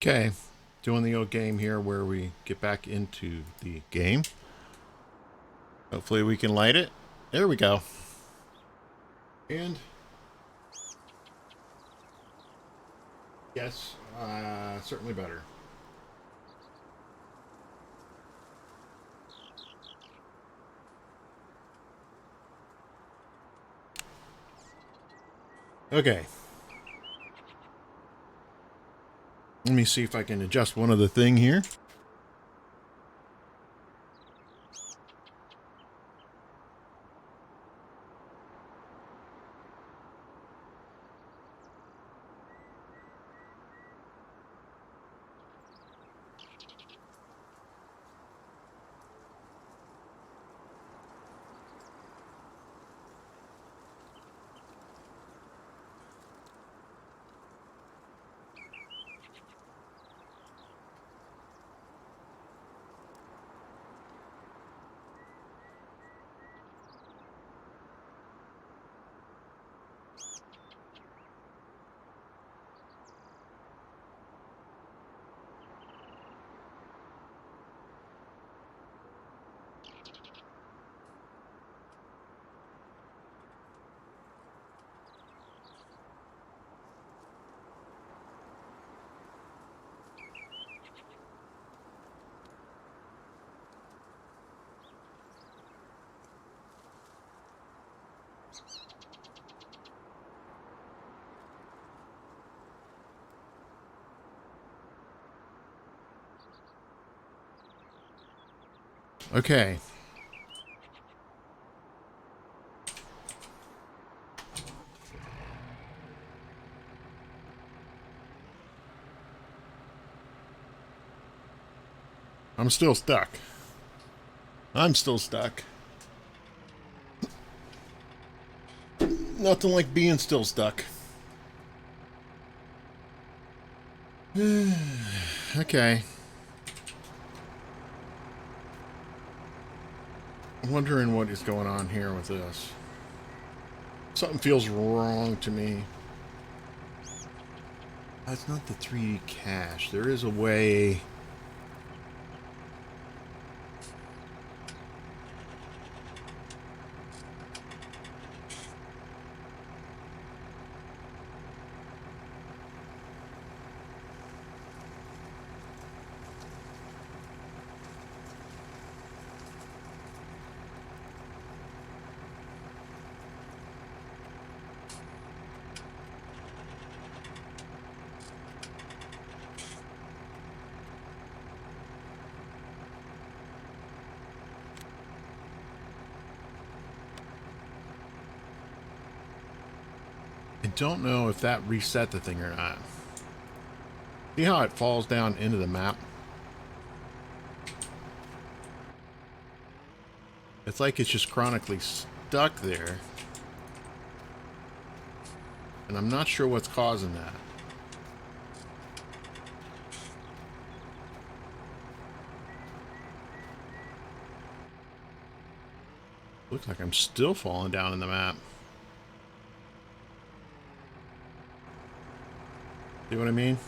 Okay, doing the old game here where we get back into the game. Hopefully we can light it. There we go. And yes, certainly better. Okay. Let me see if I can adjust one other thing here. Okay. I'm still stuck. I'm still stuck. Nothing like being still stuck. Okay. I'm wondering what is going on here with this. Something feels wrong to me. That's not the 3D cache. There is a way. I don't know if that reset the thing or not. See how it falls down into the map? It's like it's just chronically stuck there. And I'm not sure what's causing that. Looks like I'm still falling down in the map. See what I mean?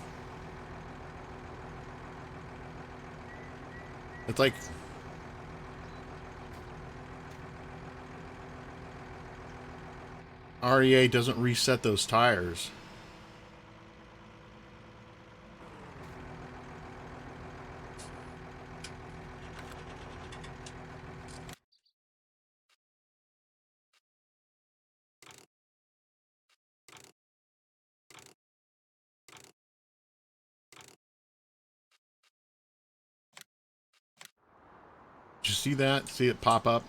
It's like REA doesn't reset those tires. Did you see that? See it pop up?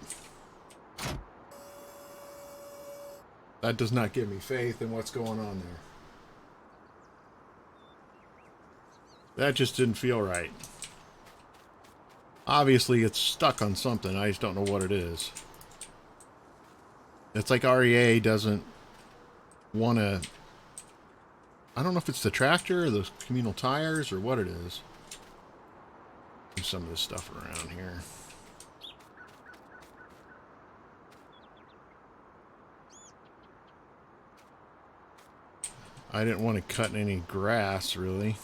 That does not give me faith in what's going on there. That just didn't feel right. Obviously, it's stuck on something. I just don't know what it is. It's like REA doesn't want to... I don't know if it's the tractor or the communal tires or what it is. Move some of this stuff around here. I didn't want to cut any grass, really.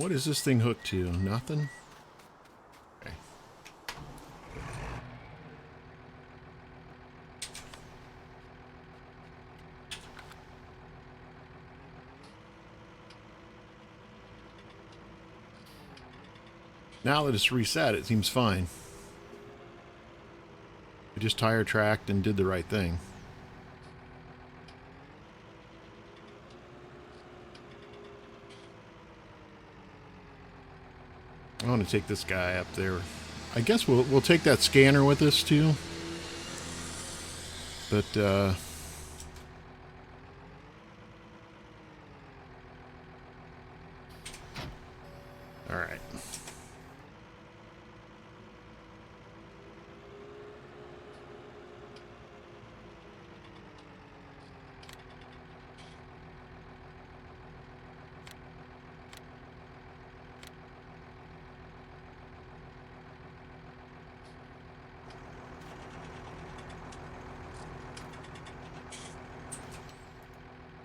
What is this thing hooked to? Nothing? Okay. Now that it's reset, it seems fine. I just tire tracked and did the right thing. I want to take this guy up there. I guess we'll take that scanner with us too. But all right.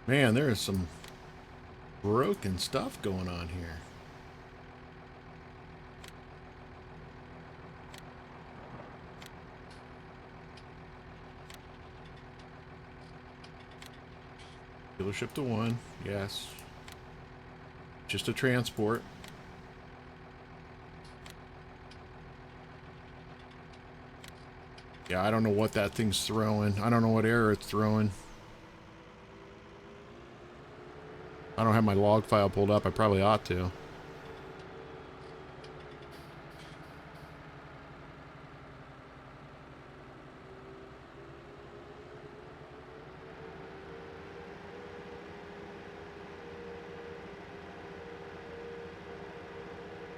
Man, there is some broken stuff going on here. Dealership to 1, yes. Just a transport. Yeah, I don't know what that thing's throwing. I don't know what error it's throwing. I don't have my log file pulled up. I probably ought to.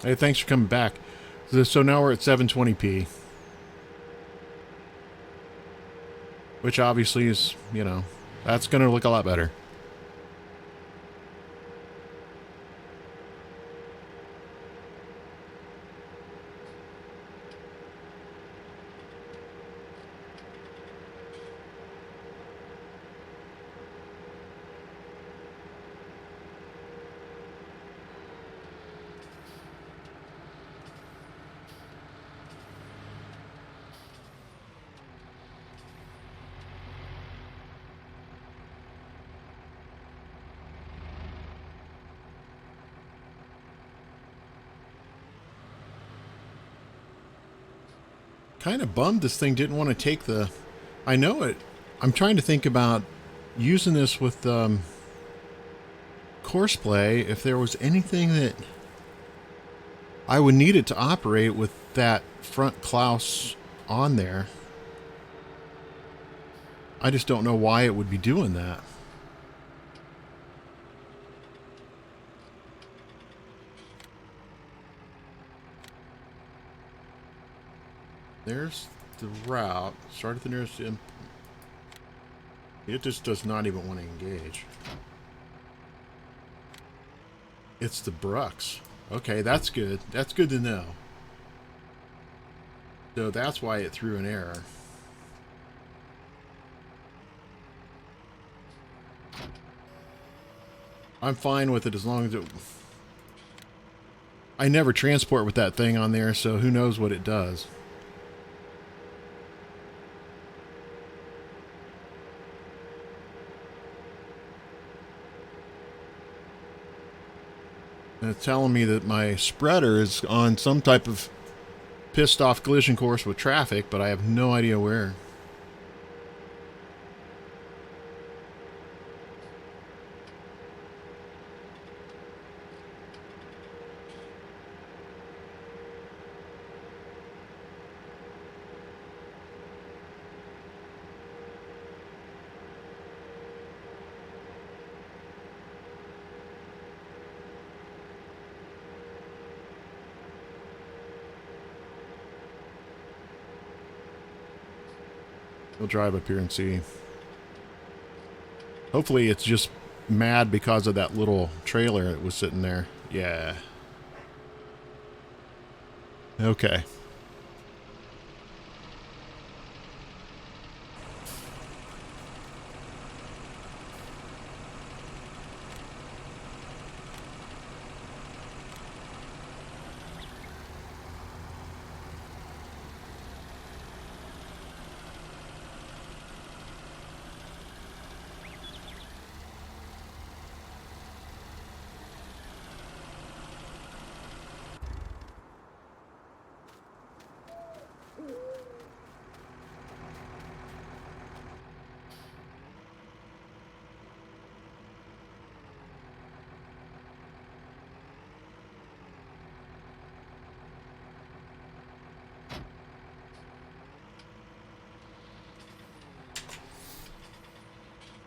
Hey, thanks for coming back. So now we're at 720p. Which obviously is, you know, that's going to look a lot better. Kind of bummed this thing didn't want to take the... I know it. I'm trying to think about using this with Courseplay if there was anything that I would need it to operate with that front Klaus on there. I just don't know why it would be doing that. There's the route. Start at the nearest... It just does not even want to engage. It's the Brux. Okay, that's good. That's good to know. So that's why it threw an error. I'm fine with it as long as it... I never transport with that thing on there, so who knows what it does. And it's telling me that my spreader is on some type of pissed off collision course with traffic, but I have no idea where. We'll drive up here and see. Hopefully it's just mad because of that little trailer that was sitting there. Yeah. Okay.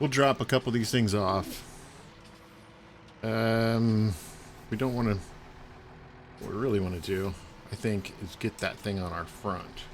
We'll drop a couple of these things off. We don't want to... What we really want to do, I think, is get that thing on our front.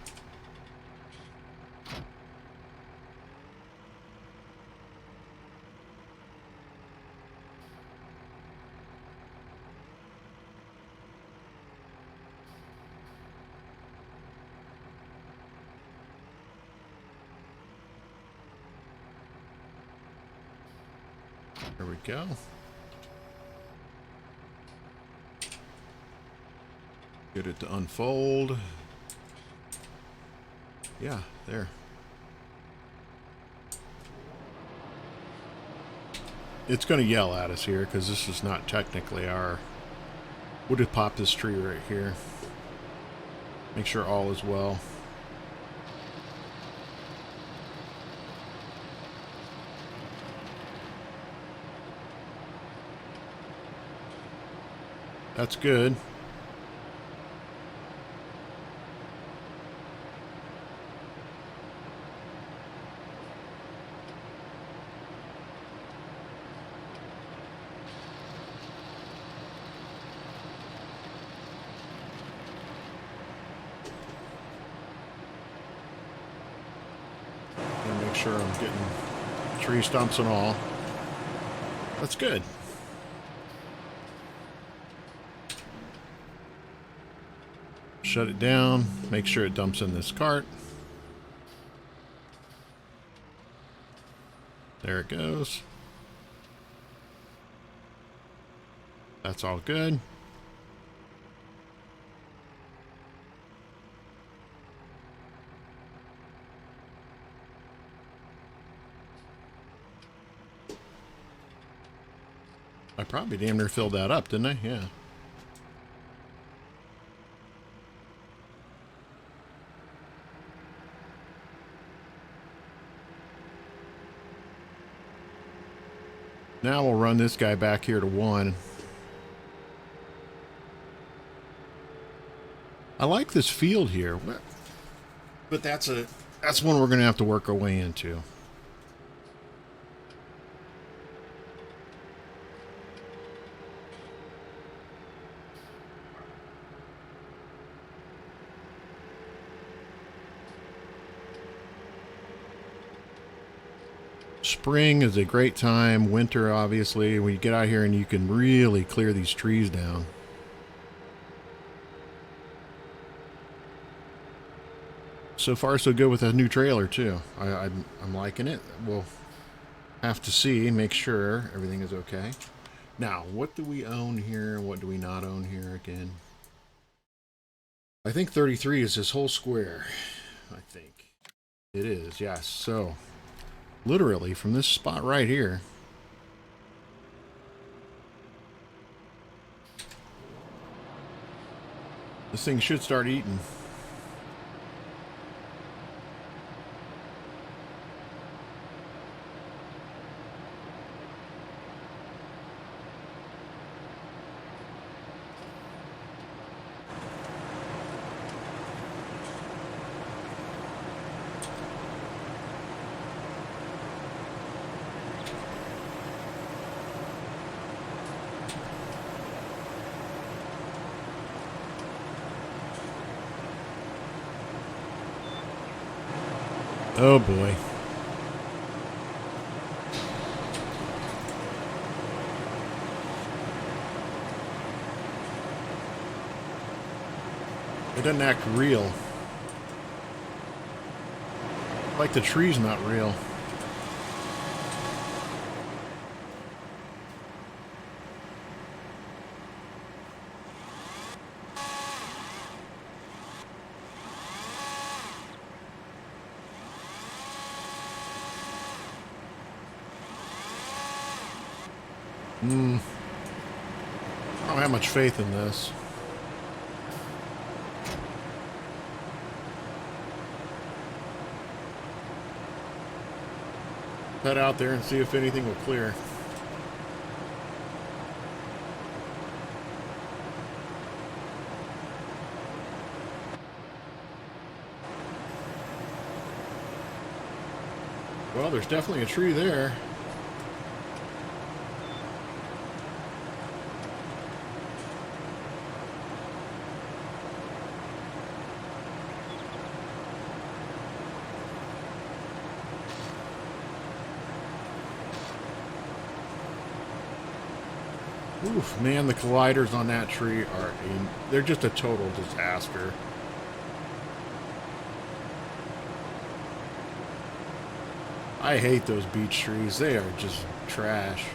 There we go. Get it to unfold. Yeah, there. It's going to yell at us here because this is not technically our... We'll just pop this tree right here. Make sure all is well. That's good. And make sure I'm getting tree stumps and all. That's good. Shut it down, make sure it dumps in this cart. There it goes. That's all good. I probably damn near filled that up, didn't I? Yeah. Now we'll run this guy back here to 1. I like this field here, but that's one we're going to have to work our way into. Spring is a great time. Winter, obviously, when you get out here and you can really clear these trees down. So far, so good with a new trailer, too. I'm liking it. We'll have to see, make sure everything is okay. Now, what do we own here? What do we not own here again? I think 33 is this whole square. I think it is, yes. So... literally from this spot right here, this thing should start eating. Oh boy. It doesn't act real. Like the tree's not real. I don't have much faith in this. Head out there and see if anything will clear. Well, there's definitely a tree there. Oof, man, the colliders on that tree they're just a total disaster. I hate those beech trees. They are just trash.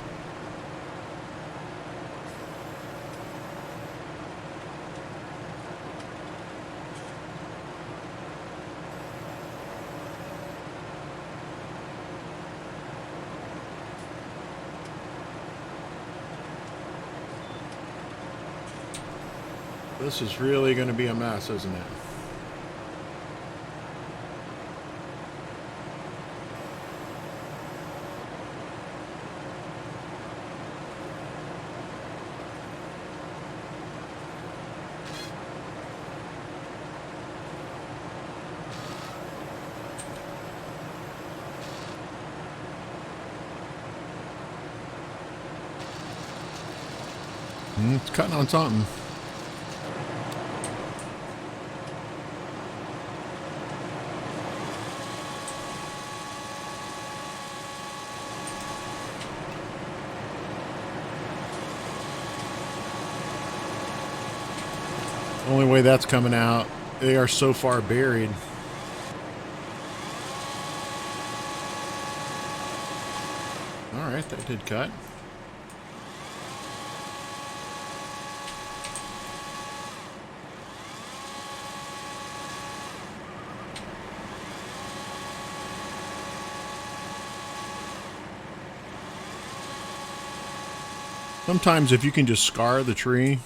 This is really going to be a mess, isn't it? It's cutting on something. Only way that's coming out, they are so far buried. All right, that did cut. Sometimes if you can just scar the tree,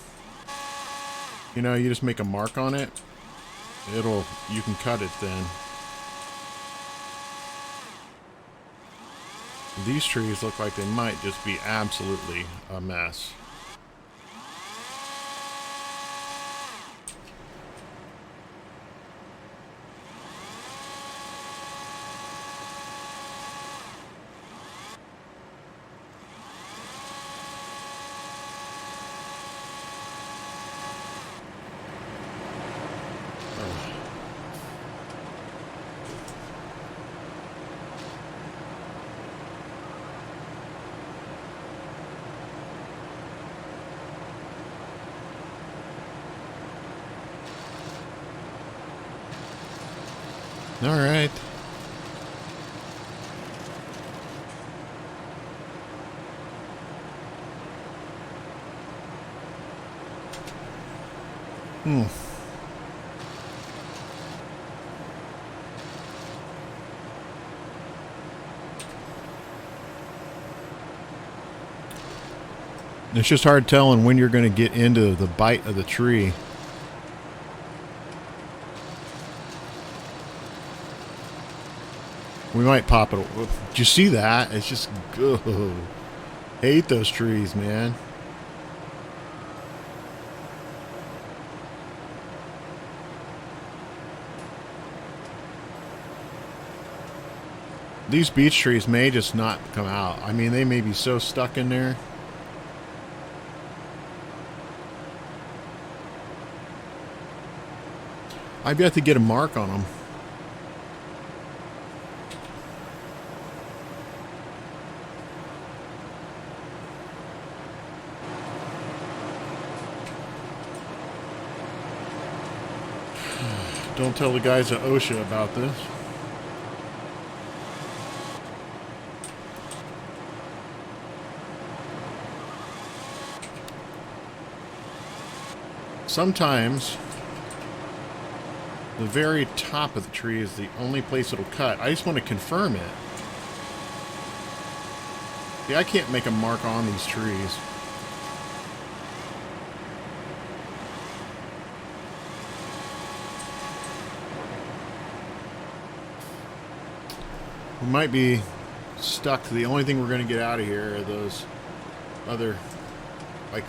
you know, you just make a mark on it, you can cut it then. These trees look like they might just be absolutely a mess. All right. It's just hard telling when you're going to get into the bite of the tree. We might pop it. Did you see that? It's just, ugh. Hate those trees, man. These beech trees may just not come out. I mean, they may be so stuck in there. I've got to get a mark on them. Don't tell the guys at OSHA about this. Sometimes the very top of the tree is the only place it'll cut. I just want to confirm it. See, I can't make a mark on these trees. We might be stuck. The only thing we're going to get out of here are those other, like,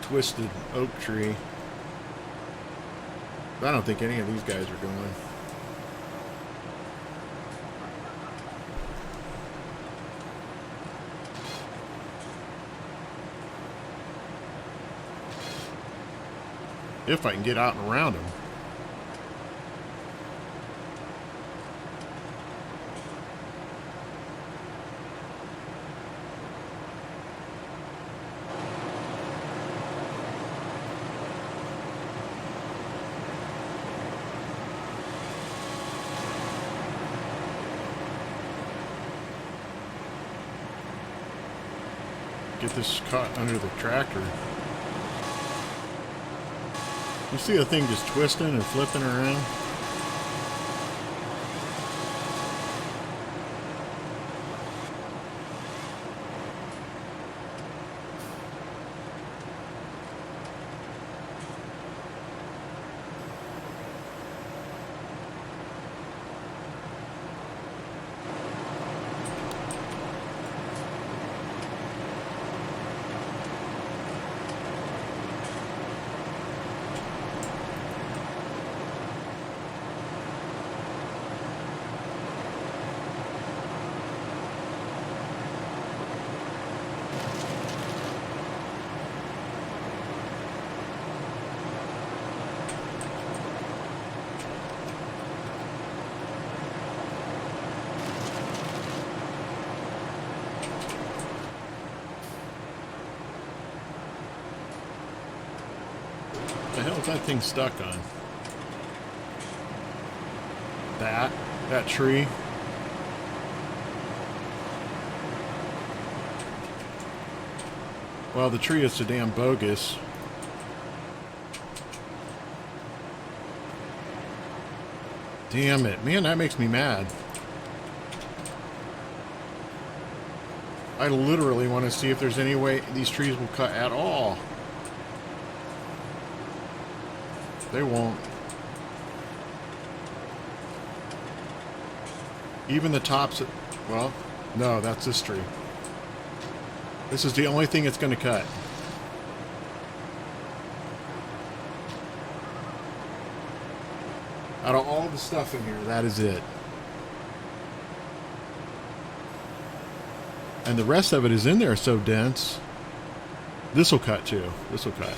twisted oak tree. I don't think any of these guys are going. If I can get out and around them. get this caught under the tractor. You see the thing just twisting and flipping around? What the hell is that thing stuck on? That tree. Well, the tree is so damn bogus. Damn it. Man, that makes me mad. I literally want to see if there's any way these trees will cut at all. They won't. Even the tops, well, no, that's this tree. This is the only thing it's going to cut. Out of all the stuff in here, that is it. And the rest of it is in there so dense. This will cut too. This will cut.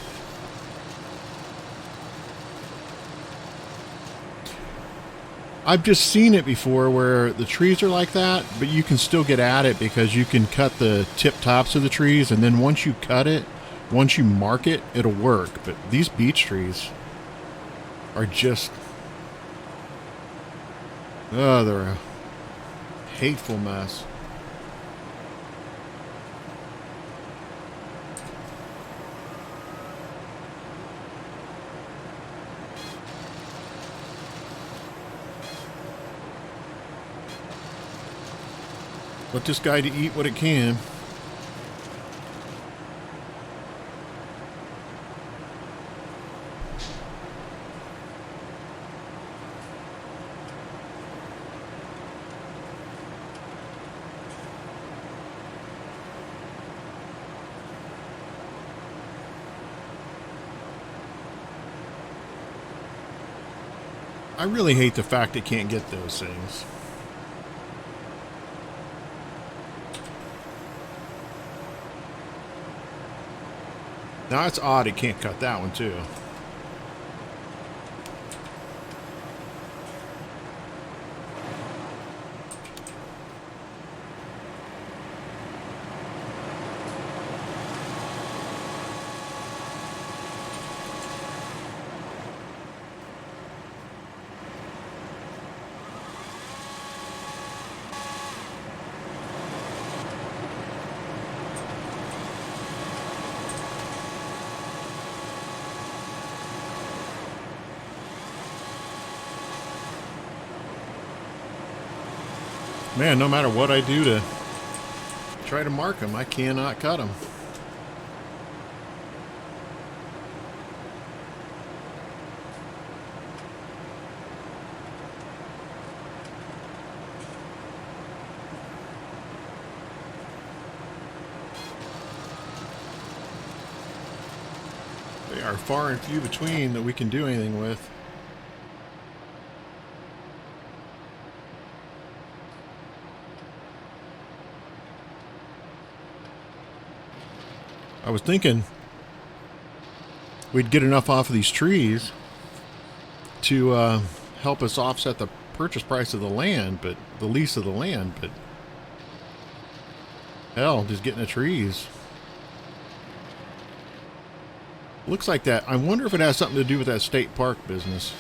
I've just seen it before where the trees are like that, but you can still get at it because you can cut the tip tops of the trees, and then once you cut it, once you mark it, it'll work. But these beech trees are just... oh, they're a hateful mess. Let this guy to eat what it can. I really hate the fact it can't get those things. Now it's odd it can't cut that one too. Man, no matter what I do to try to mark them, I cannot cut them. They are far and few between that we can do anything with. I was thinking we'd get enough off of these trees to help us offset the purchase price of the land, but the lease of the land, but hell, just getting the trees. Looks like that. I wonder if it has something to do with that state park business.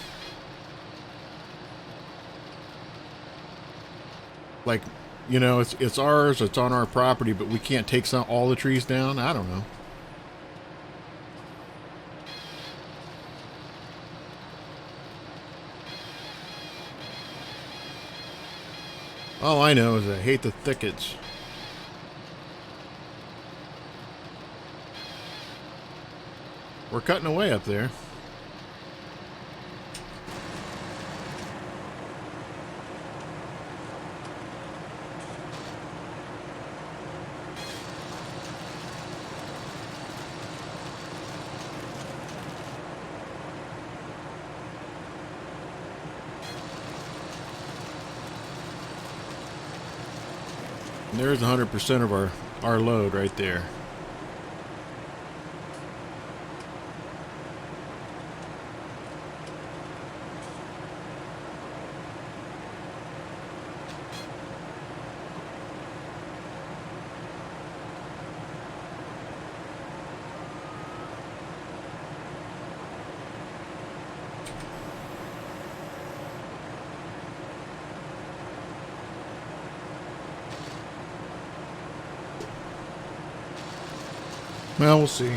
Like You know, it's ours. It's on our property, but we can't take all the trees down. I don't know. All I know is I hate the thickets. We're cutting away up there. And there's 100% of our load right there. Well, we'll see.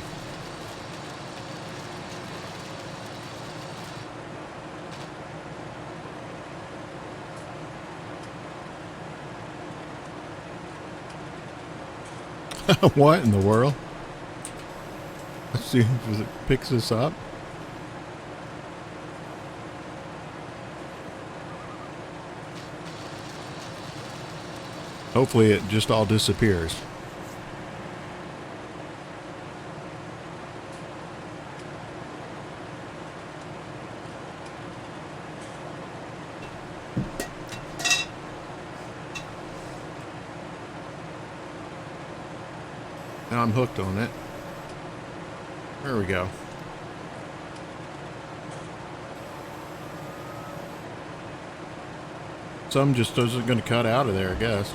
What in the world? Let's see if it picks this up. Hopefully it just all disappears. Now I'm hooked on it. There we go. Some just isn't going to cut out of there, I guess.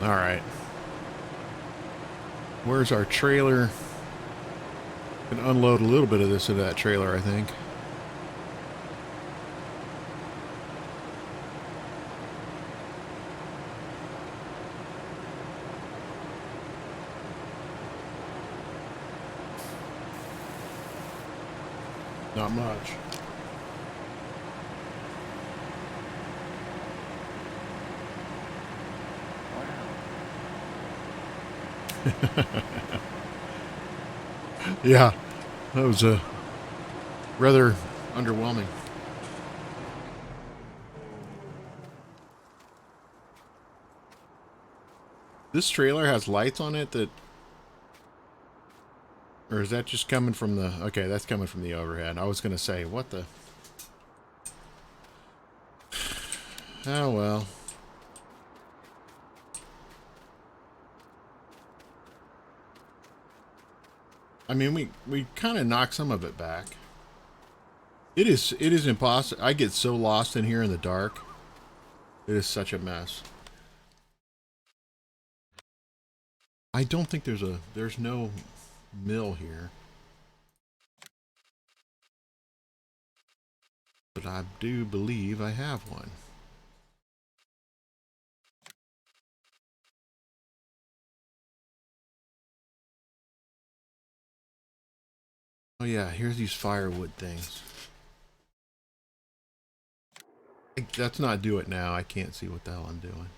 All right. Where's our trailer? Can unload a little bit of this into that trailer, I think. Not much. Yeah, that was rather underwhelming. This trailer has lights on it that... Or is that just coming from the... Okay, that's coming from the overhead. I was going to say, what the... Oh, well. I mean, we kind of knocked some of it back. It is impossible. I get so lost in here in the dark. It is such a mess. I don't think there's no mill here. But I do believe I have one. Oh yeah, here's these firewood things. Let's not do it now. I can't see what the hell I'm doing.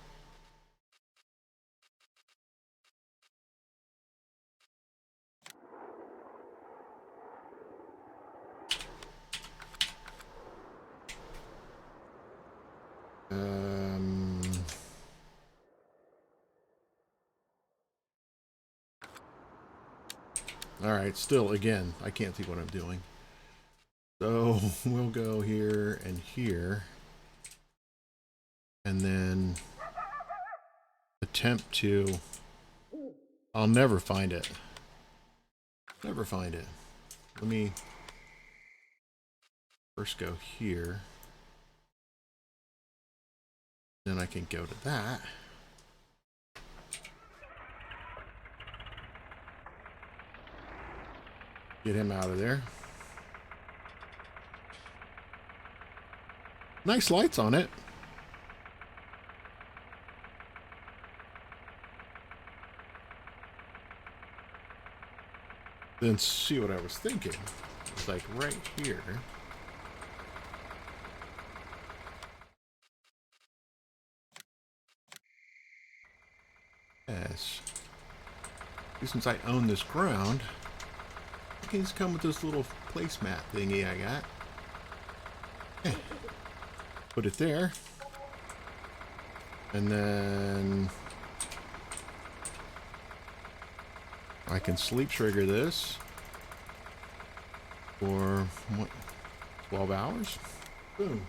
Alright, still, again, I can't see what I'm doing. So, we'll go here and here. And then attempt to... I'll never find it. Never find it. Let me first go here. Then I can go to that. Get him out of there. Nice lights on it. Then see what I was thinking. It's like right here. Yes. Since I own this ground, I can just come with this little placemat thingy I got. Put it there. And then I can sleep trigger this for what, 12 hours? Boom.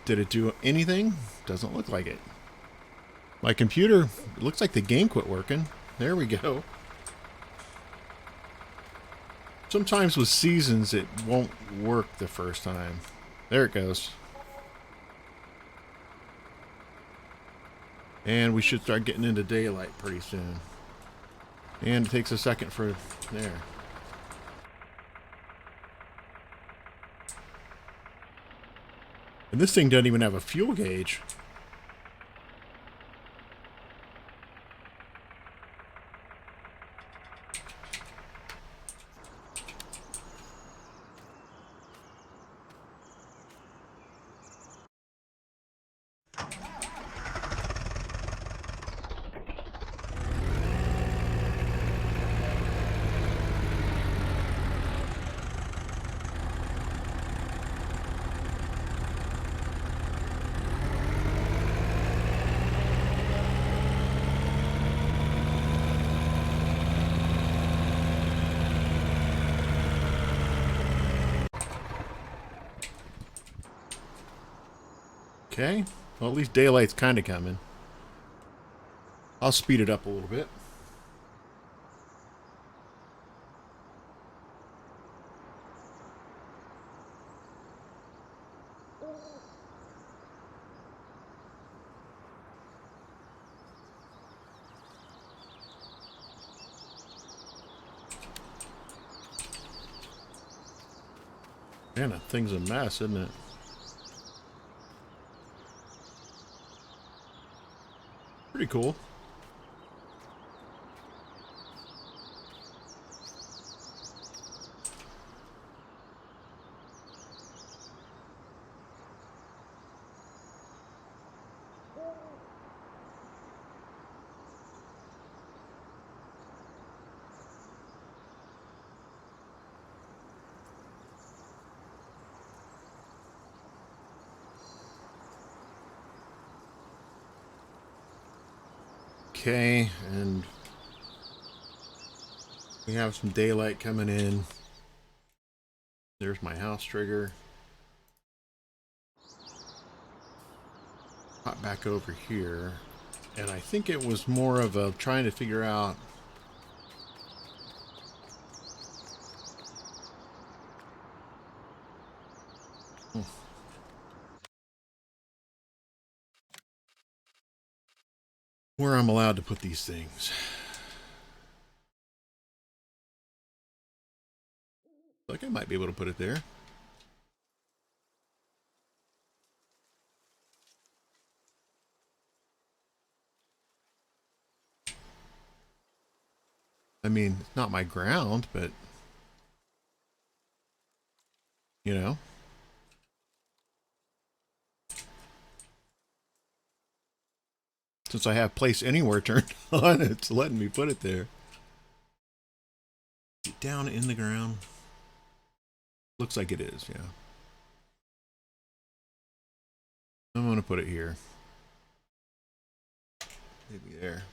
Did it do anything? Doesn't look like it. My computer, it looks like the game quit working. There we go. Sometimes with seasons it won't work the first time. There it goes. And we should start getting into daylight pretty soon. And it takes a second for there. And this thing doesn't even have a fuel gauge. Okay, well at least daylight's kind of coming. I'll speed it up a little bit. Man, that thing's a mess, isn't it? Pretty cool. Okay, and we have some daylight coming in. There's my house trigger. Hop back over here. And I think it was more of a trying to figure out where I'm allowed to put these things. Like I might be able to put it there. I mean, it's not my ground, but you know. Since I have place anywhere turned on, it's letting me put it there. Down in the ground. Looks like it is, yeah. I'm going to put it here. Maybe there.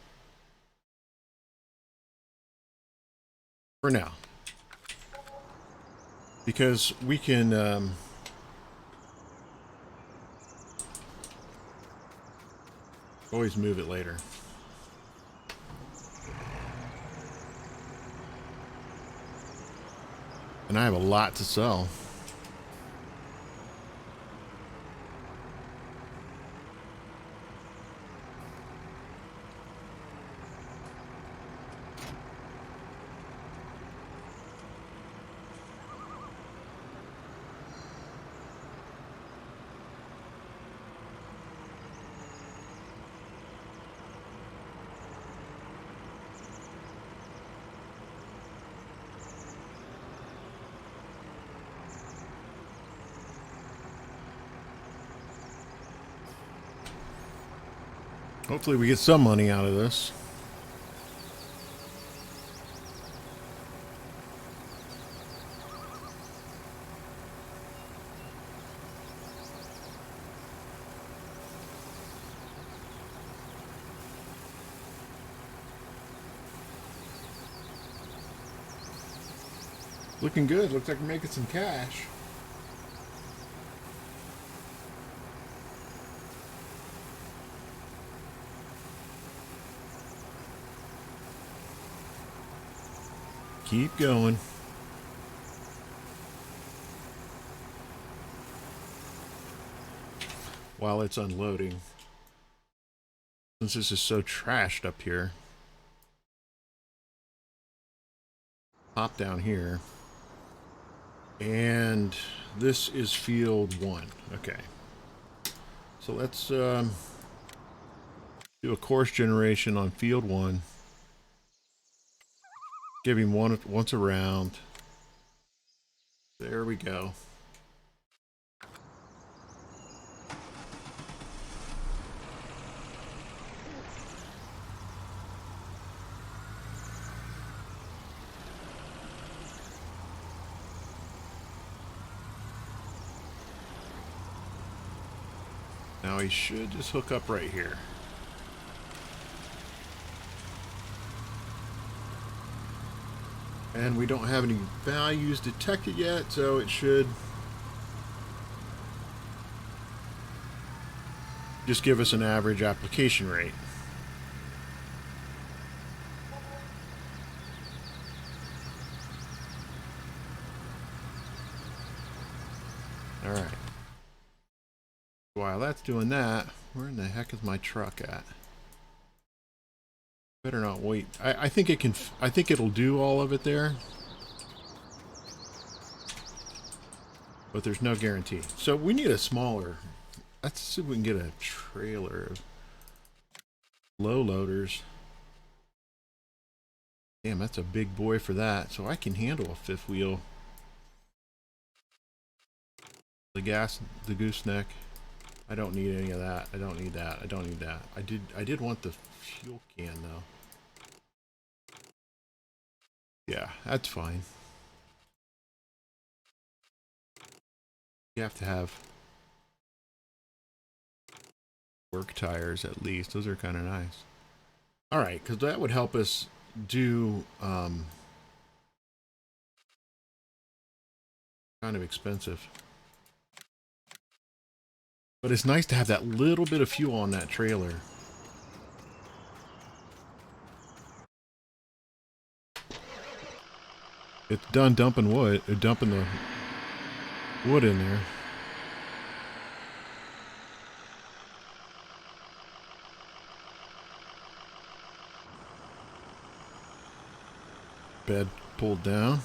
For now. Because we can... always move it later. And I have a lot to sell. Hopefully we get some money out of this. Looking good. Looks like we're making some cash. Keep going. While it's unloading. Since this is so trashed up here. Pop down here. And this is field 1. Okay. So let's do a course generation on field 1. Give him once a round. There we go. Now he should just hook up right here. And we don't have any values detected yet, so it should just give us an average application rate. All right. While that's doing that, where in the heck is my truck at? Better not wait. I think it can. I think it'll do all of it there, but there's no guarantee. So we need a smaller. Let's see if we can get a trailer of low loaders. Damn, that's a big boy for that. So I can handle a fifth wheel. The gooseneck. I don't need any of that. I don't need that. I don't need that. I did want the fuel can though. Yeah, that's fine. You have to have work tires at least. Those are kind of nice. All right, because that would help us do kind of expensive. But it's nice to have that little bit of fuel on that trailer. It's done dumping wood, dumping the wood in there. Bed pulled down.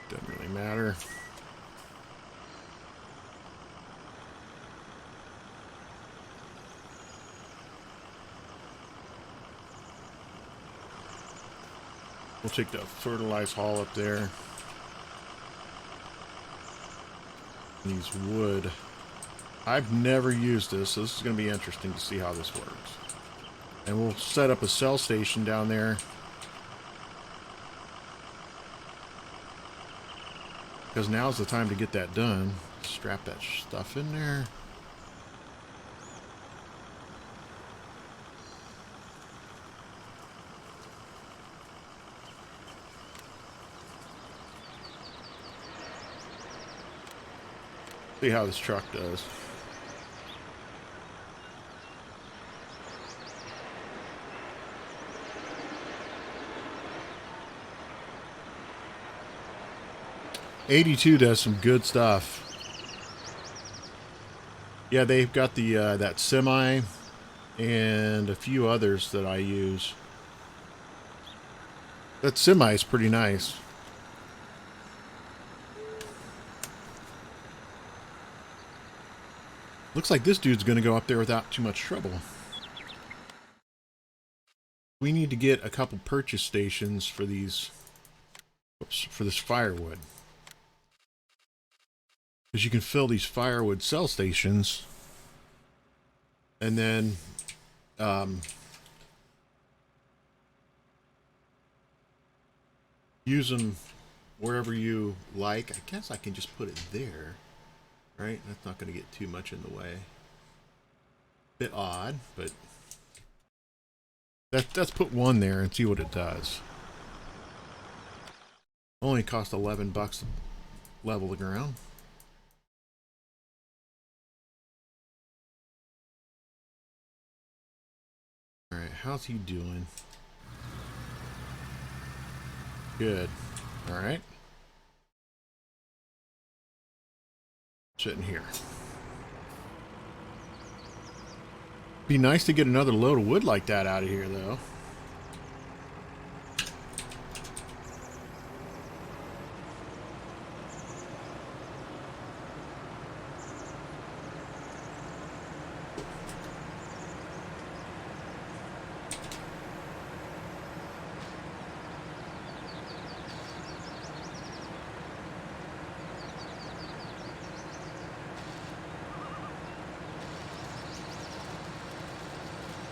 Doesn't really matter. We'll take the fertilized haul up there. Use wood. I've never used this, so this is going to be interesting to see how this works. And we'll set up a cell station down there. Because now's the time to get that done. Strap that stuff in there. See how this truck does. '82 does some good stuff. Yeah, they've got the that semi and a few others that I use. That semi is pretty nice. Looks like this dude's going to go up there without too much trouble. We need to get a couple purchase stations for these Oops, for this firewood. Because you can fill these firewood cell stations and then use them wherever you like. I guess I can just put it there, right? That's not going to get too much in the way. Bit odd, but let's put one there and see what it does. Only cost $11 to level the ground. All right, how's he doing? Good. All right. Sitting here. Be nice to get another load of wood like that out of here, though.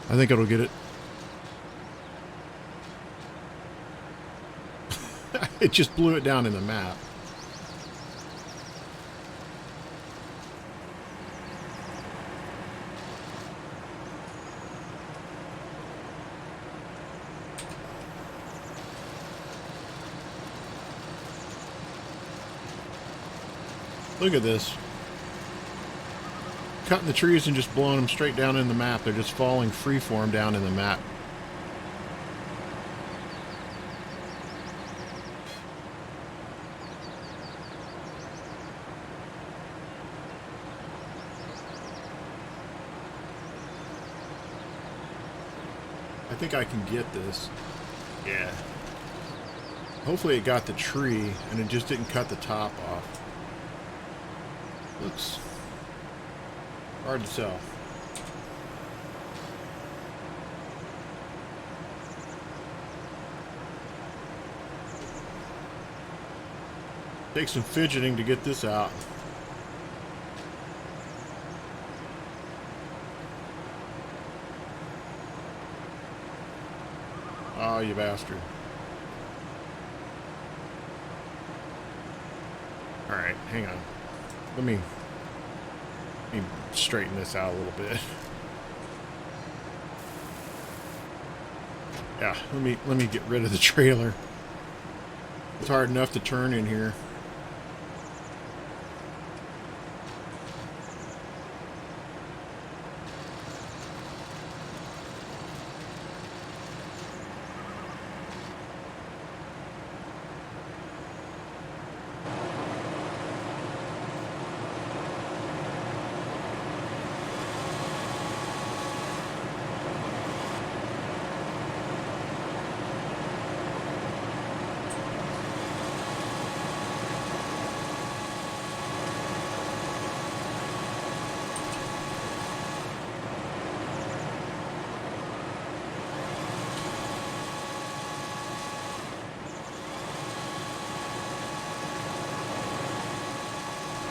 I think it'll get it. It just blew it down in the map. Look at this. Cutting the trees and just blowing them straight down in the map. They're just falling freeform down in the map. I think I can get this. Yeah. Hopefully it got the tree and it just didn't cut the top off. Looks hard to tell. Takes some fidgeting to get this out. Oh, you bastard. Alright, hang on. Let me straighten this out a little bit. Yeah, let me get rid of the trailer. It's hard enough to turn in here.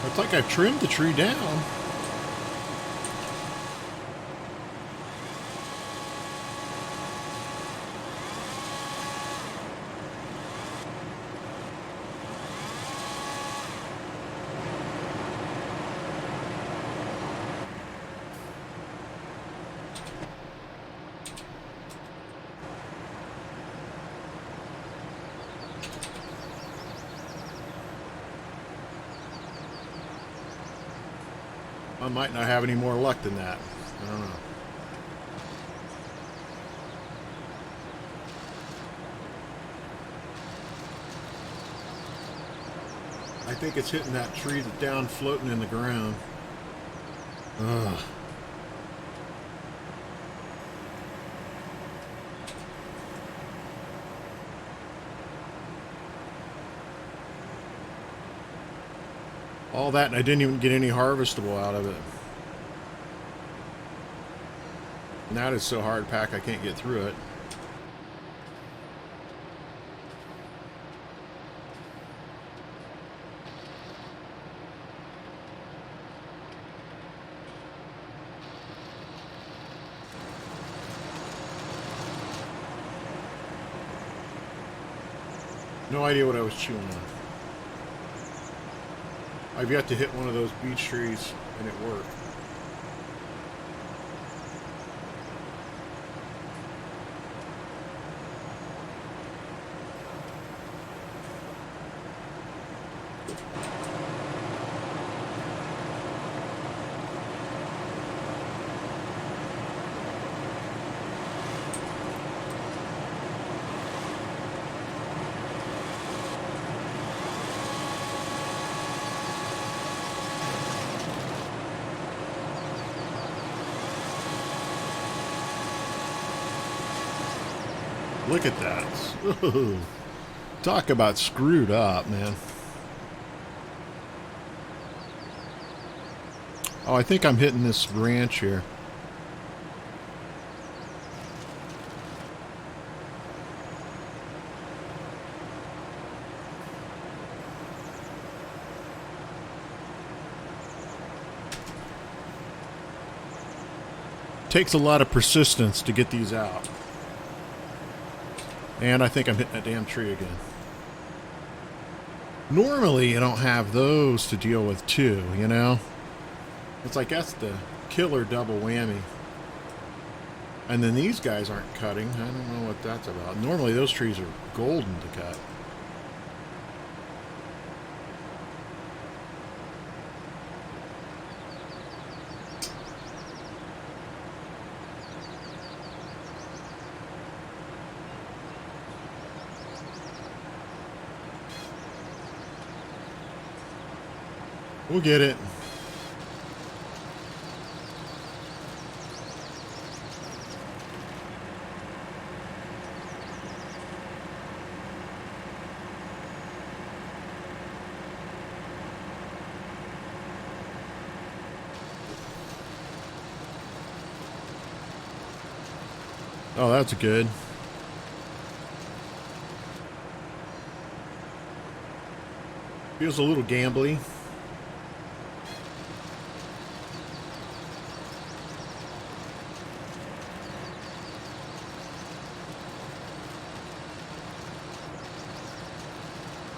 It's like I've trimmed the tree down. I might not have any more luck than that. I don't know. I think it's hitting that tree that's down floating in the ground. Ugh. All that, and I didn't even get any harvestable out of it. And that is so hard pack I can't get through it. No idea what I was chewing on. I've yet to hit one of those beech trees and it worked. Look at that. Ooh. Talk about screwed up, man. Oh, I think I'm hitting this ranch here. Takes a lot of persistence to get these out. And I think I'm hitting that damn tree again. Normally, you don't have those to deal with too, you know? It's like that's the killer double whammy. And then these guys aren't cutting. I don't know what that's about. Normally, those trees are golden to cut. We'll get it. Oh, that's good. Feels a little gambly.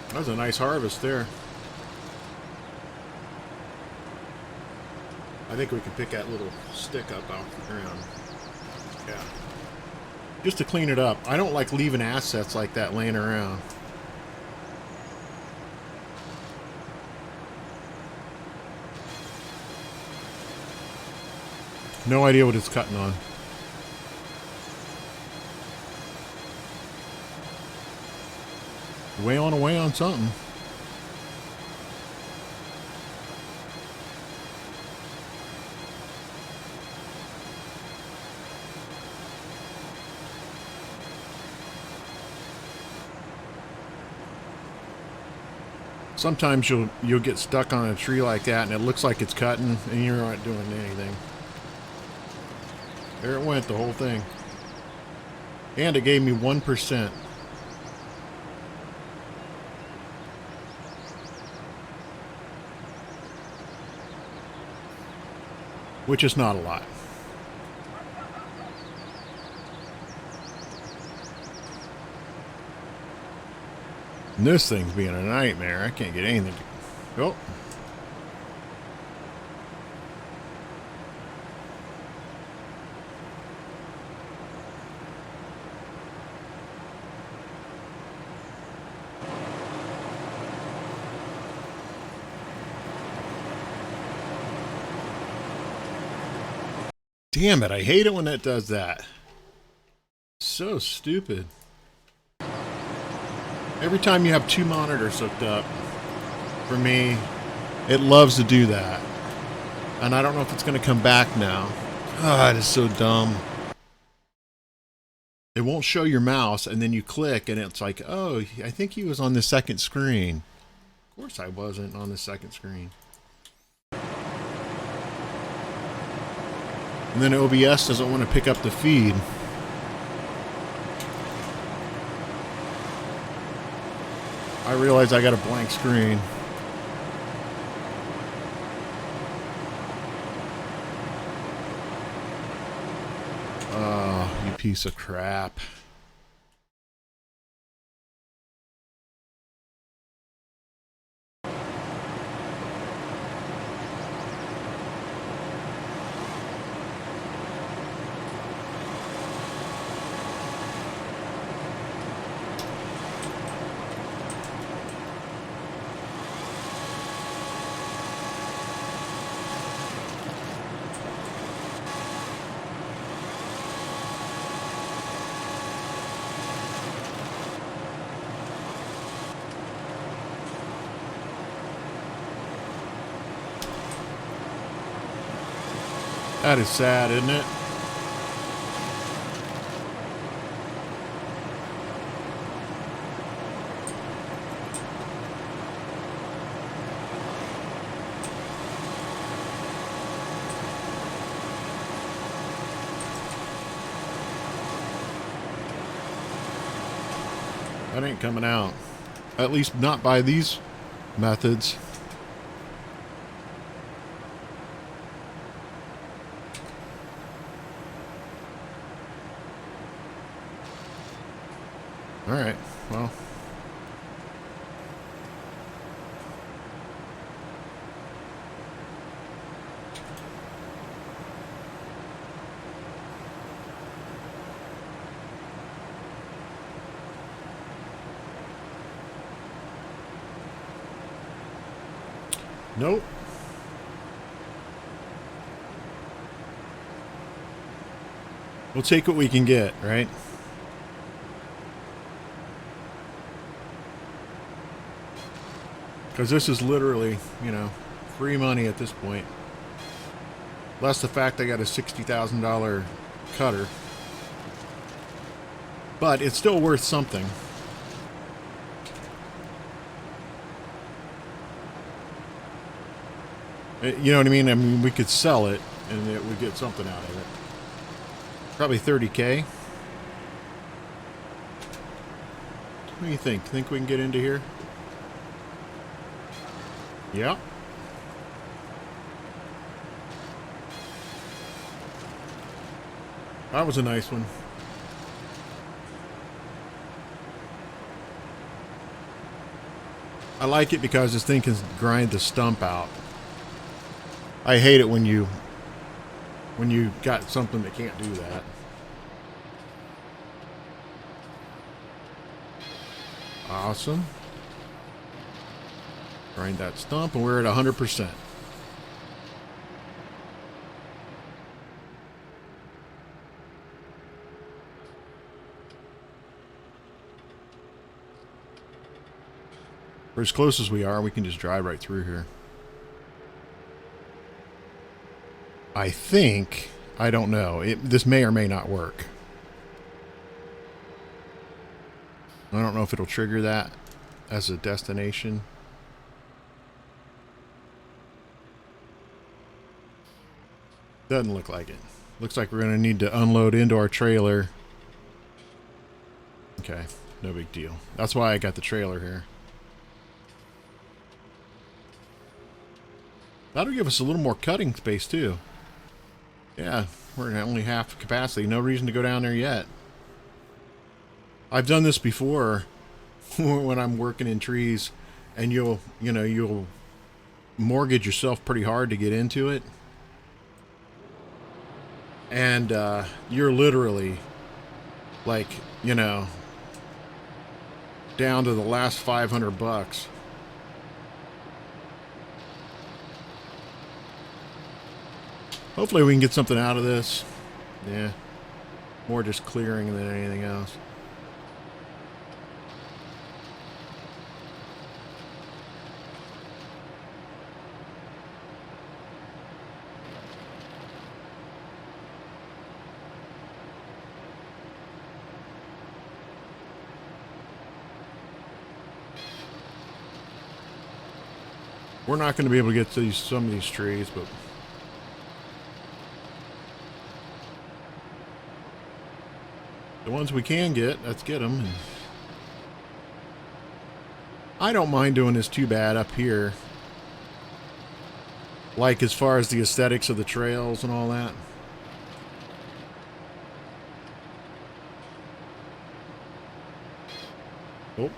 That was a nice harvest there. I think we can pick that little stick up off the ground. Yeah. Just to clean it up. I don't like leaving assets like that laying around. No idea what it's cutting on. Away on something. Sometimes you'll get stuck on a tree like that and it looks like it's cutting and you're not doing anything. There it went, the whole thing. And it gave me 1%. Which is not a lot. And this thing's being a nightmare. I can't get anything to... Oh. Damn it, I hate it when it does that. So stupid. Every time you have two monitors hooked up, for me, it loves to do that. And I don't know if it's going to come back now. God, it's so dumb. It won't show your mouse, and then you click, and it's like, oh, I think he was on the second screen. Of course I wasn't on the second screen. And then OBS doesn't want to pick up the feed. I realize I got a blank screen. Oh, you piece of crap. That is sad, isn't it? That ain't coming out. At least not by these methods. All right, well. Nope. We'll take what we can get, right? Because this is literally, you know, free money at this point. Less the fact I got a $60,000 cutter. But it's still worth something. You know what I mean? I mean, we could sell it and it would get something out of it. Probably 30K. What do you think? Think we can get into here? Yeah. That was a nice one. I like it because this thing can grind the stump out. I hate it when you got something that can't do that. Awesome. Grind that stump, and we're at 100%. For as close as we are, we can just drive right through here. I think, I don't know, this may or may not work. I don't know if it'll trigger that as a destination. Doesn't look like it. Looks like we're going to need to unload into our trailer. Okay, no big deal. That's why I got the trailer here. That'll give us a little more cutting space too. Yeah, we're at only half capacity. No reason to go down there yet. I've done this before when I'm working in trees, and you'll mortgage yourself pretty hard to get into it. And you're literally like, you know, down to the last 500 bucks. Hopefully we can get something out of this. Yeah. More just clearing than anything else. We're not going to be able to get to some of these trees, but the ones we can get, let's get them. And I don't mind doing this too bad up here. Like as far as the aesthetics of the trails and all that. Oh.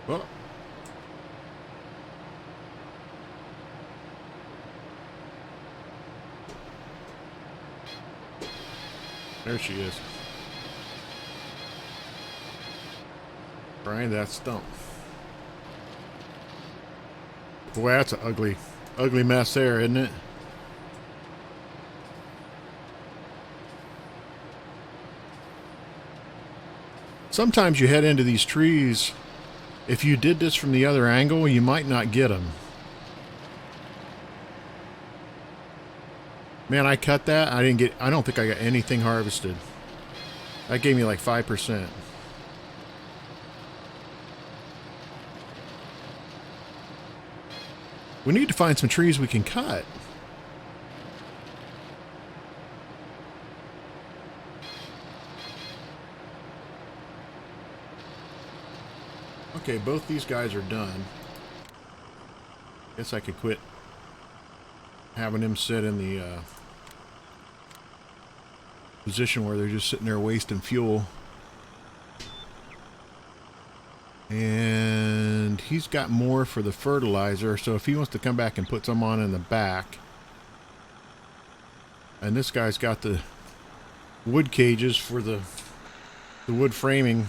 Oh. There she is. Grind that stump. Boy, that's an ugly, ugly mess there, isn't it? Sometimes you head into these trees. If you did this from the other angle, you might not get them. Man, I cut that. I don't think I got anything harvested. That gave me like 5%. We need to find some trees we can cut. Okay, both these guys are done. Guess I could quit having them sit in the position where they're just sitting there wasting fuel. And he's got more for the fertilizer, so if he wants to come back and put some on in the back. And this guy's got the wood cages for the wood framing.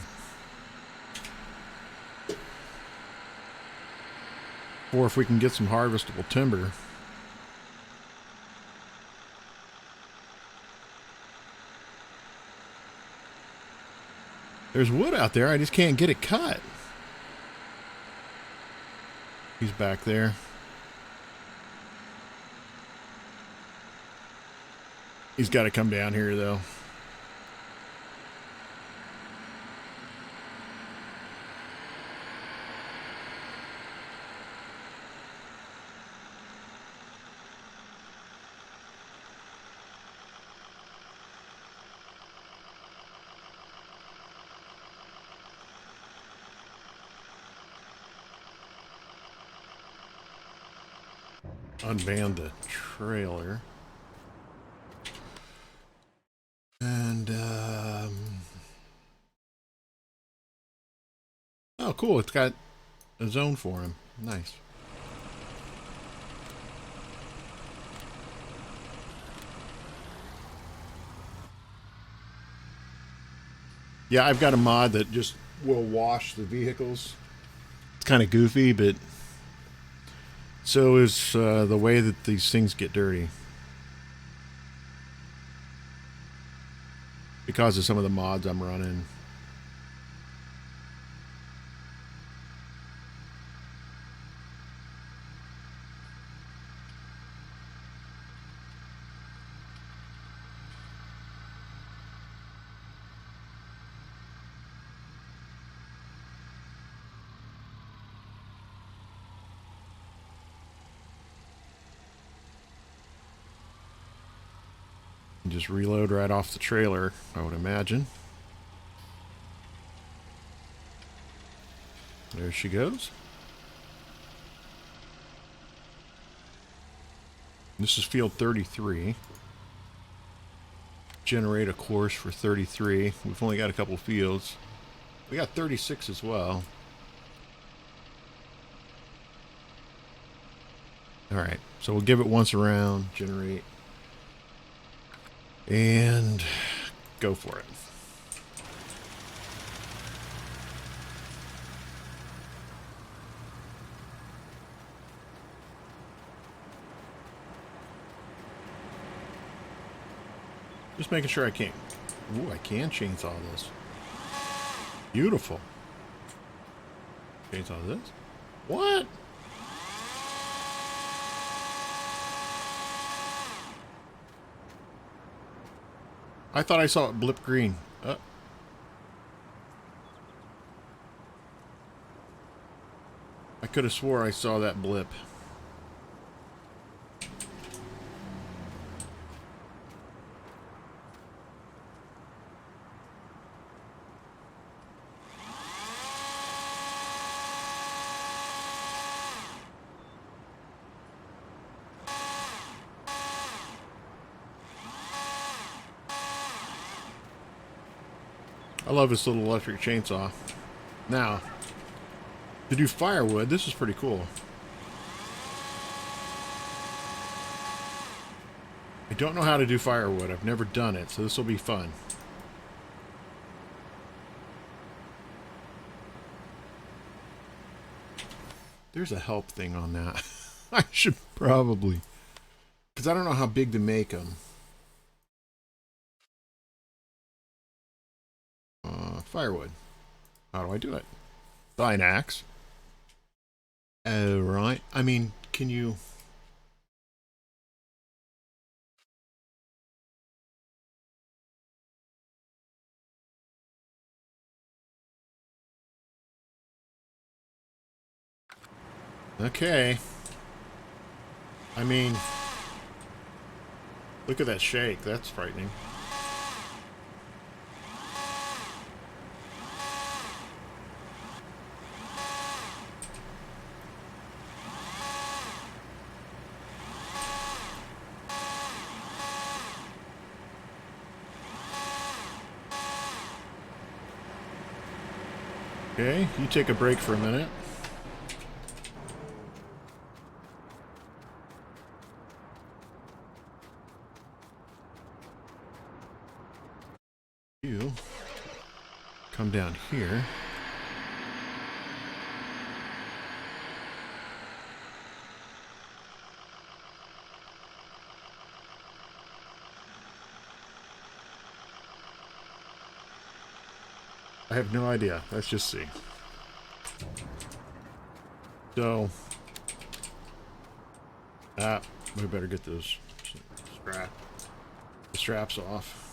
Or if we can get some harvestable timber. There's wood out there, I just can't get it cut. He's back there. He's got to come down here, though. Unban the trailer. And, oh, cool. It's got a zone for him. Nice. Yeah, I've got a mod that just will wash the vehicles. It's kind of goofy, but so is the way that these things get dirty. Because of some of the mods I'm running. Just reload right off the trailer, I would imagine. There she goes. This is field 33. Generate a course for 33. We've only got a couple fields. We got 36 as well. Alright, so we'll give it once around, generate, and go for it. Just making sure I can't. Ooh, I can chainsaw this. Beautiful. Chainsaw this? What? I thought I saw it blip green. I could have swore I saw that blip. I love this little electric chainsaw. Now, to do firewood, this is pretty cool. I don't know how to do firewood. I've never done it, so this will be fun. There's a help thing on that. I should probably, because I don't know how big to make them. Firewood. How do I do it? Buy an axe. Oh, right. I mean, can you... Okay. I mean, look at that shake. That's frightening. Okay, you take a break for a minute. You come down here. I have no idea. Let's just see. So, we better get those straps off.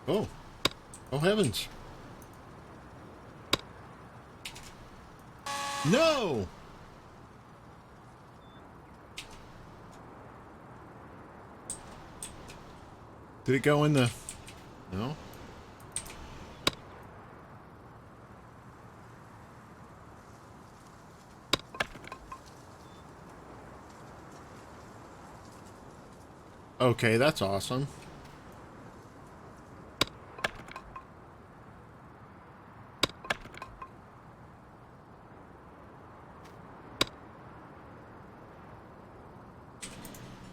Oh, oh heavens! No! Did it go in the... No? Okay, that's awesome.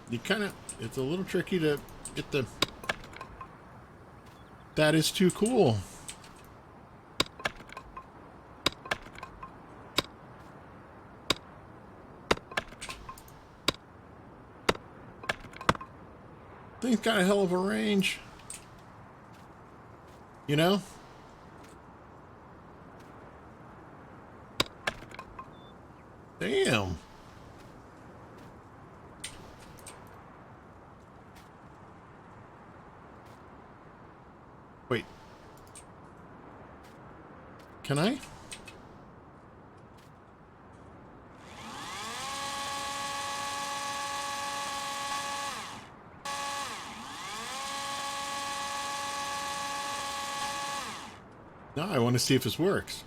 You kind of... It's a little tricky to get the... That is too cool. Thing's got a hell of a range. You know? Damn. Wait. Can I? No, I want to see if this works.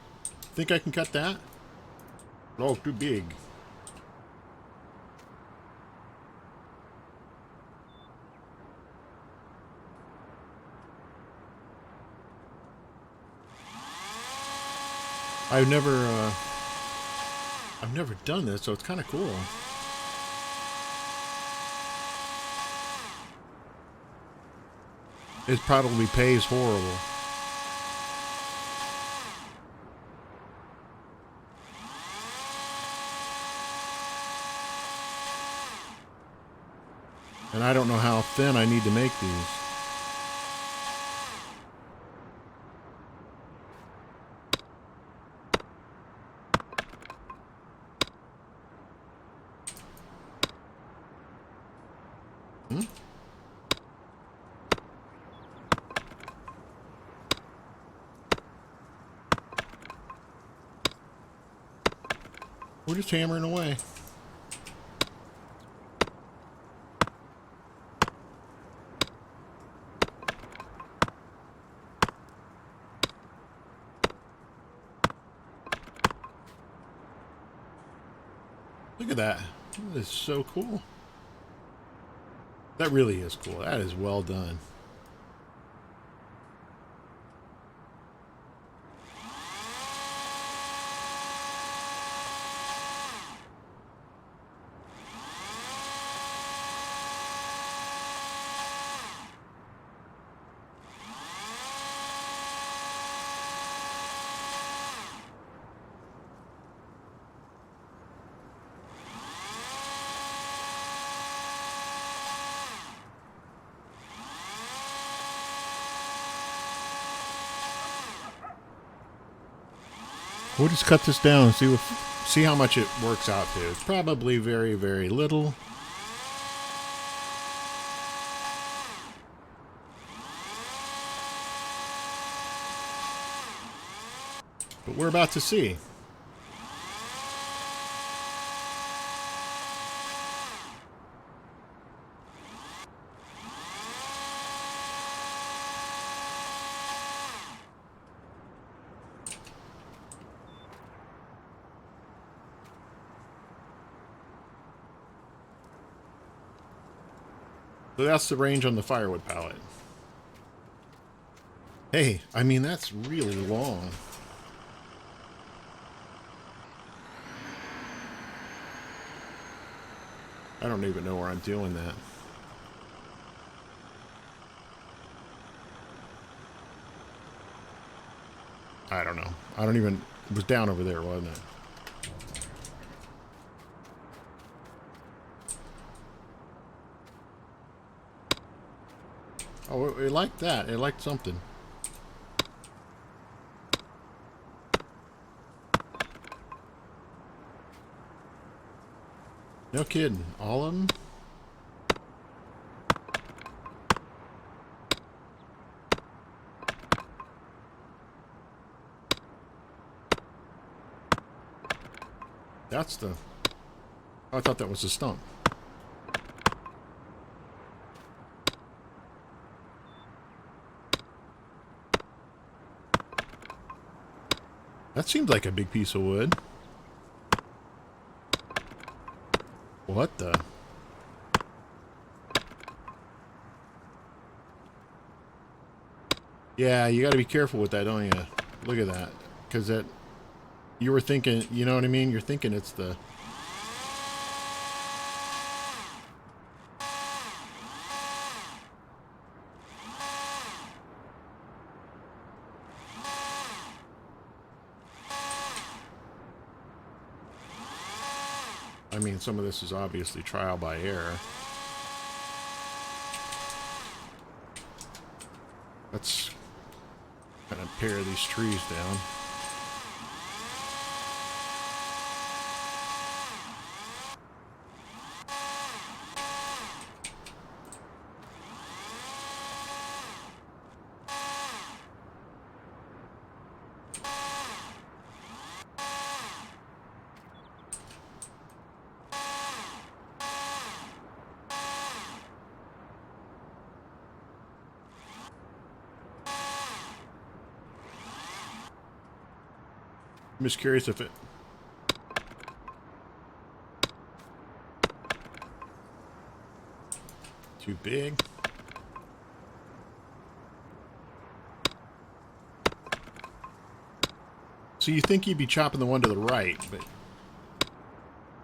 Think I can cut that? Oh, too big. I've never done this, so it's kind of cool. It probably pays horrible. And I don't know how thin I need to make these. We're just hammering away. Look at that. That is so cool. That really is cool. That is well done. We'll just cut this down and see how much it works out to. It's probably very, very little. But we're about to see. So that's the range on the firewood pallet. Hey, I mean, that's really long. I don't even know where I'm doing that. I don't know. I don't even... It was down over there, wasn't it? Oh, it liked that. It liked something. No kidding. All of them? That's the... Oh, I thought that was the stump. That seems like a big piece of wood. What the? Yeah, you got to be careful with that, don't you? Look at that. Because that... You were thinking... You know what I mean? You're thinking it's the... I mean, some of this is obviously trial by error. Let's kind of pare these trees down. I'm just curious if it... Too big? So you think you'd be chopping the one to the right, but...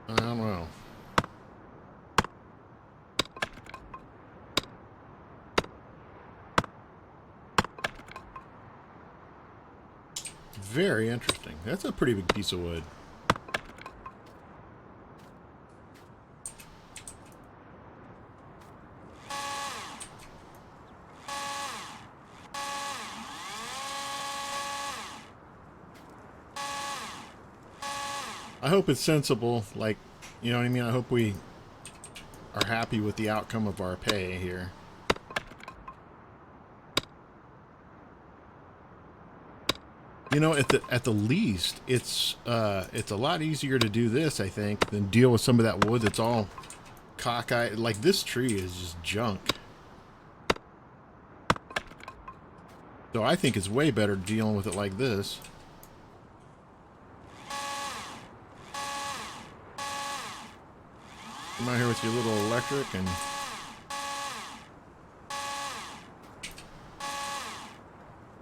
I don't know. Very interesting. That's a pretty big piece of wood. I hope it's sensible, like, you know what I mean? I hope we are happy with the outcome of our pay here. You know, at the least, it's a lot easier to do this, I think, than deal with some of that wood that's all cockeyed. Like, this tree is just junk. So I think it's way better dealing with it like this. Come out here with your little electric and...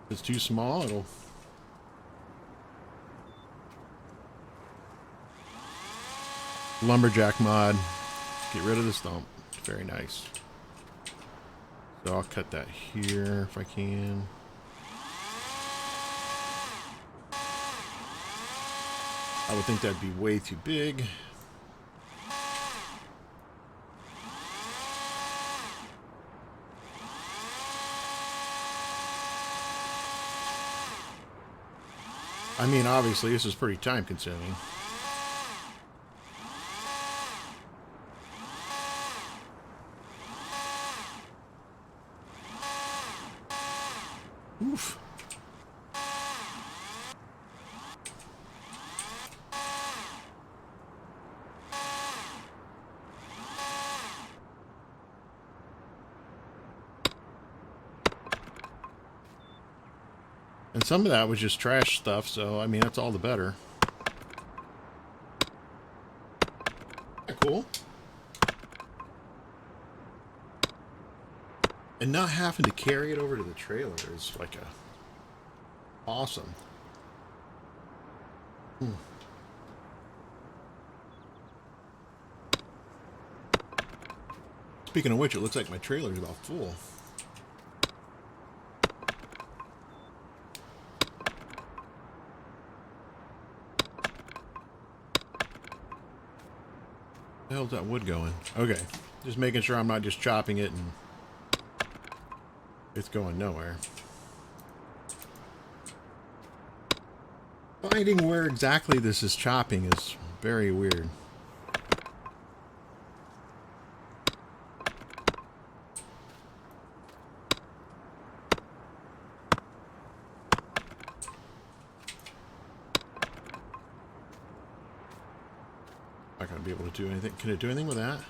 If it's too small, it'll... Lumberjack mod. Get rid of the stump. Very nice. So I'll cut that here if I can. I would think that'd be way too big. I mean, obviously, this is pretty time consuming. Oof. some of that was just trash stuff, so I mean, that's all the better. Yeah, cool. And not having to carry it over to the trailer is like a awesome. Speaking of which, it looks like my trailer's about full. Where the hell's that wood going? Okay, just making sure I'm not just chopping it and it's going nowhere. Finding where exactly this is chopping is very weird. Not gonna be able to do anything. Can it do anything with that?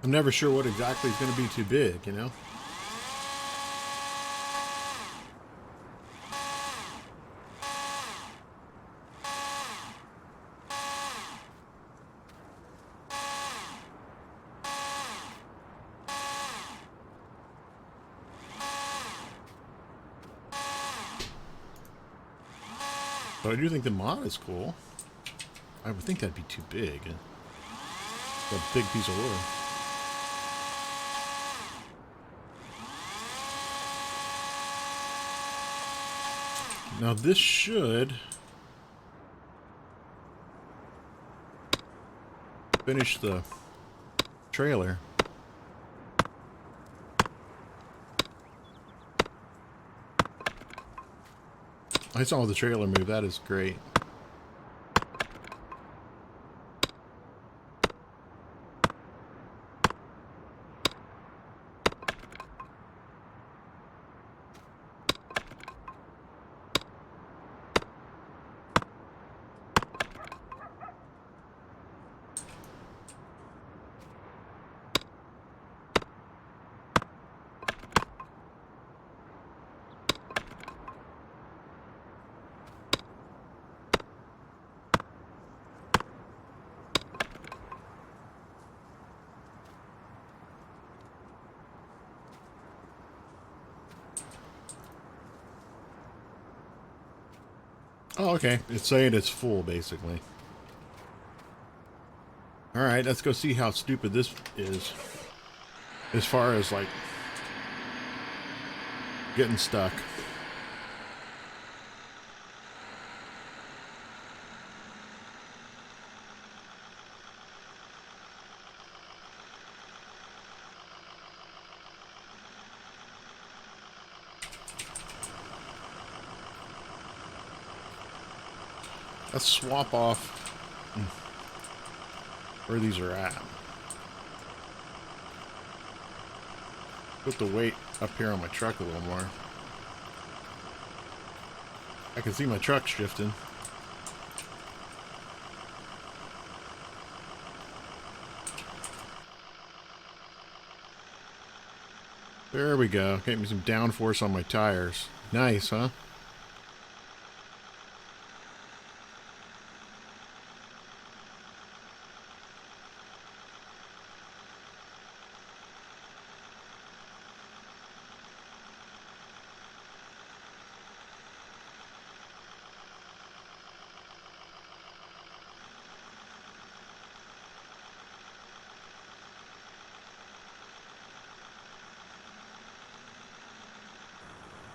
I'm never sure what exactly is going to be too big, you know? But I do think the mod is cool. I would think that'd be too big. A big piece of wood. Now this should finish the trailer. I saw the trailer move. That is great. Oh, okay. It's saying it's full, basically. Alright, let's go see how stupid this is. As far as, like, getting stuck. Let's swap off where these are at. Put the weight up here on my truck a little more. I can see my truck shifting. There we go. Get me some downforce on my tires. Nice, huh?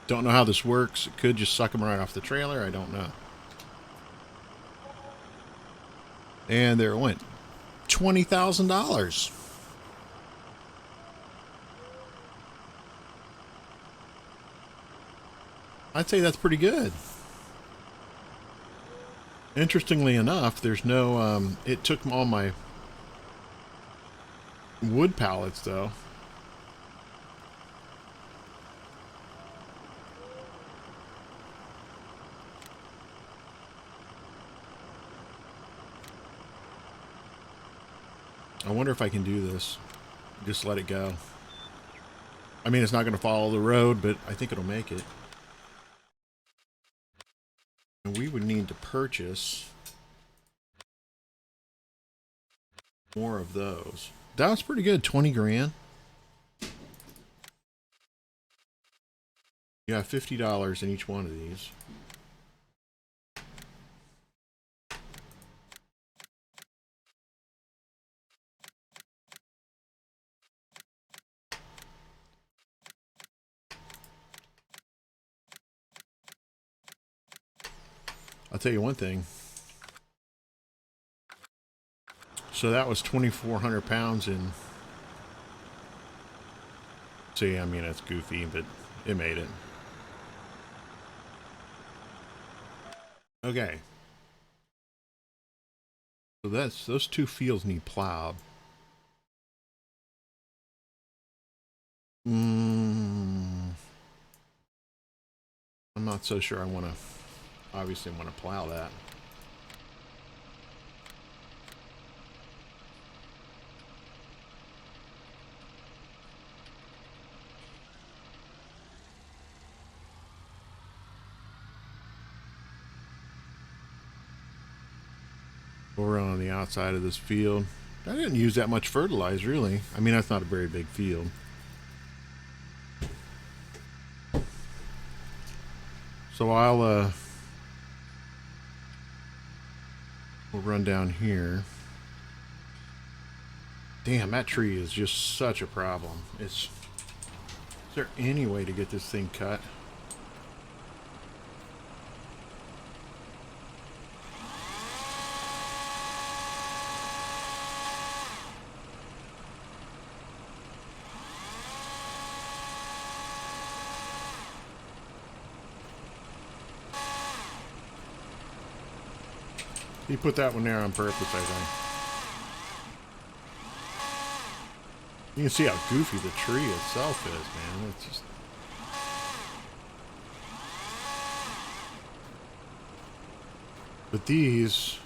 Don't know how this works. It could just suck them right off the trailer. I don't know. And there it went. $20,000. I'd say that's pretty good. Interestingly enough, there's no, it took all my wood pallets though. I wonder if I can do this. Just let it go. I mean, it's not going to follow the road, but I think it'll make it. And we would need to purchase more of those. That was pretty good. 20 grand. You have $50 in each one of these. I'll tell you one thing. So that was 2,400 pounds in. See, I mean, it's goofy, but it made it. Okay. So those two fields need plowed. I'm not so sure I want to, obviously want to plow that. Over on the outside of this field. I didn't use that much fertilizer, really. I mean, that's not a very big field. So we'll run down here. Damn, that tree is just such a problem. Is there any way to get this thing cut? He put that one there on purpose, I think. You can see how goofy the tree itself is, man. It's just... But these...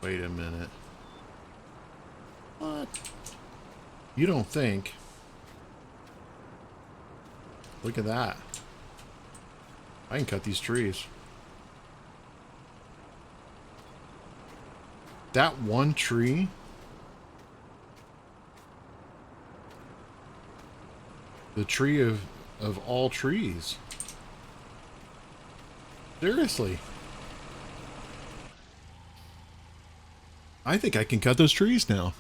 Wait a minute. What? You don't think... Look at that. I can cut these trees. That one tree? The tree of all trees. Seriously. I think I can cut those trees now.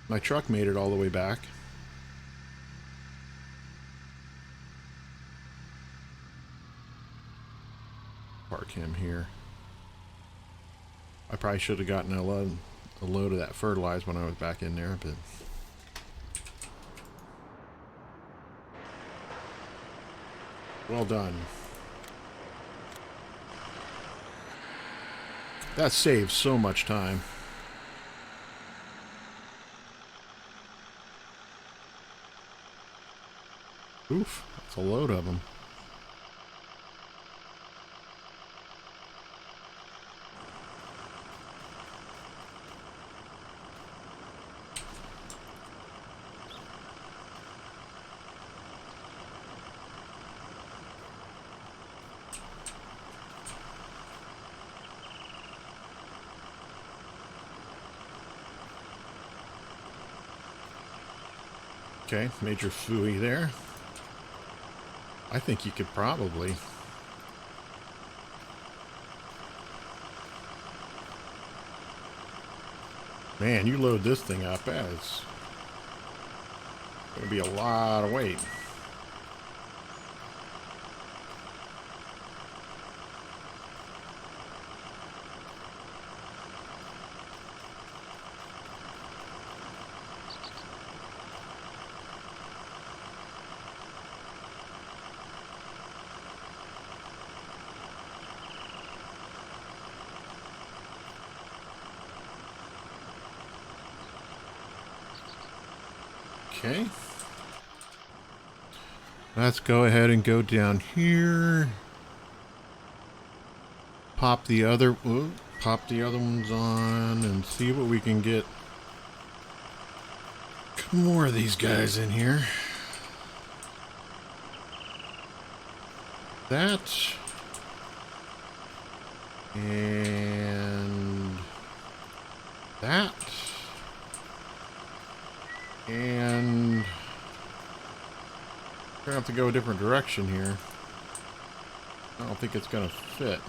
My truck made it all the way back. Park him here. I probably should have gotten a load of that fertilizer when I was back in there, but well done. That saves so much time. Oof, that's a load of them. Okay, major fooey there. I think you could probably... Man, you load this thing up, it's going to be a lot of weight. Okay. Let's go ahead and go down here. Pop the other ones on and see what we can get. More of these guys in here. That. And that. And we're gonna have to go a different direction here. I don't think it's gonna fit.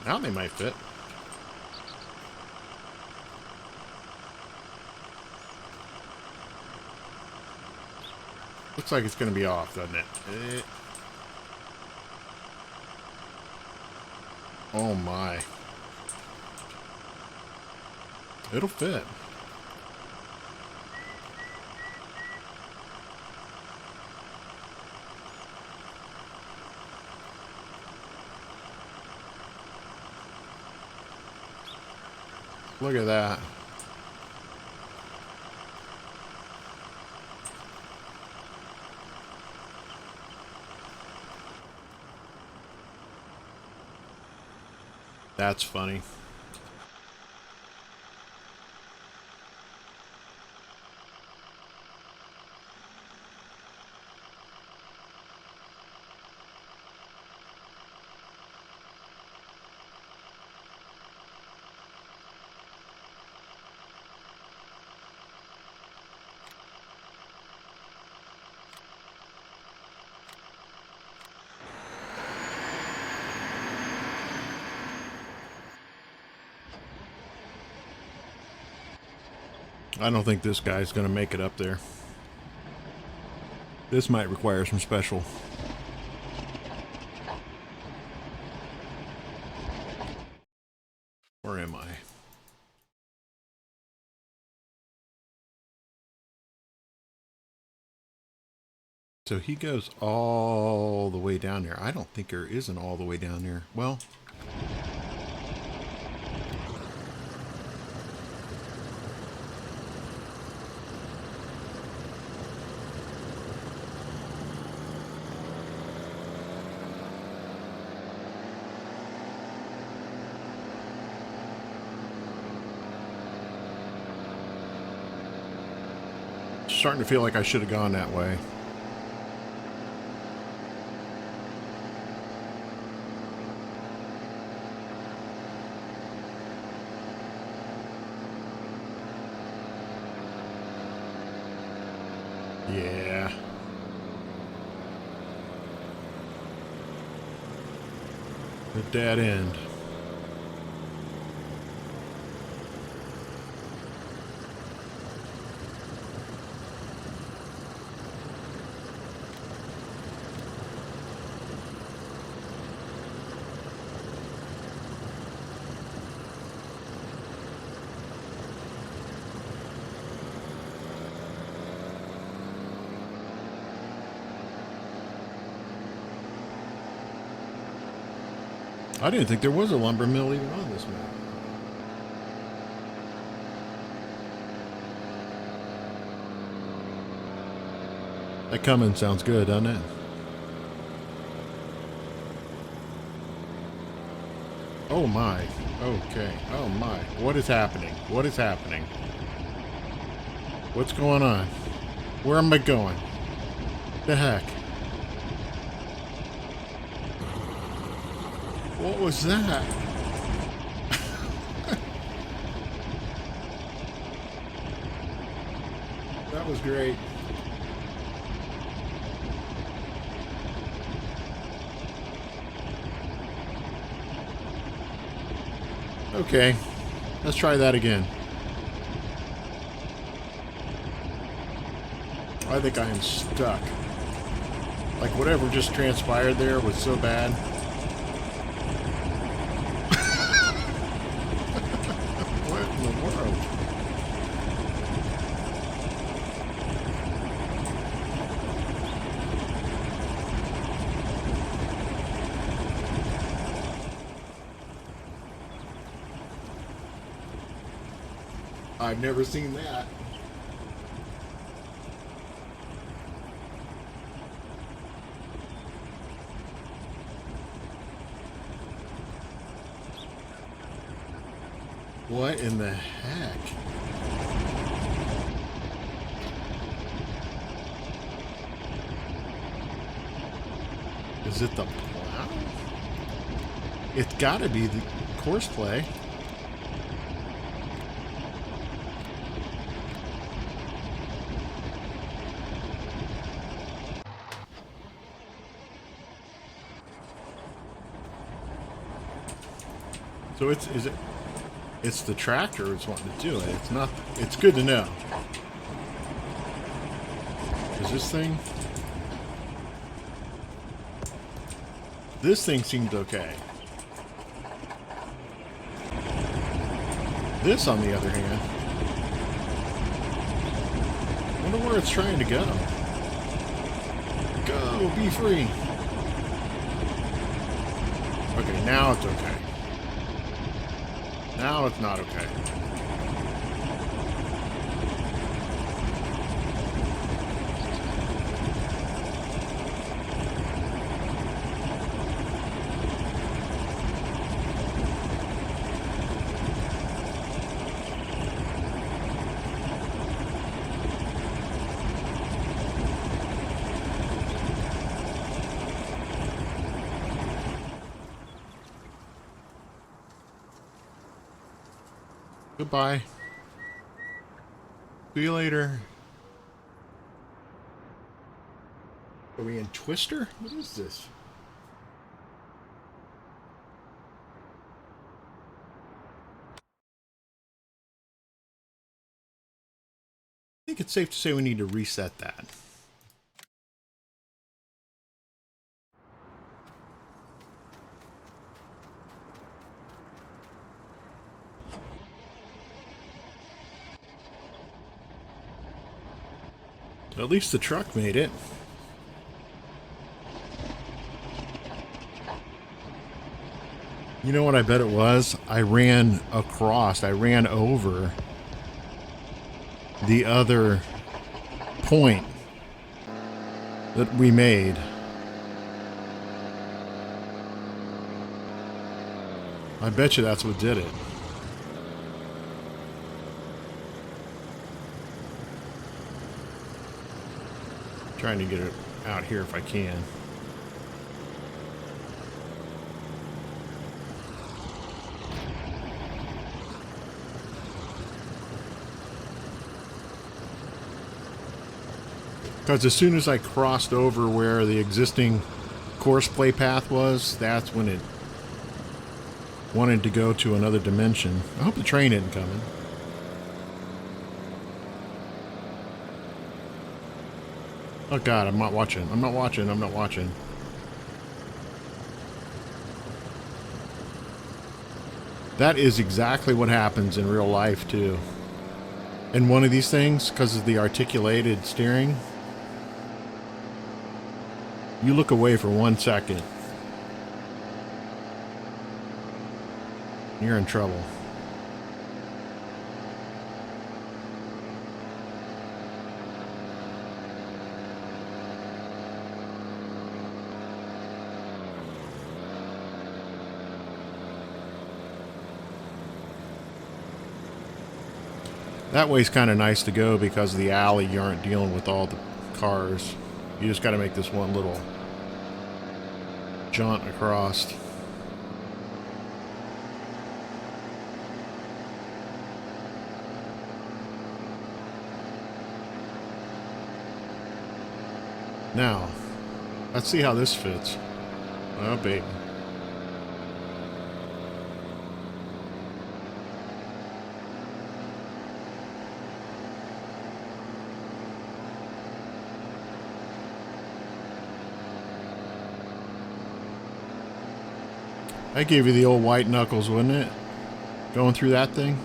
Now they might fit. Looks like it's going to be off, doesn't it? Oh my. It'll fit. Look at that. That's funny. I don't think this guy's going to make it up there. This might require some special. Where am I? So he goes all the way down there. I don't think there isn't all the way down there. Well... starting to feel like I should have gone that way. Yeah. The dead end. I didn't think there was a lumber mill even on this map. That coming sounds good, doesn't it? Oh my. Okay. Oh my. What is happening? What is happening? What's going on? Where am I going? The heck? What was that? That was great. Okay, let's try that again. I think I am stuck. Like whatever just transpired there was so bad. What in the world? I've never seen that. What in the heck? Is it the plow? It's gotta be the course play. So it's the tractor that's wanting to do it. It's not. It's good to know. Is this thing? This thing seems okay. This, on the other hand, I wonder where it's trying to go. Go, be free. Okay, now it's okay. Now it's not okay. Goodbye. See you later. Are we in Twister? What is this? I think it's safe to say we need to reset that. At least the truck made it. You know what I bet it was? I ran over the other point that we made. I bet you that's what did it. Trying to get it out here if I can. Because as soon as I crossed over where the existing course play path was, that's when it wanted to go to another dimension. I hope the train isn't coming. Oh God, I'm not watching. I'm not watching. I'm not watching. That is exactly what happens in real life too. In one of these things, because of the articulated steering, you look away for 1 second, you're in trouble. That way's kind of nice to go because of the alley. You aren't dealing with all the cars. You just got to make this one little jaunt across. Now, let's see how this fits. Oh, baby. I gave you the old white knuckles, wouldn't it? Going through that thing?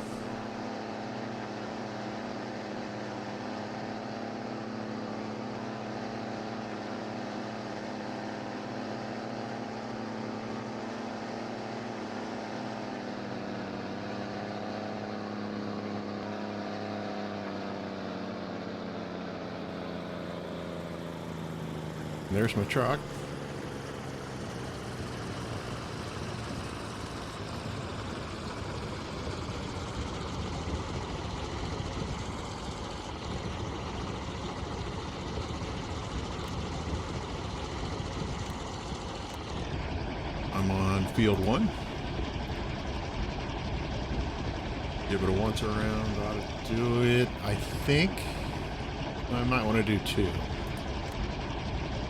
There's my truck. I'm on field 1. Give it a once around. Ought to do it. I think I might want to do 2.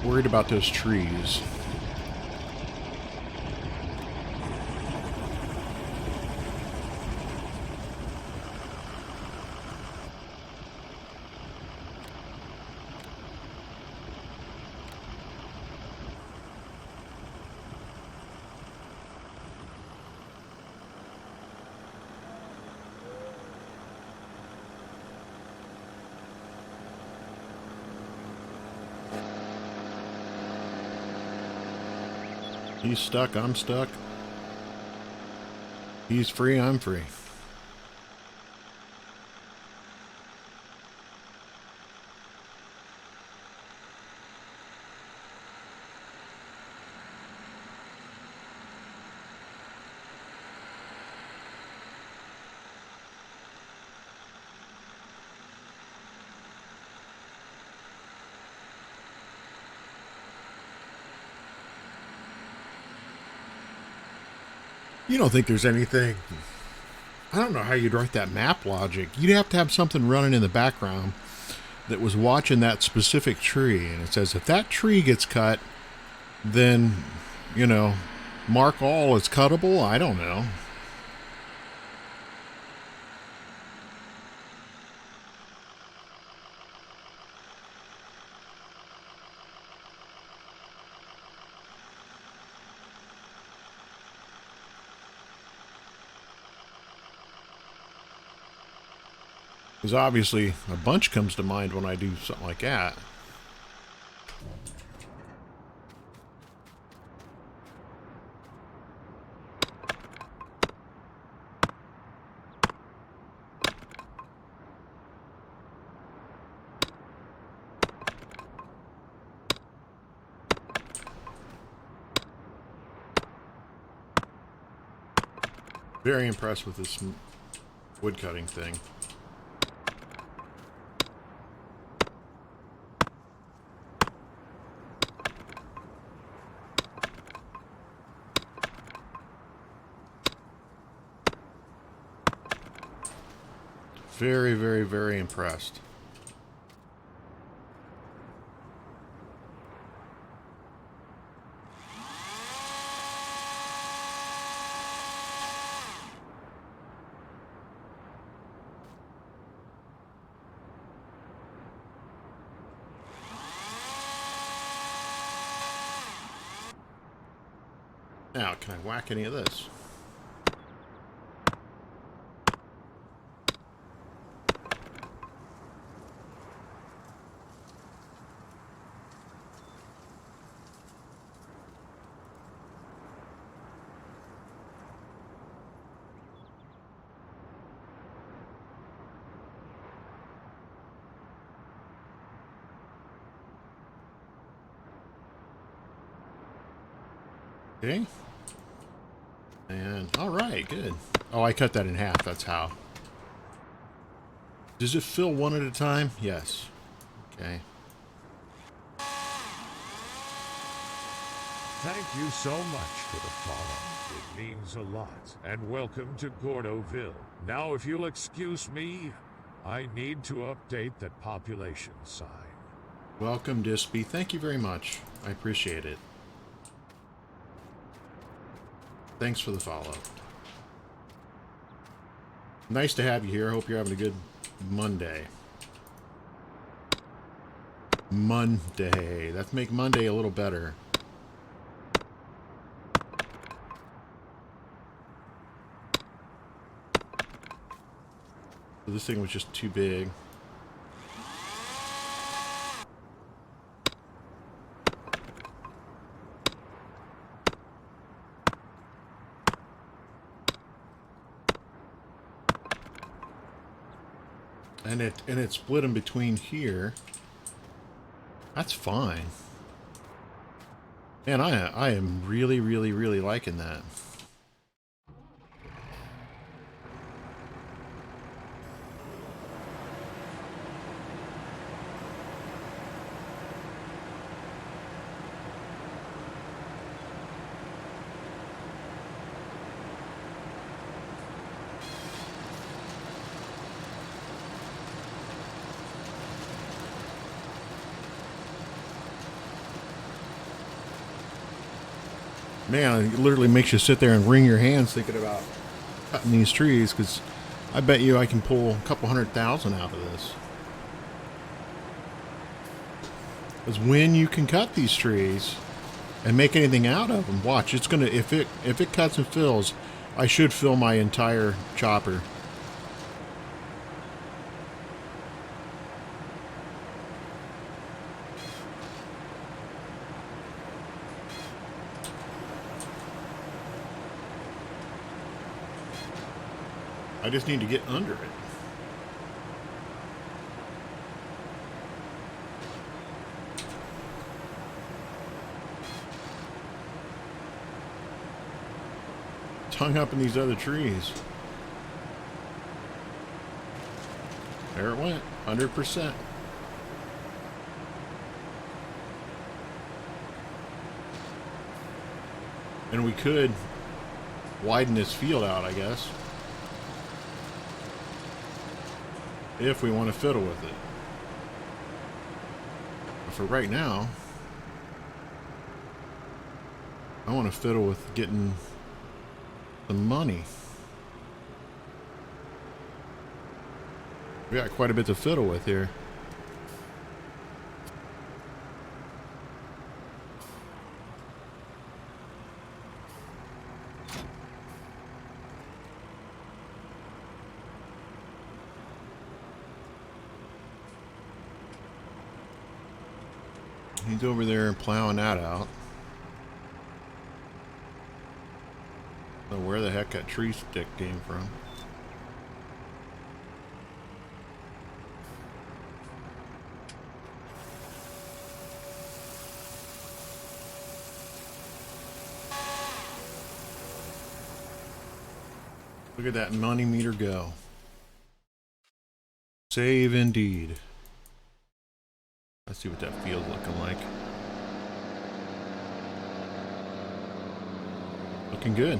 Worried about those trees. He's stuck, I'm stuck. He's free, I'm free. You don't think there's anything... I don't know how you'd write that map logic. You'd have to have something running in the background that was watching that specific tree. And it says, if that tree gets cut, then, you know, mark all as cuttable. I don't know. Because obviously a bunch comes to mind when I do something like that. Very impressed with this wood cutting thing. Very, very, very impressed. Now, can I whack any of this? Okay. And, alright, good. Oh, I cut that in half, that's how. Does it fill one at a time? Yes. Okay. Thank you so much for the follow. It means a lot. And welcome to Gordoville. Now, if you'll excuse me, I need to update that population sign. Welcome, Dispy. Thank you very much. I appreciate it. Thanks for the follow. Nice to have you here. I hope you're having a good Monday. Monday. Let's make Monday a little better. So this thing was just too big. And it split in between here. That's fine. Man, I am really, really, really liking that. Man, it literally makes you sit there and wring your hands thinking about cutting these trees, because I bet you I can pull a couple 100,000 out of this. Because when you can cut these trees and make anything out of them, watch, it's gonna, if it cuts and fills, I should fill my entire chopper. I just need to get under it. It's hung up in these other trees. There it went, 100%. And we could widen this field out, I guess, if we want to fiddle with it. But for right now, I want to fiddle with getting the money. We got quite a bit to fiddle with here. He's over there plowing that out. So where the heck that tree stick came from? Look at that money meter go. Save indeed. Let's see what that field's looking like. Looking good.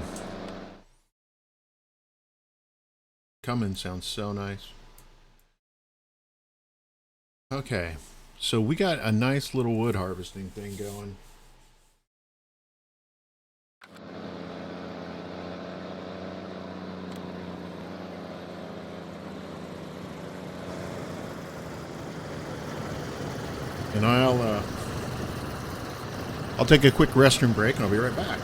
Coming sounds so nice. Okay, so we got a nice little wood harvesting thing going. And I'll take a quick restroom break and I'll be right back.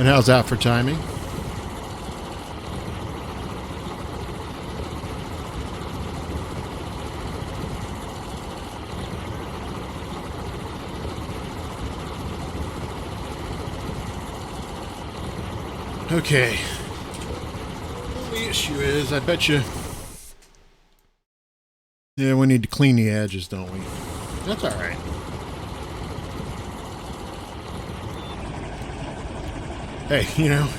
And how's that for timing? Okay. The issue is, I bet you... Yeah, we need to clean the edges, don't we? That's alright. Hey, you know...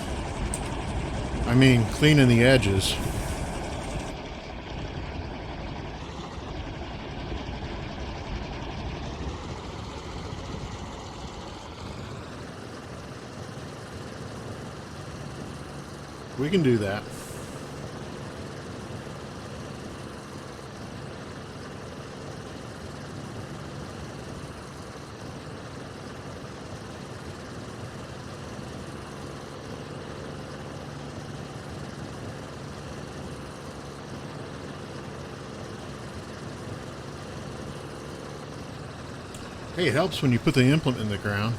I mean, cleaning the edges... We can do that. Hey, it helps when you put the implement in the ground.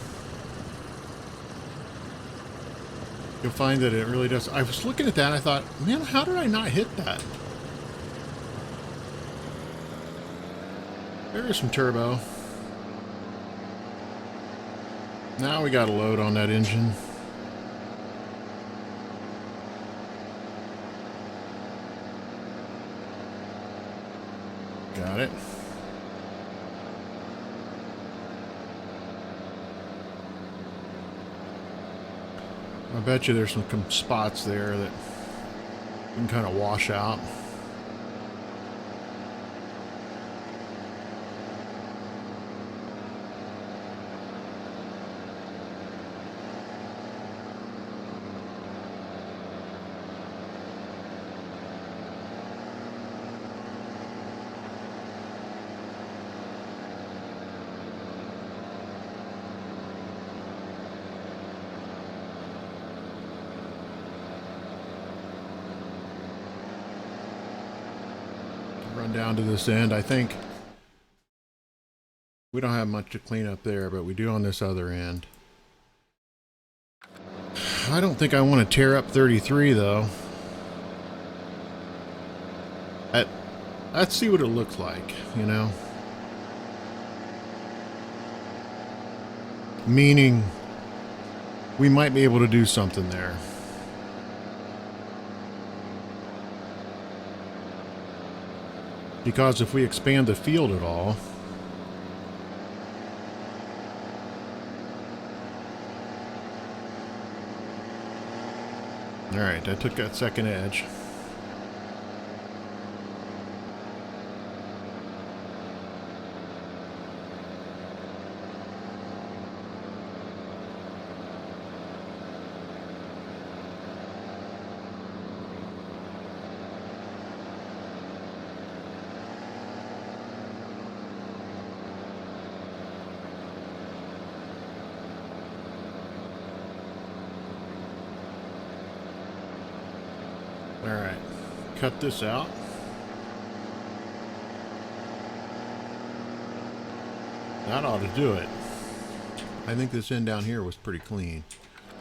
You'll find that it really does. I was looking at that and I thought, man, how did I not hit that? There's some turbo. Now we got a load on that engine. Got it. I bet you there's some spots there that you can kind of wash out. Run down to this end. I think we don't have much to clean up there, but we do on this other end. I don't think I want to tear up 33 though. Let's see what it looks like, you know. Meaning we might be able to do something there. Because if we expand the field at all, alright, I took that second edge. Alright, cut this out. That ought to do it. I think this end down here was pretty clean.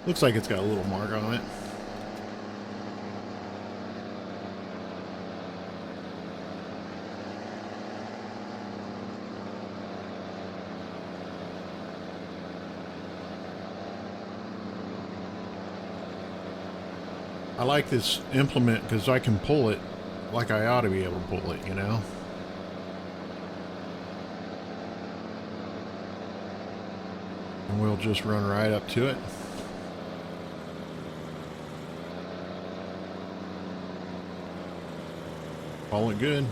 Looks like it's got a little mark on it. I like this implement because I can pull it like I ought to be able to pull it, you know? And we'll just run right up to it. Call it good.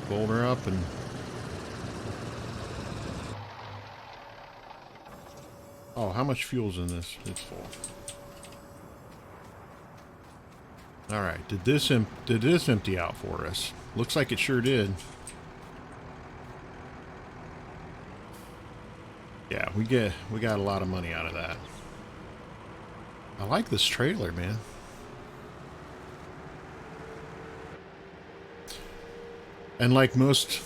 Fold her up and... Oh, how much fuel's in this? It's full. Alright, did this empty out for us? Looks like it sure did. Yeah, we got a lot of money out of that. I like this trailer, man. And like most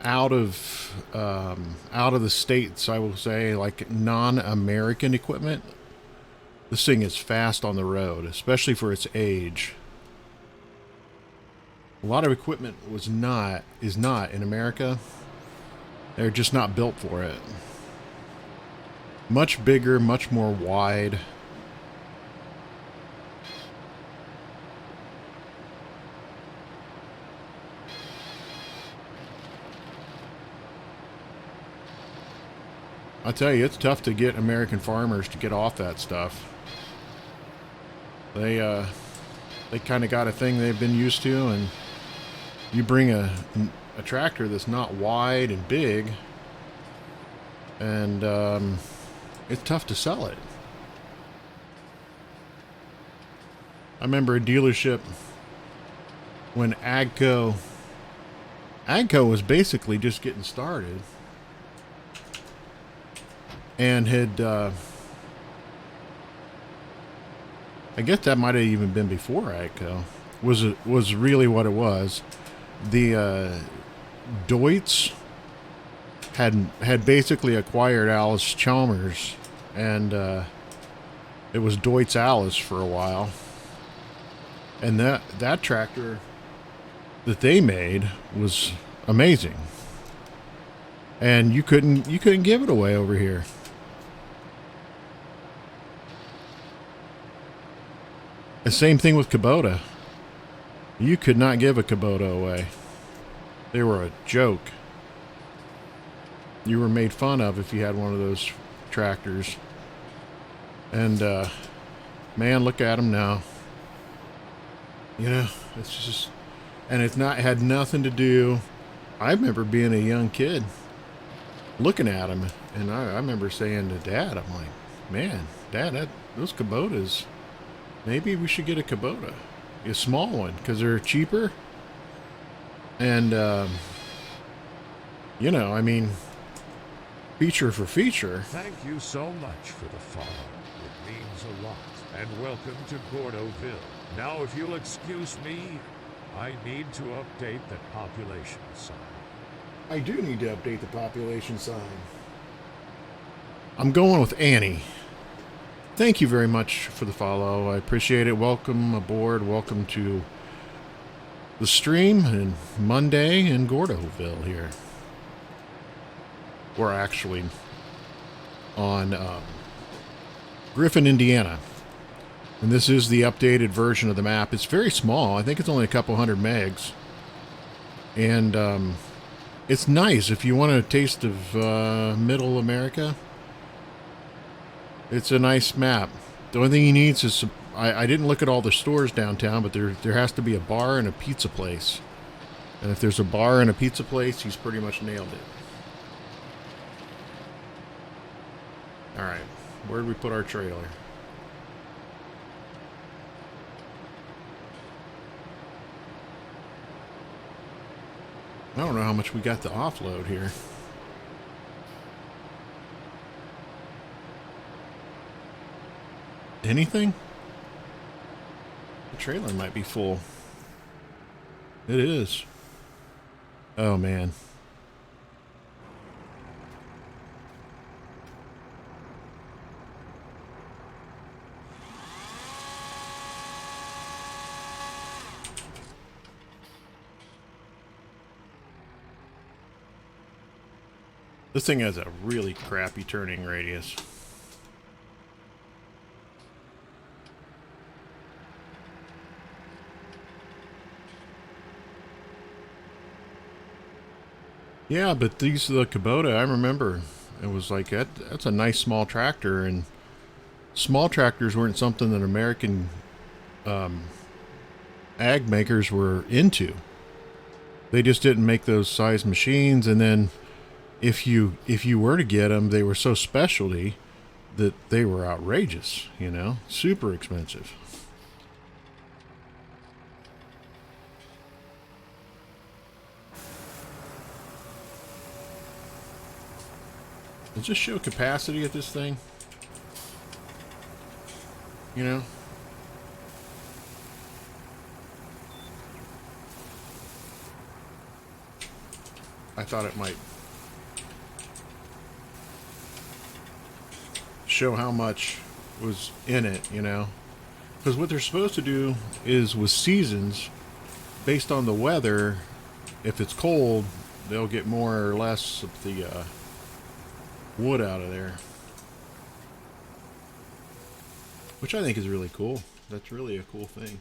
out of the states, I will say, like non-American equipment, this thing is fast on the road, especially for its age. A lot of equipment is not in America. They're just not built for it. Much bigger, much more wide. I tell you, it's tough to get American farmers to get off that stuff. They kind of got a thing they've been used to, and you bring a tractor that's not wide and big, and it's tough to sell it. I remember a dealership when Agco was basically just getting started, and had I guess that might have even been before Agco was really what it was. The Deutz had basically acquired Alice Chalmers, and it was Deutz Alice for a while. And that tractor that they made was amazing, and you couldn't give it away over here. The same thing with Kubota. You could not give a Kubota away. They were a joke. You were made fun of if you had one of those tractors. And man, look at them now. You know, it's just, and it had nothing to do. I remember being a young kid looking at them, and I remember saying to Dad, I'm like, man, Dad, those Kubotas, maybe we should get a Kubota, a small one, because they're cheaper. And, you know, I mean, feature for feature. Thank you so much for the follow. It means a lot. And welcome to Gordoville. Now, if you'll excuse me, I need to update the population sign. I do need to update the population sign. I'm going with Annie. Thank you very much for the follow. I appreciate it. Welcome aboard. Welcome to the stream and Monday in Gordoville here. We're actually on Griffin, Indiana. And this is the updated version of the map. It's very small. I think it's only a couple hundred megs. And it's nice if you want a taste of middle America. It's a nice map. The only thing he needs is some, I didn't look at all the stores downtown, but there has to be a bar and a pizza place. And if there's a bar and a pizza place, he's pretty much nailed it. Alright, where did we put our trailer? I don't know how much we got to offload here. Anything? The trailer might be full. It is. Oh, man. This thing has a really crappy turning radius. Yeah, but the Kubota, I remember it was like that's a nice small tractor, and small tractors weren't something that American ag makers were into. They just didn't make those size machines, and then if you were to get them, they were so specialty that they were outrageous, you know, super expensive. Does this show capacity at this thing? You know? I thought it might show how much was in it, you know. Because what they're supposed to do is with seasons, based on the weather, if it's cold, they'll get more or less of the wood out of there. Which I think is really cool. That's really a cool thing.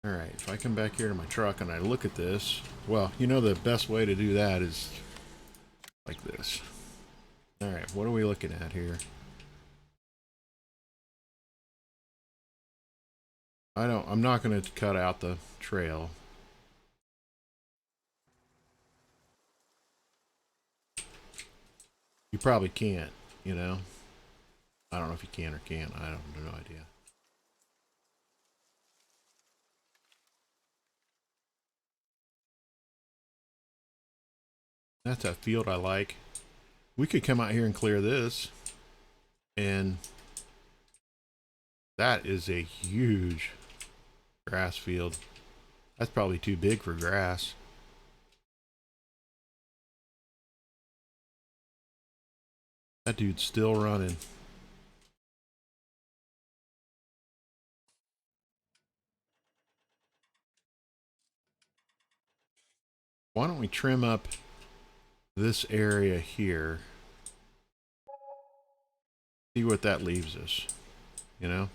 Alright, if I come back here to my truck and I look at this, well, you know the best way to do that is like this. Alright, what are we looking at here? I'm not going to cut out the trail. You probably can't, you know? I don't know if you can or can't. I have no idea. That's a field I like. We could come out here and clear this. And that is a huge grass field. That's probably too big for grass. That dude's still running. Why don't we trim up this area here? See what that leaves us, you know?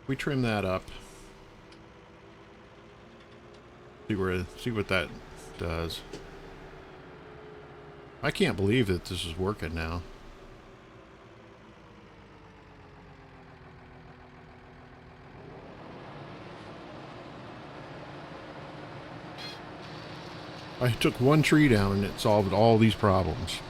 We trim that up. See what that does. I can't believe that this is working now. I took one tree down and it solved all these problems.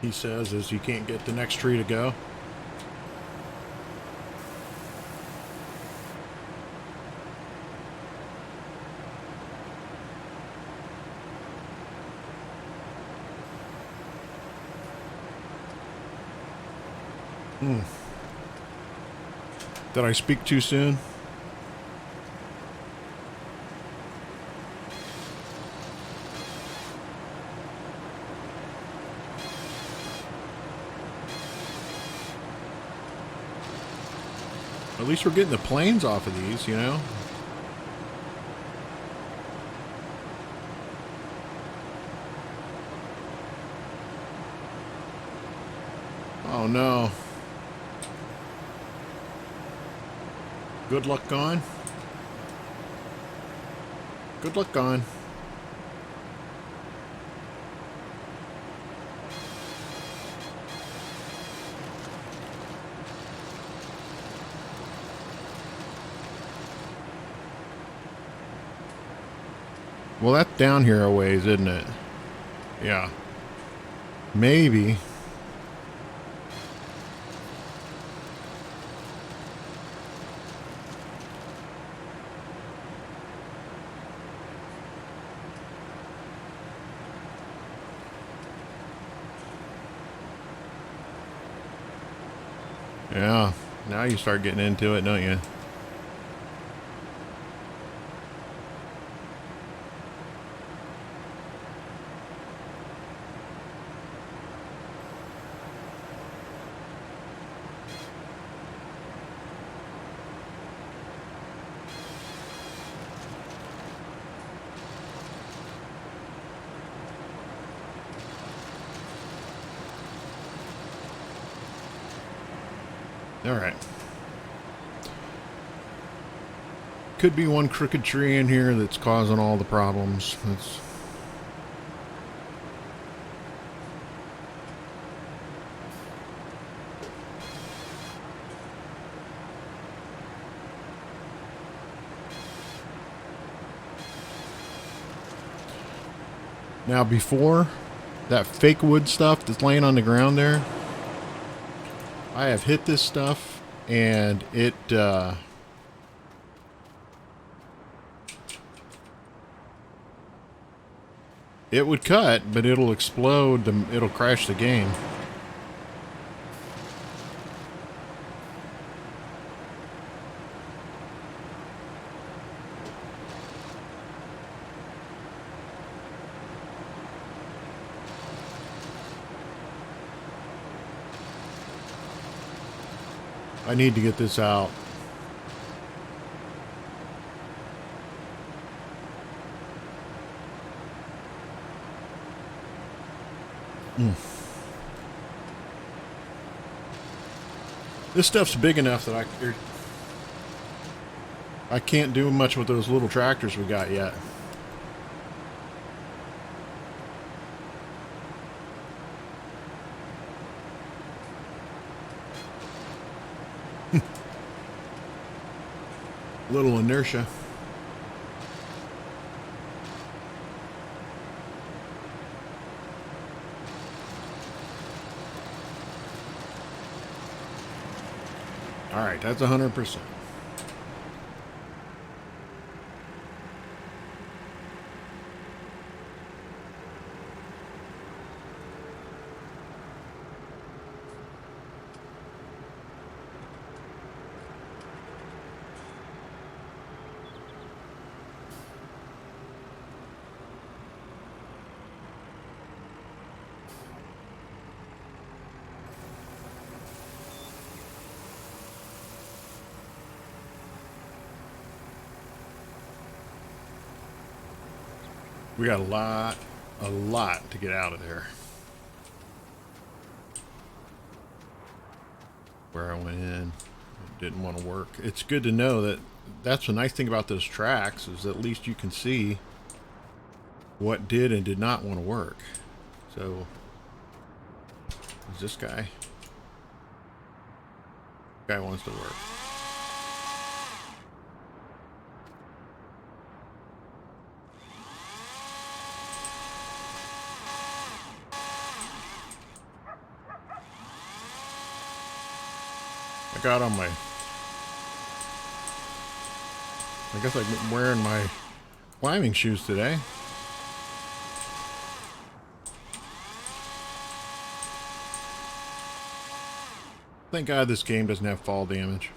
He says is you can't get the next tree to go. Did I speak too soon? At least we're getting the planes off of these, you know? Oh no. Good luck gone. Good luck gone. Well, that's down here a ways, isn't it? Yeah. Maybe. Yeah. Now you start getting into it, don't you? All right. Could be one crooked tree in here that's causing all the problems. That's... Now before, that fake wood stuff that's laying on the ground there, I have hit this stuff and it would cut, but it'll explode, it'll crash the game. I need to get this out. This stuff's big enough that I can't do much with those little tractors we got yet. Little inertia. All right, that's 100%. We got a lot to get out of there. Where I went in, it didn't want to work. It's good to know that that's the nice thing about those tracks, is at least you can see what did and did not want to work. So, is this guy? Guy wants to work. I got on my, I guess I'm wearing my climbing shoes today. Thank God this game doesn't have fall damage.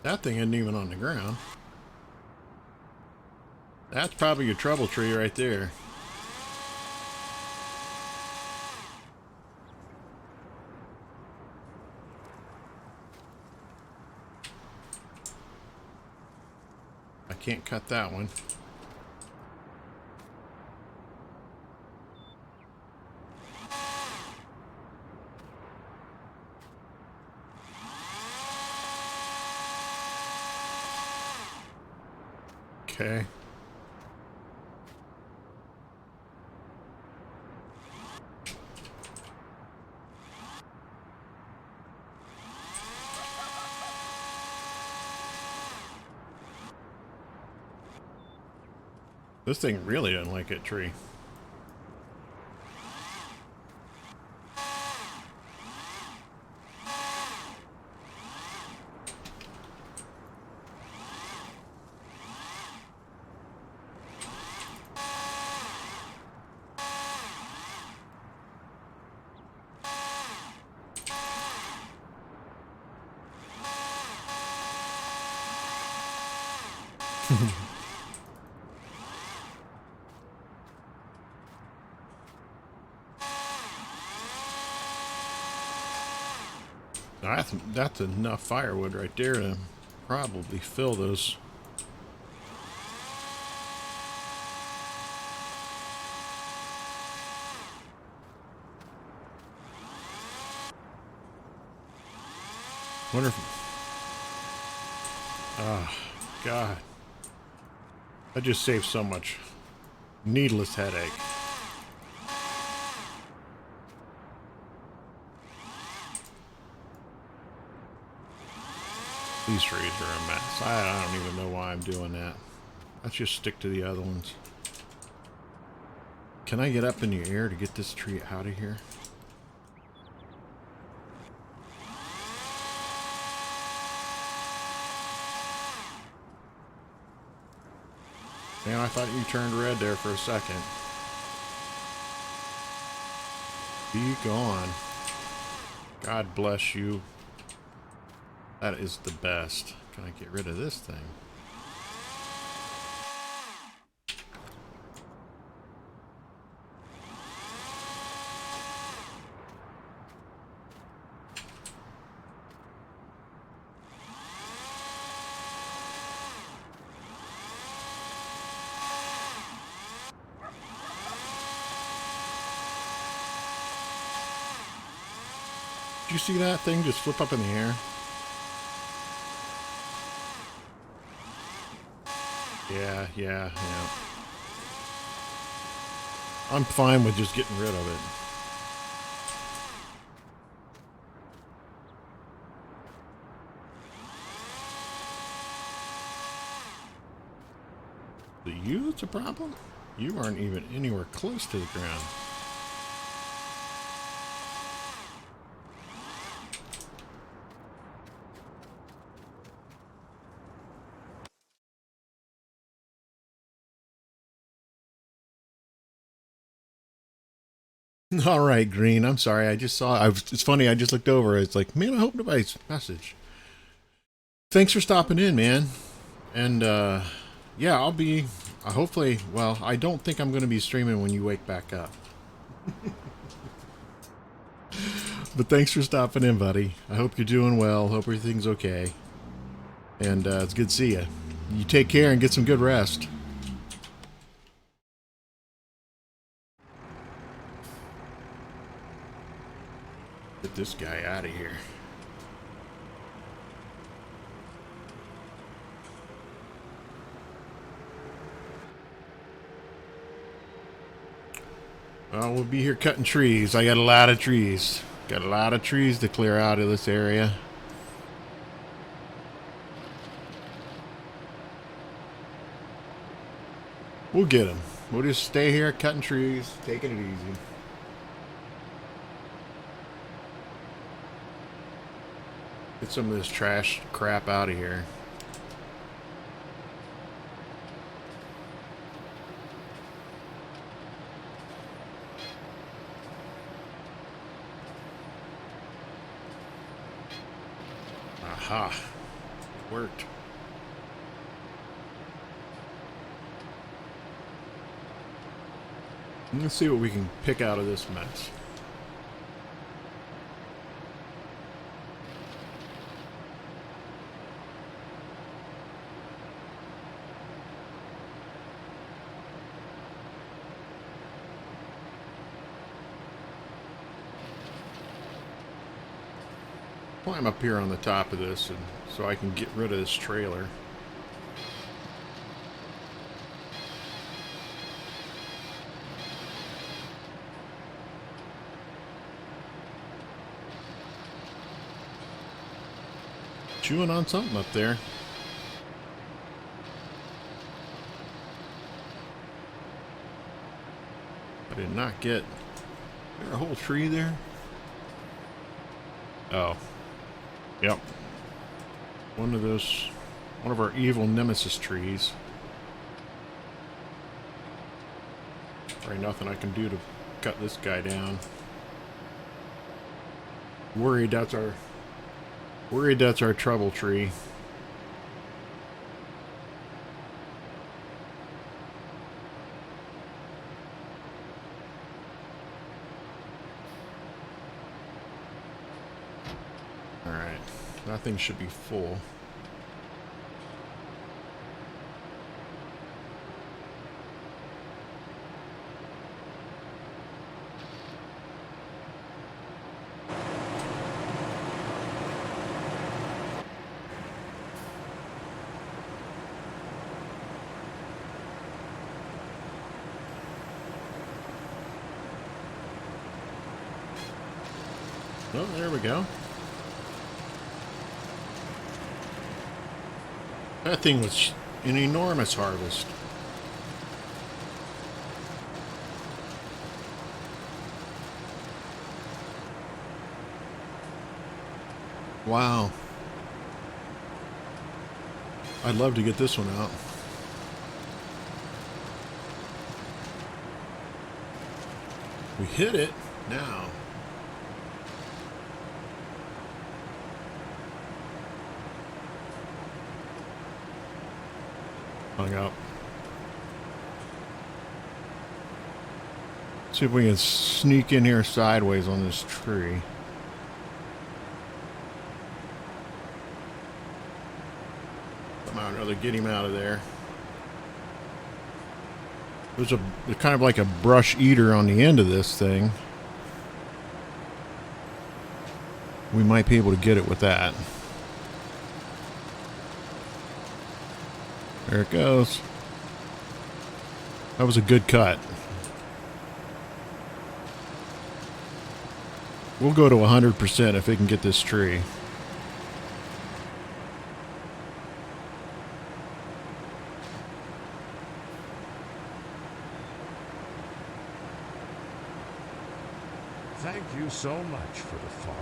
That thing isn't even on the ground. That's probably your trouble tree right there. I can't cut that one. Okay. This thing really doesn't like that tree. That's enough firewood right there to probably fill those. Wonder if... Oh, God. That just saves so much needless headache. These trees are a mess. I don't even know why I'm doing that. Let's just stick to the other ones. Can I get up in the air to get this tree out of here? Man, I thought you turned red there for a second. Be gone. God bless you. That is the best. Can I get rid of this thing? Did you see that thing just flip up in the air? Yeah. I'm fine with just getting rid of it. The you that's a problem? You aren't even anywhere close to the ground. All right, Green. I'm sorry. I just saw. It's funny. I just looked over. It's like, man, I hope nobody's message. Thanks for stopping in, man. And yeah, I'll be. Hopefully, well, I don't think I'm going to be streaming when you wake back up. But thanks for stopping in, buddy. I hope you're doing well. Hope everything's okay. And it's good to see you. You take care and get some good rest. Get this guy out of here. Well, we'll be here cutting trees. I got a lot of trees. Got a lot of trees to clear out of this area. We'll get them. We'll just stay here cutting trees, taking it easy. Get some of this trash crap out of here. Aha. It worked. Let's see what we can pick out of this mess. Climb up here on the top of this and so I can get rid of this trailer. Chewing on something up there. I did not get... Is there a whole tree there? Oh. Yep. One of our evil nemesis trees. Probably nothing I can do to cut this guy down. Worried that's our trouble tree. Alright. That thing should be full. Oh, there we go. That thing was an enormous harvest. Wow. I'd love to get this one out. We hit it now. Hung up. See if we can sneak in here sideways on this tree. Somehow or another get him out of there. There's kind of like a brush eater on the end of this thing. We might be able to get it with that. There it goes. That was a good cut. We'll go to 100% if we can get this tree. Thank you so much for the follow.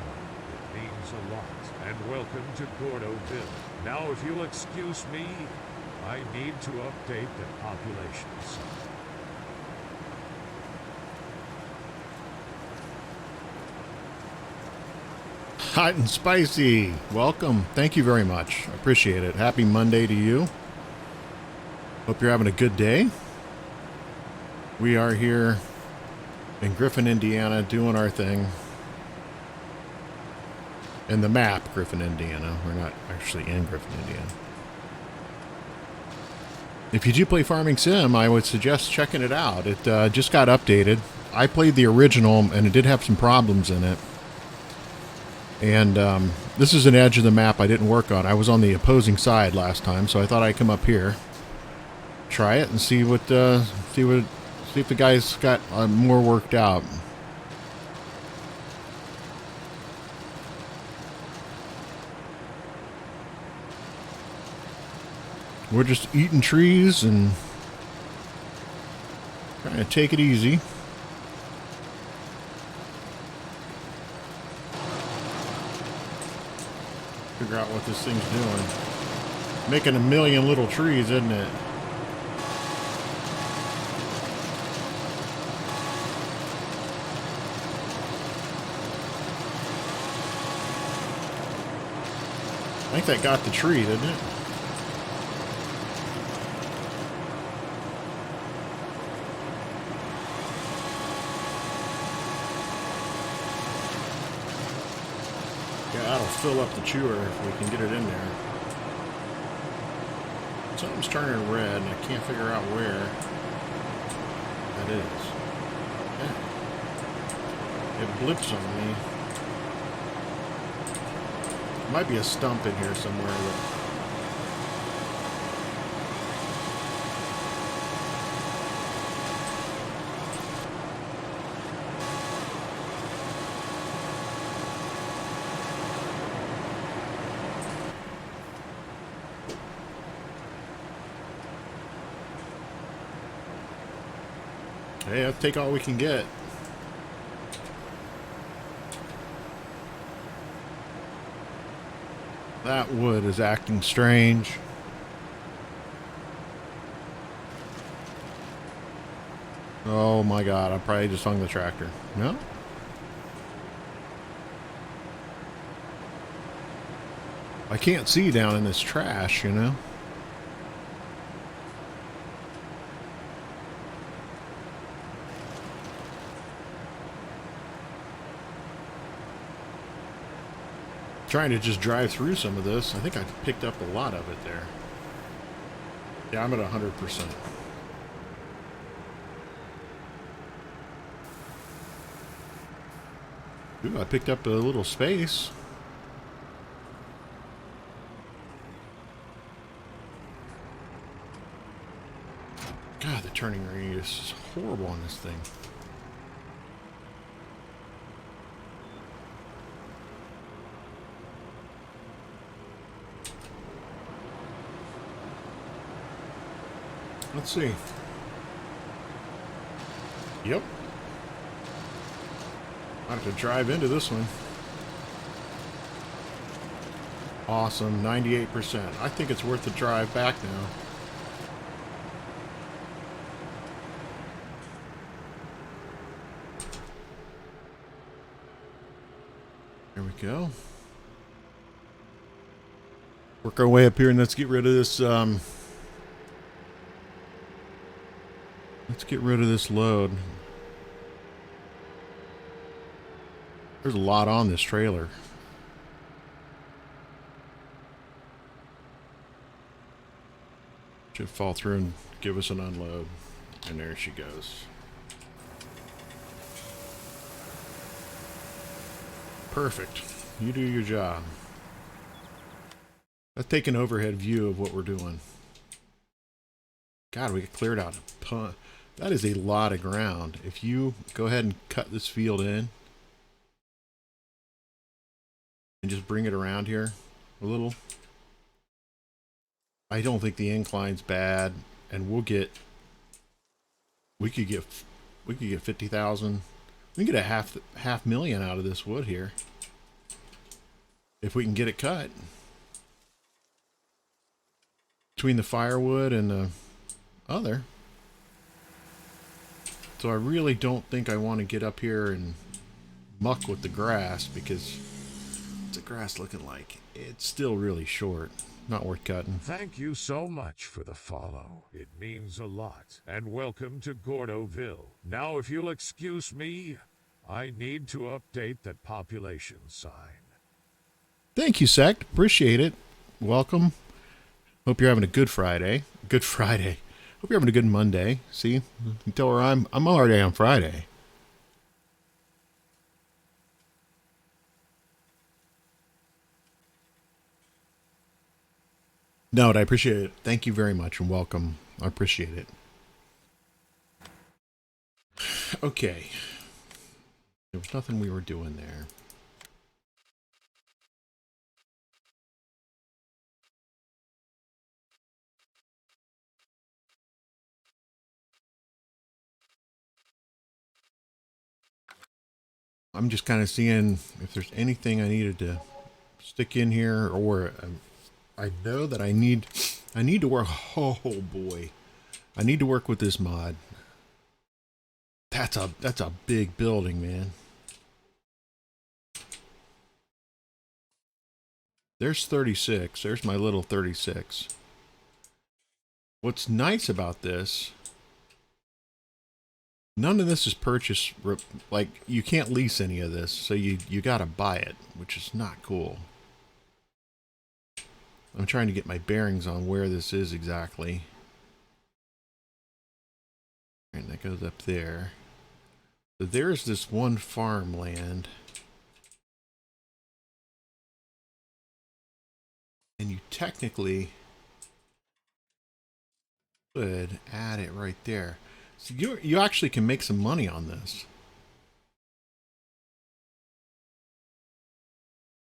It means a lot. And welcome to Gordoville. Now, if you'll excuse me, I need to update the population some. Hot and spicy. Welcome. Thank you very much. I appreciate it. Happy Monday to you. Hope you're having a good day. We are here in Griffin, Indiana, doing our thing. In the map, Griffin, Indiana. We're not actually in Griffin, Indiana. If you do play Farming Sim, I would suggest checking it out. It just got updated. I played the original, and it did have some problems in it. And this is an edge of the map I didn't work on. I was on the opposing side last time, so I thought I'd come up here, try it, and see if the guys got more worked out. We're just eating trees and trying to take it easy. Figure out what this thing's doing. Making a million little trees, isn't it? I think that got the tree, didn't it? Yeah, that'll fill up the chewer if we can get it in there. Something's turning red, and I can't figure out where that is. Yeah. It blips on me. There might be a stump in here somewhere that... Hey, let's take all we can get. That wood is acting strange. Oh my god, I probably just hung the tractor. No? I can't see down in this trash, you know? Trying to just drive through some of this. I think I picked up a lot of it there. Yeah, I'm at 100%. Ooh, I picked up a little space. God, the turning radius is horrible on this thing. Let's see. Yep. I have to drive into this one. Awesome, 98%. I think it's worth the drive back now. There we go. Work our way up here and let's get rid of this, let's get rid of this load. There's a lot on this trailer. Should fall through and give us an unload. And there she goes. Perfect. You do your job. Let's take an overhead view of what we're doing. God, we cleared out a ton. That is a lot of ground. If you go ahead and cut this field in and just bring it around here a little. I don't think the incline's bad, and we could get 50,000. We can get a half million out of this wood here if we can get it cut. Between the firewood and the other. So I really don't think I want to get up here and muck with the grass, because what's the grass looking like? It's still really short. Not worth cutting. Thank you so much for the follow. It means a lot. And welcome to Gordoville. Now, if you'll excuse me, I need to update that population sign. Thank you, Sect. Appreciate it. Welcome. Hope you're having a good Friday. Good Friday. Hope you're having a good Monday. See, you can tell where I'm already on Friday. No, I appreciate it. Thank you very much and welcome. I appreciate it. Okay. There was nothing we were doing there. I'm just kind of seeing if there's anything I needed to stick in here, or I know that I need to work. Oh boy, I need to work with this mod. That's a big building, man. There's 36. There's my little 36. What's nice about this, none of this is purchased, like you can't lease any of this, so you gotta buy it, which is not cool. I'm trying to get my bearings on where this is exactly. And that goes up there. So there's this one farmland. And you technically could add it right there. So you actually can make some money on this.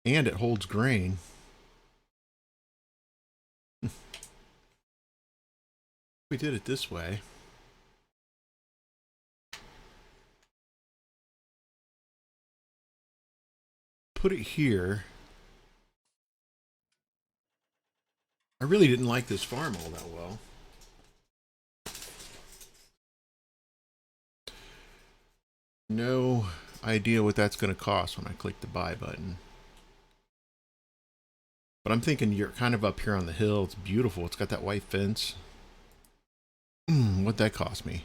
And it holds grain. We did it this way. Put it here. I really didn't like this farm all that well. No idea what that's going to cost when I click the buy button. But I'm thinking you're kind of up here on the hill. It's beautiful. It's got that white fence. What'd that cost me?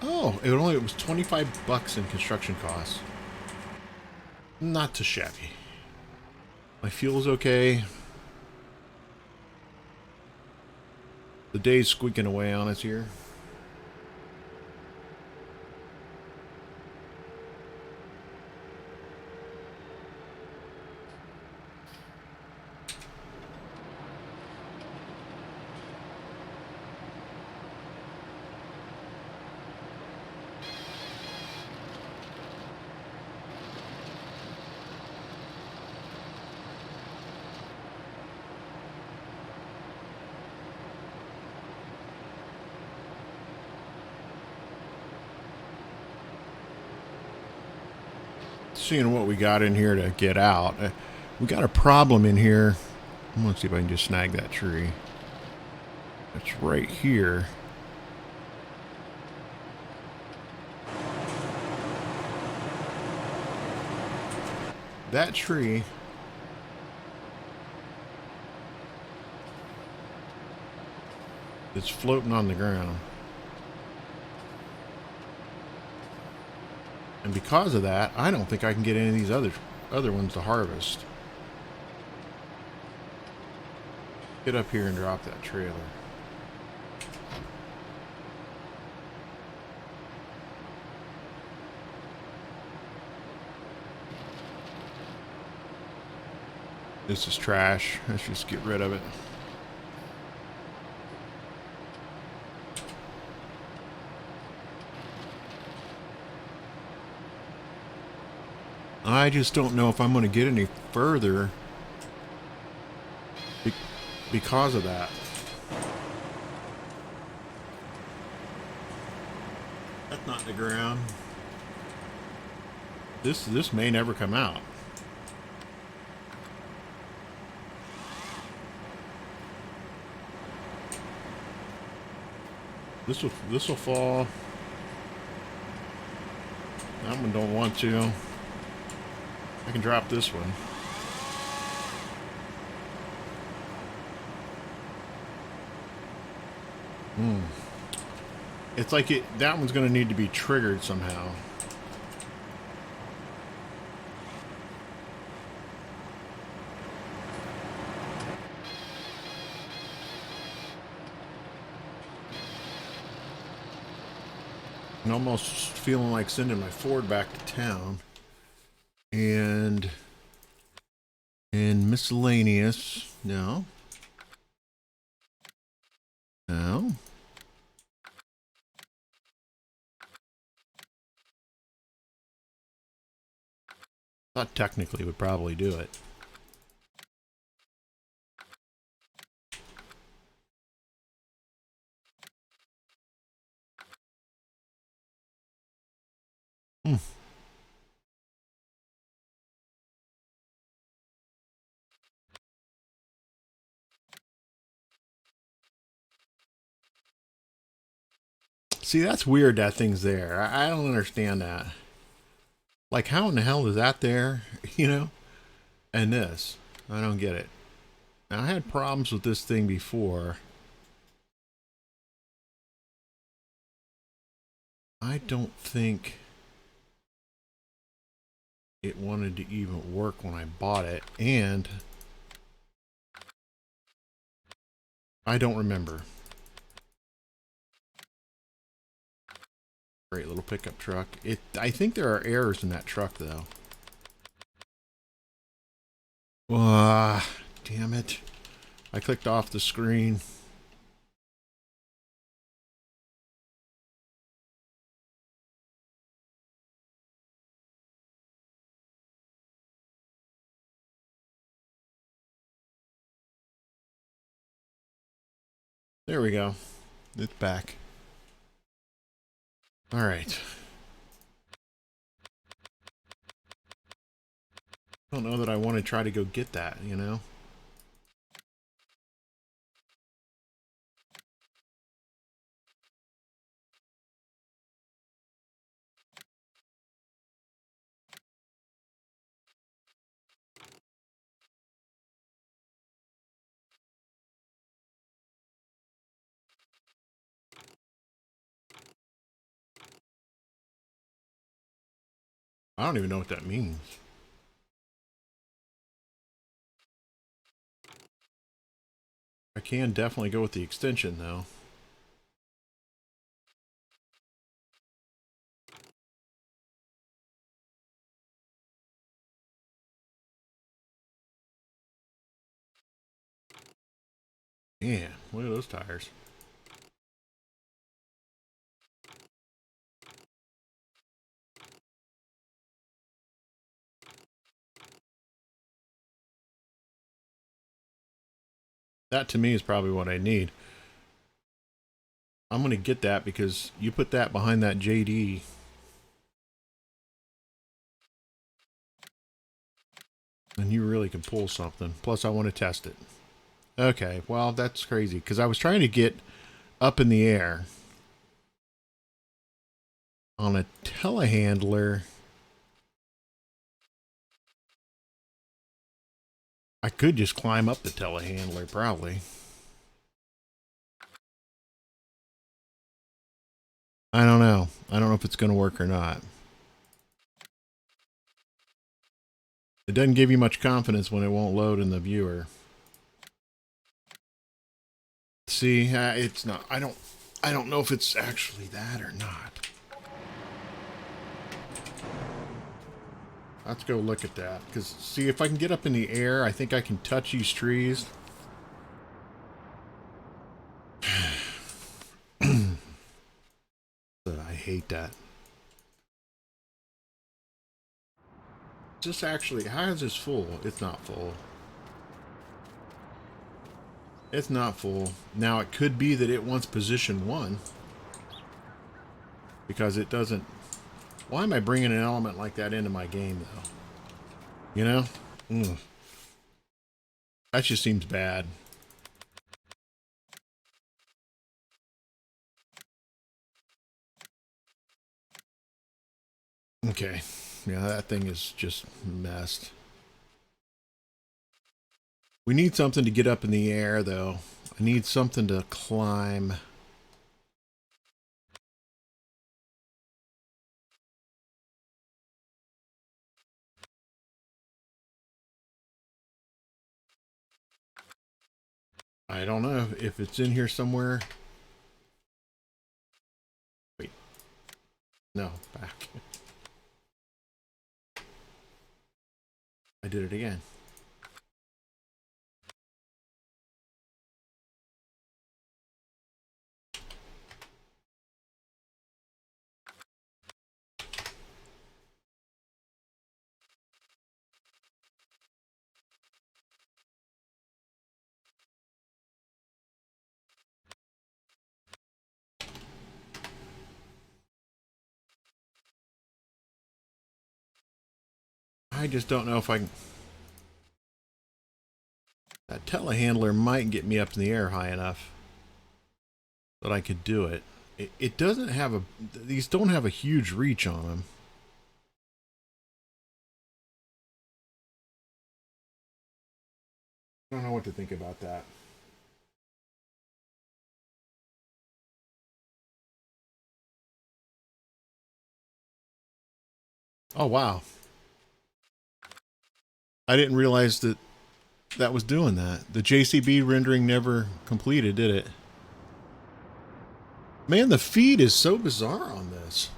Oh, it was $25 in construction costs. Not too shabby. My fuel's okay. The day's squeaking away on us here. seeing what we got in here to get out. We got a problem in here. I'm gonna see if I can just snag that tree. It's right here. That tree is floating on the ground. And because of that, I don't think I can get any of these other ones to harvest. Get up here and drop that trailer. This is trash. Let's just get rid of it. I just don't know if I'm going to get any further because of that. That's not the ground. This may never come out. This will fall. That one don't want to. I can drop this one. It's like that one's going to need to be triggered somehow. I'm almost feeling like sending my Ford back to town. And miscellaneous. No. No. Thought technically would probably do it. See, that's weird that thing's there. I don't understand that. Like, how in the hell is that there? You know? And this. I don't get it. Now, I had problems with this thing before. I don't think it wanted to even work when I bought it. And I don't remember. Great little pickup truck. I think there are errors in that truck, though. Damn it. I clicked off the screen. There we go. It's back. All right. I don't know that I want to try to go get that, you know? I don't even know what that means. I can definitely go with the extension, though. Man, look at those tires. That to me is probably what I need. I'm going to get that because you put that behind that JD. And you really can pull something. Plus, I want to test it. Okay, well, that's crazy. Because I was trying to get up in the air on a telehandler. I could just climb up the telehandler, probably. I don't know. I don't know if it's going to work or not. It doesn't give you much confidence when it won't load in the viewer. See, it's not. I don't know if it's actually that or not. Let's go look at that. Because, see, if I can get up in the air, I think I can touch these trees. I hate that. This actually, how is this full? It's not full. It's not full. Now, it could be that it wants position 1. Because it doesn't... Why am I bringing an element like that into my game, though? You know? Ugh. That just seems bad. Okay. Yeah, that thing is just messed. We need something to get up in the air, though. I need something to climb. I don't know if it's in here somewhere. Wait. No, back. I did it again. I just don't know if I can... That telehandler might get me up in the air high enough that I could do it. It doesn't have a... These don't have a huge reach on them. I don't know what to think about that. Oh, wow. I didn't realize that that was doing that. The JCB rendering never completed, did it? Man, the feed is so bizarre on this.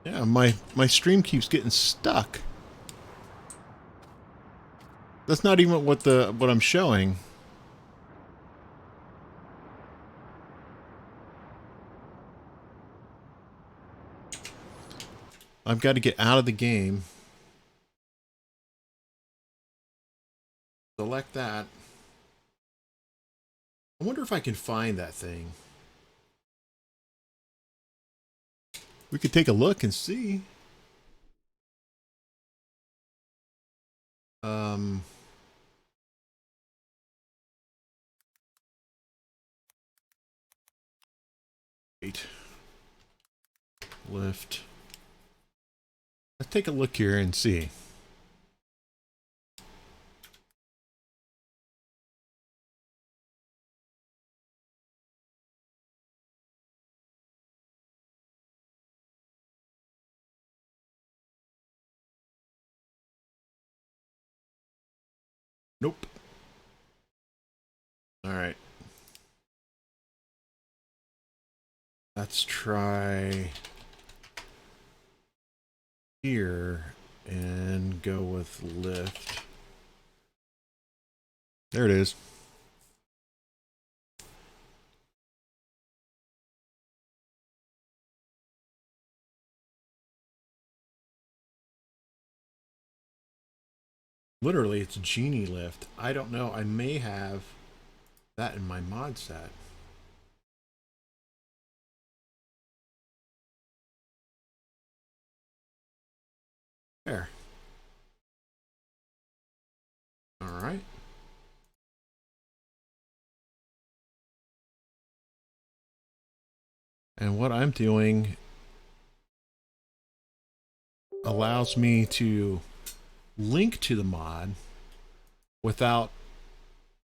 Yeah, my stream keeps getting stuck. That's not even what I'm showing. I've got to get out of the game. Select that. I wonder if I can find that thing. We could take a look and see. Wait. Lift. Let's take a look here and see. Nope. All right. Let's try here and go with lift. There it is. Literally, it's Genie lift. I don't know. I may have that in my mod set. There. All right. And what I'm doing allows me to link to the mod without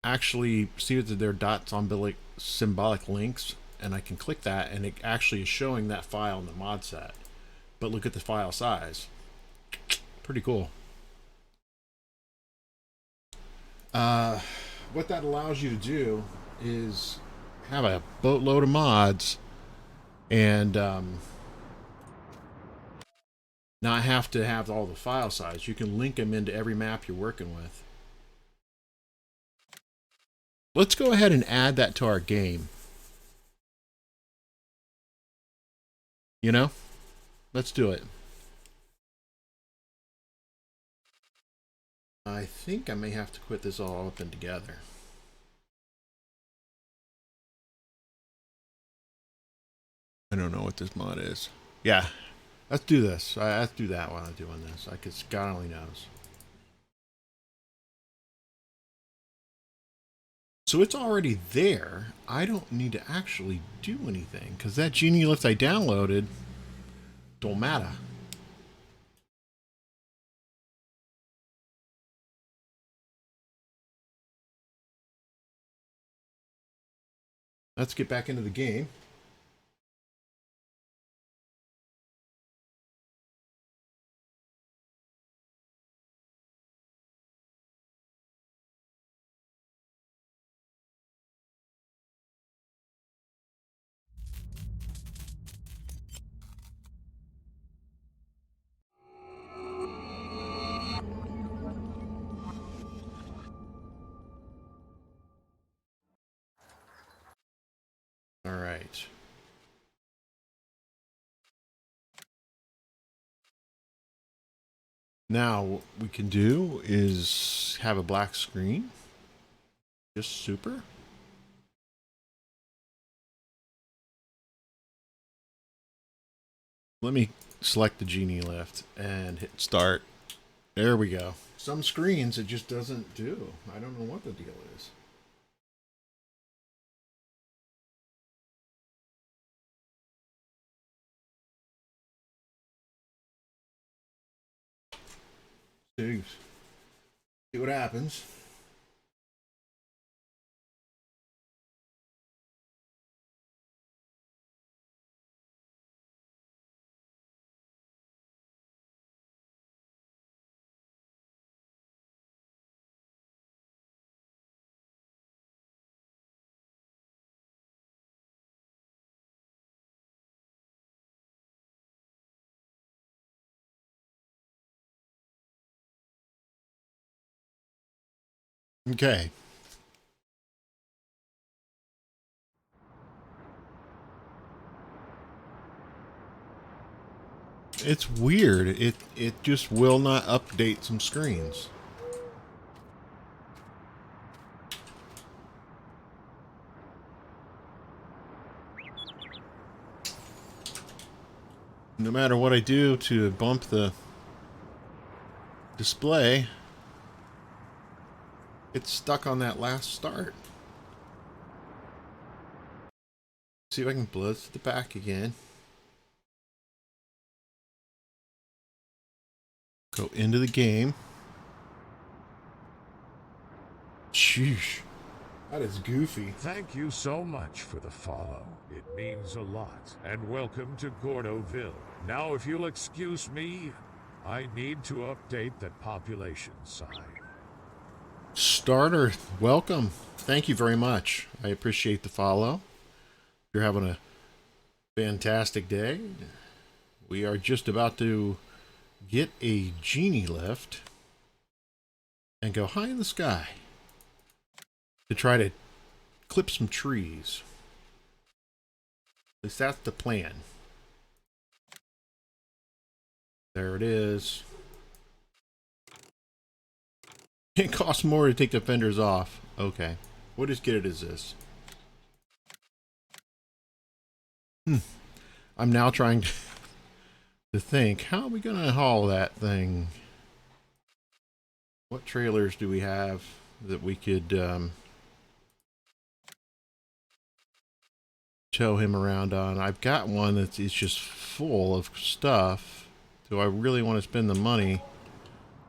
actually see that there are dots on symbolic links, and I can click that and it actually is showing that file in the mod set. But look at the file size. Pretty cool. What that allows you to do is have a boatload of mods and not have to have all the file size. You can link them into every map you're working with. Let's go ahead and add that to our game. You know? Let's do it. I think I may have to quit this all open together. I don't know what this mod is. Yeah, let's do this. Let's do that while I'm doing this. I guess God only knows. So it's already there. I don't need to actually do anything because that Genie lift I downloaded don't matter. Let's get back into the game. All right. Now, what we can do is have a black screen. Just super. Let me select the Genie lift and hit start. There we go. Some screens it just doesn't do. I don't know what the deal is. See what happens. Okay. It's weird. It just will not update some screens. No matter what I do to bump the display, it's stuck on that last start. See if I can blow to the back again. Go into the game. Sheesh. That is goofy. Thank you so much for the follow. It means a lot. And welcome to Gordoville. Now, if you'll excuse me, I need to update that population sign. Starter, welcome. Thank you very much. I appreciate the follow. You're having a fantastic day. We are just about to get a Genie lift and go high in the sky to try to clip some trees. At least that's the plan. There it is. It costs more to take the fenders off. Okay. What as good is this? I'm now trying to to think, how are we going to haul that thing? What trailers do we have that we could tow him around on? I've got one that's just full of stuff. Do I really want to spend the money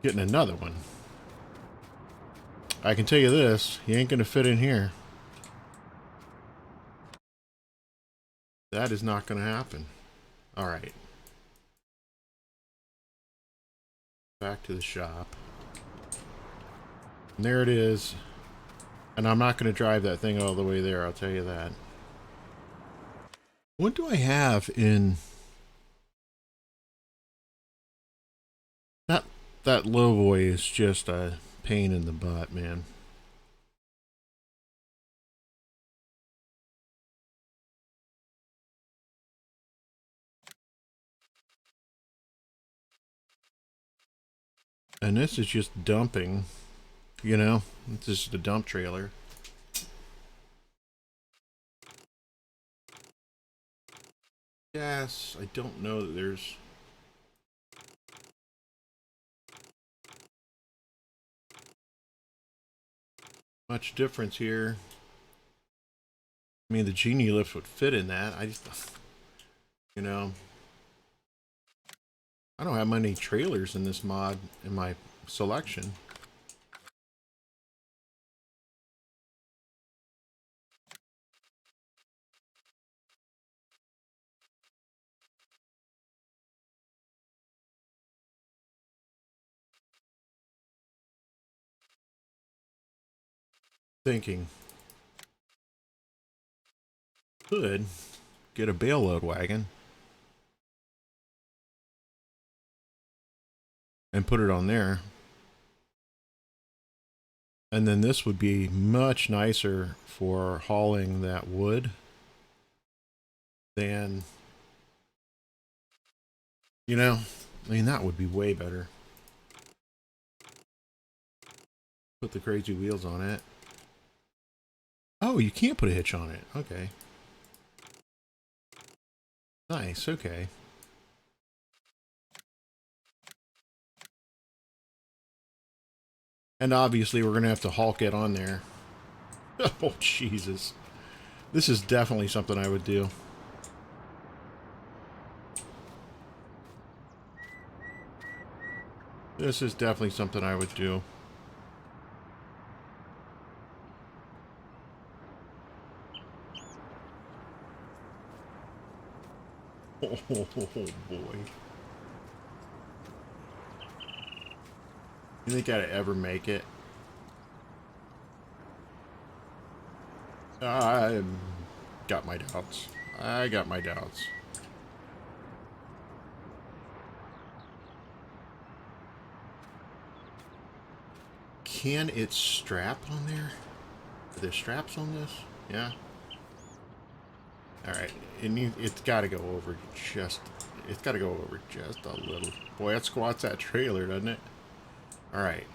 getting another one? I can tell you this, he ain't going to fit in here. That is not going to happen. All right. Back to the shop. And there it is. And I'm not going to drive that thing all the way there, I'll tell you that. What do I have in... That Lovoy is just a pain in the butt, man. And this is just dumping, you know? This is the dump trailer. Yes, I don't know that there's... much difference here. I mean, the Genie lift would fit in that. I just, you know, I don't have many trailers in this mod in my selection. Thinking could get a bale load wagon and put it on there, and then this would be much nicer for hauling that wood than, you know, I mean, that would be way better. Put the crazy wheels on it. Oh, you can't put a hitch on it. Okay. Nice, okay. And obviously we're going to have to hulk it on there. Oh, Jesus. This is definitely something I would do. This is definitely something I would do. Oh, boy. You think I'd ever make it? I got my doubts. I got my doubts. Can it strap on there? Are there straps on this? Yeah. Alright. It's got to go over just... It's got to go over just a little. Boy, that squats that trailer, doesn't it? Alright.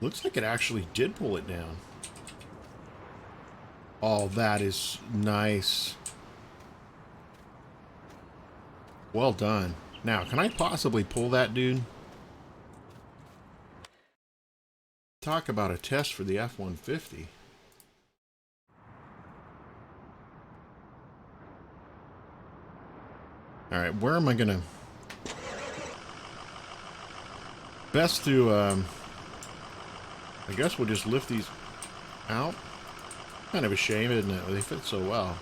Looks like it actually did pull it down. Oh, that is nice. Well done. Now, can I possibly pull that, dude? Talk about a test for the F-150. Alright, where am I gonna... Best to, I guess we'll just lift these out. Kind of a shame, isn't it? They fit so well.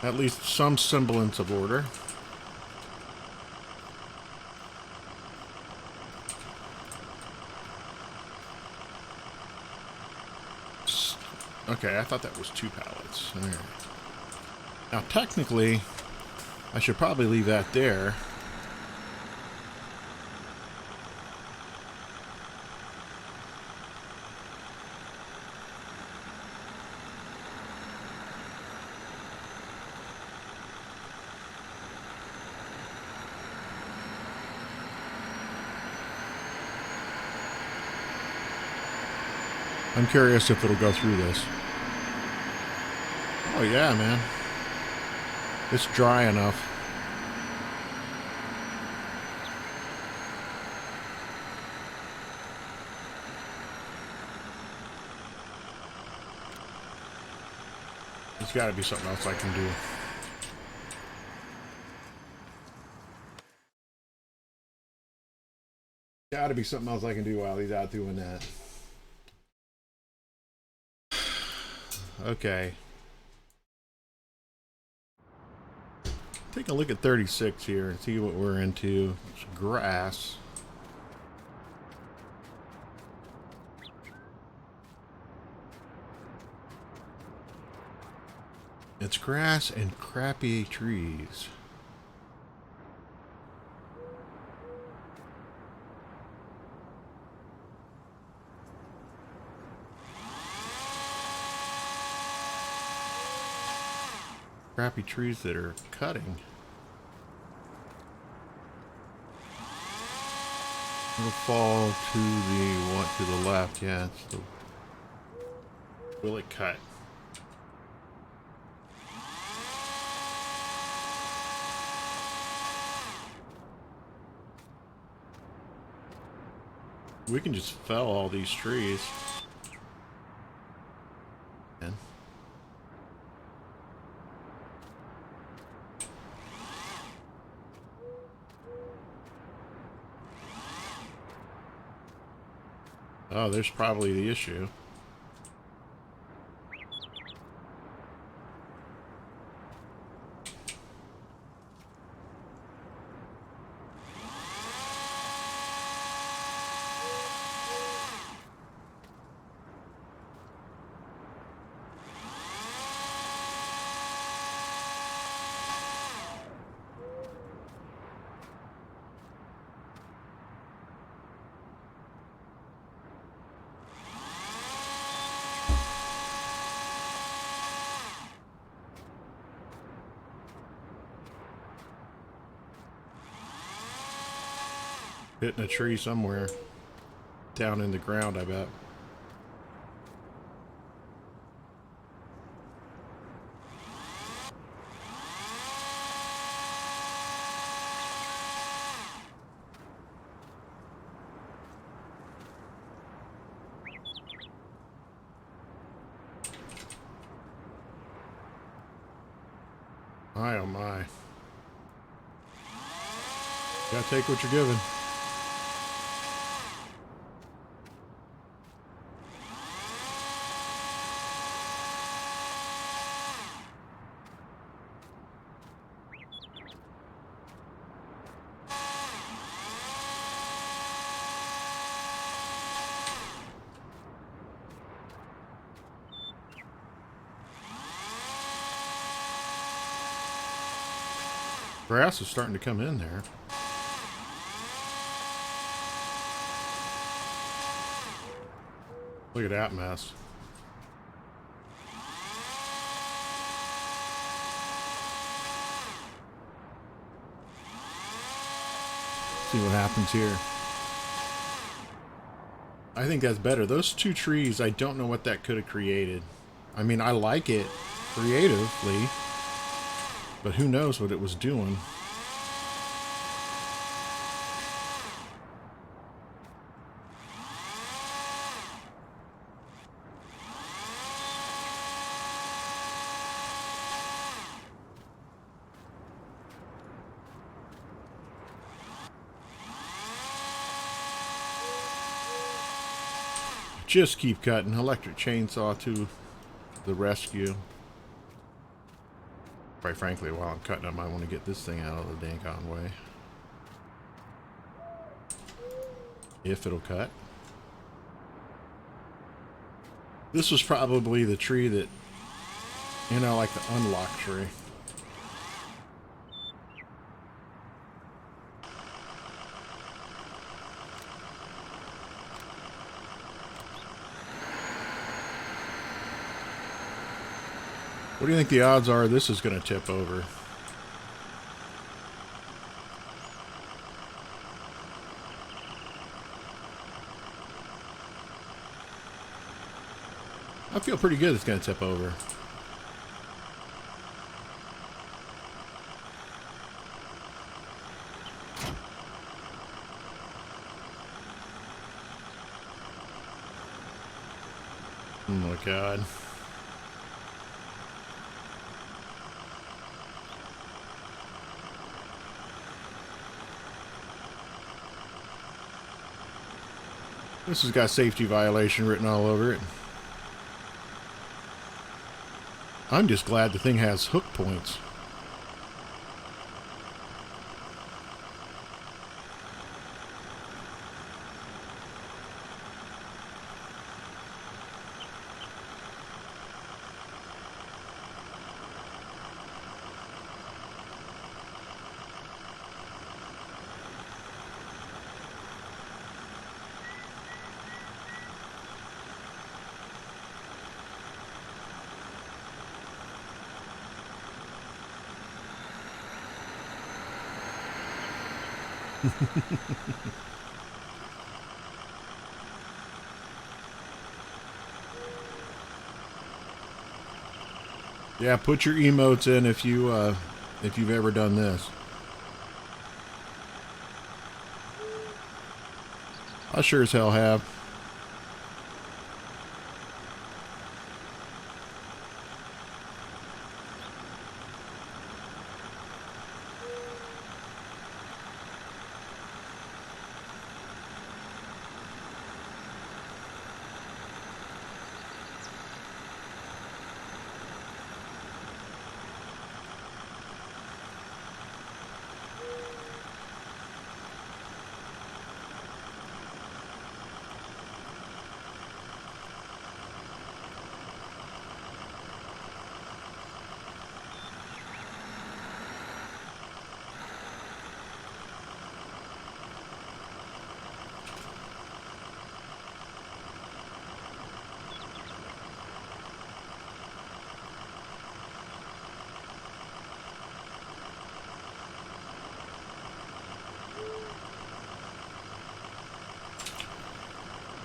At least some semblance of order. Okay, I thought that was 2 pallets. All right. Now, technically, I should probably leave that there I'm curious if it'll go through this. Oh yeah, man. It's dry enough. There's got to be something else I can do. Got to be something else I can do while he's out doing that. Okay. Take a look at 36 here and see what we're into. It's grass. It's grass and crappy trees. Crappy trees that are cutting. It'll fall to the one to the left. Yeah, it's the. Will it cut? We can just fell all these trees. And oh, there's probably the issue. Hitting a tree somewhere. Down in the ground, I bet. My oh my. Gotta take what you're given. Grass is starting to come in there. Look at that mess. See what happens here. I think that's better. Those two trees, I don't know what that could have created. I mean, I like it creatively, but who knows what it was doing. Just keep cutting. Electric chainsaw to the rescue. Quite frankly, while I'm cutting them, I want to get this thing out of the dang on way. If it'll cut. This was probably the tree that, you know, like the unlock tree. What do you think the odds are this is going to tip over? I feel pretty good it's going to tip over. Oh my God. This has got safety violation written all over it. I'm just glad the thing has hook points. Yeah, put your emotes in if you've ever done this. I sure as hell have.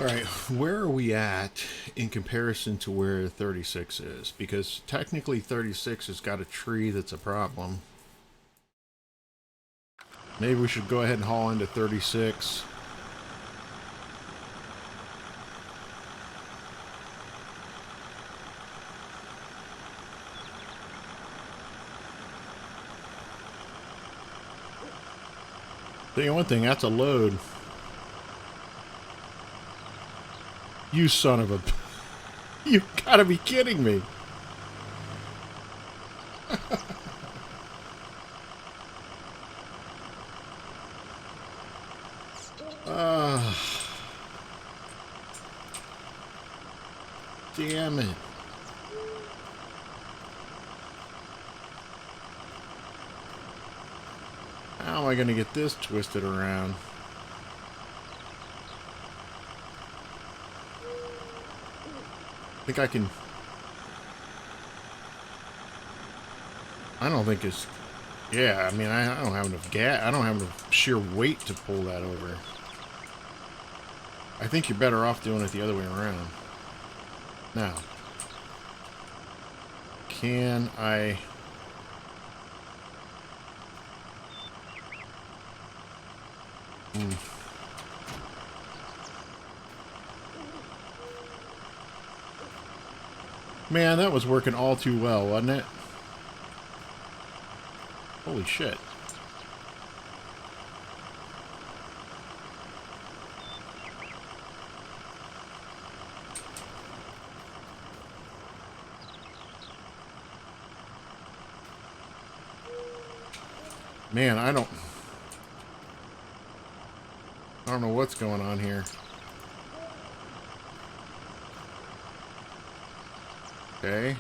All right, where are we at in comparison to where 36 is? Because technically 36 has got a tree that's a problem. Maybe we should go ahead and haul into 36. Tell you one thing, that's a load. You son of a... You gotta be kidding me. Damn it. How am I gonna get this twisted around? I think I can... I don't think it's... Yeah, I mean, I don't have enough gas. I don't have enough sheer weight to pull that over. I think you're better off doing it the other way around. Now, can I... Man, that was working all too well, wasn't it? Holy shit. Man, I don't know what's going on here. Okay.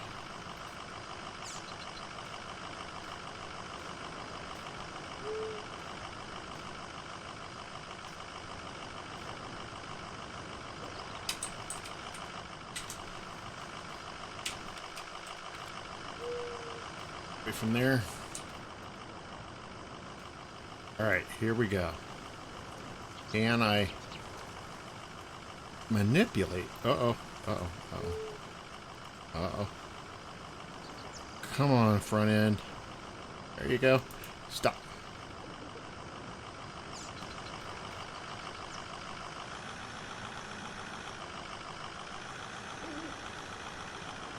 Right from there. Alright, here we go. Can I manipulate? Uh-oh. Uh-oh. Uh-oh. Uh-oh. Come on, front end. There you go. Stop.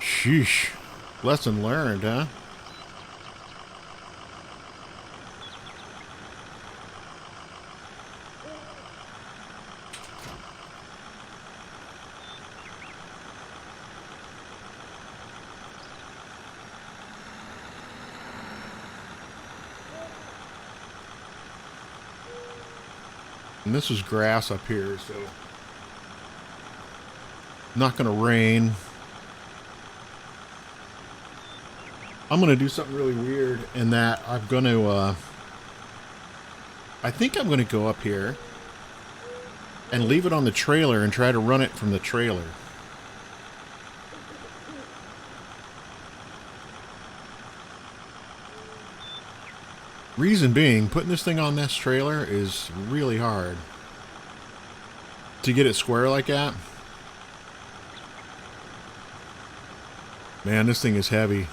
Sheesh. Lesson learned, huh? And this is grass up here, so not going to rain. I'm going to do something really weird in that I'm going to, I think I'm going to go up here and leave it on the trailer and try to run it from the trailer. Reason being, putting this thing on this trailer is really hard. To get it square like that. Man, this thing is heavy.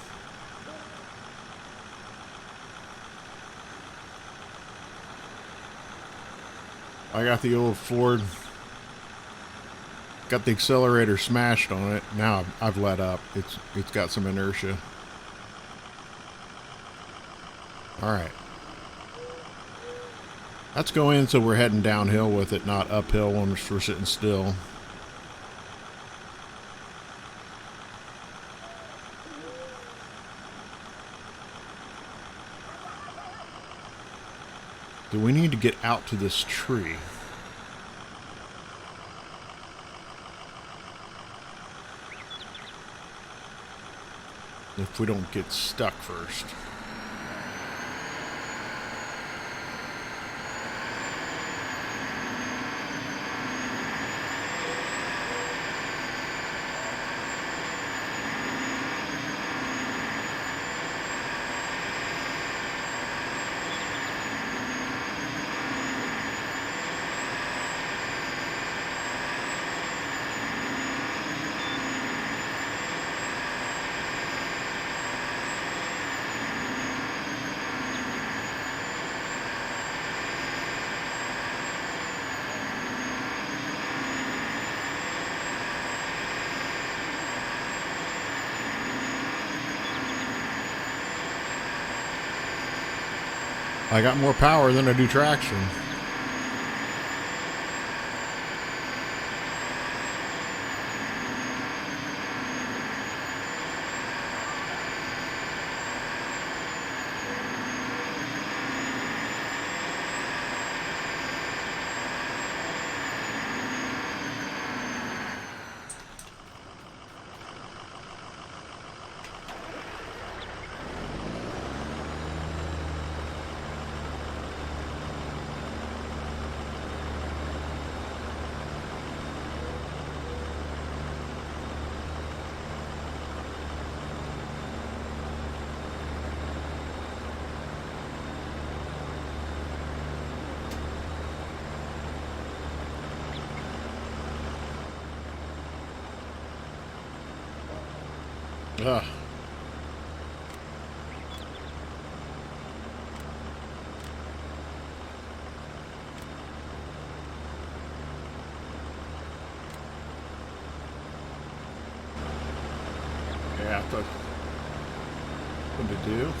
I got the old Ford. Got the accelerator smashed on it. Now I've let up. It's got some inertia. Alright. Let's go in so we're heading downhill with it, not uphill when we're sitting still. Do we need to get out to this tree? If we don't get stuck first. I got more power than I do traction. Ugh. Yeah, I thought what to do.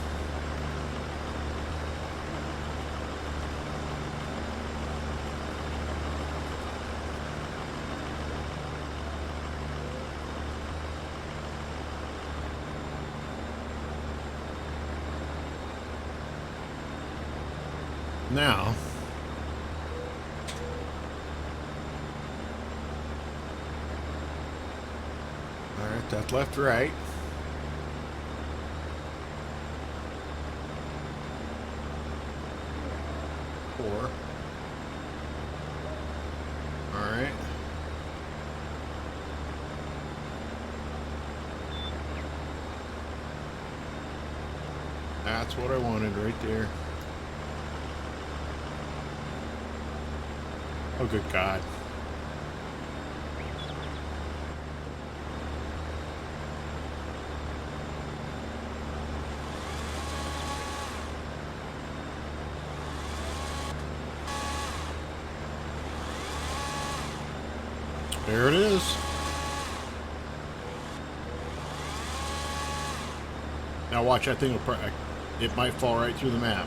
Now, all right, that's left, right. Four. All right. That's what I wanted right there. Oh, good God. There it is. Now watch, that thing will probably, it might fall right through the map.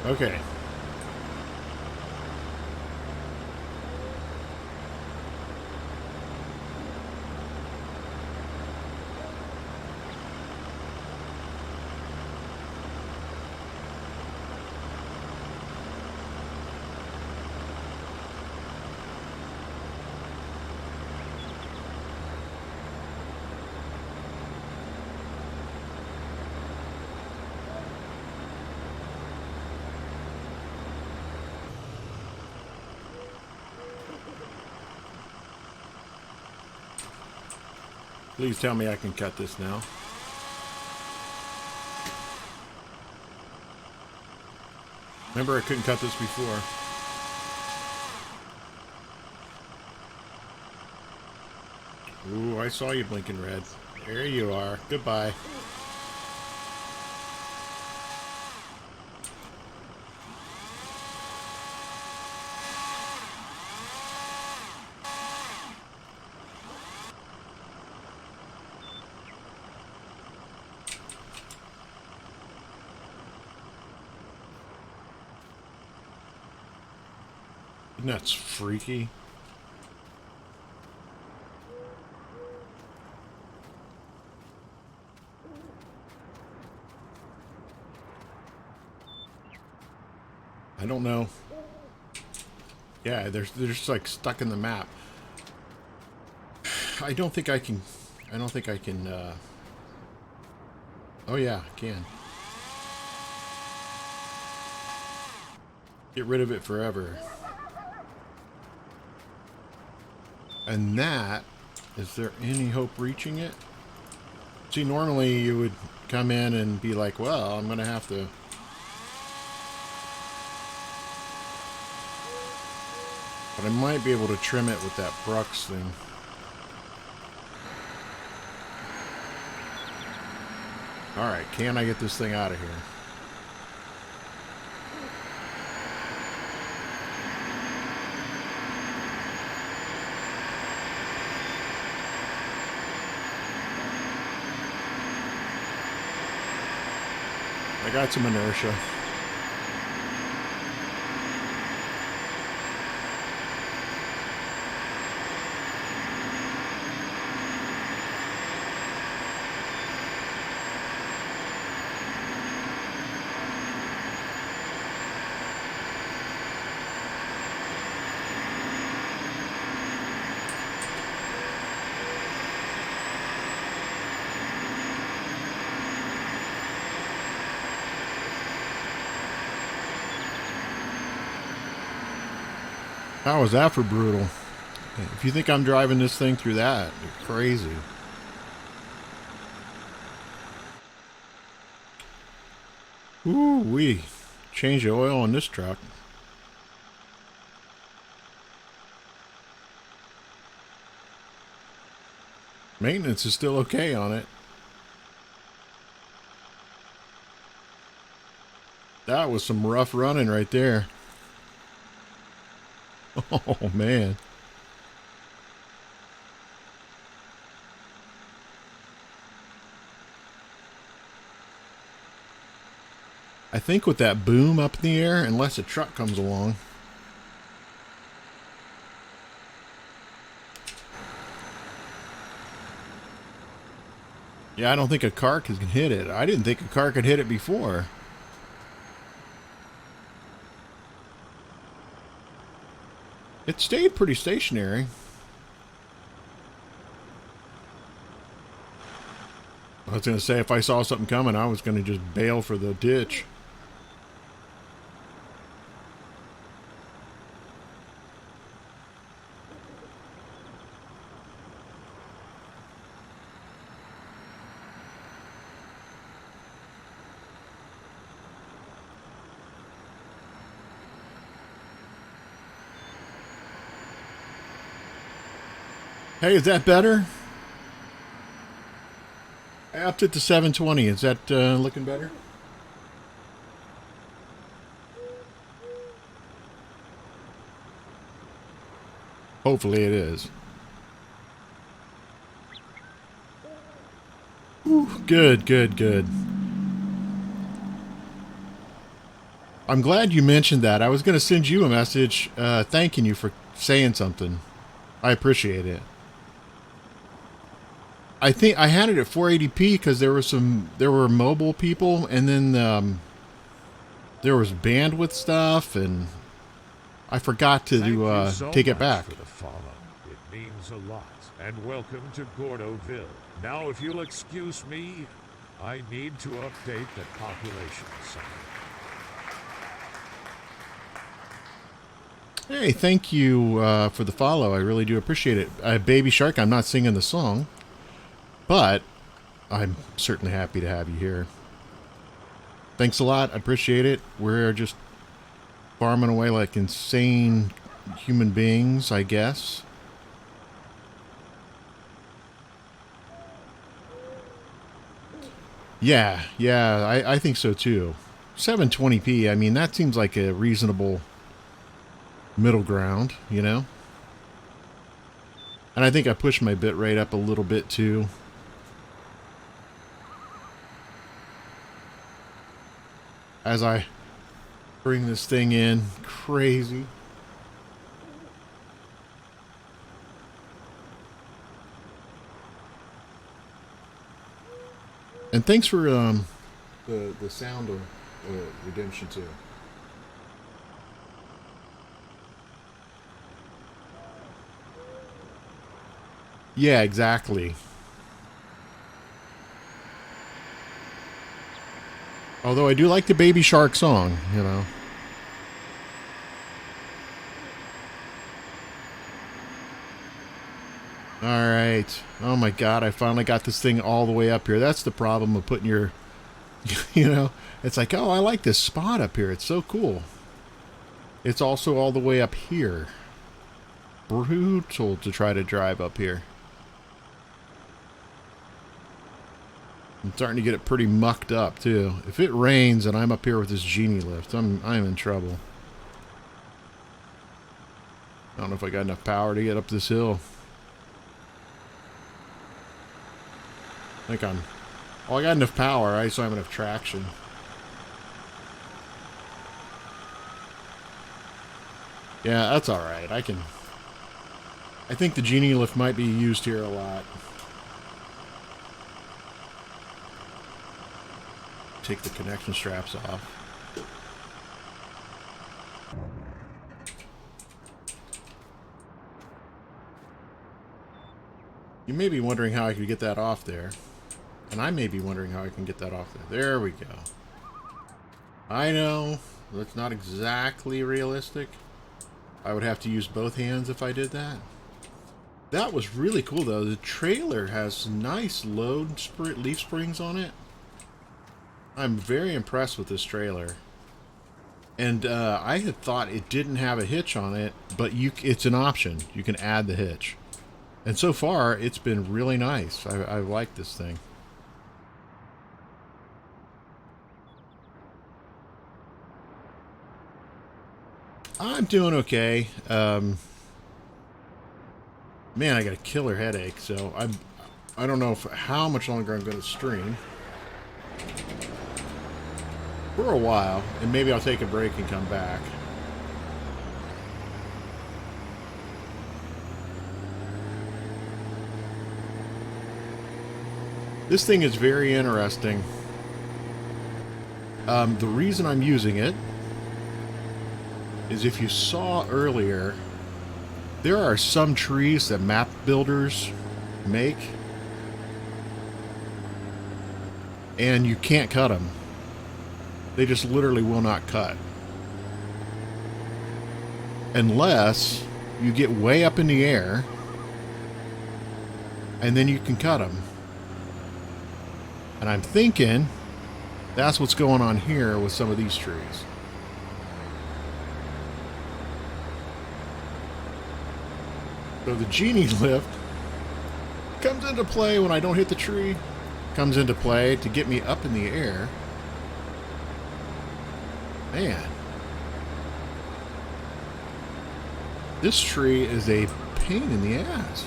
Okay. Please tell me I can cut this now. Remember, I couldn't cut this before. Ooh, I saw you blinking red. There you are. Goodbye. That's freaky. I don't know. Yeah, they're just like stuck in the map. I don't think I can. Oh yeah, I can. Get rid of it forever. And that, is there any hope reaching it? See, normally you would come in and be like, well, I'm going to have to... But I might be able to trim it with that Brux thing. Alright, can I get this thing out of here? I got some inertia. How was that for brutal? If you think I'm driving this thing through that, you're crazy. Ooh-wee. Change the oil on this truck. Maintenance is still okay on it. That was some rough running right there. Oh, man. I think with that boom up in the air, unless a truck comes along. Yeah, I don't think a car can hit it. I didn't think a car could hit it before. It stayed pretty stationary. I was going to say, if I saw something coming, I was going to just bail for the ditch. Hey, is that better? I upped it to 720. Is that looking better? Hopefully it is. Whew, good, good, good. I'm glad you mentioned that. I was going to send you a message thanking you for saying something. I appreciate it. I think I had it at 480p because there were mobile people, and then there was bandwidth stuff, and I forgot to Thank you so take it much back. for the follow. It means a lot. And welcome to Gordoville. Now, if you'll excuse me, I need to update the population summary. Hey, thank you for the follow. I really do appreciate it. Baby Shark, I'm not singing the song, but I'm certainly happy to have you here. Thanks a lot. I appreciate it. We're just farming away like insane human beings, I guess. Yeah, I think so too. 720p, I mean, that seems like a reasonable middle ground, you know? And I think I pushed my bit rate up a little bit too. As I bring this thing in, crazy. And thanks for the sound of redemption too. Yeah, exactly. Although I do like the Baby Shark song, you know. Alright. Oh my god, I finally got this thing all the way up here. That's the problem of putting your... You know, it's like, oh, I like this spot up here. It's so cool. It's also all the way up here. Brutal to try to drive up here. I'm starting to get it pretty mucked up too. If it rains and I'm up here with this genie lift, I'm in trouble. I don't know if I got enough power to get up this hill. I think well, I got enough power. I just don't have enough traction. Yeah, that's all right. I think the genie lift might be used here a lot. Take the connection straps off. You may be wondering how I could get that off there. And I may be wondering how I can get that off there. There we go. I know that's not exactly realistic. I would have to use both hands if I did that. That was really cool though. The trailer has nice leaf springs on it. I'm very impressed with this trailer. And I had thought it didn't have a hitch on it, but it's an option. You can add the hitch. And so far, it's been really nice. I like this thing. I'm doing okay. Man, I got a killer headache, so I don't know how much longer I'm going to stream. For a while, and maybe I'll take a break and come back. This thing is very interesting. The reason I'm using it is, if you saw earlier, there are some trees that map builders make, and you can't cut them. They just literally will not cut. Unless you get way up in the air, and then you can cut them. And I'm thinking that's what's going on here with some of these trees. So the genie lift comes into play when I don't hit the tree. Comes into play to get me up in the air. Man. This tree is a pain in the ass.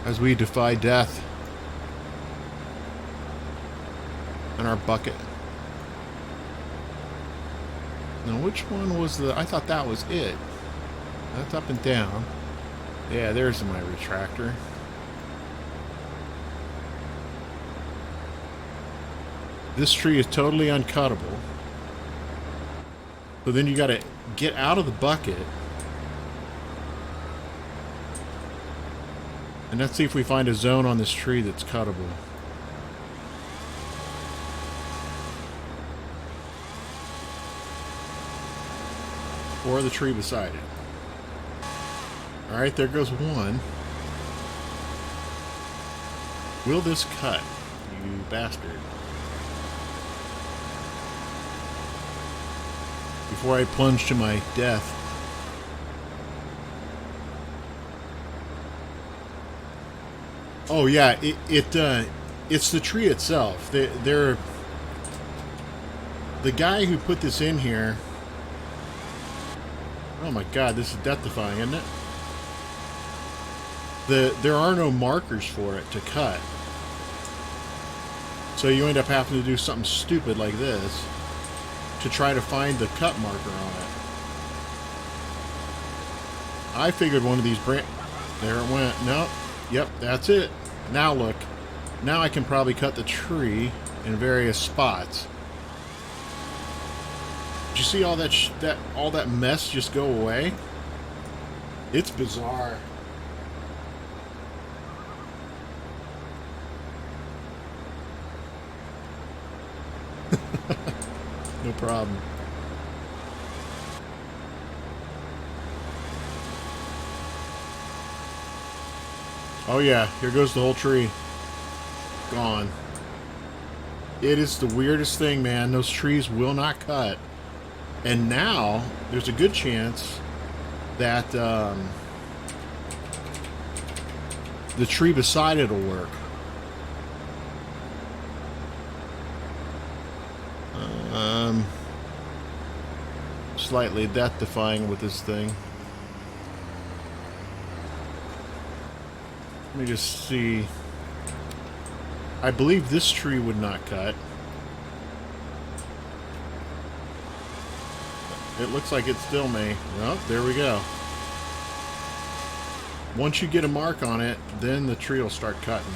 As we defy death in our bucket. Now, which one was the... I thought that was it. That's up and down. Yeah, there's my retractor. This tree is totally uncuttable. So then you got to get out of the bucket. And let's see if we find a zone on this tree that's cuttable. Or the tree beside it. Alright, there goes one. Will this cut, you bastard? Before I plunge to my death. Oh yeah, it's the tree itself. The guy who put this in here. Oh my god, this is death-defying, isn't it? There are no markers for it to cut. So you end up having to do something stupid like this to try to find the cut marker on it. I figured one of these there it went. Nope. Yep, that's it. Now look. Now I can probably cut the tree in various spots. Did you see all that mess just go away? It's bizarre. No problem. Oh yeah, here goes the whole tree. Gone. It is the weirdest thing, man. Those trees will not cut. And now, there's a good chance that the tree beside it will work. Slightly death-defying with this thing. Let me just see. I believe this tree would not cut. It looks like it still may. Oh, there we go. Once you get a mark on it, then the tree will start cutting.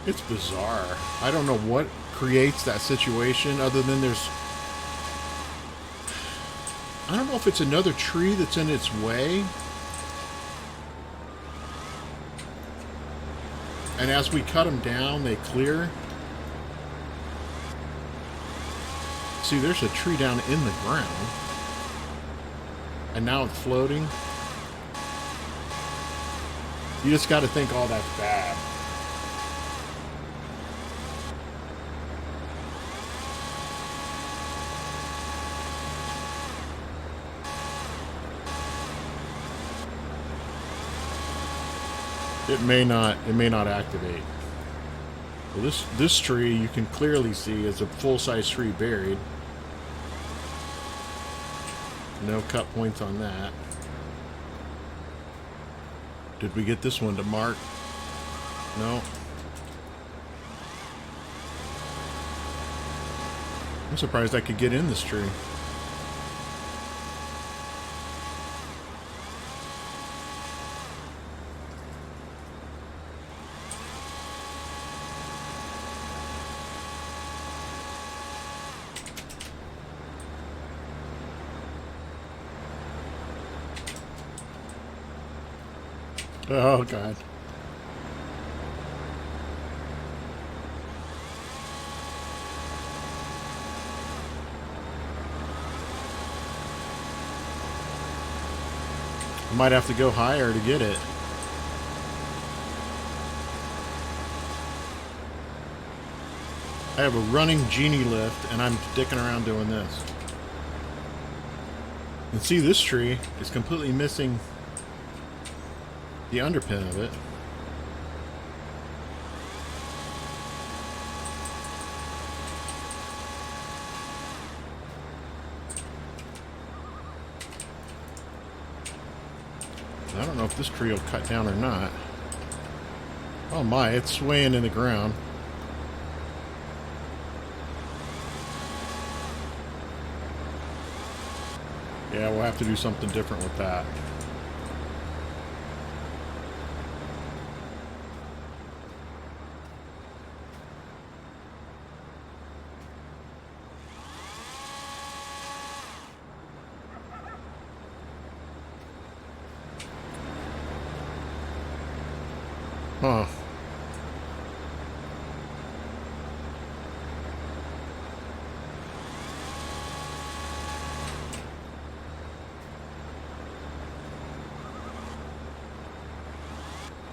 It's bizarre. I don't know what creates that situation other than there's... I don't know if it's another tree that's in its way. And as we cut them down, they clear. See, there's a tree down in the ground. And now it's floating. You just got to think all that's bad. It may not activate. Well, this tree you can clearly see is a full-size tree buried. No cut points on that. Did we get this one to mark? No. I'm surprised I could get in this tree. Oh, God. I might have to go higher to get it. I have a running genie lift, and I'm dicking around doing this. And see, this tree is completely missing the underpin of it. don't know if this tree will cut down or not. Oh my, it's swaying in the ground. Yeah, we'll have to do something different with that. Huh.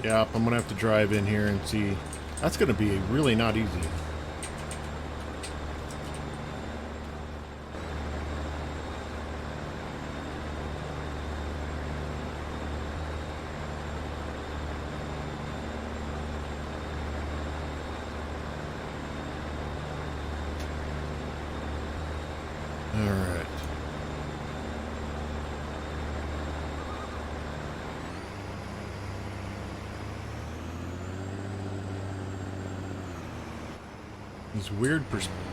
Yep, I'm gonna have to drive in here and see. That's gonna be really not easy. All right. These weird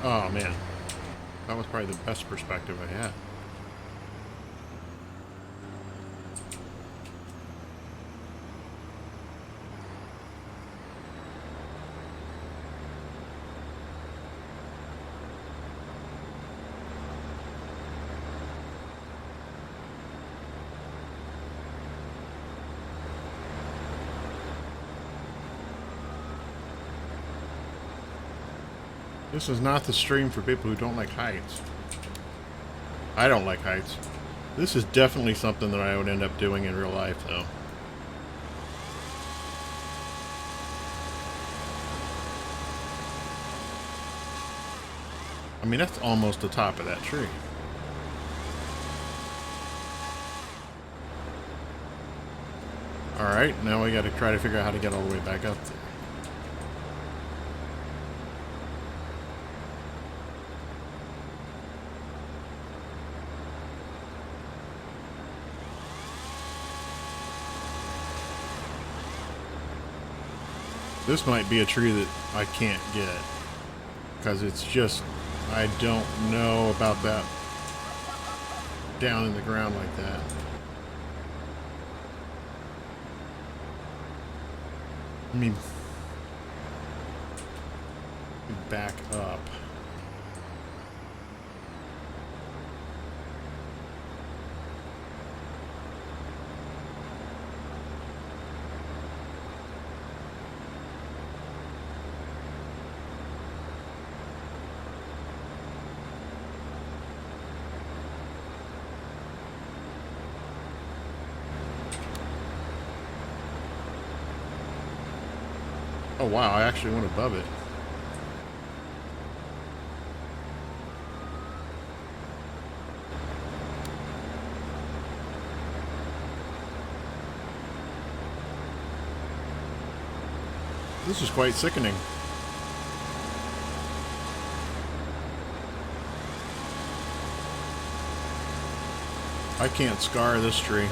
oh man, that was probably the best perspective I had. This is not the stream for people who don't like heights. I don't like heights. This is definitely something that I would end up doing in real life, though. I mean, that's almost the top of that tree. Alright, now we gotta try to figure out how to get all the way back up there. This might be a tree that I can't get, because it's just, I don't know about that down in the ground like that. I mean, back up. Oh wow, I actually went above it. This is quite sickening. I can't scar this tree.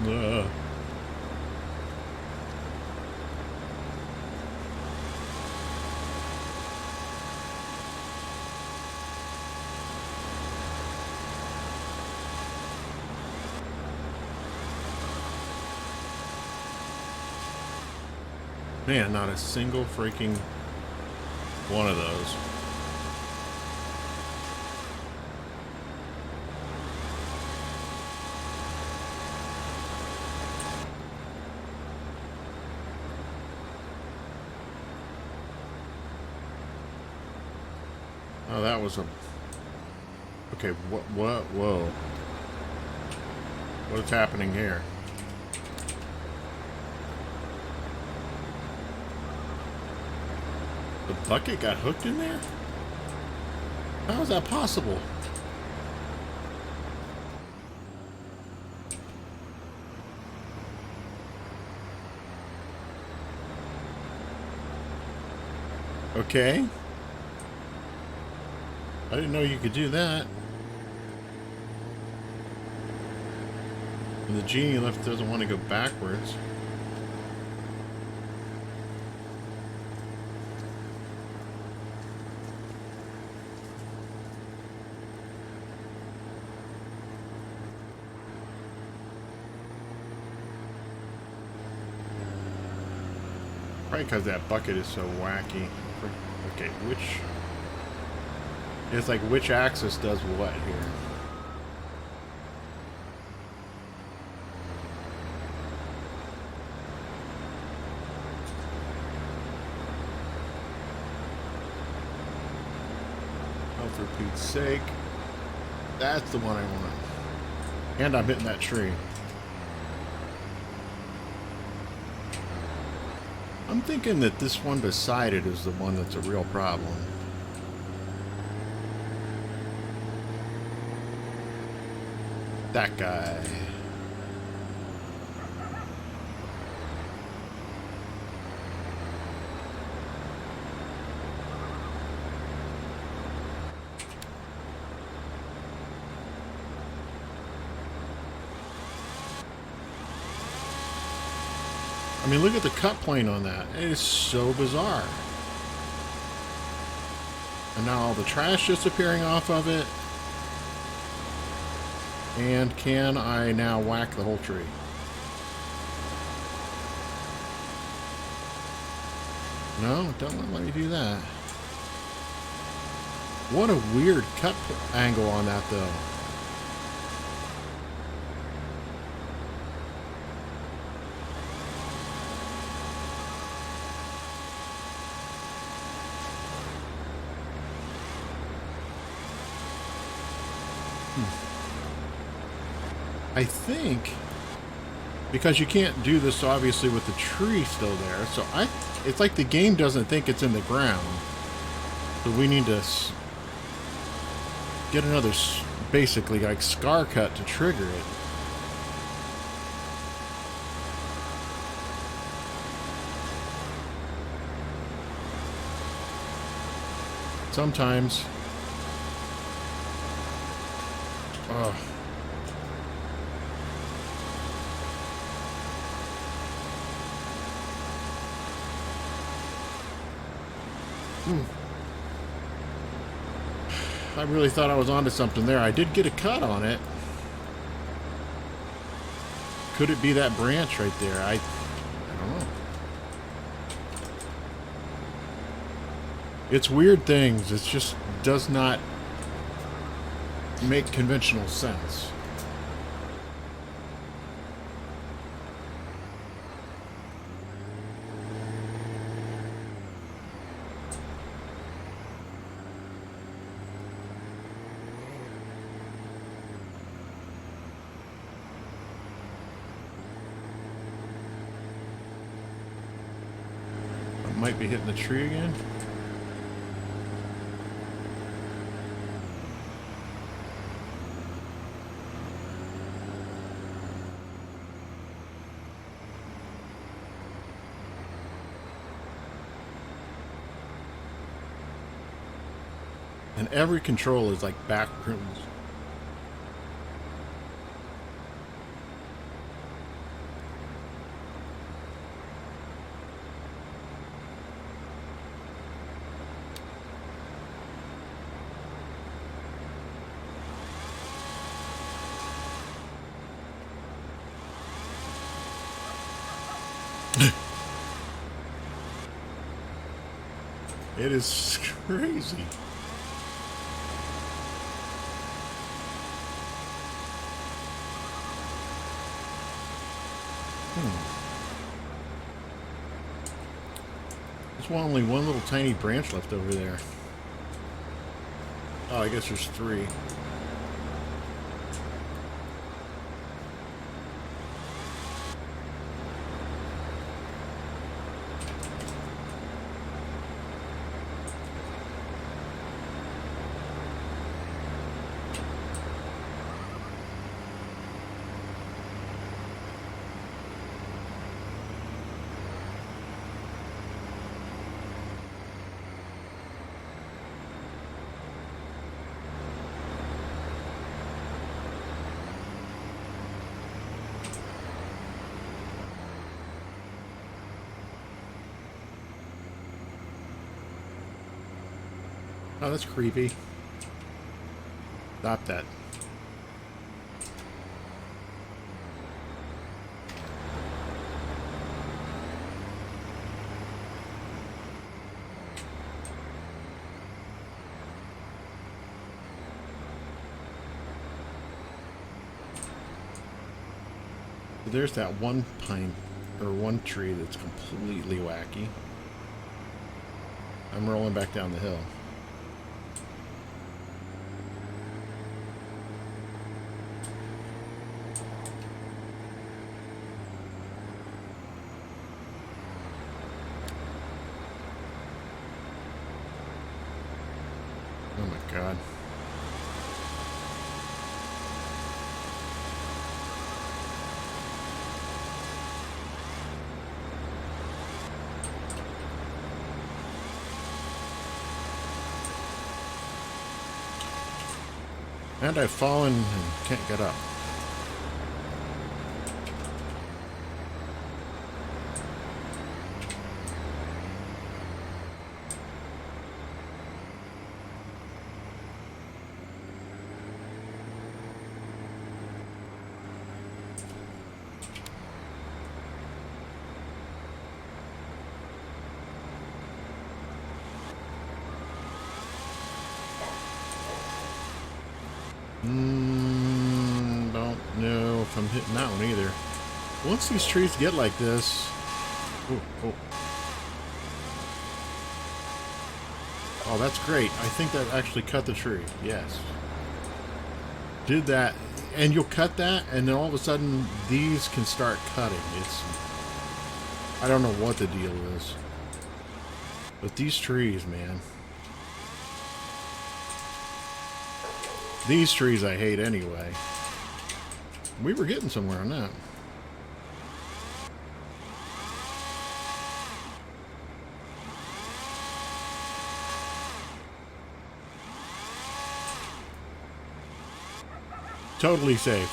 Ugh. Man, not a single freaking one of those. Oh, that was a... Okay, whoa. What's happening here? The bucket got hooked in there? How is that possible? Okay. I didn't know you could do that. And the genie lift doesn't want to go backwards. Probably because that bucket is so wacky. Okay, it's like which axis does what here? Oh, for Pete's sake. That's the one I want. And I'm hitting that tree. I'm thinking that this one beside it is the one that's a real problem. That guy. I mean, look at the cut plane on that. It is so bizarre. And now all the trash disappearing off of it. And can I now whack the whole tree? No, don't let me do that. What a weird cut angle on that, though. I think because you can't do this obviously with the tree still there, so it's like the game doesn't think it's in the ground. So we need to get another basically like scar cut to trigger it. Sometimes. Ugh. I really thought I was onto something there. I did get a cut on it. Could it be that branch right there? I don't know. It's weird things. It just does not make conventional sense. Might be hitting the tree again. And every control is like backwards. It is crazy. There's only one little tiny branch left over there. Oh, I guess there's three. Oh, that's creepy. Stop that. There's that one pine, or one tree that's completely wacky. I'm rolling back down the hill. Oh my God. And I've fallen and can't get up. Don't know if I'm hitting that one either. Once these trees get like this... Oh. Oh, that's great. I think that actually cut the tree. Yes. Did that. And you'll cut that, and then all of a sudden, these can start cutting. I don't know what the deal is. But these trees, man. These trees I hate anyway. We were getting somewhere on that. Totally safe.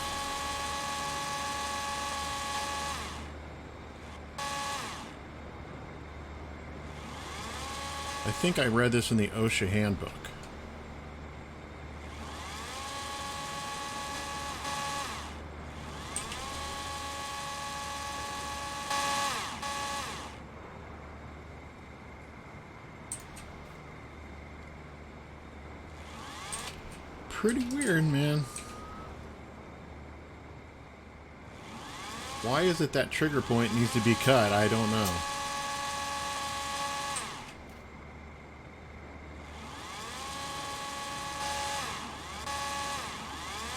I think I read this in the OSHA handbook. Pretty weird, man. Why is it that trigger point needs to be cut? I don't know.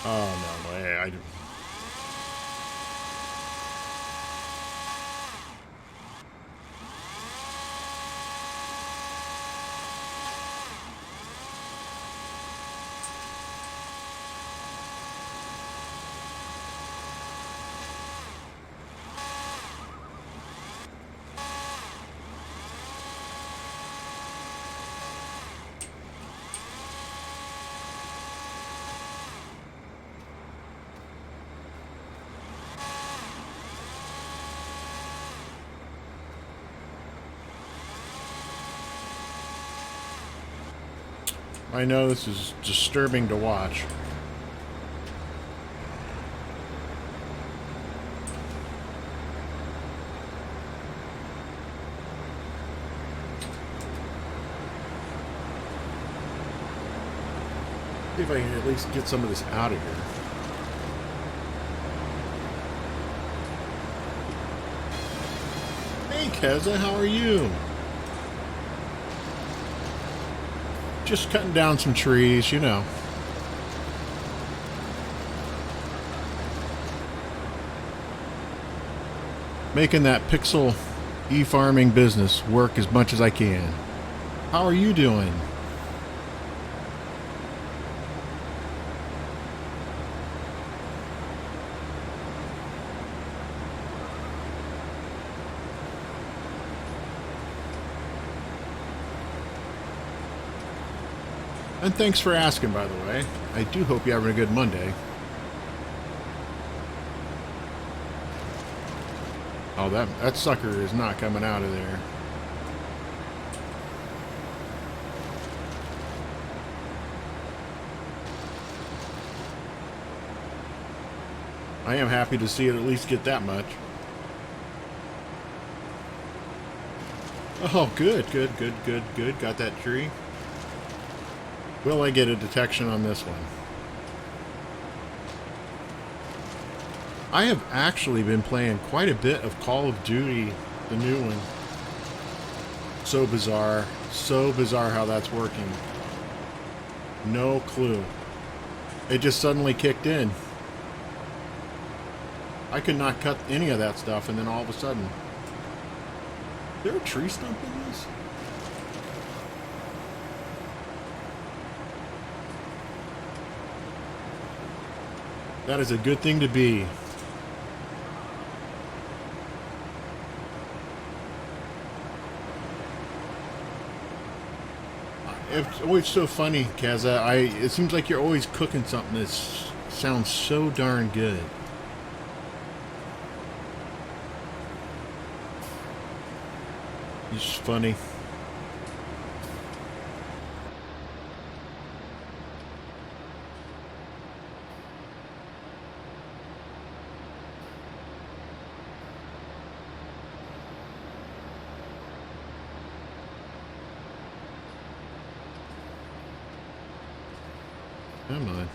Oh, no way. I know this is disturbing to watch. See if I can at least get some of this out of here. Hey, Keza, how are you? Just cutting down some trees, you know. Making that pixel e-farming business work as much as I can. How are you doing? And thanks for asking, by the way. I do hope you're having a good Monday. Oh, that sucker is not coming out of there. I am happy to see it at least get that much. Oh, good, good, good, good, good. Got that tree. Will I get a detection on this one? I have actually been playing quite a bit of Call of Duty, the new one. So bizarre how that's working. No clue. It just suddenly kicked in. I could not cut any of that stuff, and then all of a sudden... Is there a tree stump in this? That is a good thing to be. It's always so funny, Kaza. It seems like you're always cooking something that sounds so darn good. It's funny. Come on.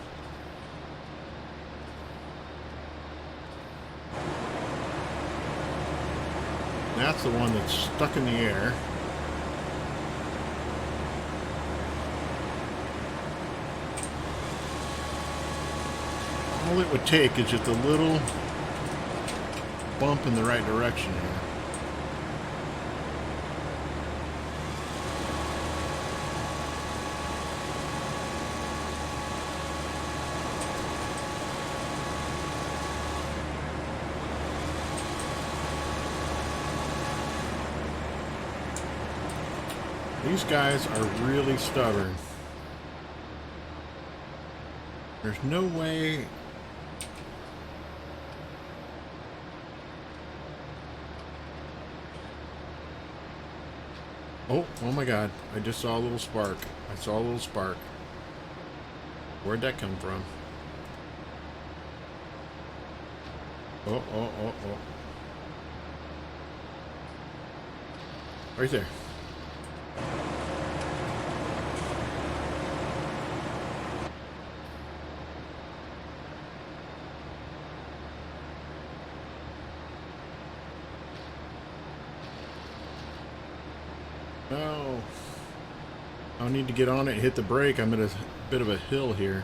That's the one that's stuck in the air. All it would take is just a little bump in the right direction here. These guys are really stubborn. There's no way... Oh my God. I just saw a little spark. I saw a little spark. Where'd that come from? Oh. Right there. No. I'll need to get on it and hit the brake. I'm at a bit of a hill here.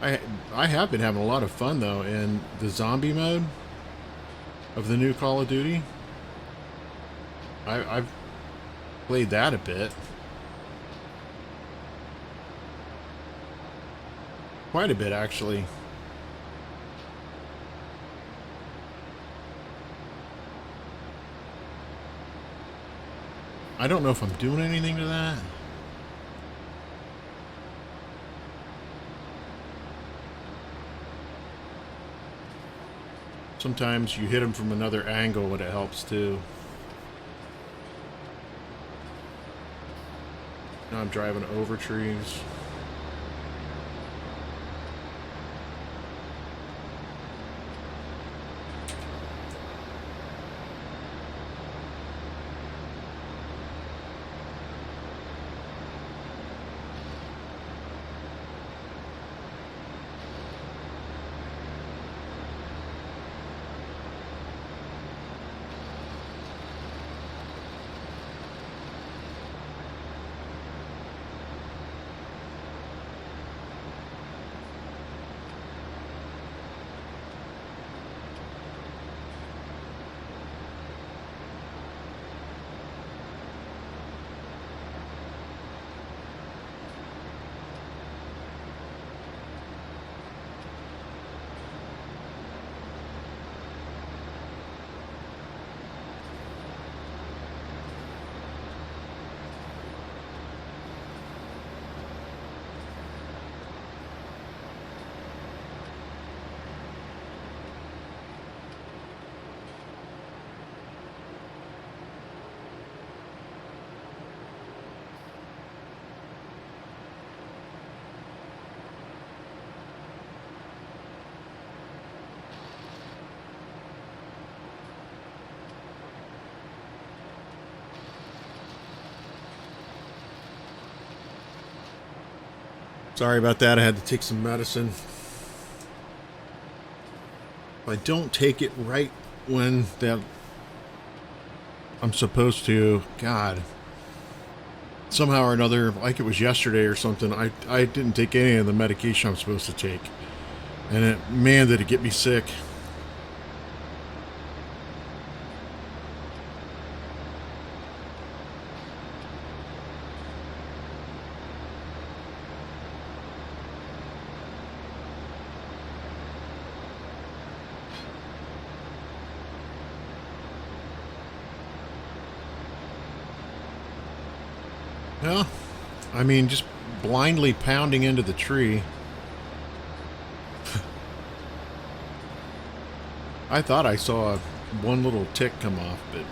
I have been having a lot of fun though in the zombie mode of the new Call of Duty. I've played that a bit. Quite a bit actually. I don't know if I'm doing anything to that. Sometimes you hit them from another angle and it helps too. Now I'm driving over trees. Sorry about that. I had to take some medicine. If I don't take it right when that I'm supposed to, God, somehow or another, like it was yesterday or something, I didn't take any of the medication I'm supposed to take. And man, did it get me sick. Well, I mean, just blindly pounding into the tree. I thought I saw one little tick come off, but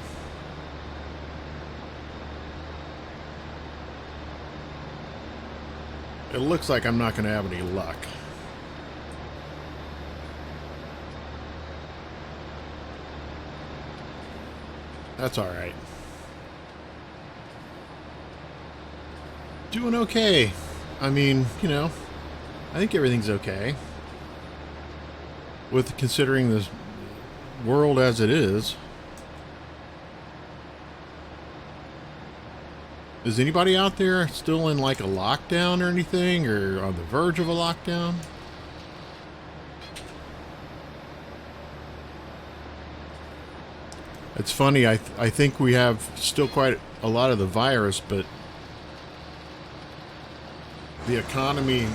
it looks like I'm not going to have any luck. That's all right. Doing okay. I mean, you know, I think everything's okay. With considering this world as it is. Is anybody out there still in like a lockdown or anything, or on the verge of a lockdown? It's funny, I think we have still quite a lot of the virus, but the economy,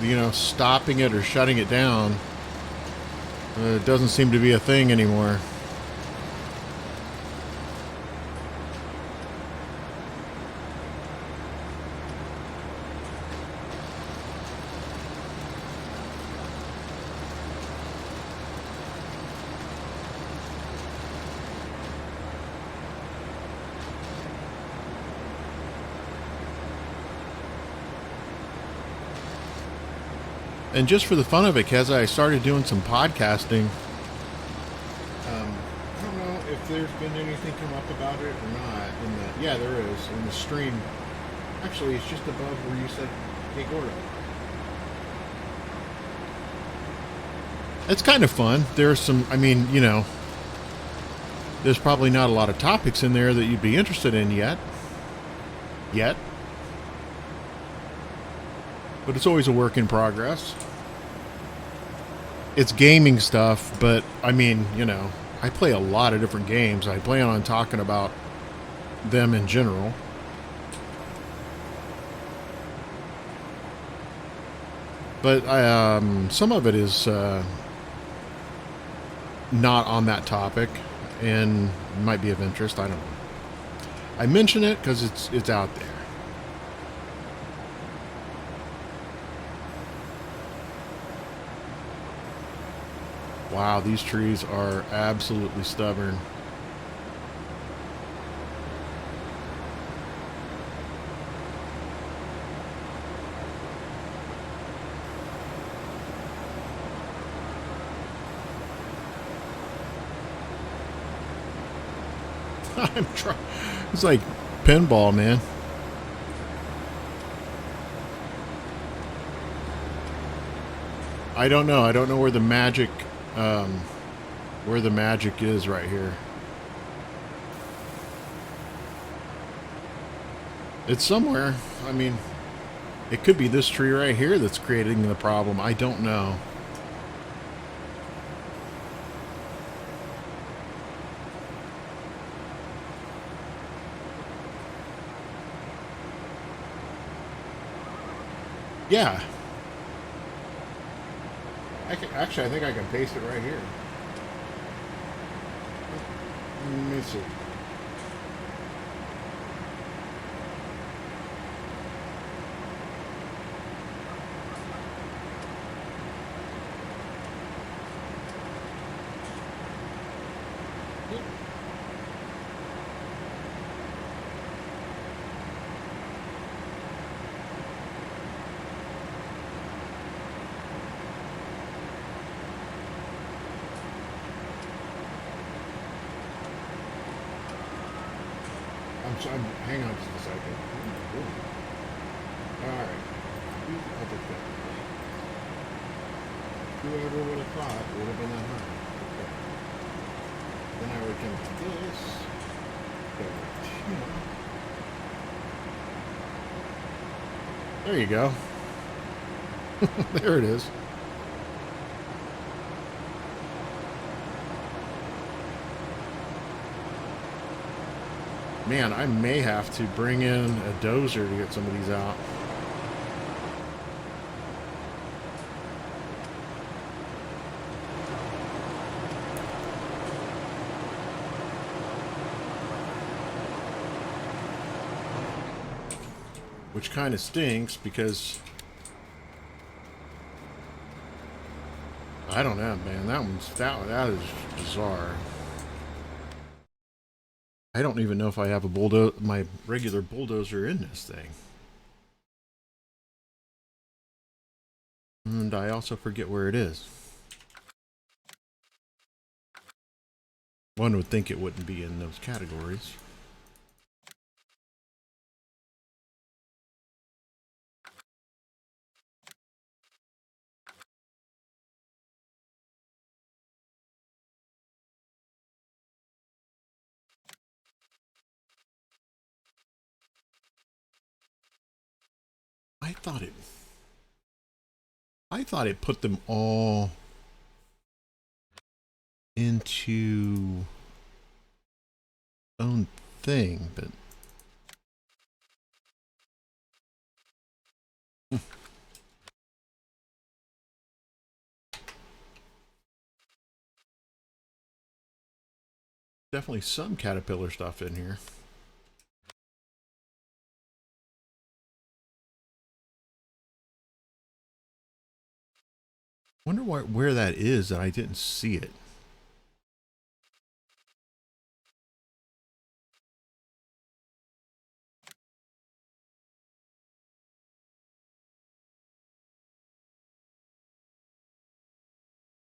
you know, stopping it or shutting it down, it doesn't seem to be a thing anymore. And just for the fun of it, as I started doing some podcasting, I don't know if there's been anything come up about it or not. Yeah, there is in the stream. Actually, it's just above where you said, "Hey, Gordo." It's kind of fun. There's some. I mean, you know, there's probably not a lot of topics in there that you'd be interested in yet. But it's always a work in progress. It's gaming stuff, but I mean, you know, I play a lot of different games. I plan on talking about them in general. But some of it is not on that topic and might be of interest. I don't know. I mention it because it's out there. Wow, these trees are absolutely stubborn. I'm trying. It's like pinball, man. I don't know. I don't know where the magic is right here. It's somewhere. I mean, it could be this tree right here that's creating the problem. I don't know. Yeah. Actually, I think I can paste it right here. Let me see. Hang on just a second. All right. to the public document. Whoever would have thought it would have been that high. Okay. Then I would come to this. There you go. There it is. Man, I may have to bring in a dozer to get some of these out. Which kind of stinks because I don't know, man. That is bizarre. I don't even know if I have a my regular bulldozer in this thing. And I also forget where it is. One would think it wouldn't be in those categories. I thought it put them all into own thing, but definitely some Caterpillar stuff in here. Wonder where that is that I didn't see it.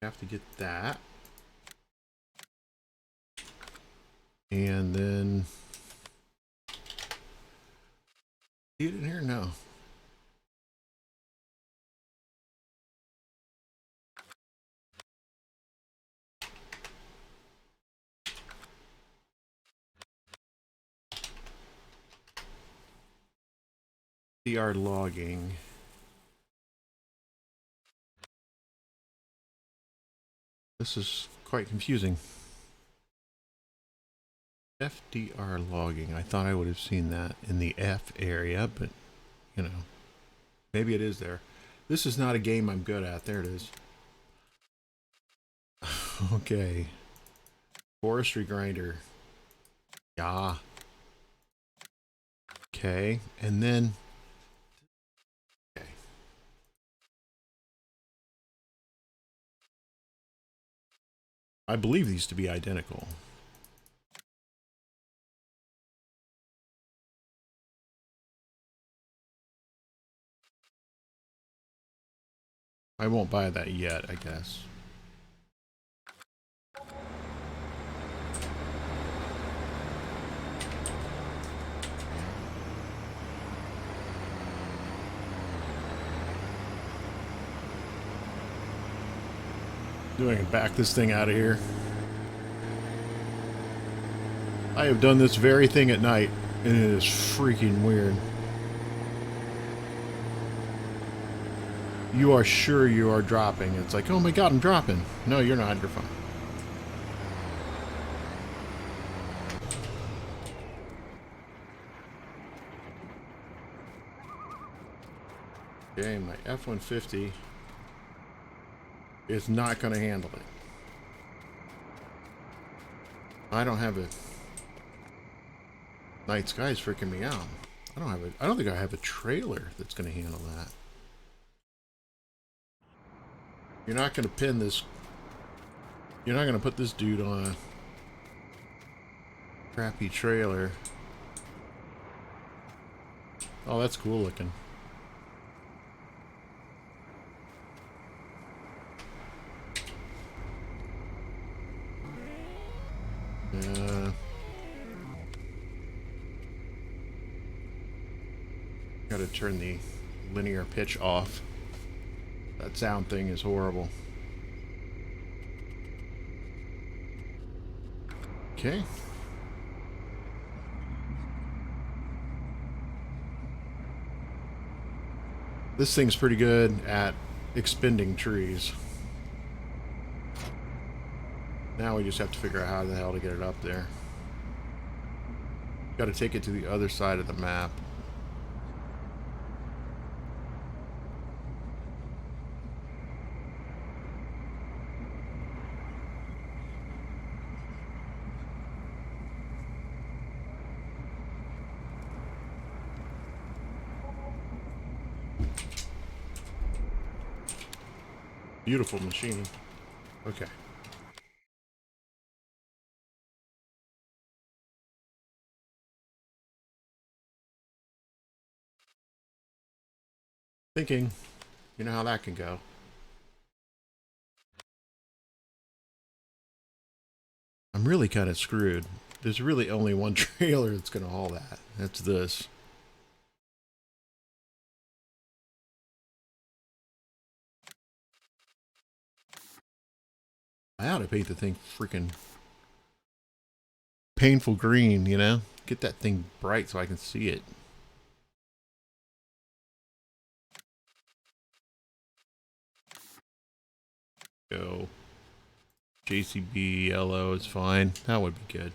Have to get that. And then see it in here? No. CR logging. This is quite confusing. FDR logging. I thought I would have seen that in the F area, but you know, maybe it is there. This is not a game I'm good at. There it is. Okay. Forestry grinder. Yeah. Okay. And then okay. I believe these to be identical. I won't buy that yet, I guess. Doing it, back this thing out of here. I have done this very thing at night, and it is freaking weird. You are sure you are dropping. It's like, oh my god, I'm dropping. No, you're not. You're fine. Okay, my F-150 is not going to handle it. I don't have a... Night sky's freaking me out. I don't think I have a trailer that's going to handle that. You're not going to pin this. You're not going to put this dude on a crappy trailer. Oh, that's cool looking. Got to turn the linear pitch off. That sound thing is horrible. Okay. This thing's pretty good at expending trees. Now we just have to figure out how the hell to get it up there. Got to take it to the other side of the map. Beautiful machine. Okay. Thinking, you know how that can go. I'm really kind of screwed. There's really only one trailer that's going to haul that. That's this. I ought to paint the thing freaking painful green, you know? Get that thing bright so I can see it. Go. JCB yellow is fine. That would be good.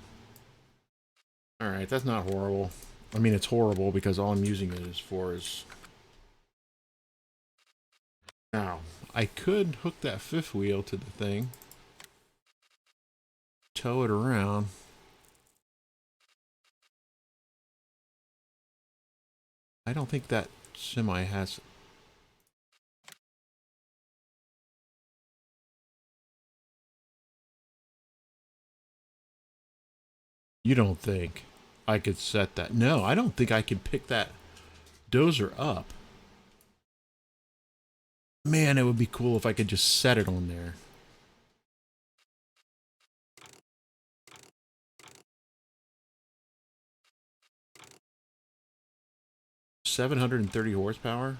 Alright, that's not horrible. I mean, it's horrible because all I'm using it is for is... Now, I could hook that fifth wheel to the thing. Tow it around. I don't think that semi has... You don't think I could set that? No, I don't think I can pick that dozer up. Man, it would be cool if I could just set it on there. $730 horsepower.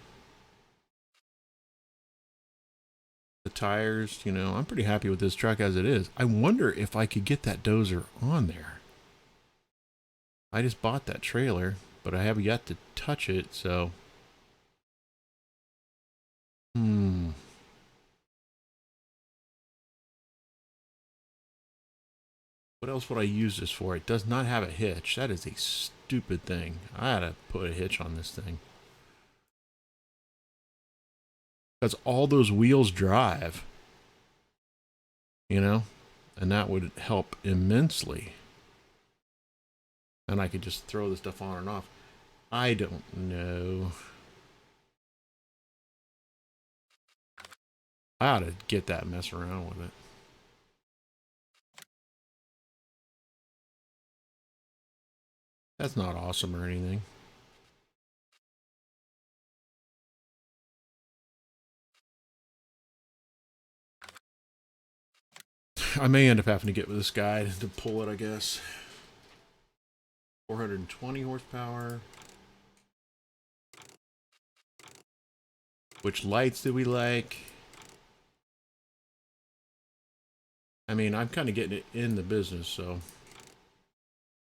The tires, you know, I'm pretty happy with this truck as it is. I wonder if I could get that dozer on there. I just bought that trailer, but I have yet to touch it, so... What else would I use this for? It does not have a hitch. That is a stupid thing. I had to put a hitch on this thing. Because all those wheels drive. You know? And that would help immensely. And I could just throw the stuff on and off. I don't know. I ought to get that and mess around with it. That's not awesome or anything. I may end up having to get with this guy to pull it, I guess. 420 horsepower. Which lights do we like? I mean, I'm kind of getting it in the business, so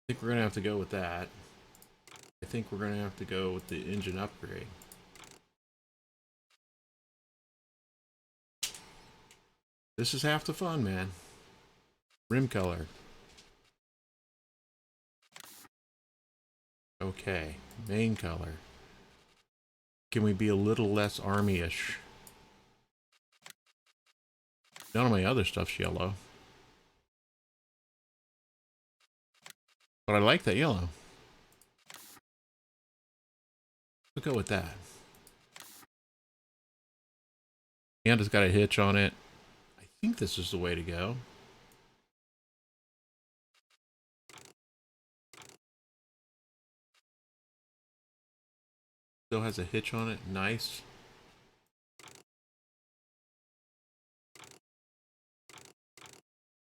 I think we're going to have to go with that. I think we're going to have to go with the engine upgrade. This is half the fun, man. Rim color. Okay, main color. Can we be a little less army-ish? None of my other stuff's yellow. But I like that yellow. We'll go with that. And it's got a hitch on it. I think this is the way to go. Still has a hitch on it. Nice.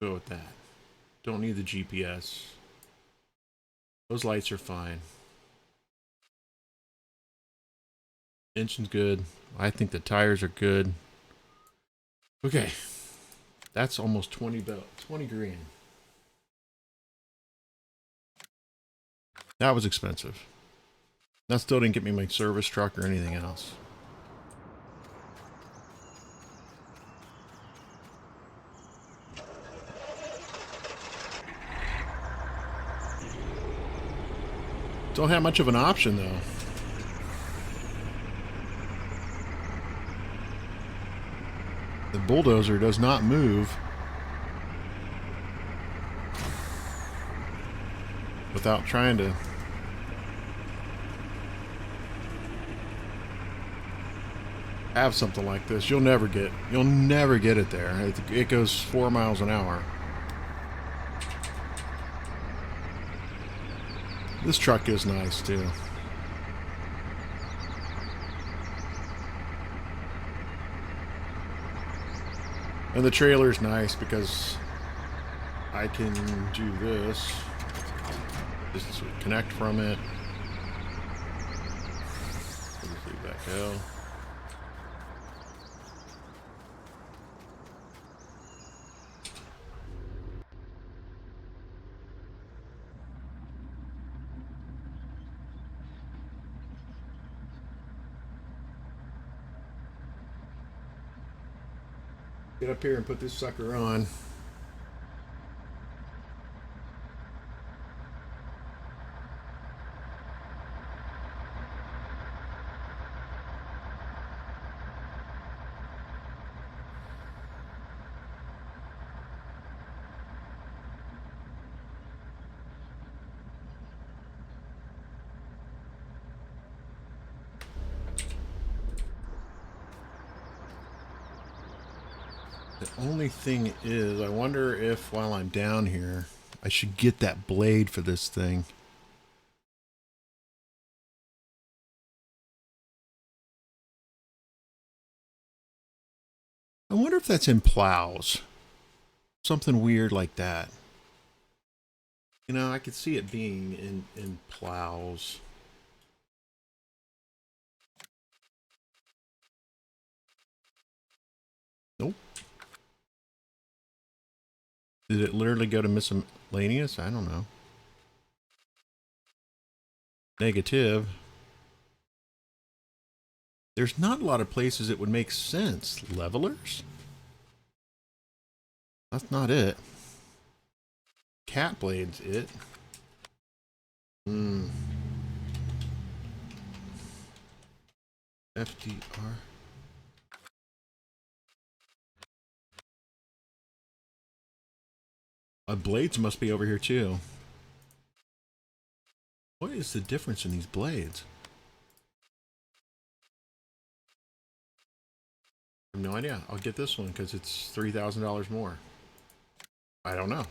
Go with that. Don't need the GPS. Those lights are fine. Engine's good. I think the tires are good. Okay. That's almost 20 grand. That was expensive. That still didn't get me my service truck or anything else. Don't have much of an option though. The bulldozer does not move without trying to have something like this. You'll never get it there. It goes 4 miles an hour. This truck is nice too. And the trailer's nice because I can do this. Just connect from it. Just leave that go. Get up here and put this sucker on. The only thing is, I wonder if while I'm down here, I should get that blade for this thing. I wonder if that's in plows. Something weird like that. You know, I could see it being in plows. Nope. Did it literally go to miscellaneous? I don't know. Negative. There's not a lot of places it would make sense. Levelers? That's not it. Cat blades, it. FDR. Blades must be over here too. What is the difference in these blades? I have no idea. I'll get this one because it's $3,000 more. I don't know.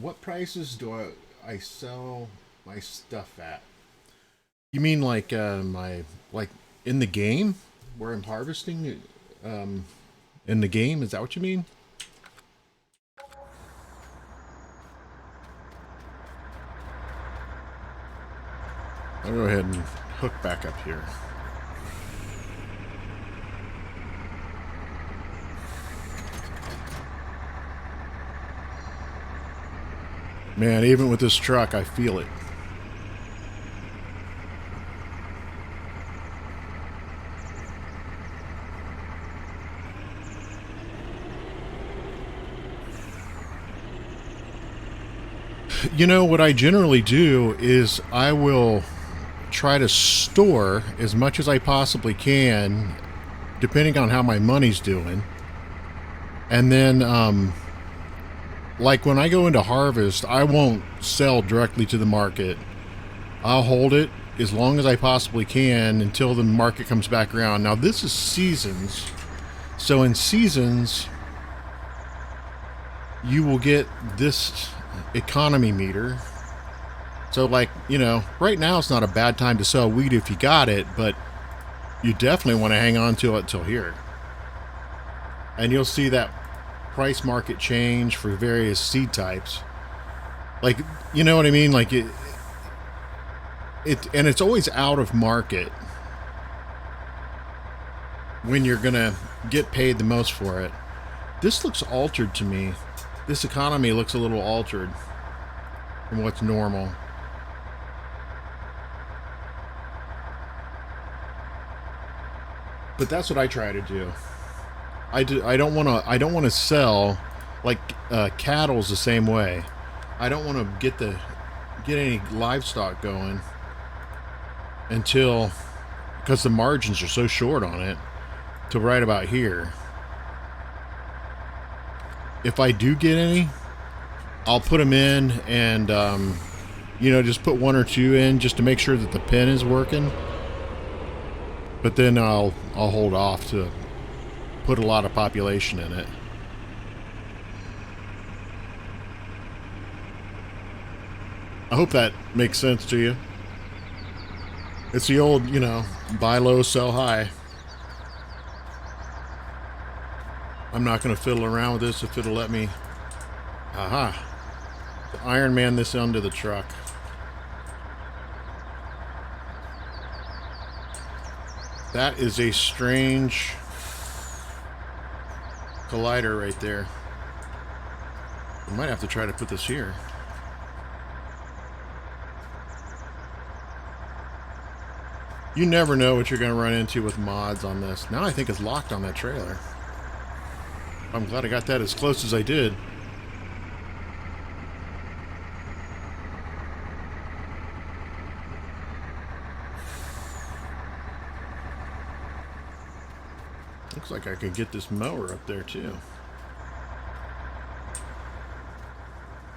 What prices do I sell my stuff at? You mean like like in the game where I'm harvesting in the game? Is that what you mean? I'll go ahead and hook back up here. Man, even with this truck, I feel it. You know, what I generally do is I will try to store as much as I possibly can, depending on how my money's doing. And then, like when I go into harvest, I won't sell directly to the market. I'll hold it as long as I possibly can until the market comes back around. Now, this is seasons. So in seasons, you will get this economy meter. So, like, you know, right now it's not a bad time to sell wheat if you got it, but you definitely want to hang on to it till here. And you'll see that price market change for various seed types. Like, you know what I mean? Like, and it's always out of market when you're going to get paid the most for it. This looks altered to me. This economy looks a little altered from what's normal. But that's what I try to do. I don't want to sell like cattle's the same way. I don't want to get any livestock going until, because the margins are so short on it, to right about here. If I do get any, I'll put them in and you know, just put one or two in just to make sure that the pen is working. But then I'll hold off to put a lot of population in it. I hope that makes sense to you. It's the old, you know, buy low, sell high. I'm not going to fiddle around with this if it'll let me. Aha. Iron Man this onto the truck. That is a strange collider right there. I might have to try to put this here. You never know what you're going to run into with mods on this. Now I think it's locked on that trailer. I'm glad I got that as close as I did. Looks like I could get this mower up there too.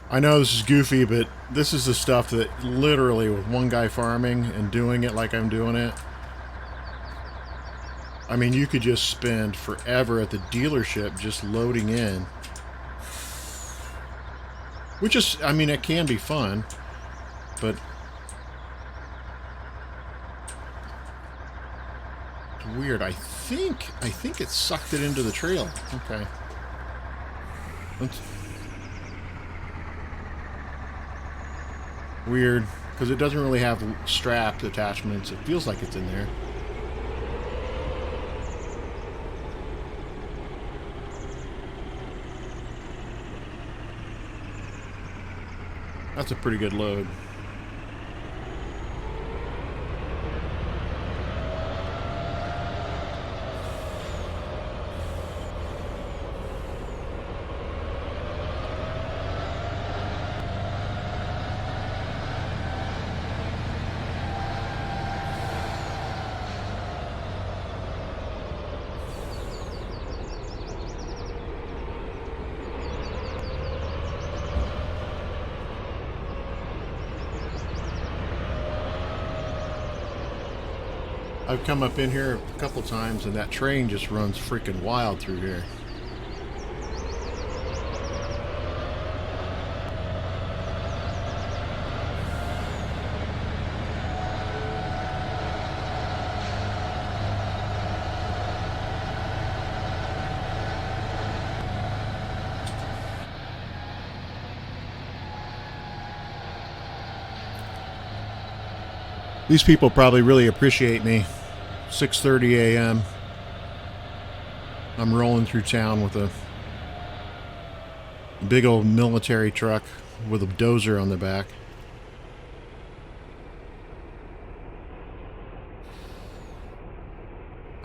I know this is goofy, but this is the stuff that literally with one guy farming and doing it like I'm doing it, I mean, you could just spend forever at the dealership just loading in. Which is, I mean, it can be fun, but it's weird. I think it sucked it into the trailer. Okay. That's weird, because it doesn't really have strapped attachments. It feels like it's in there. That's a pretty good load. I've come up in here a couple times and that train just runs freaking wild through here. These people probably really appreciate me. 6:30 a.m. I'm rolling through town with a big old military truck with a dozer on the back.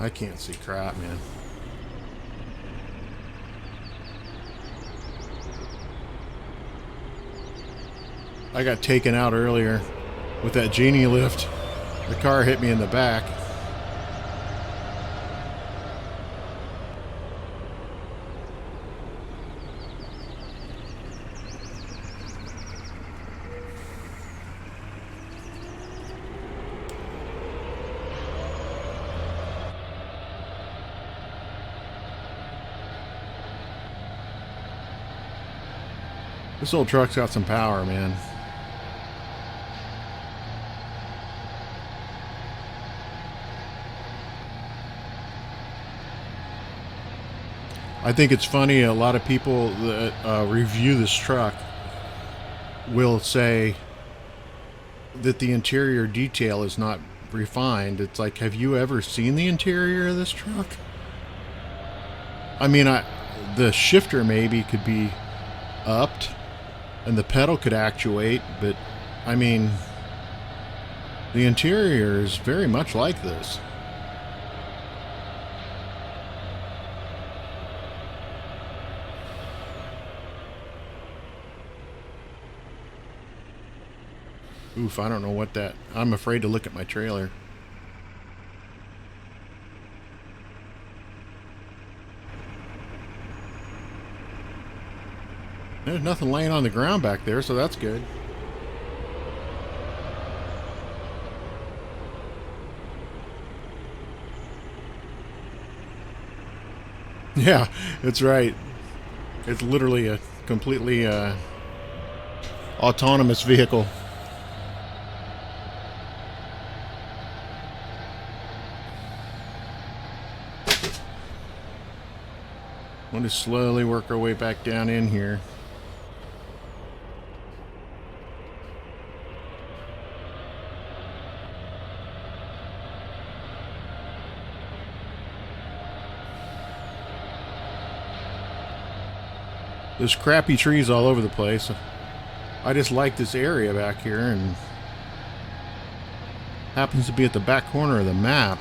I can't see crap, man. I got taken out earlier with that genie lift. The car hit me in the back. This old truck's got some power, man. I think it's funny, a lot of people that review this truck will say that the interior detail is not refined. It's like, have you ever seen the interior of this truck? I mean, the shifter maybe could be upped and the pedal could actuate, but I mean, the interior is very much like this. Oof, I don't know what that... I'm afraid to look at my trailer. There's nothing laying on the ground back there, so that's good. Yeah, it's right. It's literally a completely autonomous vehicle. I'm going to slowly work our way back down in here. There's crappy trees all over the place. I just like this area back here, and happens to be at the back corner of the map.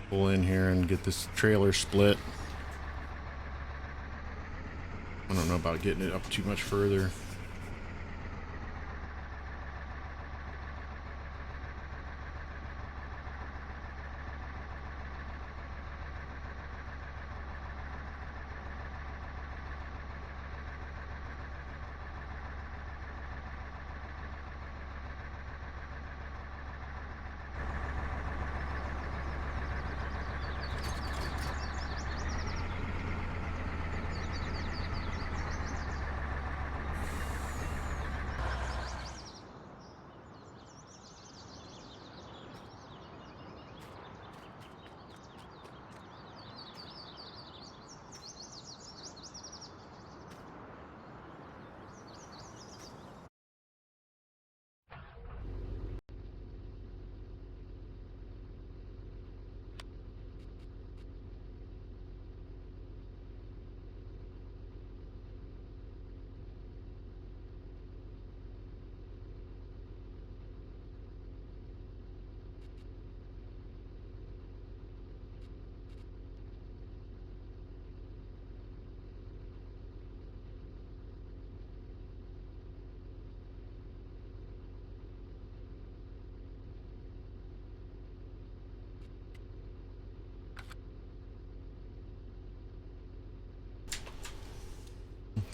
Pull in here and get this trailer split. I don't know about getting it up too much further.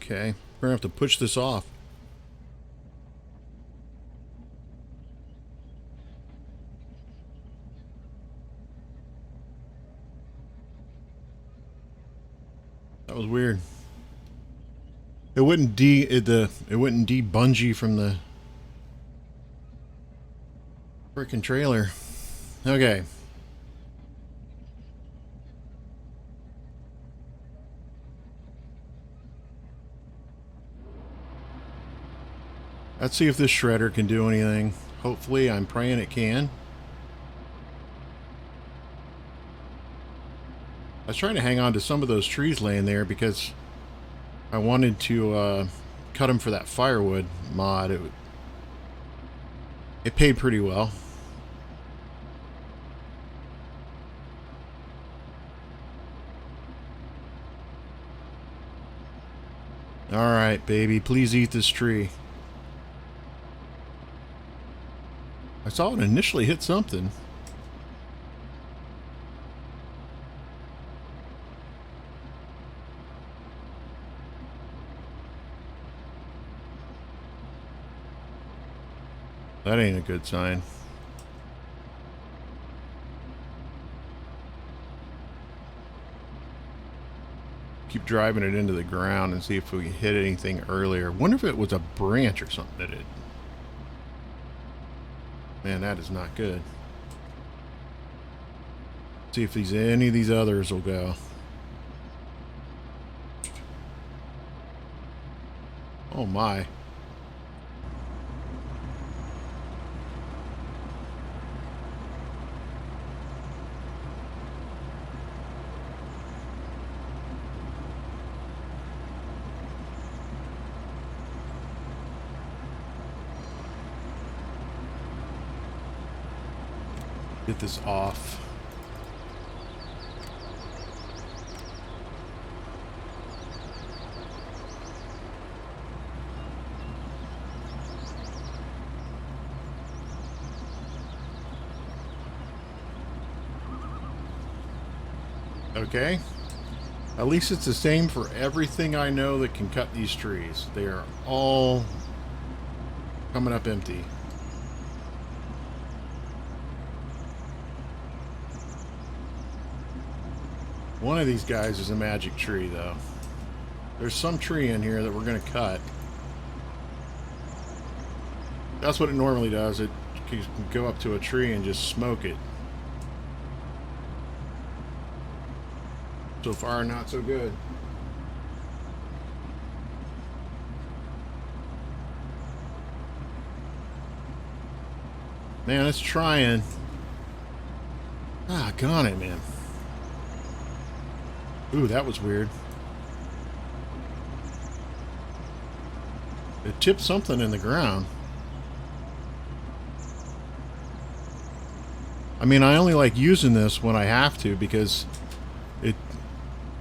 Okay, we're gonna have to push this off. That was weird. It wouldn't de-bungee from the freaking trailer. Okay. Let's see if this shredder can do anything. Hopefully, I'm praying it can. I was trying to hang on to some of those trees laying there because I wanted to cut them for that firewood mod. It paid pretty well. Alright, baby, please eat this tree. I saw it initially hit something. That ain't a good sign. Keep driving it into the ground and see if we hit anything earlier. Wonder if it was a branch or something that it... Man, that is not good. See if any of these others will go. Oh my. Get this off. Okay. At least it's the same for everything I know that can cut these trees. They are all coming up empty. One of these guys is a magic tree, though. There's some tree in here that we're going to cut. That's what it normally does. It can go up to a tree and just smoke it. So far, not so good. Man, it's trying. Ah, gone it, man. Ooh, that was weird. It tipped something in the ground. I mean, I only like using this when I have to because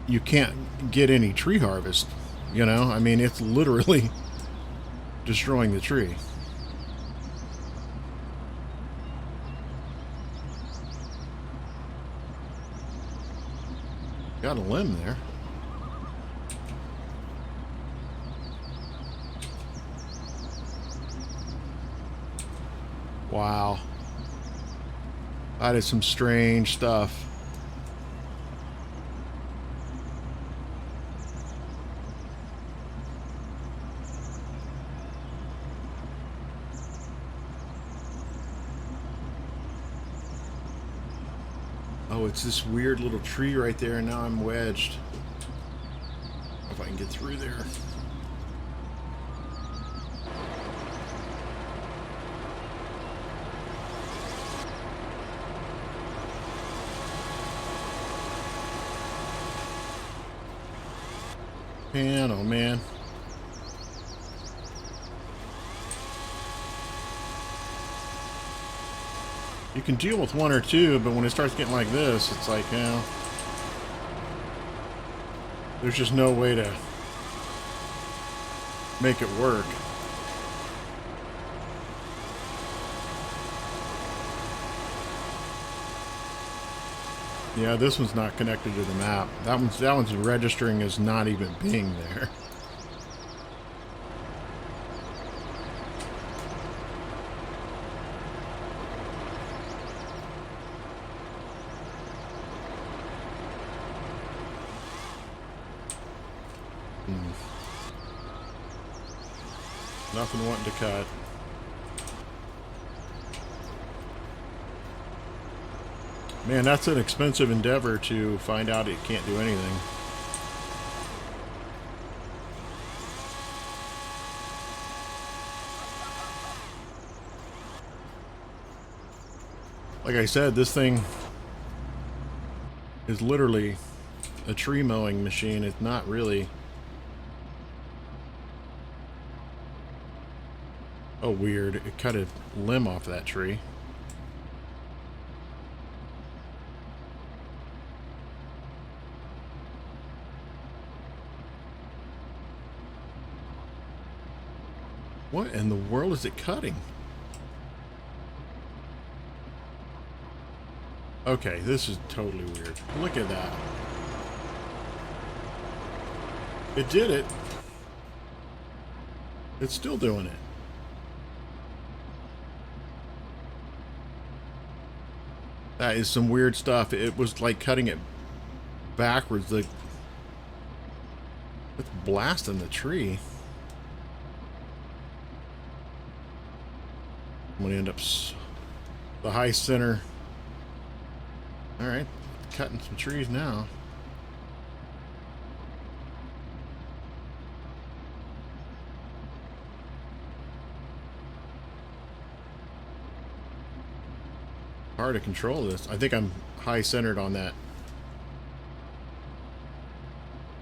you can't get any tree harvest, you know? I mean, it's literally destroying the tree. Got a limb there. Wow. That is some strange stuff. Oh, it's this weird little tree right there, and now I'm wedged. If I can get through there. Man, oh man. You can deal with one or two, but when it starts getting like this, it's like, you know, there's just no way to make it work. Yeah, this one's not connected to the map. That one's registering as not even being there. Nothing wanting to cut. Man, that's an expensive endeavor to find out it can't do anything. Like I said, this thing is literally a tree mowing machine. It's not really... Oh, weird. It cut a limb off that tree. What in the world is it cutting? Okay, this is totally weird. Look at that. It did it. It's still doing it. That is some weird stuff. It was like cutting it backwards. Like, it's blasting the tree. I'm gonna end up the high center. All right, cutting some trees now. Hard to control this. I think I'm high centered on that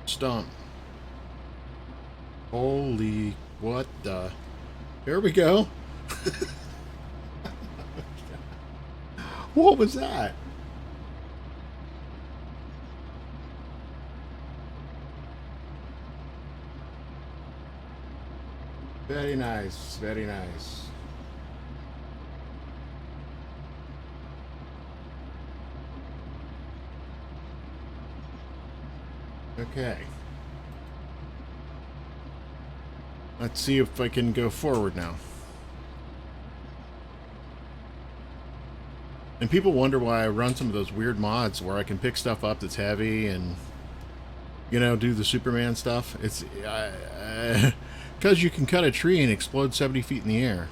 stump. Holy, what the? Here we go. What was that? Very nice, very nice. Okay. Let's see if I can go forward now. And people wonder why I run some of those weird mods where I can pick stuff up that's heavy and, you know, do the Superman stuff. It's because you can cut a tree and explode 70 feet in the air.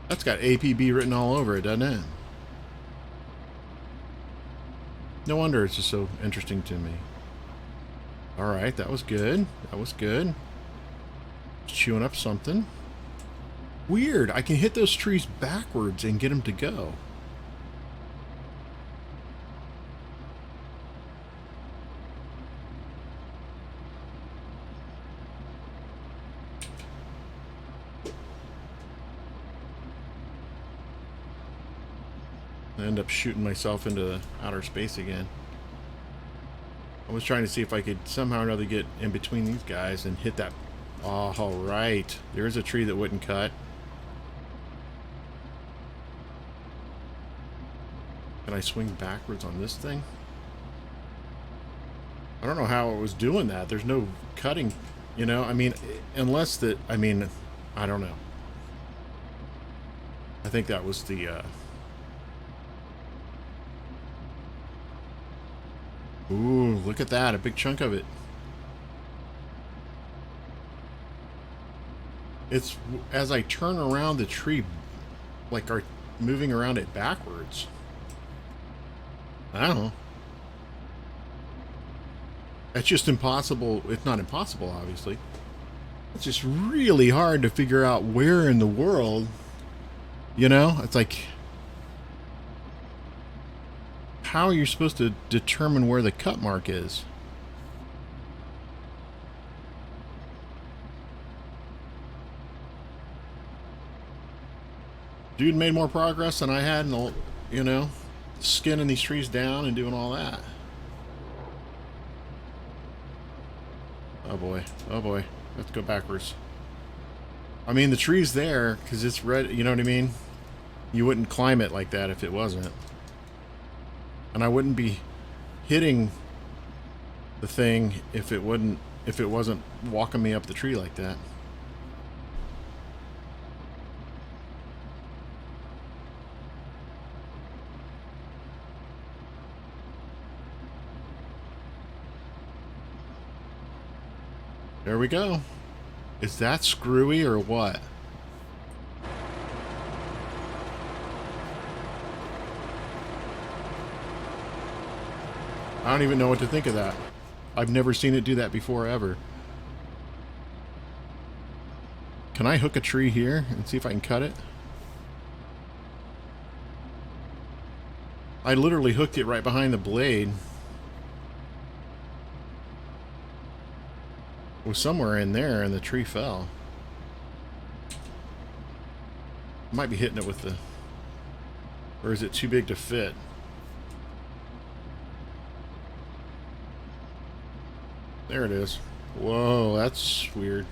That's got APB written all over it, doesn't it? No wonder it's just so interesting to me. Alright, that was good. That was good. Chewing up something. Weird, I can hit those trees backwards and get them to go. I end up shooting myself into outer space again. I was trying to see if I could somehow or another get in between these guys and hit that. Oh, all right. There's a tree that wouldn't cut. Can I swing backwards on this thing? I don't know how it was doing that. There's no cutting, you know? I mean, unless that, I mean, I don't know. I think that was the, ooh, look at that. A big chunk of it. It's as I turn around the tree, like are moving around it backwards. I don't know. It's just impossible. It's not impossible, obviously. It's just really hard to figure out where in the world, you know? It's like, how are you supposed to determine where the cut mark is? Dude made more progress than I had in, you know, skinning these trees down and doing all that. Oh boy, oh boy. Let's go backwards. I mean, the tree's there because it's red, you know what I mean? You wouldn't climb it like that if it wasn't. And I wouldn't be hitting the thing if it wasn't walking me up the tree like that. There we go. Is that screwy or what? I don't even know what to think of that. I've never seen it do that before, ever. Can I hook a tree here and see if I can cut it? I literally hooked it right behind the blade. It was somewhere in there and the tree fell. I might be hitting it with the... Or is it too big to fit? There it is. Whoa, that's weird.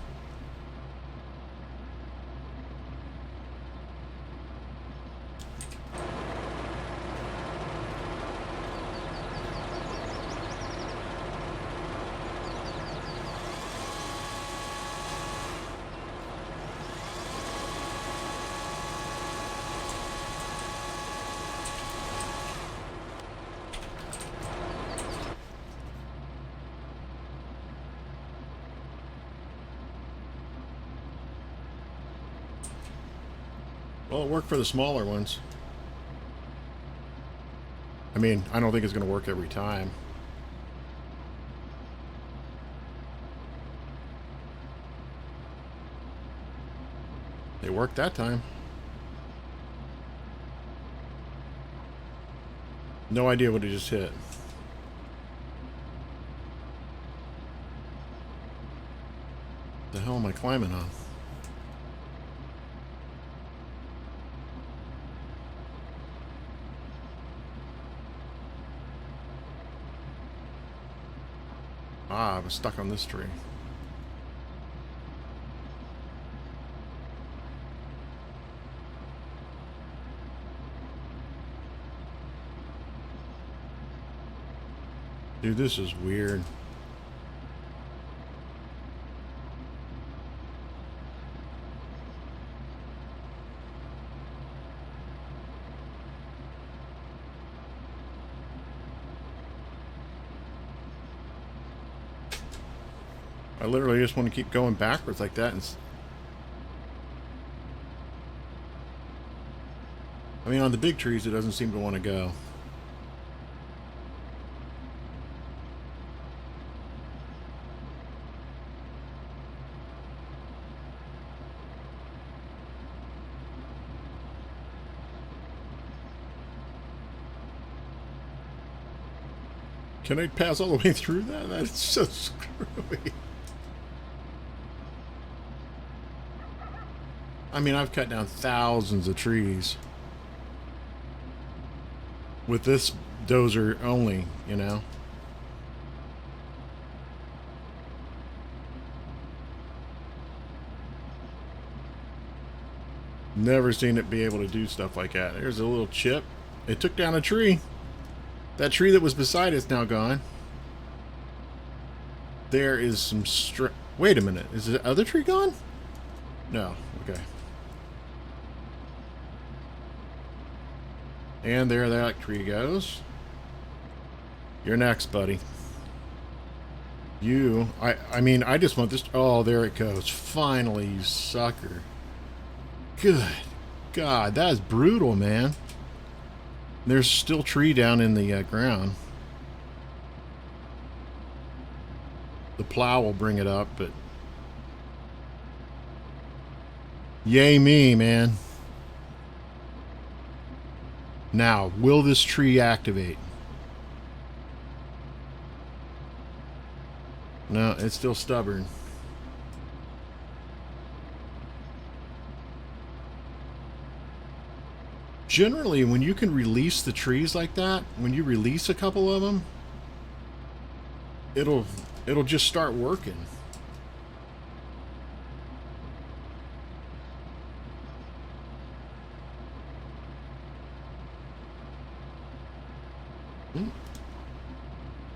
Well, it worked for the smaller ones. I mean, I don't think it's going to work every time. It worked that time. No idea what it just hit. The hell am I climbing on? Ah, I was stuck on this tree. Dude, this is weird. I literally just want to keep going backwards like that. And I mean, on the big trees, it doesn't seem to want to go. Can I pass all the way through that? That's so screwy. I mean, I've cut down thousands of trees with this dozer only, you know. Never seen it be able to do stuff like that. There's a little chip. It took down a tree. That tree that was beside it's now gone. There is some wait a minute. Is the other tree gone? No. Okay. And there that tree goes. You're next, buddy. I mean, I just want this. Oh, there it goes. Finally, you sucker. Good God, that is brutal, man. There's still tree down in the ground. The plow will bring it up, but yay me, man. Now, will this tree activate? No, it's still stubborn. Generally, when you can release the trees like that, when you release a couple of them, it'll just start working.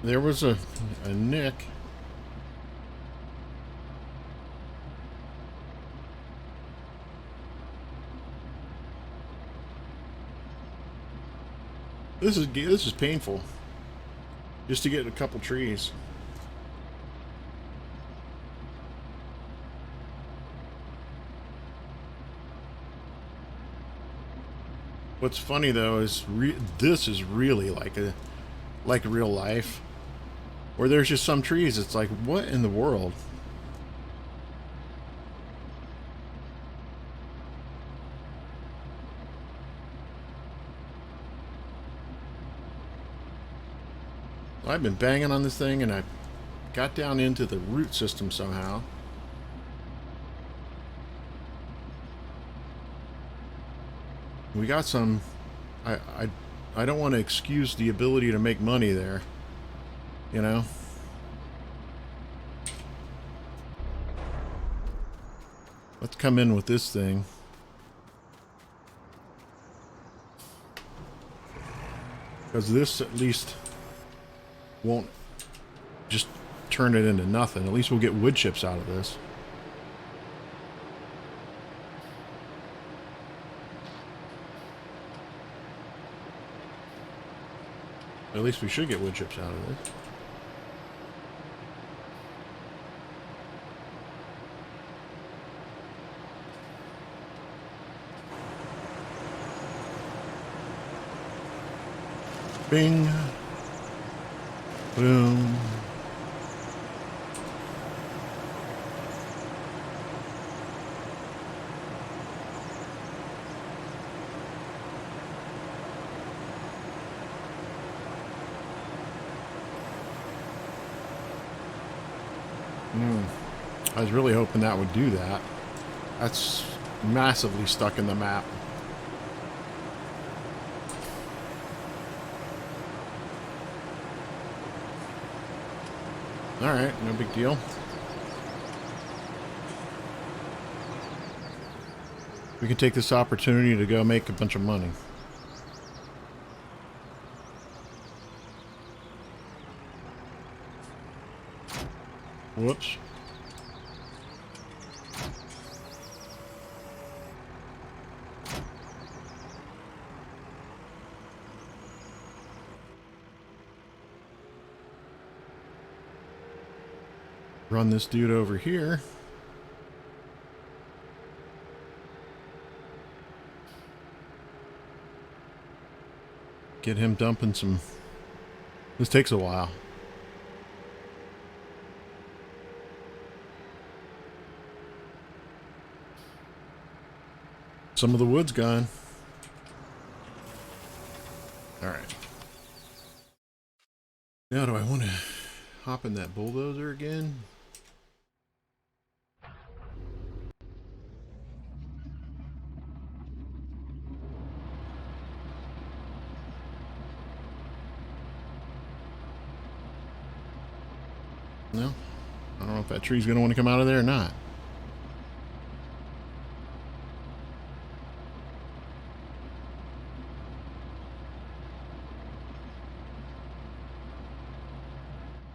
There was a nick. This is painful. Just to get a couple trees. What's funny though is this is really like real life, where there's just some trees. It's like, what in the world? I've been banging on this thing, and I got down into the root system somehow. We got some. I don't want to excuse the ability to make money there, you know. Let's come in with this thing. Because this at least won't just turn it into nothing. At least we'll get wood chips out of this. At least we should get wood chips out of this. Bing. Boom. I was really hoping that would do that. That's massively stuck in the map. Alright, no big deal. We can take this opportunity to go make a bunch of money. Whoops. Run this dude over here. Get him dumping some... This takes a while. Some of the wood's gone. Alright. Now do I want to hop in that bulldozer again? No? I don't know if that tree's going to want to come out of there or not.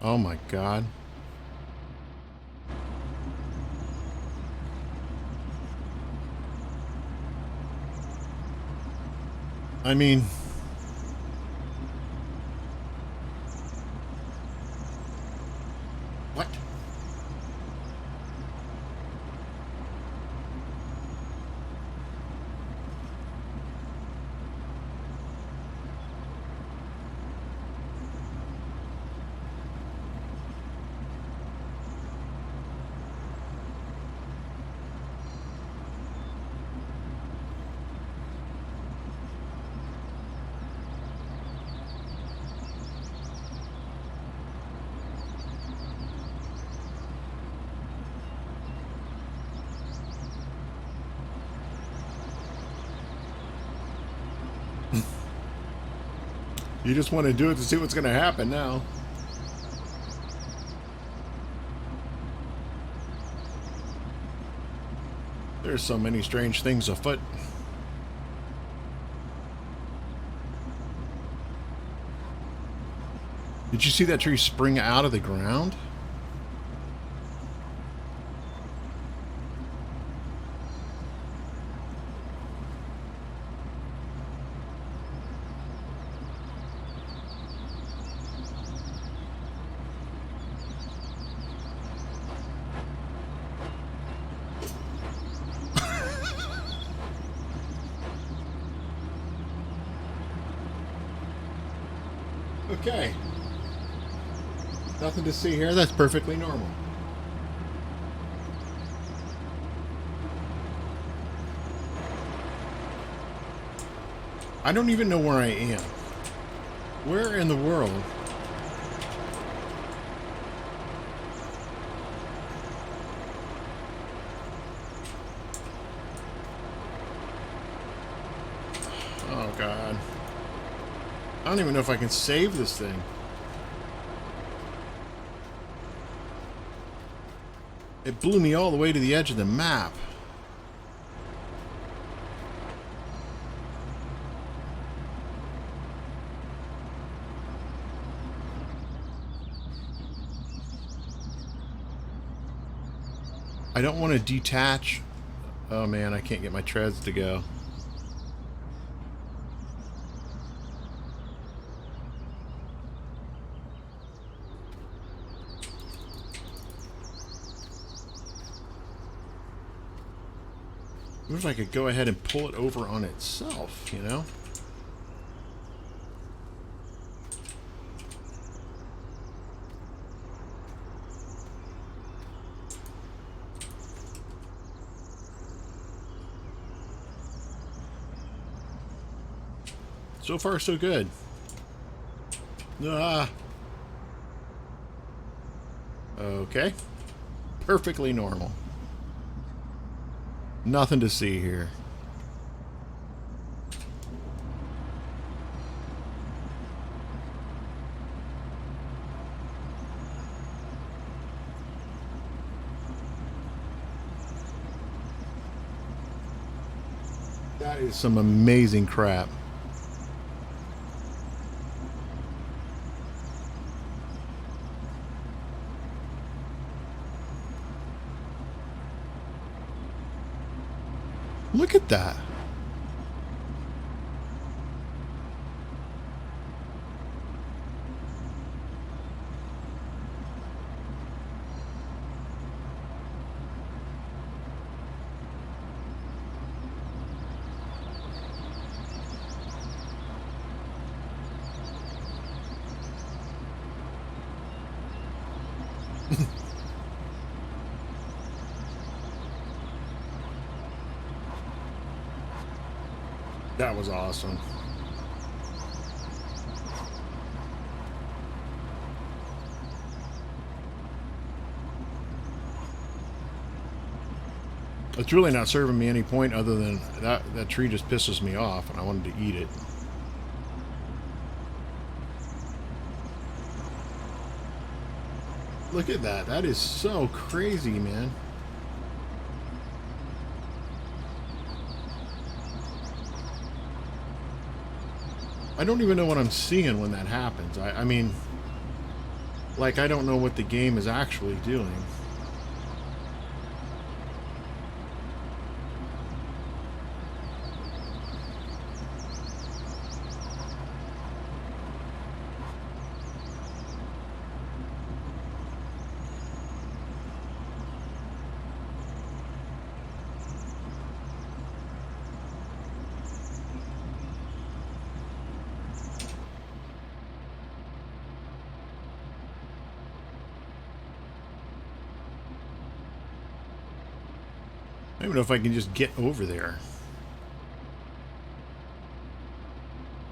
Oh my God. I mean... What? You just want to do it to see what's going to happen now. There's so many strange things afoot. Did you see that tree spring out of the ground? Okay. Nothing to see here. That's perfectly normal. I don't even know where I am. Where in the world? Oh, God. I don't even know if I can save this thing. It blew me all the way to the edge of the map. I don't want to detach. Oh man, I can't get my treads to go. What if I could go ahead and pull it over on itself, you know? So far, so good. Ah. Okay. Perfectly normal. Nothing to see here. That is some amazing crap. Look at that. That was awesome. It's really not serving me any point other than that tree just pisses me off and I wanted to eat it. Look at that. That is so crazy, man. I don't even know what I'm seeing when that happens. I mean, like, I don't know what the game is actually doing. I don't know if I can just get over there.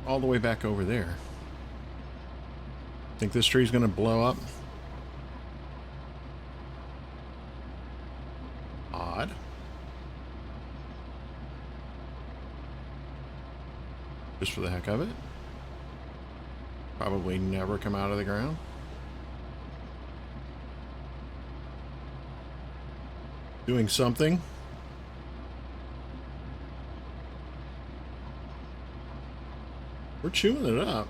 All the way back over there. Think this tree's gonna blow up? Odd. Just for the heck of it. Probably never come out of the ground. Doing something. We're chewing it up.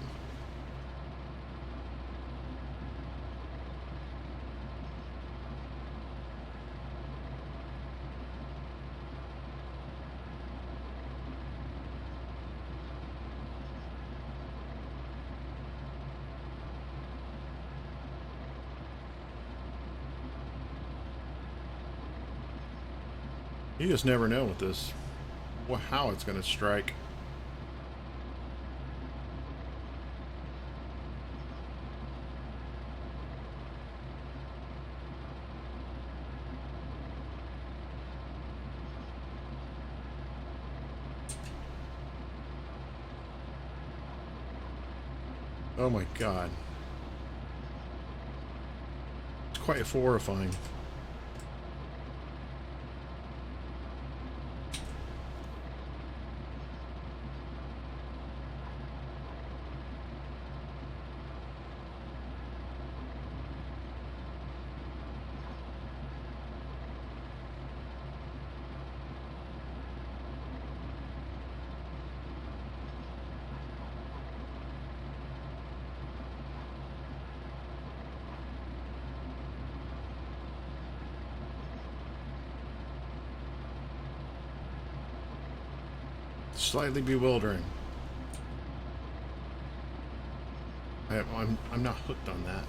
You just never know with this, how it's going to strike. Oh my God. It's quite horrifying. Slightly bewildering. I'm not hooked on that.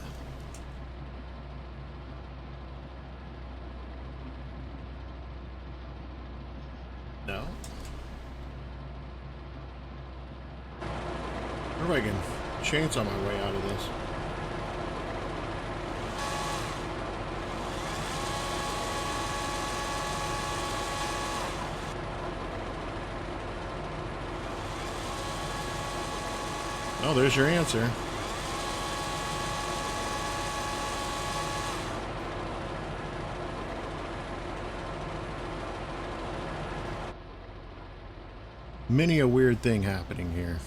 No. I wonder if I can chainsaw my way out of this. Oh, there's your answer. Many a weird thing happening here.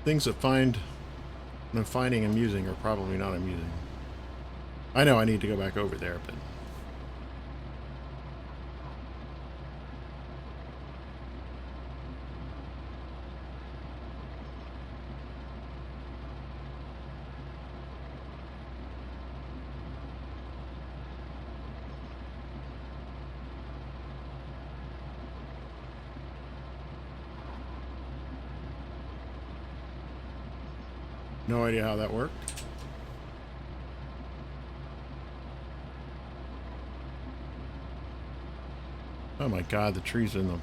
Things that I'm finding amusing are probably not amusing. I know I need to go back over there, but no idea how that worked. Oh my god, the trees in them.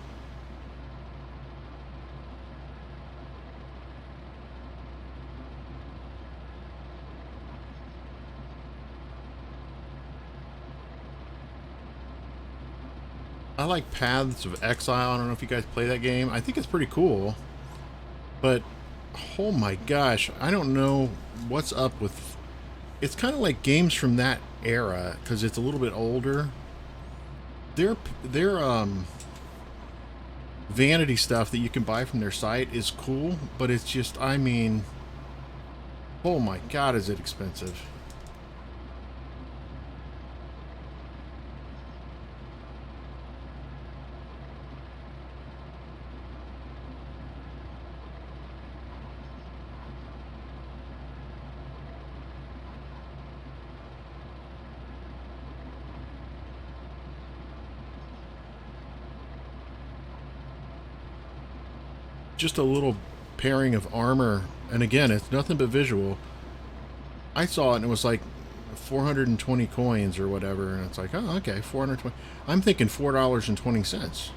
I like Paths of Exile. I don't know if you guys play that game. I think it's pretty cool. But, oh my gosh, I don't know what's up with... It's kind of like games from that era, because it's a little bit older. Their vanity stuff that you can buy from their site is cool, but it's just, I mean, oh my god, is it expensive. Just a little pairing of armor, and again, it's nothing but visual. I saw it and it was like 420 coins or whatever, and it's like, oh, okay, 420. I'm thinking $4.20,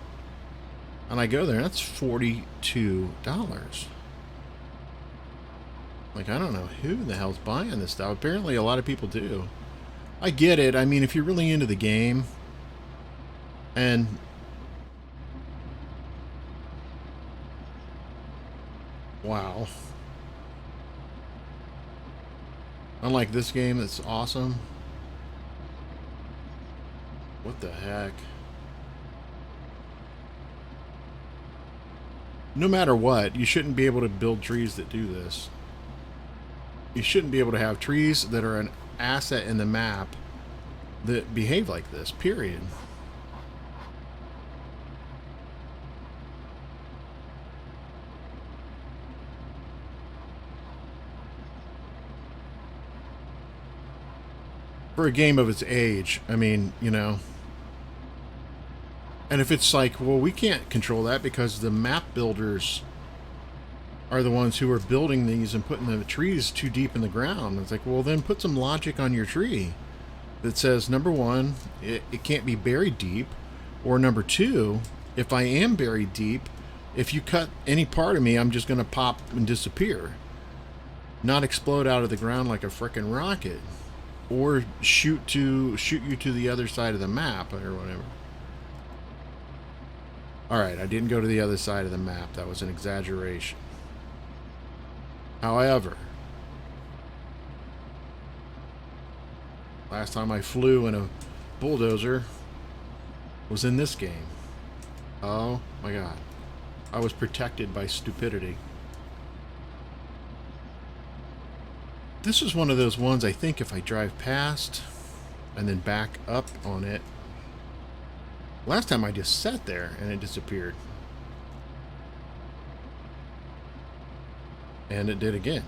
and I go there, and that's $42. Like, I don't know who the hell's buying this stuff. Apparently, a lot of people do. I get it. I mean, if you're really into the game, and wow. Unlike this game, that's awesome. What the heck? No matter what, you shouldn't be able to build trees that do this. You shouldn't be able to have trees that are an asset in the map that behave like this, period. For a game of its age, I mean, you know. And if it's like, well, we can't control that because the map builders are the ones who are building these and putting the trees too deep in the ground. It's like, well, then put some logic on your tree that says, number one, it can't be buried deep, or number two, if I am buried deep, if you cut any part of me, I'm just going to pop and disappear. Not explode out of the ground like a frickin' rocket. Or shoot you to the other side of the map or whatever. Alright, I didn't go to the other side of the map. That was an exaggeration. However, last time I flew in a bulldozer was in this game. Oh my god. I was protected by stupidity. This is one of those ones, I think, if I drive past and then back up on it. Last time I just sat there and it disappeared. And it did again.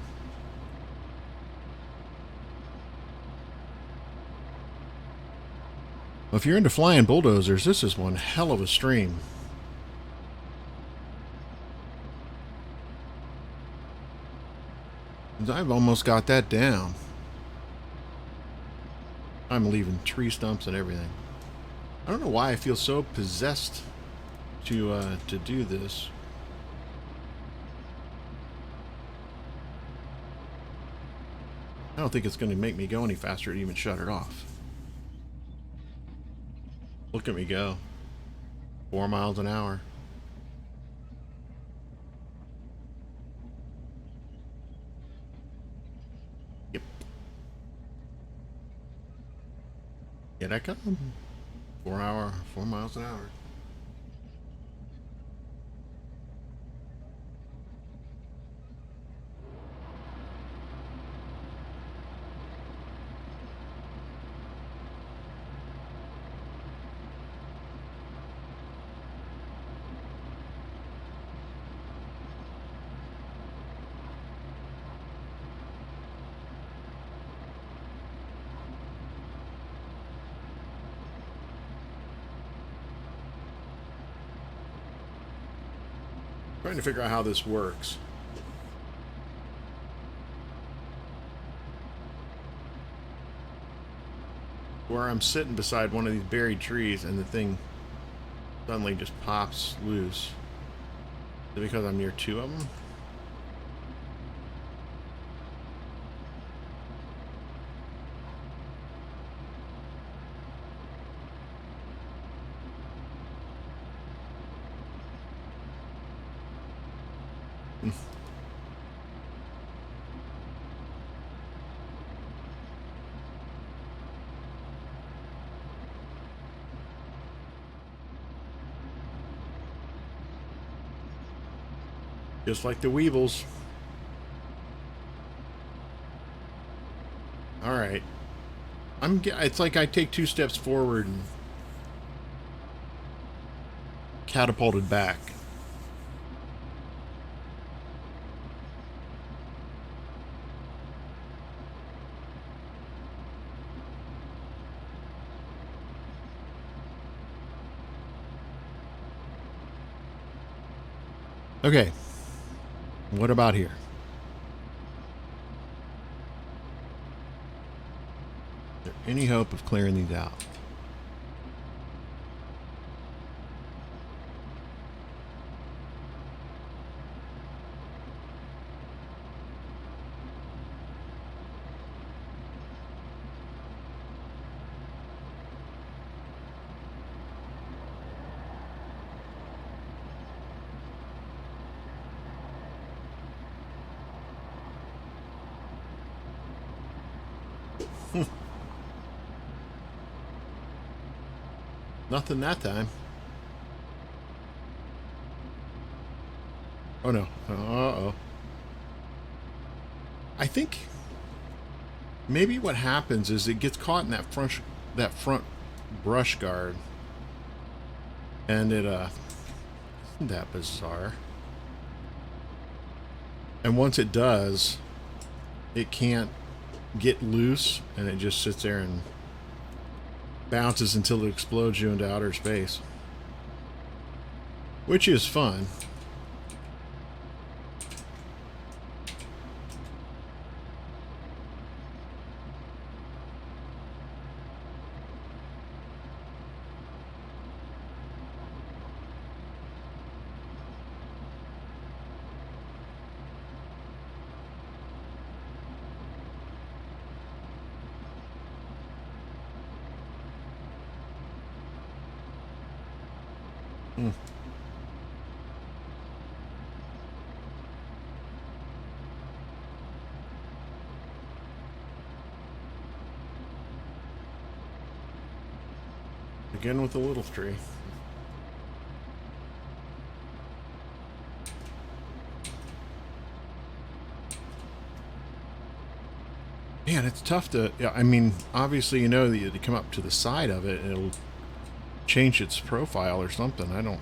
Well, if you're into flying bulldozers, this is one hell of a stream. I've almost got that down. I'm leaving tree stumps and everything. I don't know why I feel so possessed to do this. I don't think it's going to make me go any faster to even shut it off. Look at me go. 4 miles an hour. Yep. Here I come. 4 miles an hour. Trying to figure out how this works. Where I'm sitting beside one of these buried trees and the thing suddenly just pops loose. Is it because I'm near two of them? Just like the weevils. All right. It's like I take 2 steps forward and catapulted back. Okay. What about here? Is there any hope of clearing these out? Nothing that time. Oh no. Uh-oh. I think maybe what happens is it gets caught in that front brush guard. And it isn't that bizarre? And once it does, it can't get loose and it just sits there and bounces until it explodes you into outer space, which is fun. Again with the little tree. Man, it's tough to... Yeah, I mean, obviously you know that you come up to the side of it and it'll change its profile or something. I don't...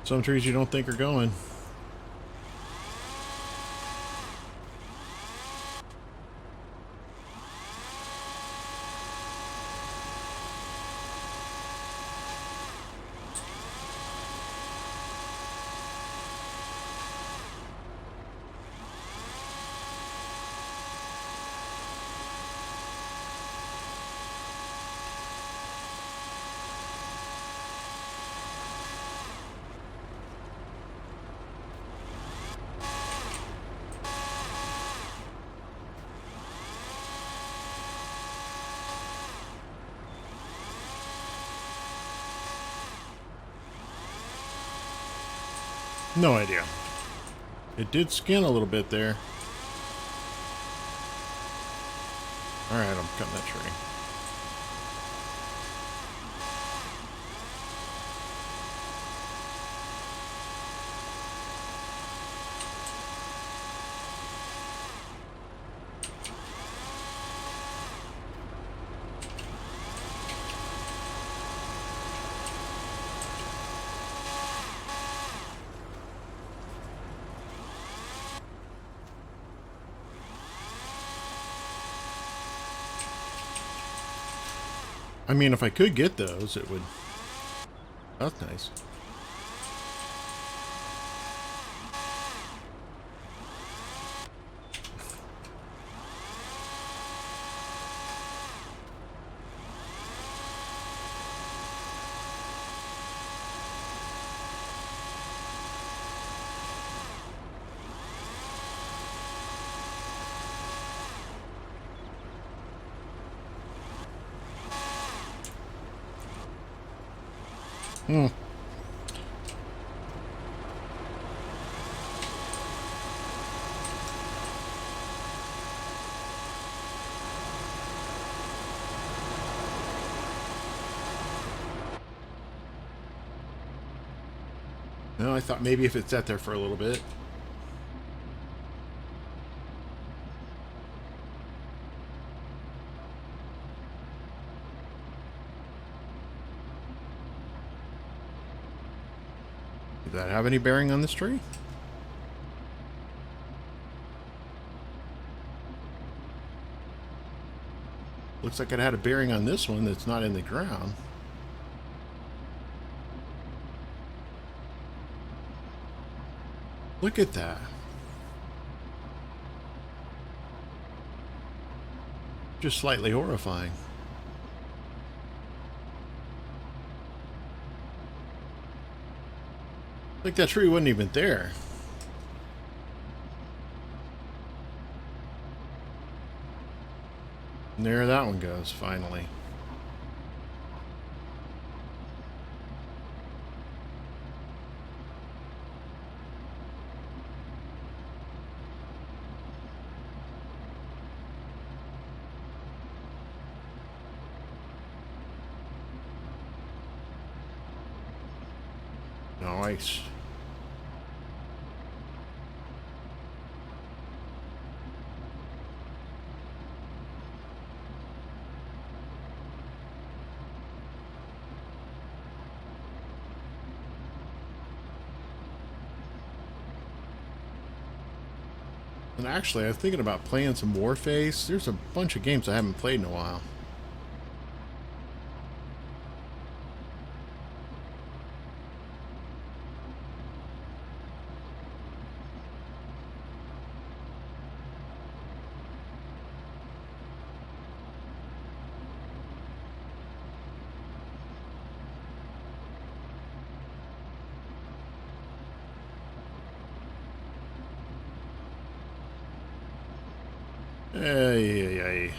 Some trees you don't think are going. No idea. It did skin a little bit there. Alright, I'm cutting that tree. I mean, if I could get those, it would... That's nice. Hmm. No, I thought maybe if it sat there for a little bit. Did that have any bearing on this tree? Looks like it had a bearing on this one that's not in the ground. Look at that. Just slightly horrifying. Like that tree wasn't even there. And there that one goes, finally. Nice. And actually, I was thinking about playing some Warface. There's a bunch of games I haven't played in a while. Hey.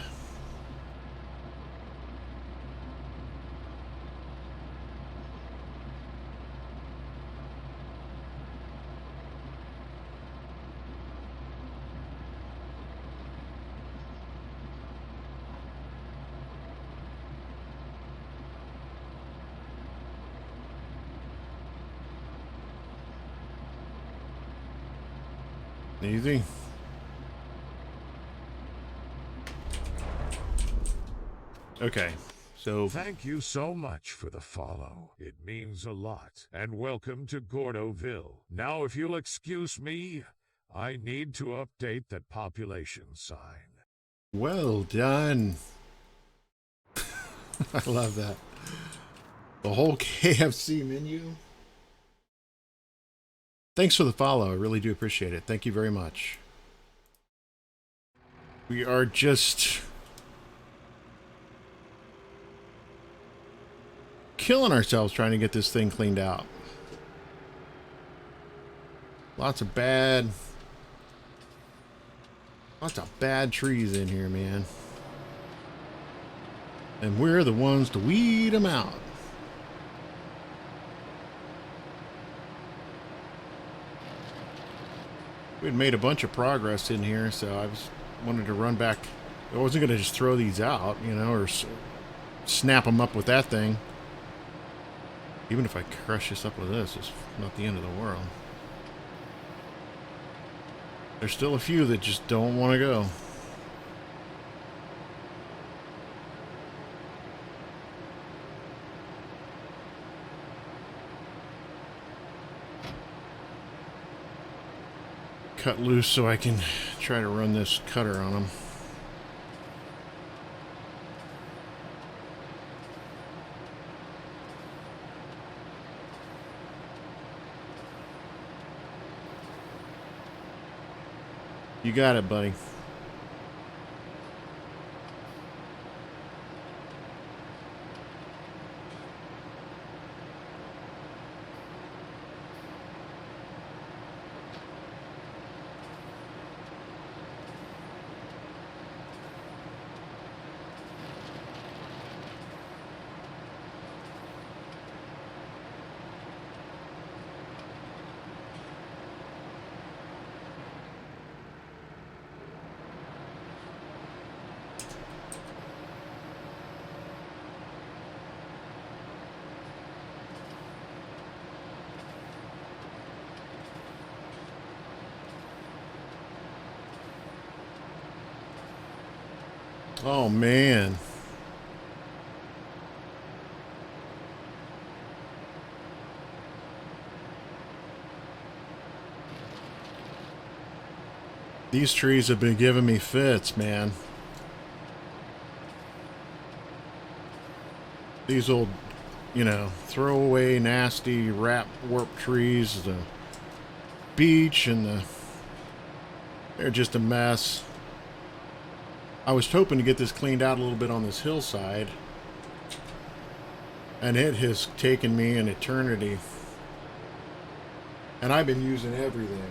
Easy. Okay, so... Thank you so much for the follow. It means a lot. And welcome to Gordoville. Now, if you'll excuse me, I need to update that population sign. Well done. I love that. The whole KFC menu. Thanks for the follow. I really do appreciate it. Thank you very much. We are just killing ourselves trying to get this thing cleaned out. Lots of bad trees in here, man. And we're the ones to weed them out. We had made a bunch of progress in here, so I wanted to run back. I wasn't going to just throw these out, you know, or snap them up with that thing. Even if I crush this up with this, it's not the end of the world. There's still a few that just don't want to go. Cut loose so I can try to run this cutter on them. You got it, buddy. Oh, man. These trees have been giving me fits, man. These old, you know, throwaway, nasty, warp trees, the beech and they're just a mess. I was hoping to get this cleaned out a little bit on this hillside, and it has taken me an eternity. And I've been using everything.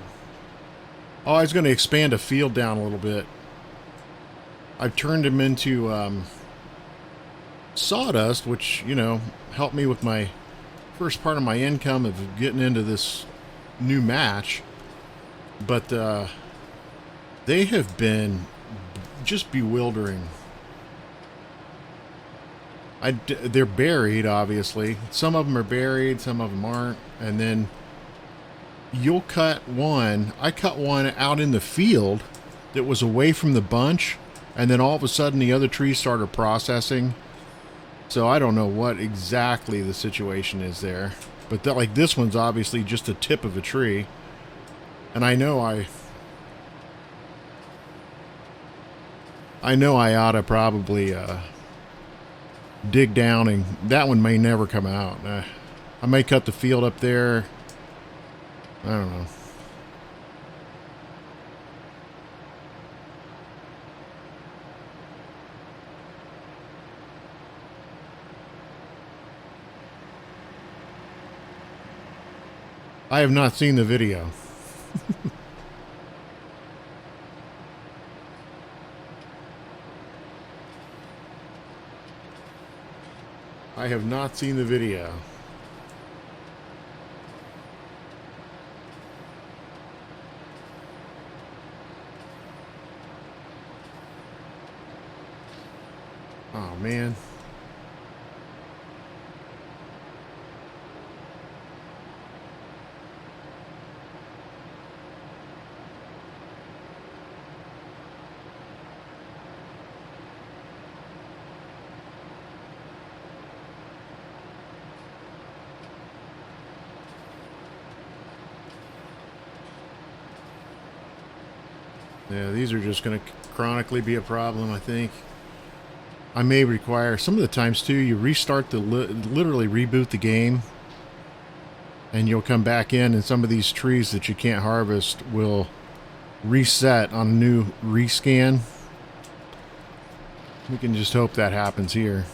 Oh, I was going to expand a field down a little bit. I've turned them into sawdust, which, you know, helped me with my first part of my income of getting into this new match. But they have been just bewildering. They're buried, obviously. Some of them are buried, some of them aren't. And then you'll cut one. I cut one out in the field that was away from the bunch, and then all of a sudden the other trees started processing. So I don't know what exactly the situation is there. But like this one's obviously just a tip of a tree. And I know I ought to probably dig down, and that one may never come out. I may cut the field up there. I don't know. I have not seen the video. I have not seen the video. Oh, man. Yeah, these are just going to chronically be a problem, I think. I may require, some of the times too, you restart the, literally reboot the game, and you'll come back in, and some of these trees that you can't harvest will reset on a new rescan. We can just hope that happens here.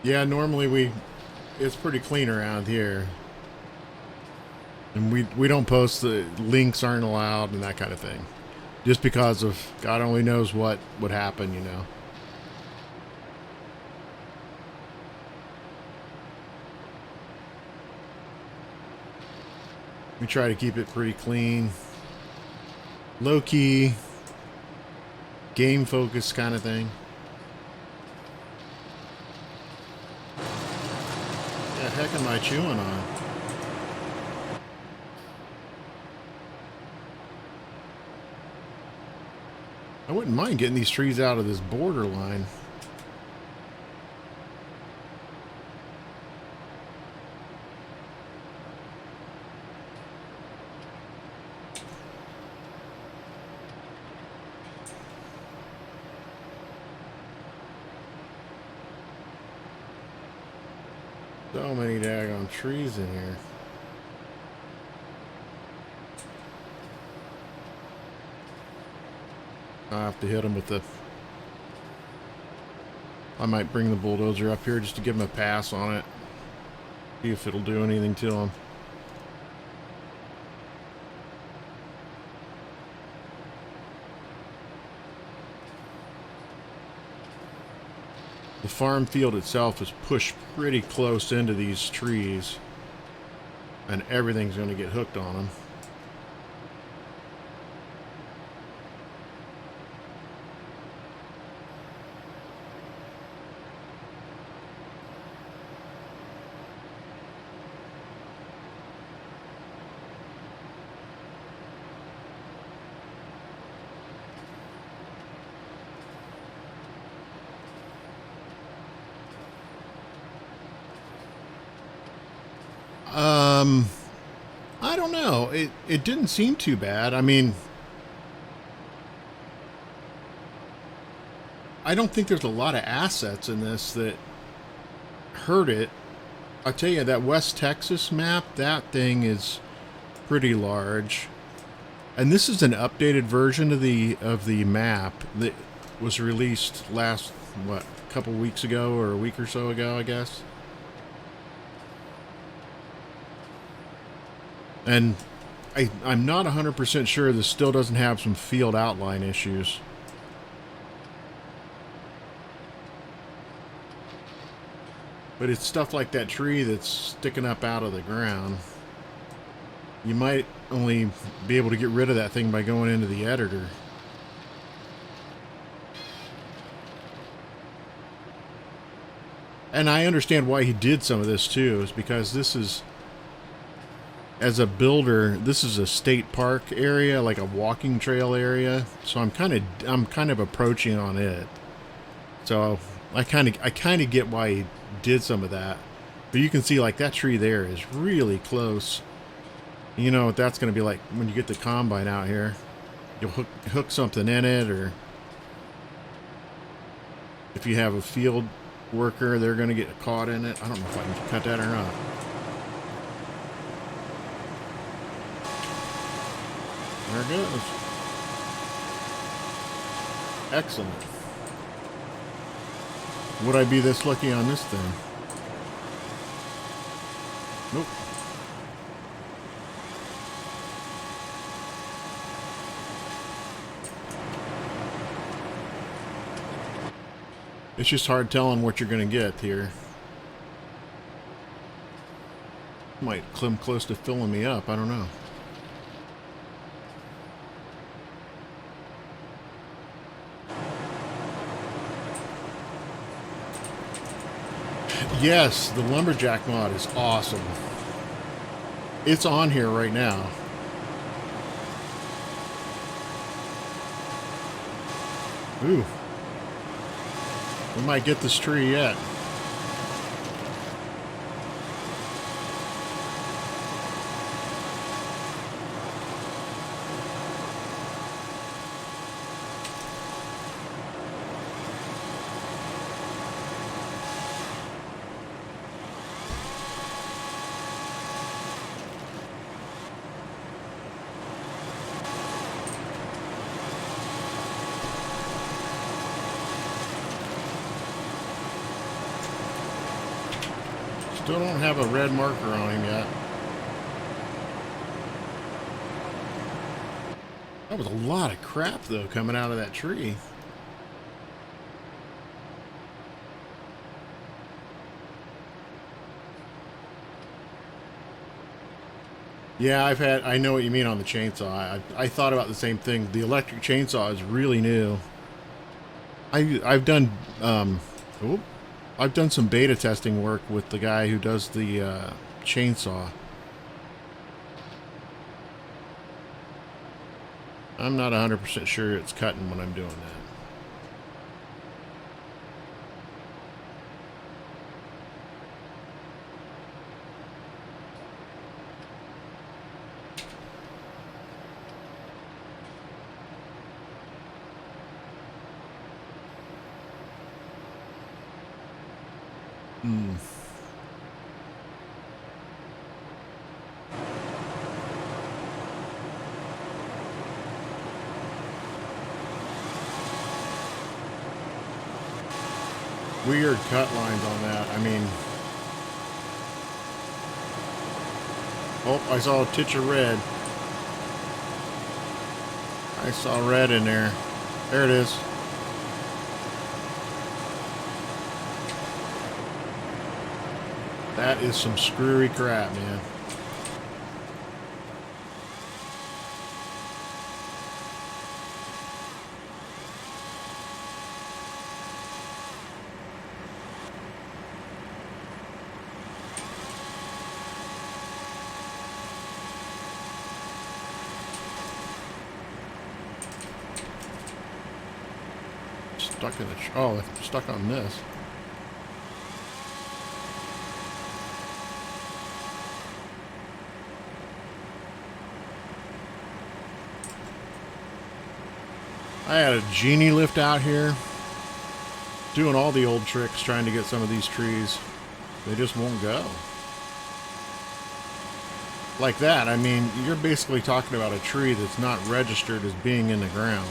Yeah, normally it's pretty clean around here. And we don't post the links aren't allowed and that kind of thing. Just because of God only knows what would happen, you know. We try to keep it pretty clean. Low key, game focused kind of thing. What the heck am I chewing on? I wouldn't mind getting these trees out of this borderline. So many daggone trees in here. I have to hit them with the... I might bring the bulldozer up here just to give them a pass on it. See if it'll do anything to them. The farm field itself is pushed pretty close into these trees, and everything's going to get hooked on them. I don't know. It didn't seem too bad. I mean, I don't think there's a lot of assets in this that hurt it. I'll tell you, that West Texas map, that thing is pretty large. And this is an updated version of the map that was released last, what, a couple weeks ago or a week or so ago, I guess. And I'm not 100% sure this still doesn't have some field outline issues. But it's stuff like that tree that's sticking up out of the ground. You might only be able to get rid of that thing by going into the editor. And I understand why he did some of this too, is because this is... As a builder, this is a state park area, like a walking trail area. So I'm kind of approaching on it. So I kind of get why he did some of that. But you can see like that tree there is really close. You know what that's going to be like when you get the combine out here. You'll hook something in it, or if you have a field worker, they're going to get caught in it. I don't know if I can cut that or not. There it goes. Excellent. Would I be this lucky on this thing? Nope. It's just hard telling what you're going to get here. Might come close to filling me up. I don't know. Yes, the Lumberjack mod is awesome. It's on here right now. Ooh. We might get this tree yet. Still don't have a red marker on him yet. That was a lot of crap, though, coming out of that tree. Yeah, I know what you mean on the chainsaw. I thought about the same thing. The electric chainsaw is really new. I've done, I've done some beta testing work with the guy who does the chainsaw. I'm not 100% sure it's cutting when I'm doing that. Weird cut lines on that. I mean, oh, I saw a titch of red. I saw red in there. There it is. That is some screwy crap, man. Stuck in the oh, it's stuck on this. I had a genie lift out here, doing all the old tricks, trying to get some of these trees. They just won't go. Like that, I mean, you're basically talking about a tree that's not registered as being in the ground.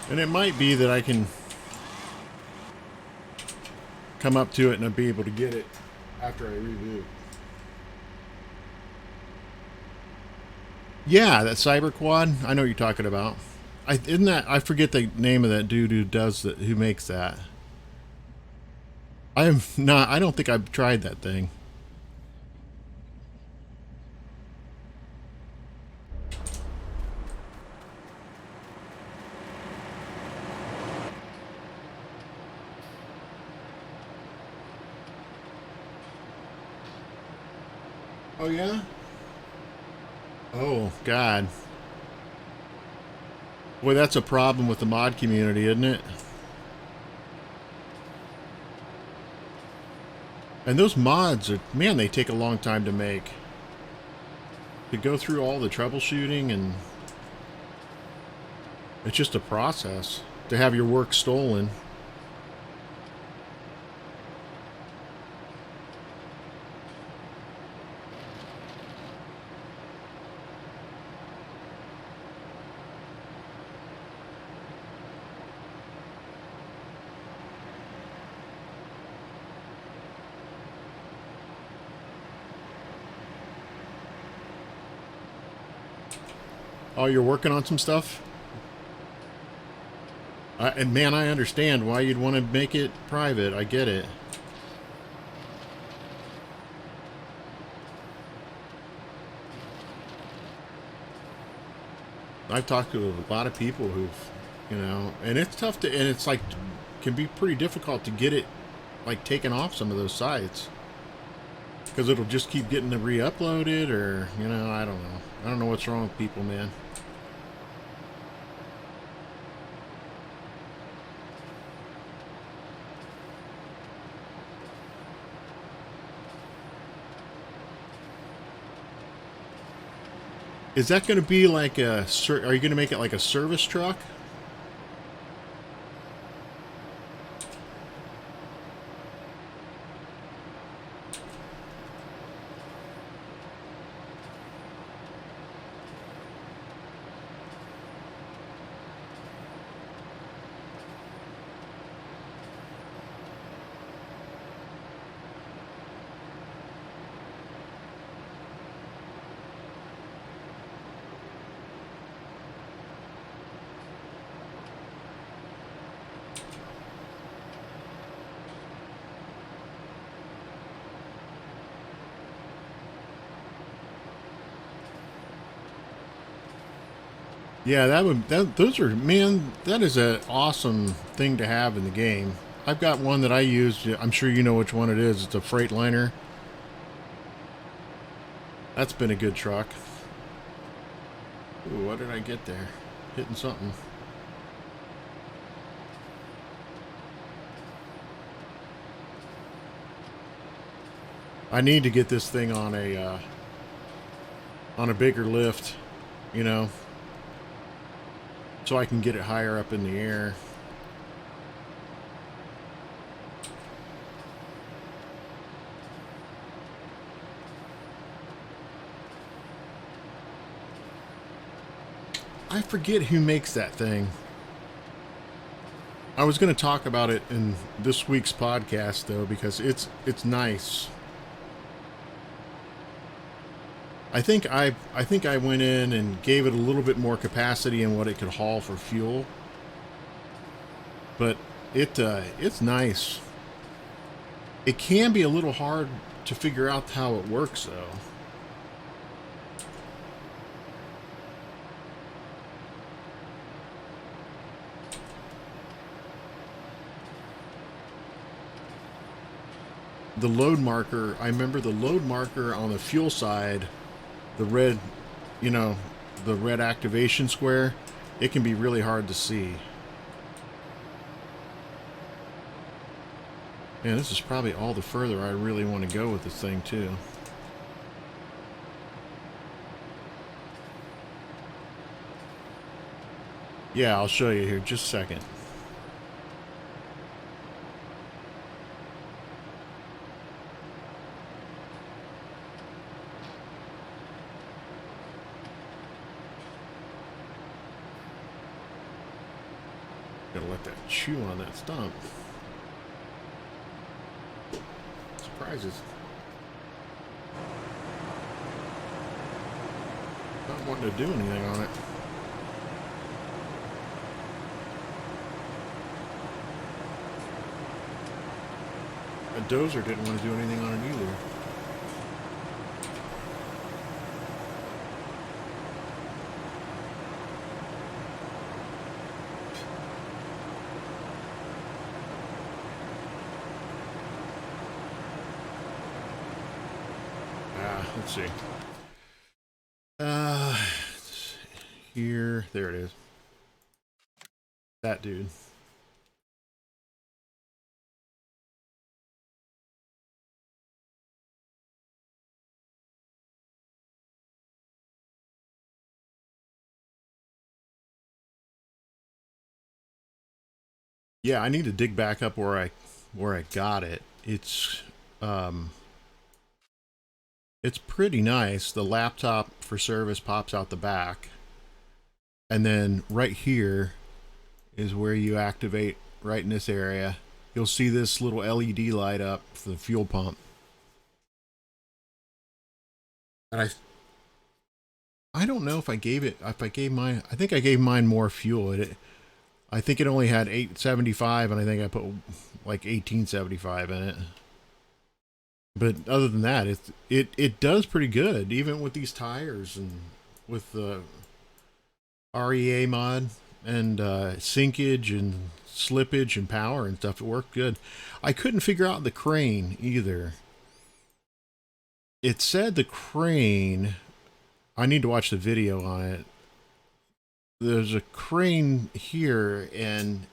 And it might be that I can come up to it and I'll be able to get it after I reboot. Yeah, that cyber quad. I know what you're talking about. Isn't that, I forget the name of that dude who does that, who makes that. I don't think I've tried that thing. Oh, yeah? Oh, God. Boy, that's a problem with the mod community, isn't it? And those mods are, man, they take a long time to make. To go through all the troubleshooting, and it's just a process to have your work stolen. Oh, you're working on some stuff? And man, I understand why you'd want to make it private. I get it. I've talked to a lot of people who've, you know, and it's tough to, and it's like, can be pretty difficult to get it, like, taken off some of those sites. Because it'll just keep getting re-uploaded, or, you know, I don't know. I don't know what's wrong with people, man. Is that going to be like a, are you going to make it like a service truck? Yeah, those are, man, that is an awesome thing to have in the game. I've got one that I use. I'm sure you know which one it is. It's a Freightliner. That's been a good truck. Ooh, what did I get there? Hitting something. I need to get this thing on a bigger lift, you know, so I can get it higher up in the air. I forget who makes that thing. I was going to talk about it in this week's podcast though, because it's nice. I think I went in and gave it a little bit more capacity in what it could haul for fuel. But it's nice. It can be a little hard to figure out how it works though. The load marker, I remember the load marker on the fuel side, the red, you know, the red activation square, it can be really hard to see. Man, this is probably all the further I really want to go with this thing too. Yeah, I'll show you here just a second. Gotta let that chew on that stump. Surprises. Not wanting to do anything on it. A dozer didn't want to do anything on it either. Let's see. Here, there it is. That dude. Yeah, I need to dig back up where I got it. It's pretty nice. The laptop for service pops out the back. And then right here is where you activate, right in this area. You'll see this little LED light up for the fuel pump. And I don't know if I gave mine, I think I gave mine more fuel. I think it only had 875 and I think I put like 1875 in it. But other than that, it does pretty good, even with these tires and with the REA mod and sinkage and slippage and power and stuff. It worked good. I couldn't figure out the crane either. It said the crane, I need to watch the video on it. There's a crane here, and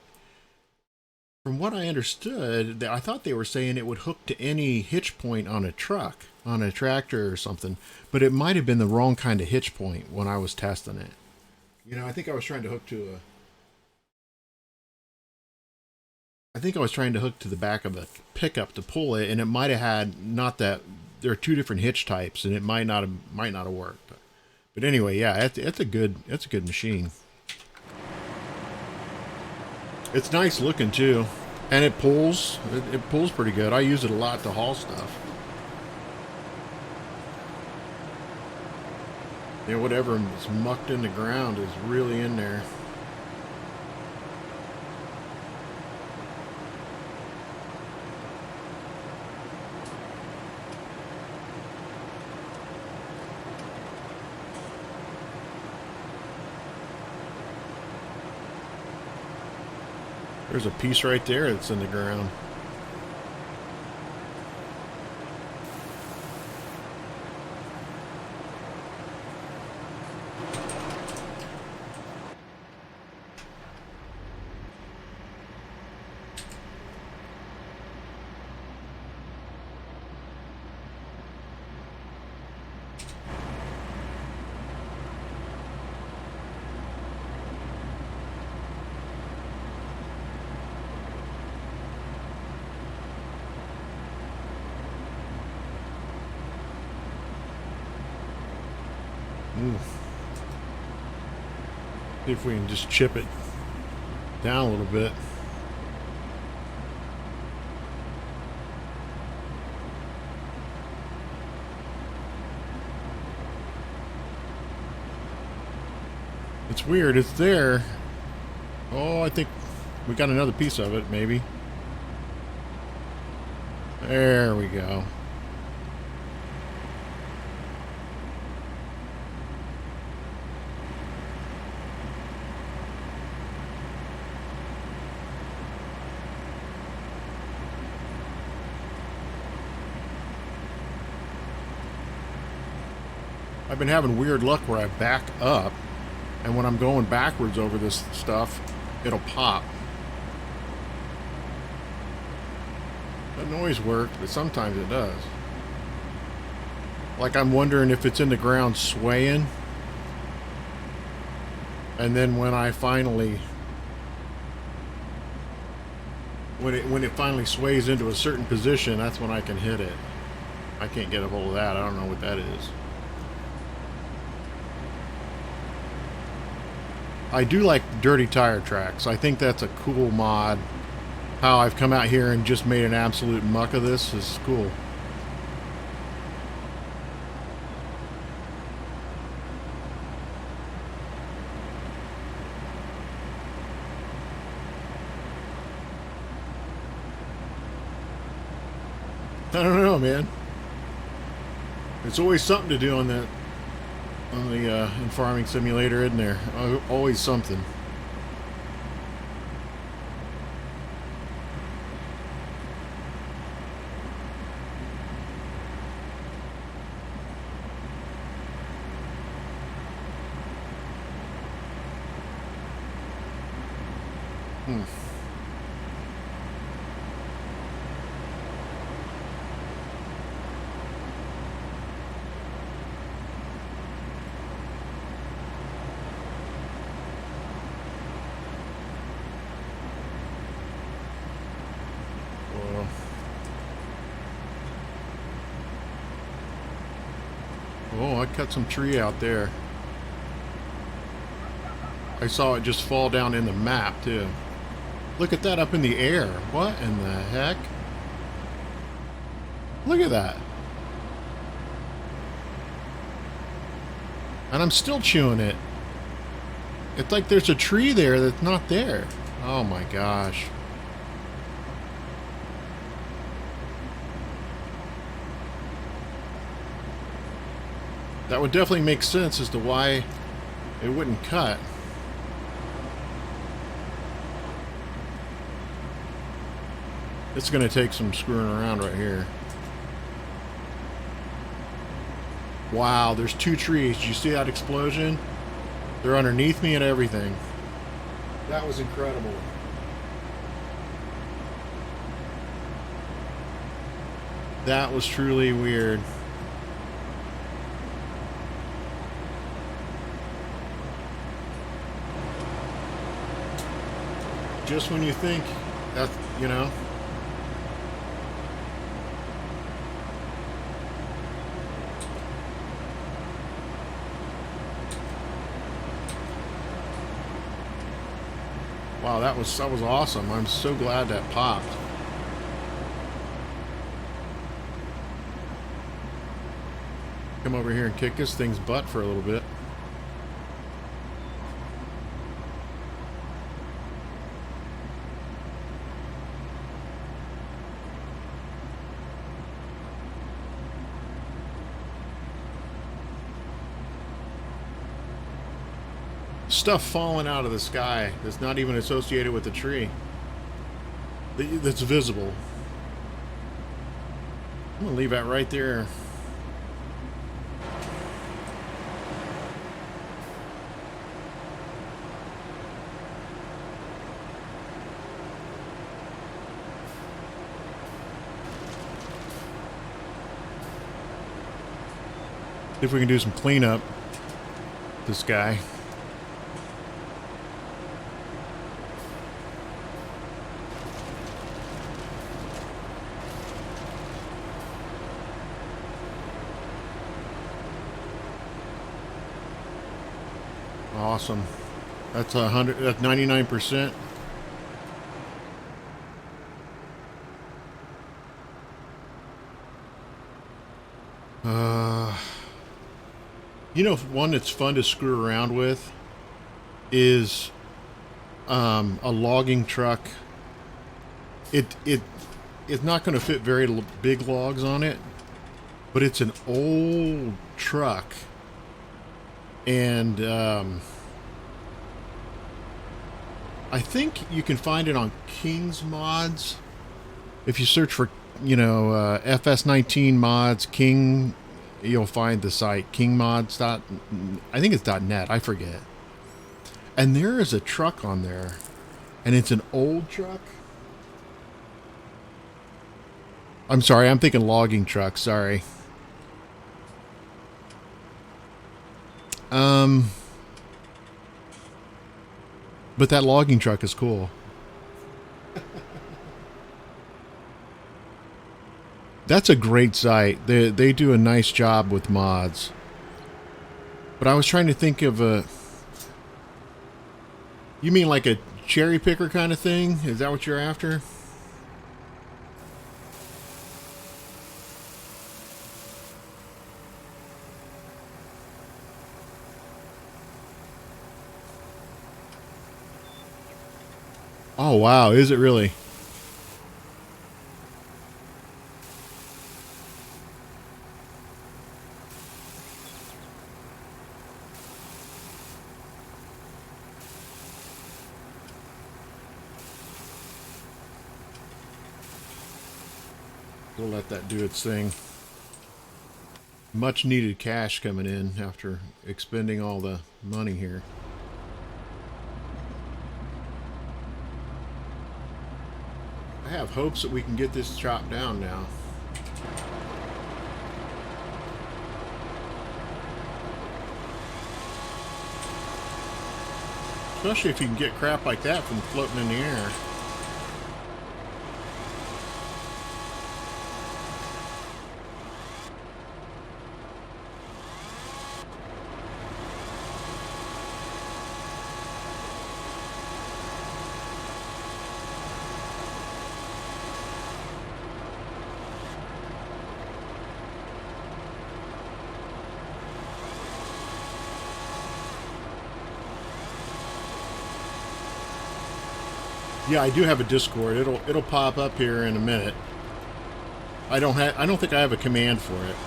from what I understood, I thought they were saying it would hook to any hitch point on a truck, on a tractor or something, but it might have been the wrong kind of hitch point when I was testing it. You know, I think I was trying to hook to the back of a pickup to pull it, and it might have had not that. There are two different hitch types, and it might not have worked. But anyway, yeah, it's a good machine. It's nice looking too, and it pulls. It pulls pretty good. I use it a lot to haul stuff. You know, whatever is mucked in the ground is really in there. There's a piece right there that's in the ground. See if we can just chip it down a little bit. It's weird, it's there. Oh, I think we got another piece of it, maybe. There we go. I've been having weird luck where I back up, and when I'm going backwards over this stuff, it'll pop. Doesn't always work, but sometimes it does. Like I'm wondering if it's in the ground swaying, and then when I finally, when it finally sways into a certain position, that's when I can hit it. I can't get a hold of that. I don't know what that is. I do like dirty tire tracks. I think that's a cool mod. How I've come out here and just made an absolute muck of this is cool. I don't know, man. There's always something to do on that. On the in Farming Simulator, isn't there? Always something. Oh, I cut some tree out there. I saw it just fall down in the map, too. Look at that up in the air. What in the heck? Look at that. And I'm still chewing it. It's like there's a tree there that's not there. Oh my gosh. That would definitely make sense as to why it wouldn't cut. It's going to take some screwing around right here. Wow, there's two trees. Did you see that explosion? They're underneath me and everything. That was incredible. That was truly weird. Just when you think that, you know. Wow, that was awesome. I'm so glad that popped. Come over here and kick this thing's butt for a little bit. Stuff falling out of the sky that's not even associated with the tree. that's visible. I'm gonna leave that right there. See if we can do some cleanup. This guy. Awesome. That's 100. That's 99%. You know, one that's fun to screw around with is a logging truck. It's not going to fit very big logs on it, but it's an old truck, and I think you can find it on King's Mods. If you search for, FS19 mods, King, you'll find the site, kingmods. I think it's .net, I forget. And there is a truck on there, and it's an old truck. I'm sorry, I'm thinking logging truck, sorry. But that logging truck is cool. That's a great site. They do a nice job with mods. But I was trying to think of a... You mean like a cherry picker kind of thing? Is that what you're after? Oh, wow. Is it really? We'll let that do its thing. Much needed cash coming in after expending all the money here. I have hopes that we can get this chopped down now. Especially if you can get crap like that from floating in the air. Yeah, I do have a Discord. It'll pop up here in a minute. I don't think I have a command for it.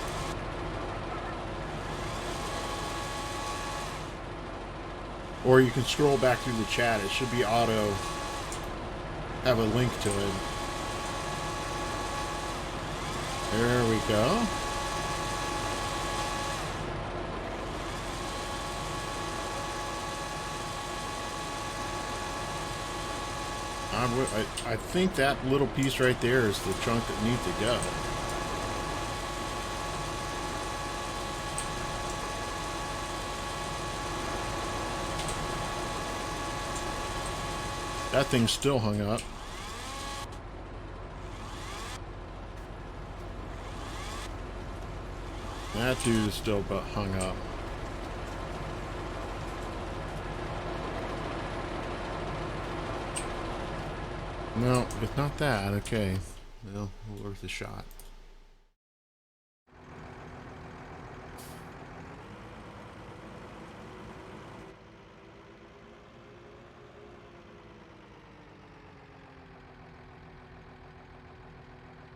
Or you can scroll back through the chat. It should be auto have a link to it. There we go. I think that little piece right there is the chunk that needs to go. That thing's still hung up. That dude is still hung up. No, it's not that. Okay. Well, worth a shot.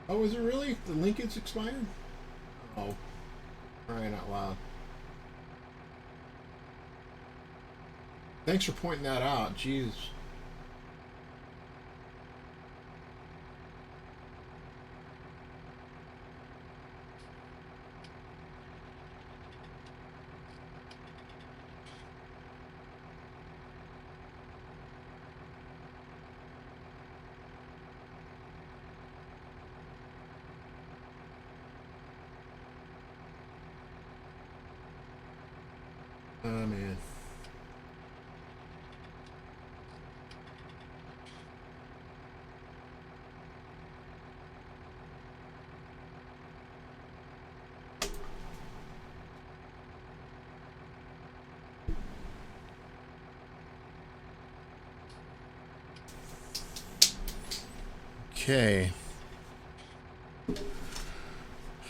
Oh, is it really? The link is expired? Oh. Crying out loud. Thanks for pointing that out. Jeez. Oh, man. Okay.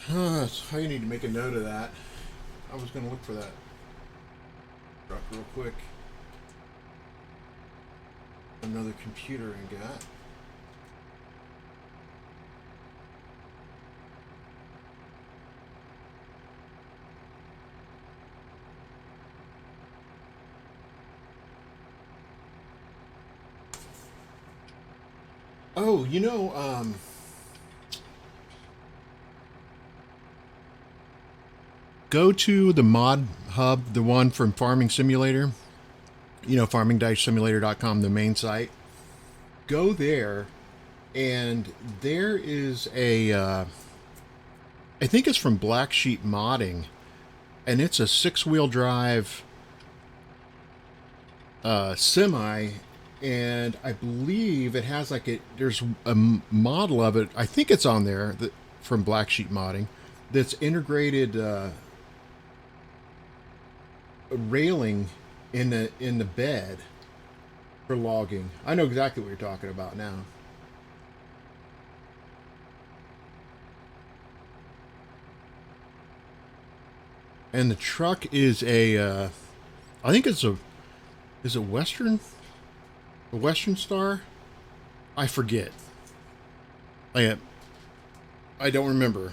So I need to make a note of that. I was going to look for that truck real quick. Another computer I got. Oh, go to the mod hub, the one from Farming Simulator. Farming-simulator.com, the main site. Go there, and there is I think it's from Black Sheep Modding, and it's a six-wheel drive semi, and I believe it has there's a model of it. I think it's on there from Black Sheep Modding that's integrated a railing in the bed for logging. I know exactly what you're talking about now. And the truck is I think is it a Western Star? I forget. I I don't remember.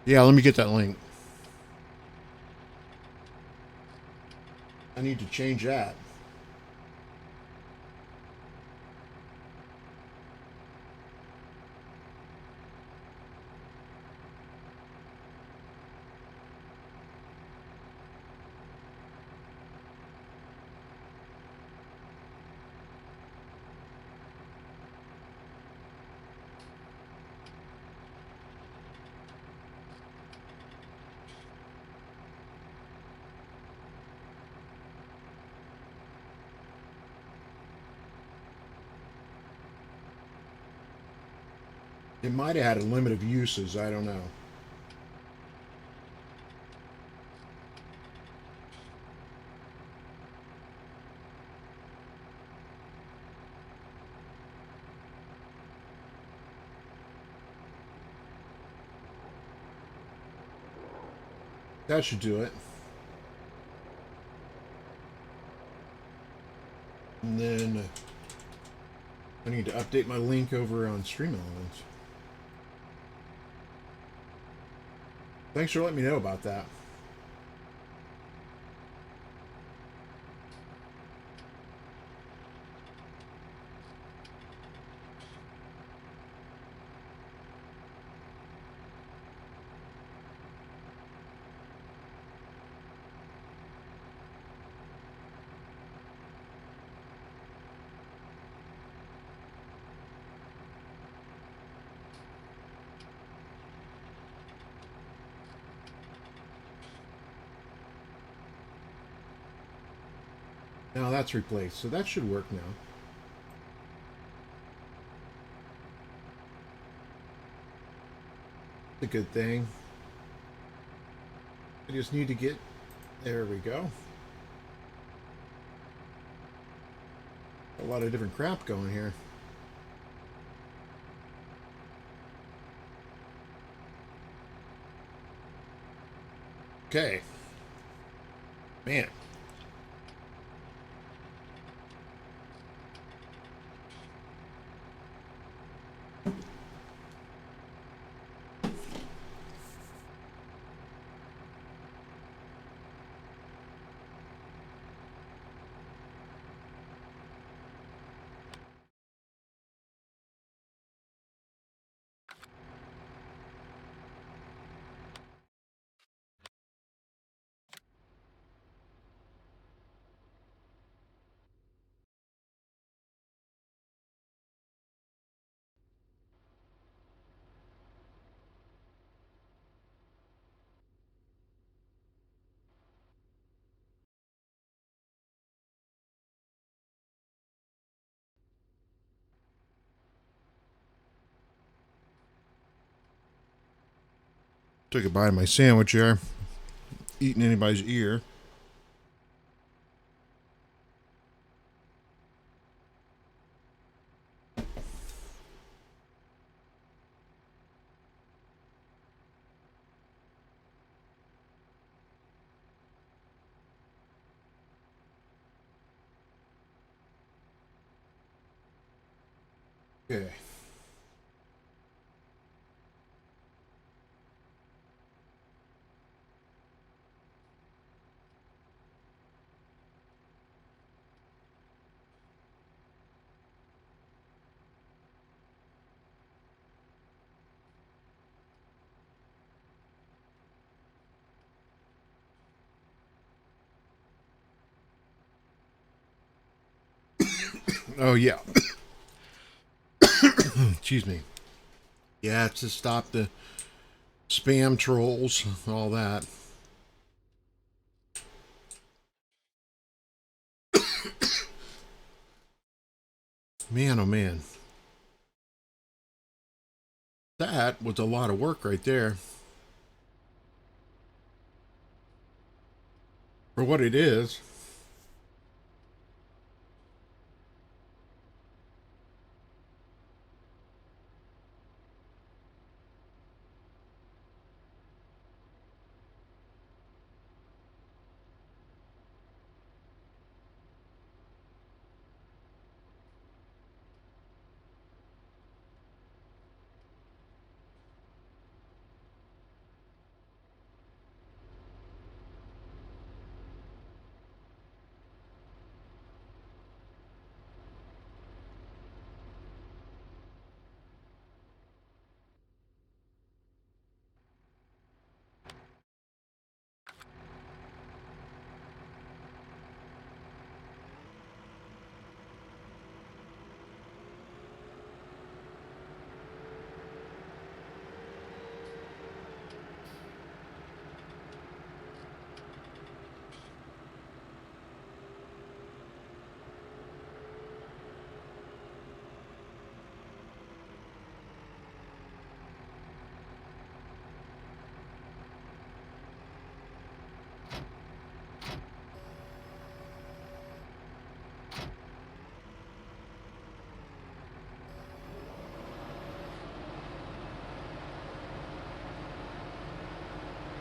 Yeah, let me get that link. I need to change that. It might have had a limit of uses. I don't know. That should do it. And then I need to update my link over on Stream Elements. Thanks for letting me know about that. Now that's replaced, so that should work now. It's a good thing. I just need to get... There we go. A lot of different crap going here. Okay. Man. Took a bite of my sandwich there. Eating anybody's ear. Okay. Oh yeah. Excuse me. Yeah, it's to stop the spam trolls, all that. Man, oh man. That was a lot of work right there. For what it is.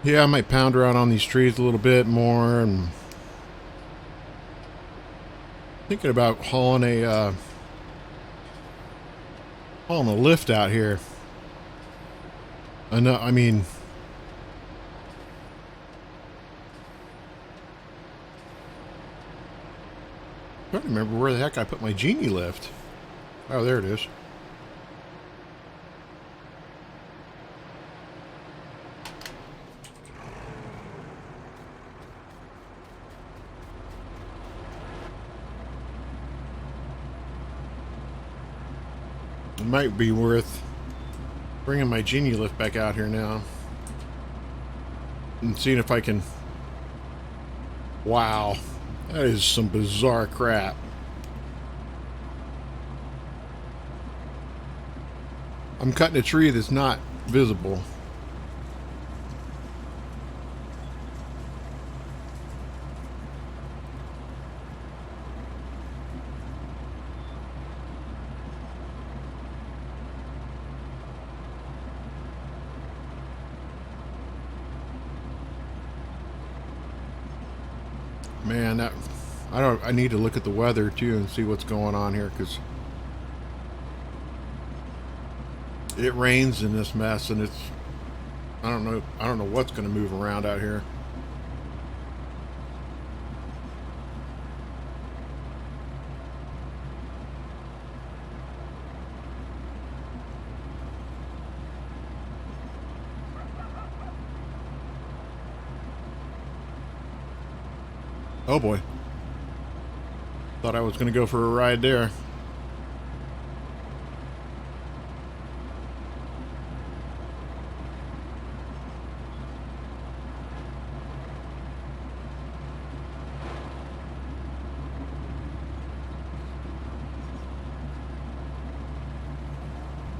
Yeah, I might pound around on these trees a little bit more, and thinking about hauling a lift out here. I know. I mean, I don't remember where the heck I put my genie lift. Oh, there it is. It might be worth bringing my genie lift back out here now and seeing if I can. Wow, that is some bizarre crap. I'm cutting a tree that's not visible. Man, that I need to look at the weather too and see what's going on here, because it rains in this mess, and it's I don't know what's going to move around out here. Oh boy. Thought I was going to go for a ride there.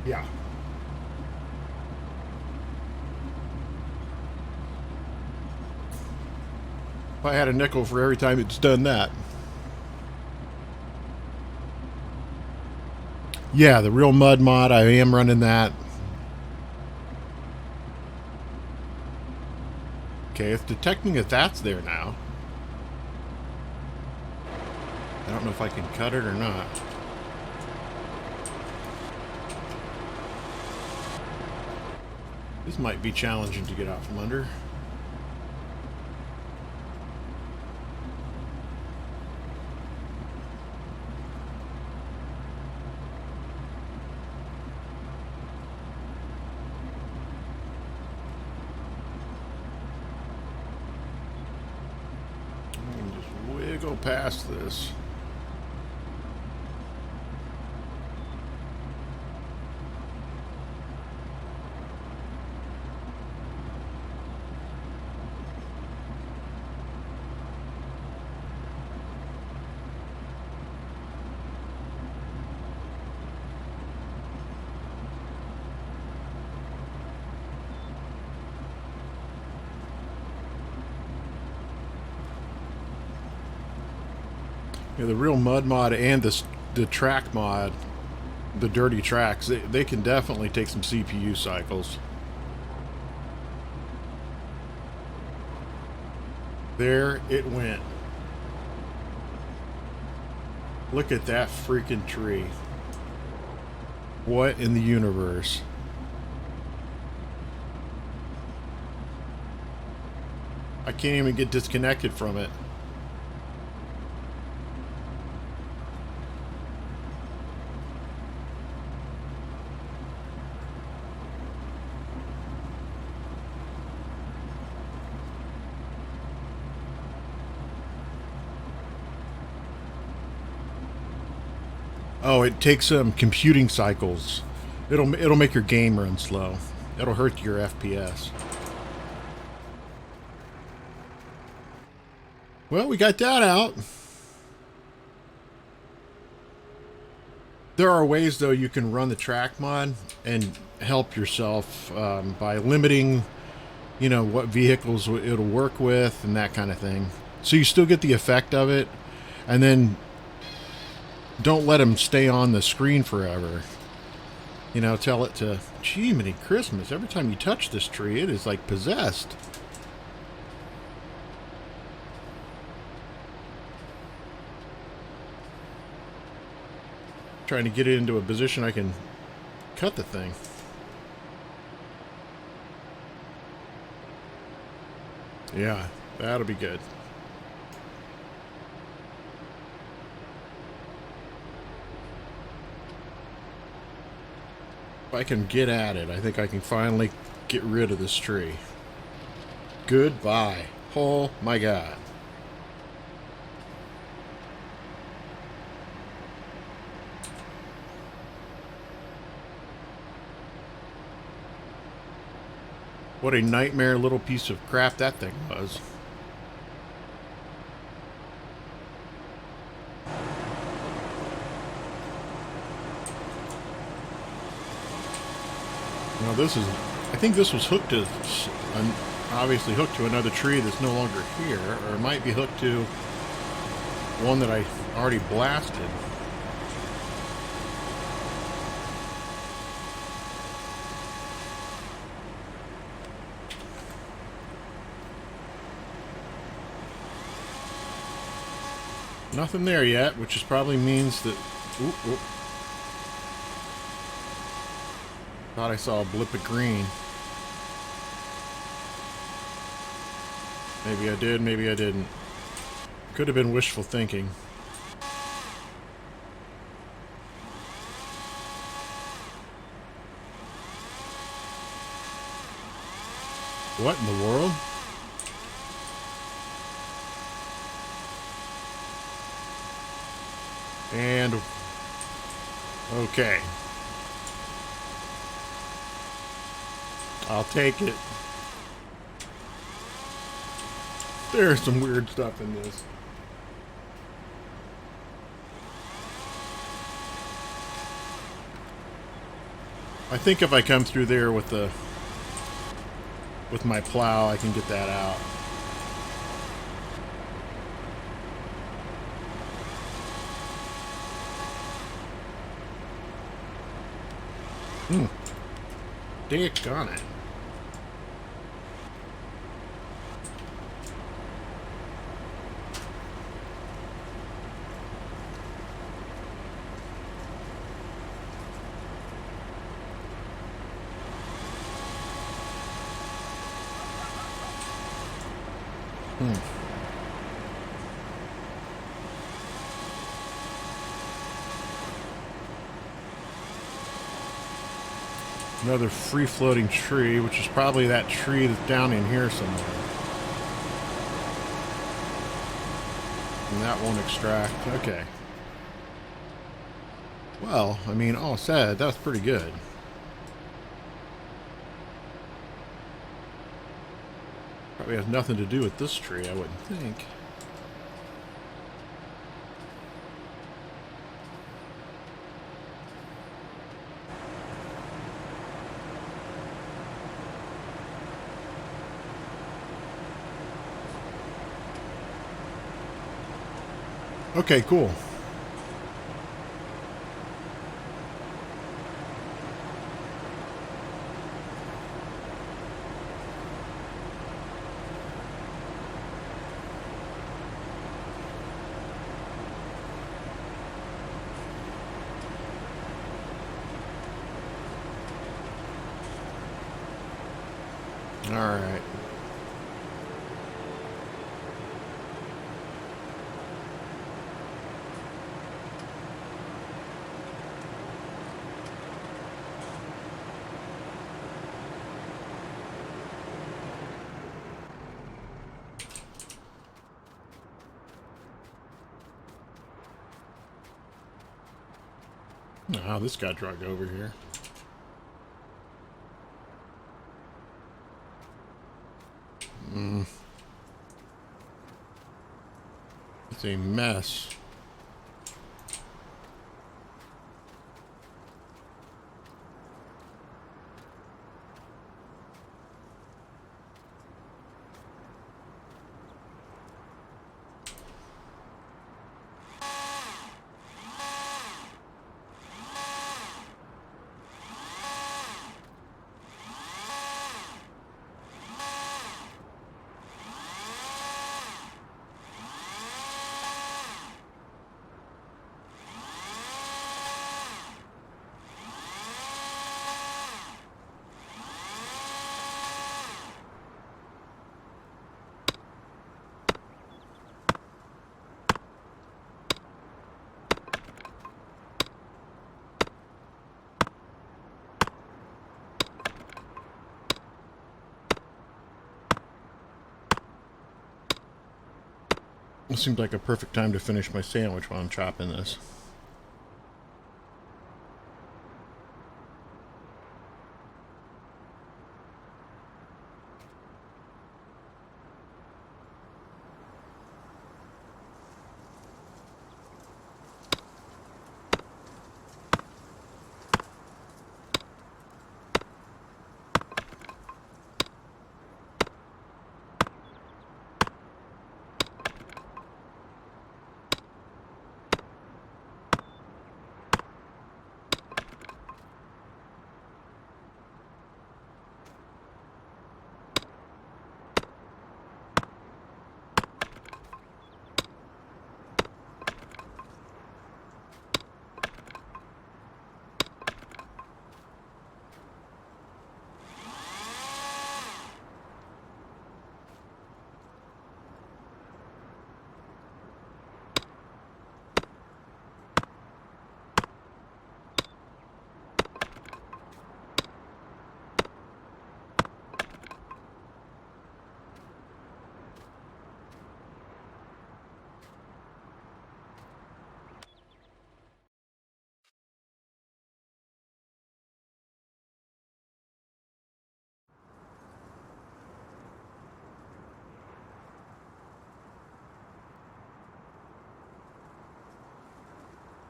Yeah. If I had a nickel for every time it's done that. Yeah, the real mud mod, I am running that. Okay, it's detecting that that's there now. I don't know if I can cut it or not. This might be challenging to get out from under. I can just wiggle past this. Yeah, the real mud mod and the track mod, the dirty tracks, they can definitely take some CPU cycles. There it went. Look at that freaking tree. What in the universe? I can't even get disconnected from it. Oh, it takes some computing cycles. It'll make your game run slow. It'll hurt your FPS. Well, we got that out. There are ways, though, you can run the track mod and help yourself by limiting, you know, what vehicles it'll work with and that kind of thing. So you still get the effect of it, and then don't let them stay on the screen forever. You know, tell it to, gee, many Christmas, every time you touch this tree, it is like possessed. Trying to get it into a position I can cut the thing. Yeah, that'll be good. If I can get at it, I think I can finally get rid of this tree. Goodbye. Oh my God. What a nightmare little piece of crap that thing was. Now this is, I think this was hooked to, obviously hooked to another tree that's no longer here, or it might be hooked to one that I already blasted. Nothing there yet, which is probably means that... Oop, oop. Thought I saw a blip of green. Maybe I did, maybe I didn't. Could have been wishful thinking. What in the world? And... okay. I'll take it. There's some weird stuff in this. I think if I come through there with my plow, I can get that out. Dick on it. Another free-floating tree, which is probably that tree that's down in here somewhere. And that won't extract. Okay. Well, I mean, all said, that was pretty good. Probably has nothing to do with this tree, I wouldn't think. Okay, cool. All right. Oh, this got dragged over here. It's a mess. It seemed like a perfect time to finish my sandwich while I'm chopping this.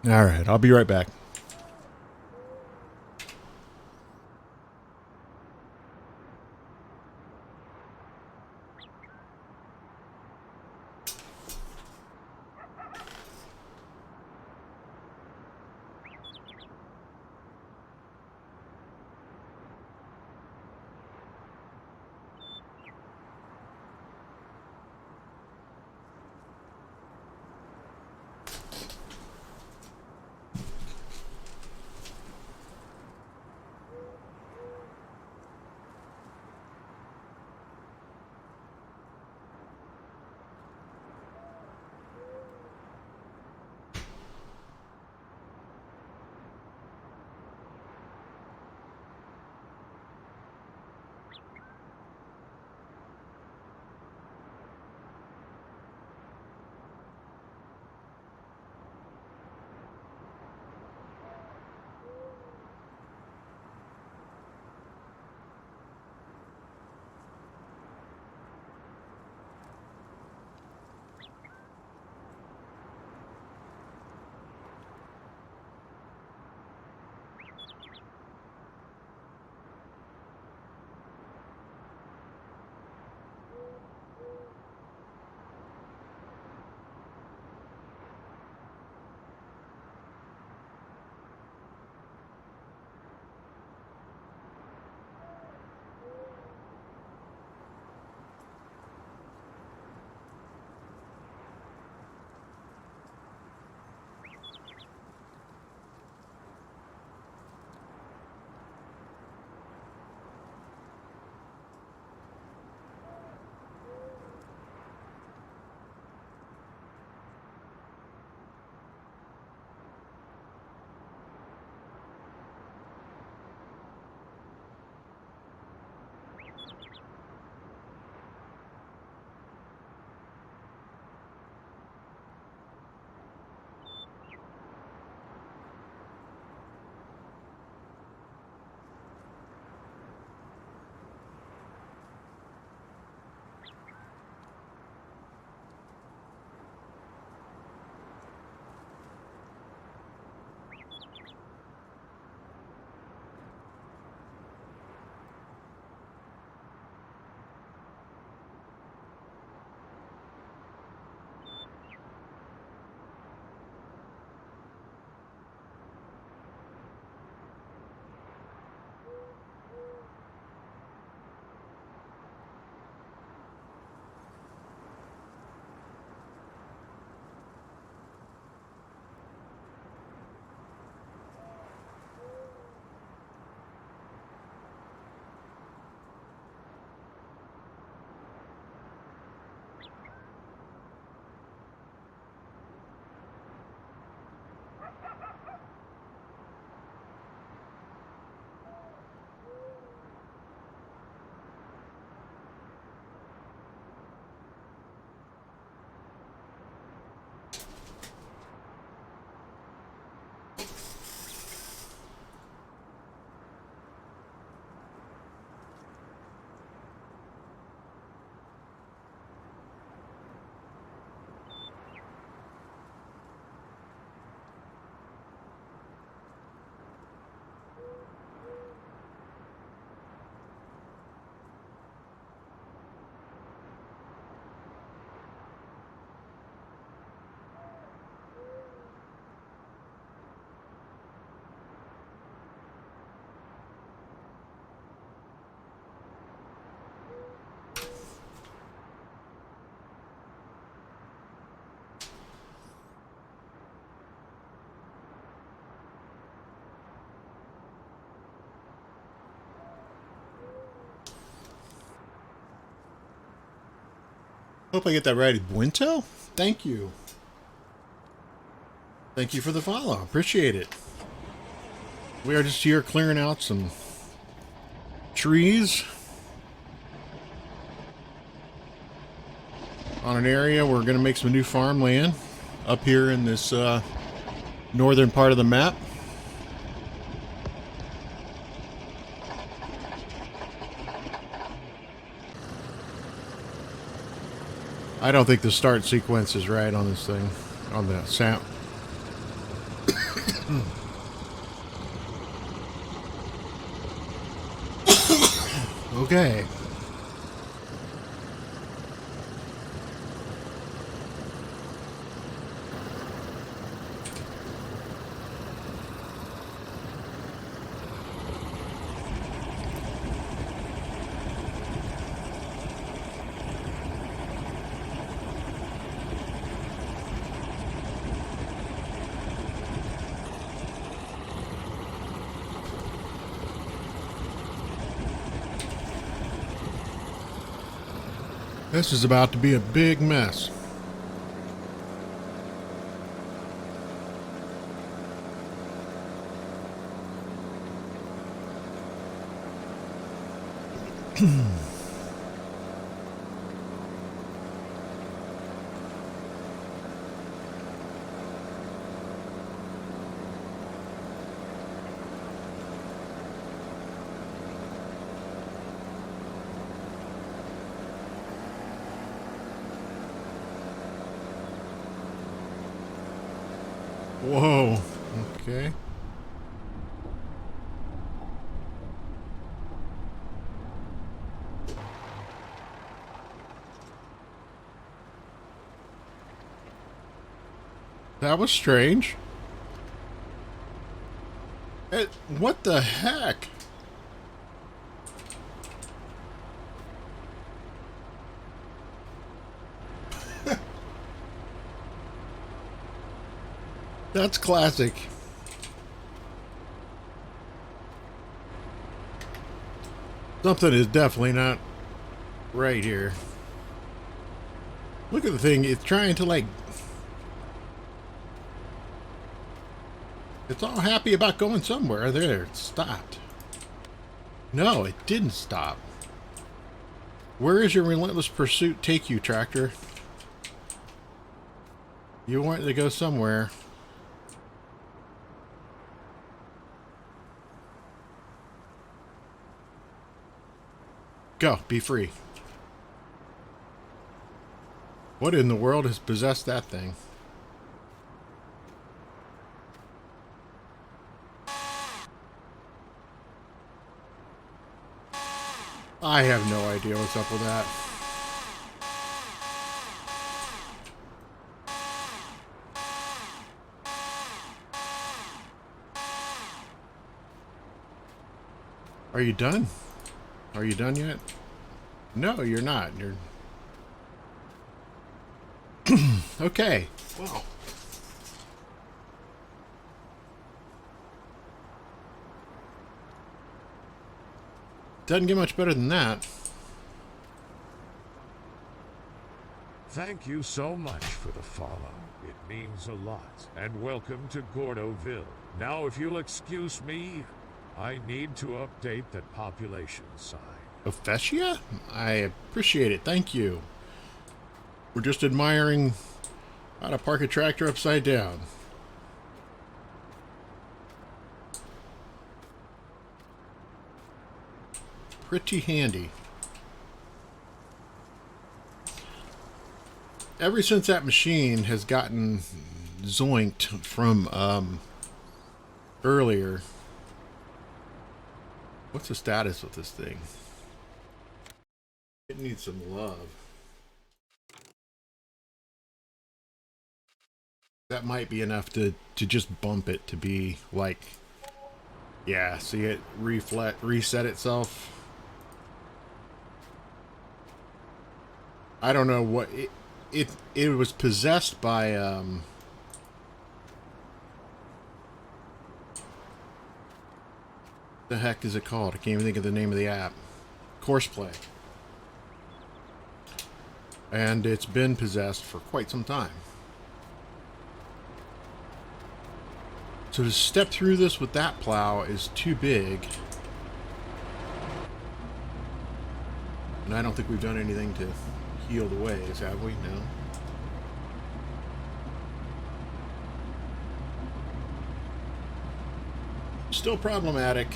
All right, I'll be right back. Hope I get that right. Buento? Thank you. Thank you for the follow. Appreciate it. We are just here clearing out some trees on an area. We're going to make some new farmland up here in this northern part of the map. I don't think the start sequence is right on this thing, on the sound. Okay. This is about to be a big mess. Whoa. Okay. That was strange. What the heck? That's classic. Something is definitely not right here. Look at the thing. It's trying to, like... It's all happy about going somewhere. There, it stopped. No, it didn't stop. Where is your relentless pursuit take you, tractor? You want to go somewhere. Go, be free. What in the world has possessed that thing? I have no idea what's up with that. Are you done? Are you done yet? No, you're not. You're... Okay. Well. Doesn't get much better than that. Thank you so much for the follow. It means a lot. And welcome to Gordoville. Now, if you'll excuse me, I need to update that population sign. Ophesia? I appreciate it. Thank you. We're just admiring how to park a tractor upside down. Pretty handy. Ever since that machine has gotten zoinked from earlier. What's the status with this thing? It needs some love. That might be enough to just bump it to be like, yeah, see it reset itself. I don't know what it was possessed by the heck is it called? I can't even think of the name of the app. Courseplay. And it's been possessed for quite some time. So to step through this with that plow is too big. And I don't think we've done anything to heal the ways, have we? No. Still problematic.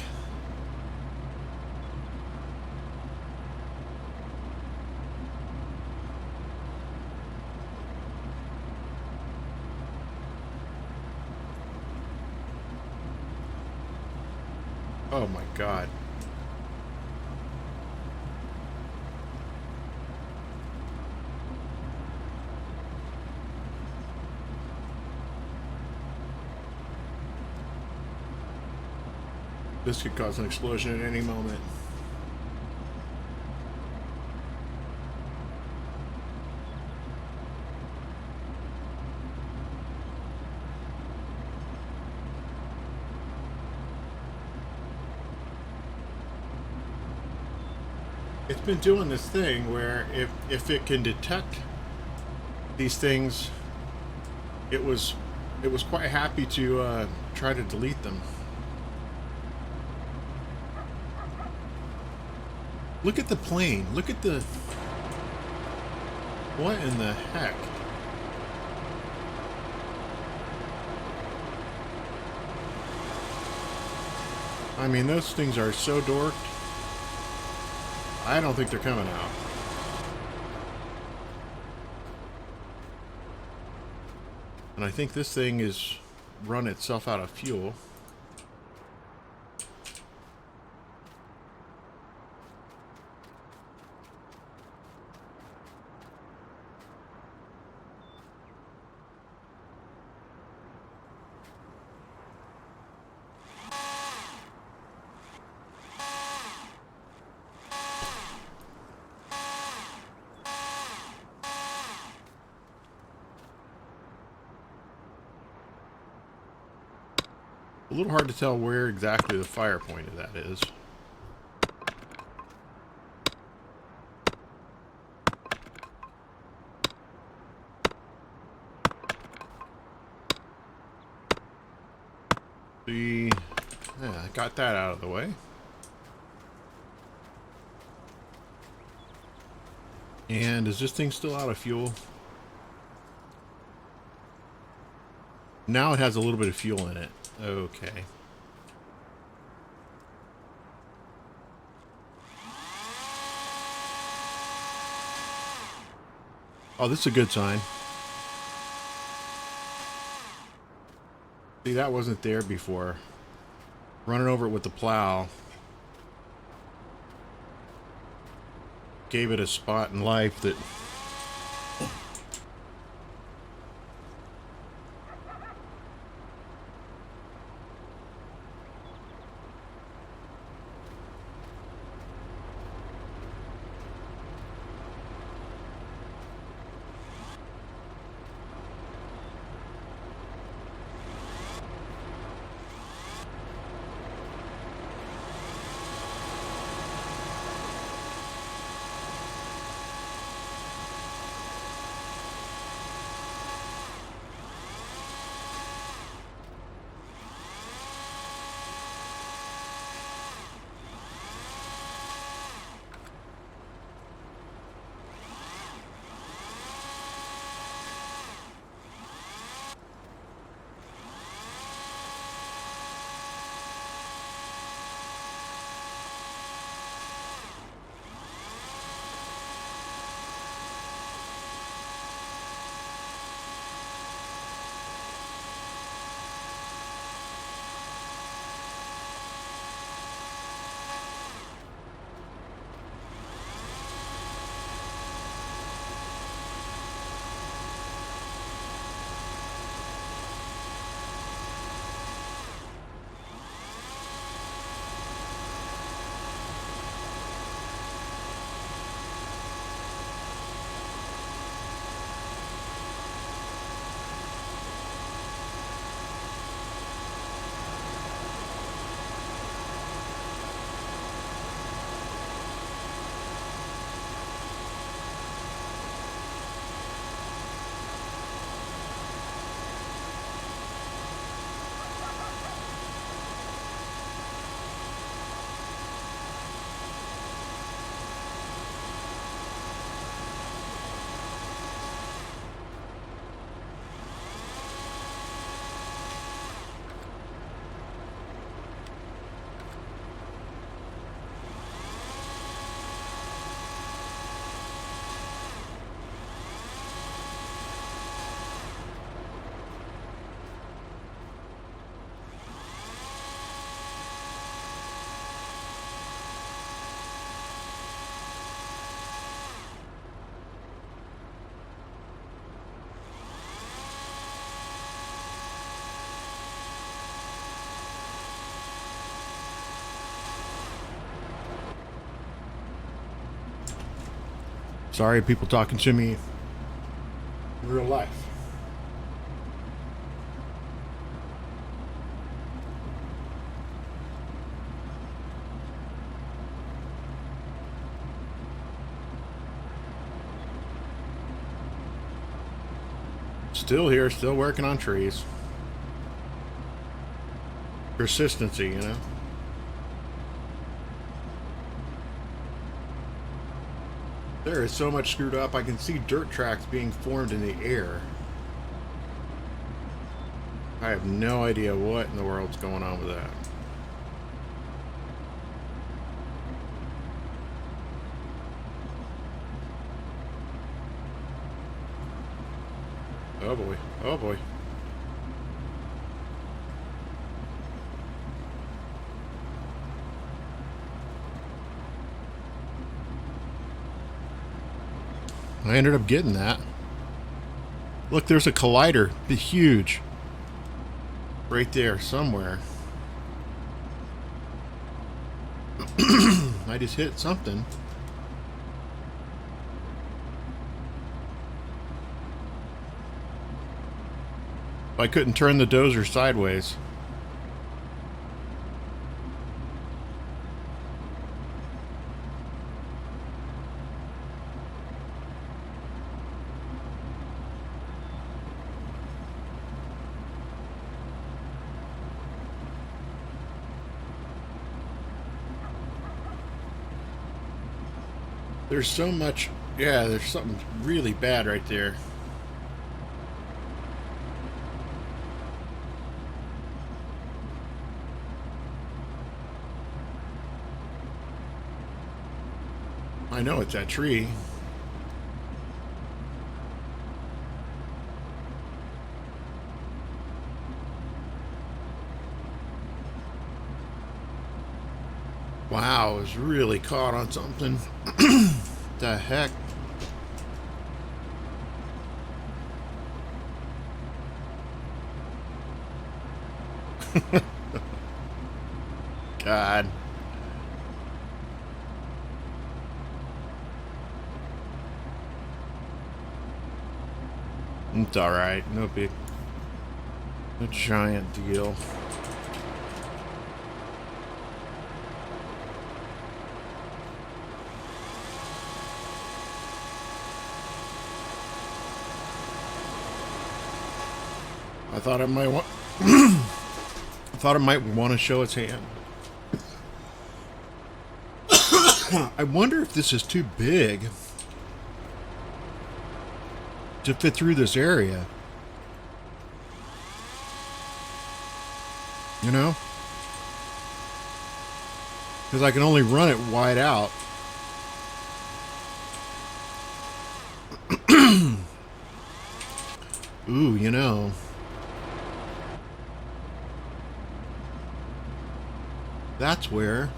Oh my God. This could cause an explosion at any moment. It's been doing this thing where if it can detect these things, it was quite happy to try to delete them. Look at the plane. Look at the... What in the heck? I mean, those things are so dorked. I don't think they're coming out. And I think this thing is run itself out of fuel. A little hard to tell where exactly the fire point of that is. Yeah, got that out of the way. And is this thing still out of fuel? Now it has a little bit of fuel in it. Okay. Oh, this is a good sign. See, that wasn't there before. Running over it with the plow gave it a spot in life that... Sorry, people talking to me in real life. Still here, still working on trees. Persistency, you know? There is so much screwed up, I can see dirt tracks being formed in the air. I have no idea what in the world's going on with that. Oh boy, oh boy. I ended up getting that. Look, there's a collider. Be huge. Right there, somewhere. I just hit something. I couldn't turn the dozer sideways. There's so much, yeah, there's something really bad right there. I know it's that tree. Wow, I was really caught on something. The heck? God. It's alright, no giant deal. I thought it might want I thought it might want to show its hand. I wonder if this is too big to fit through this area. You know? Because I can only run it wide out. Ooh, you know. That's where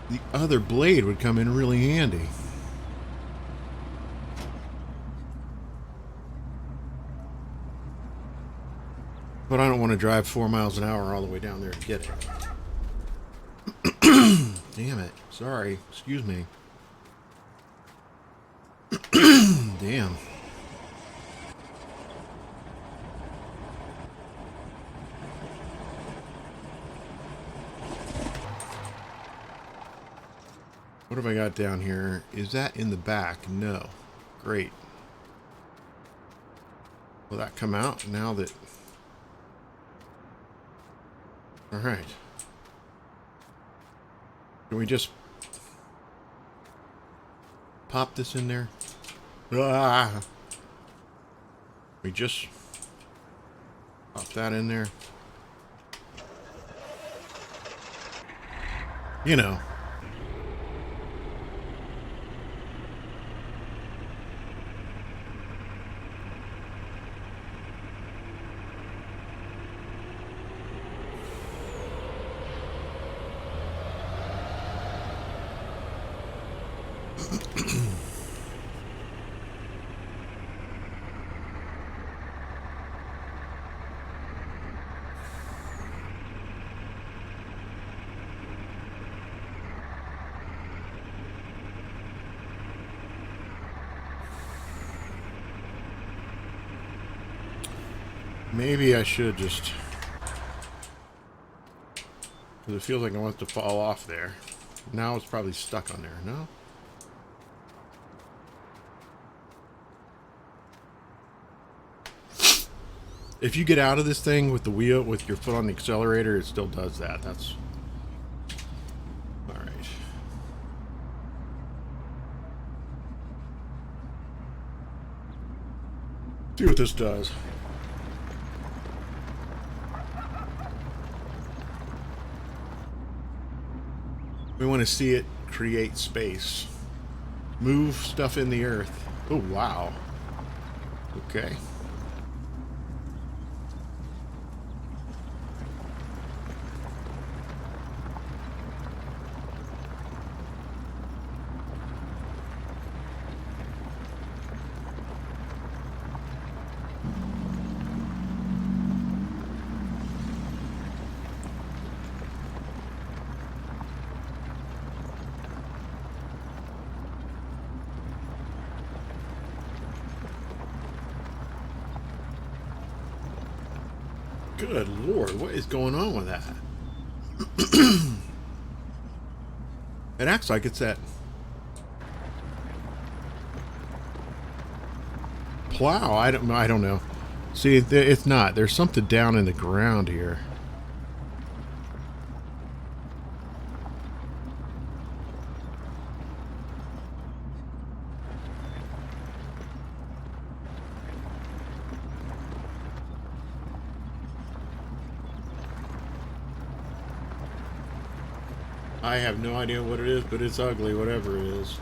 the other blade would come in really handy. But I don't want to drive 4 miles an hour all the way down there to get it. Damn it. Sorry. Excuse me. Damn. What have I got down here? Is that in the back? No. Great. Will that come out now that... Alright. Can we just pop this in there? Ah! We just pop that in there. You know. Maybe I should just... because it feels like it wants to fall off there. Now it's probably stuck on there, no? If you get out of this thing with the wheel, with your foot on the accelerator, it still does that. That's... Alright. See what this does. We want to see it create space. Move stuff in the earth. Oh, wow. Okay. Good Lord, what is going on with that? It acts like it's that plow. I don't know. See, it's not. There's something down in the ground here. I have no idea what it is, but it's ugly, whatever it is.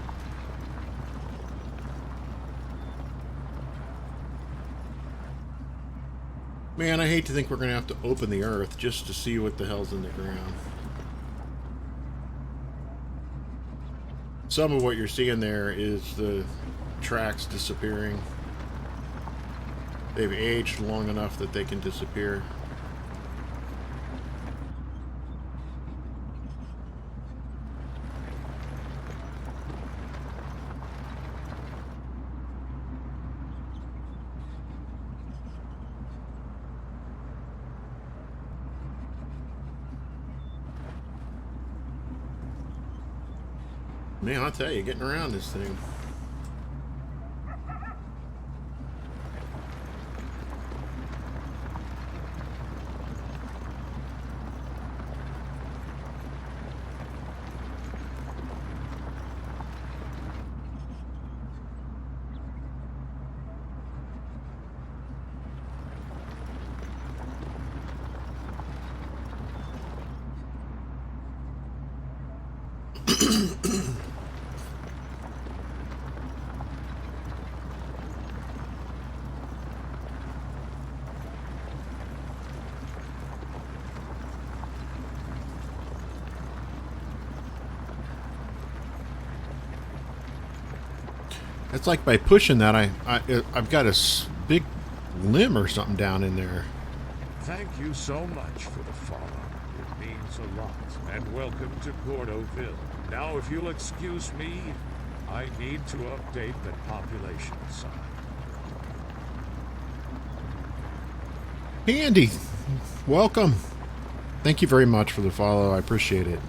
Man, I hate to think we're going to have to open the earth just to see what the hell's in the ground. Some of what you're seeing there is the tracks disappearing. They've aged long enough that they can disappear. Man, I'll tell you, getting around this thing. It's like by pushing that, I've got a big limb or something down in there. Thank you so much for the follow. It means a lot. And welcome to Gordoville. Now, if you'll excuse me, I need to update the population sign. Hey, Andy. Welcome. Thank you very much for the follow. I appreciate it.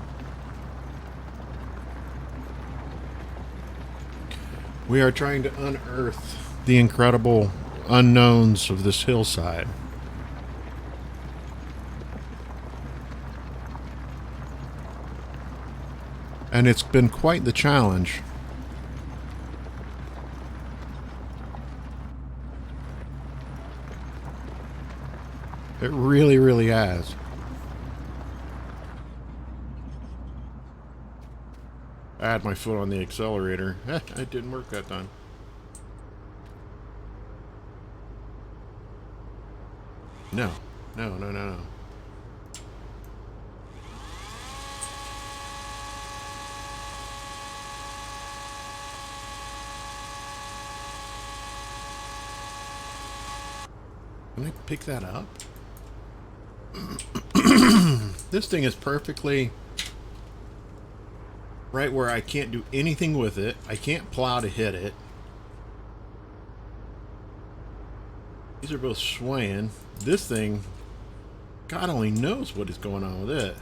We are trying to unearth the incredible unknowns of this hillside. And it's been quite the challenge. It really, really has. I had my foot on the accelerator. It didn't work that time. No. No, no, no, no. Can I pick that up? This thing is perfectly right where I can't do anything with it. I can't plow to hit it. These are both swaying. This thing, God only knows what is going on with it.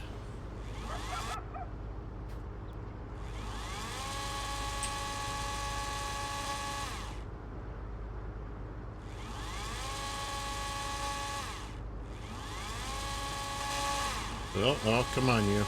Well, oh, come on, you.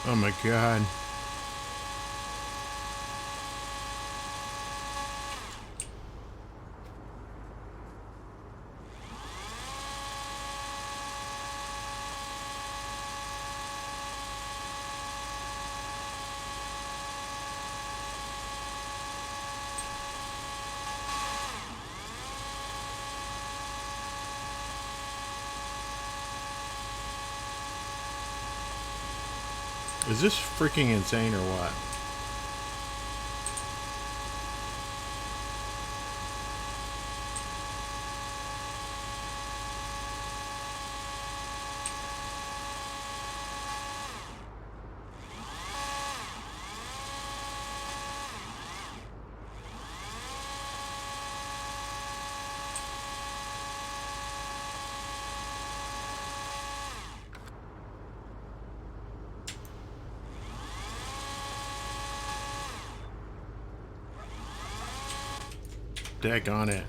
Oh my God. Is this freaking insane or what? Daggone it.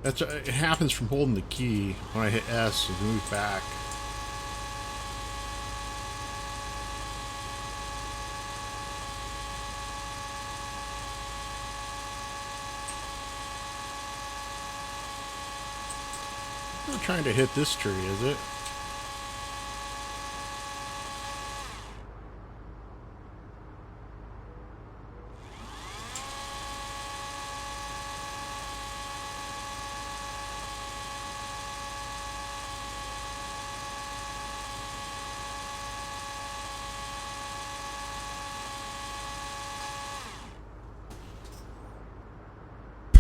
That's it happens from holding the key when I hit S and move back. I'm not trying to hit this tree, is it?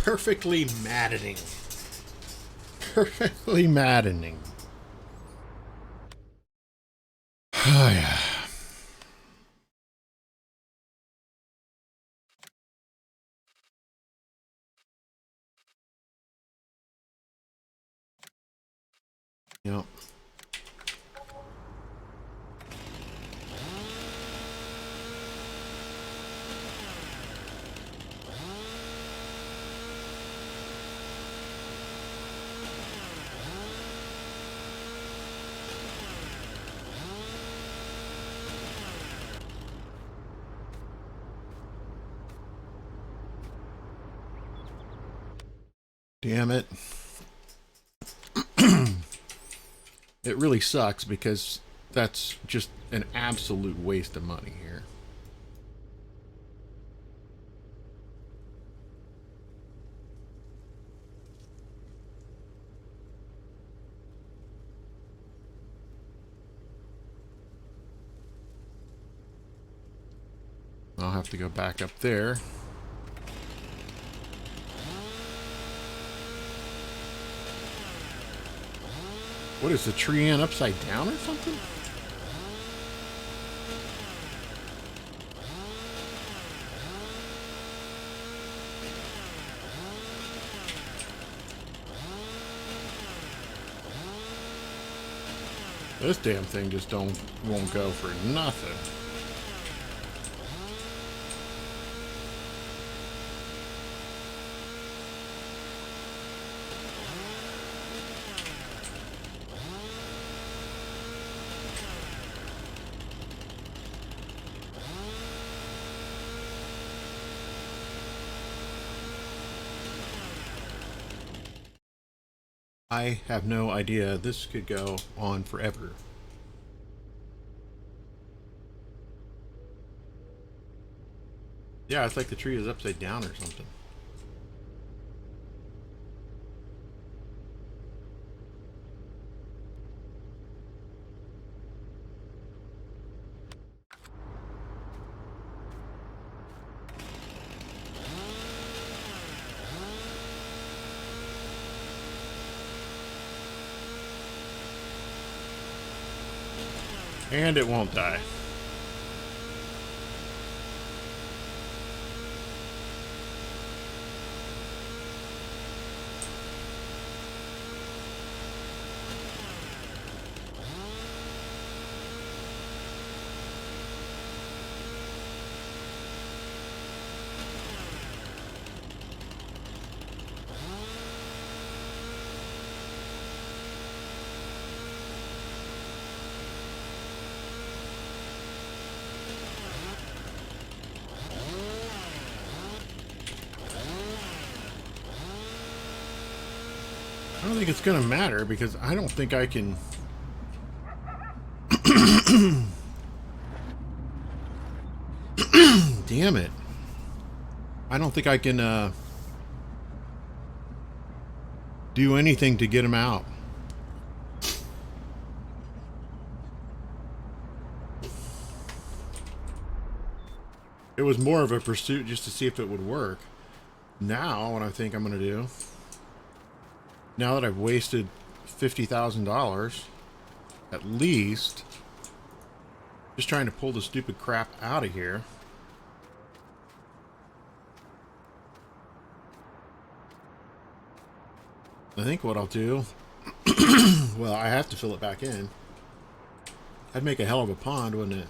Perfectly maddening. Perfectly maddening. Oh, yeah. Yep. Damn it. It really sucks because that's just an absolute waste of money here. I'll have to go back up there. What is the tree in upside down or something? This damn thing just won't go for nothing. I have no idea. This could go on forever. Yeah, it's like the tree is upside down or something. And it won't die. I don't think it's going to matter because I don't think I can... Damn it. I don't think I can do anything to get him out. It was more of a pursuit just to see if it would work. Now, what I think I'm going to do, now that I've wasted $50,000, at least, just trying to pull the stupid crap out of here. I think what I'll do, well, I have to fill it back in. I'd make a hell of a pond, wouldn't it?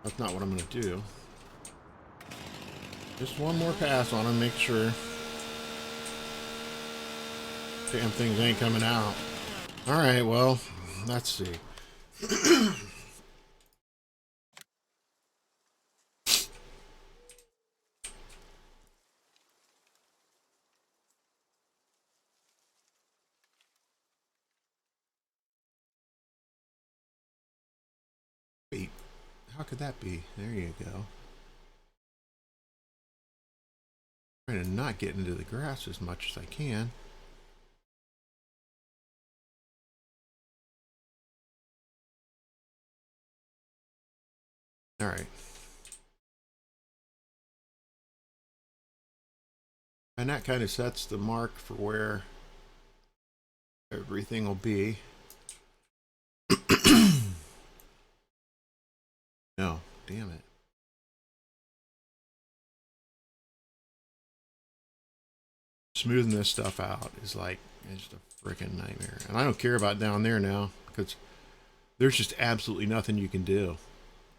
That's not what I'm going to do. Just one more pass on him, make sure. Damn things ain't coming out. Alright, well, let's see. Wait, how could that be? There you go. Trying to not get into the grass as much as I can. All right. And that kind of sets the mark for where everything will be. No, damn it. Smoothing this stuff out is like, it's just a freaking nightmare. And I don't care about down there now because there's just absolutely nothing you can do.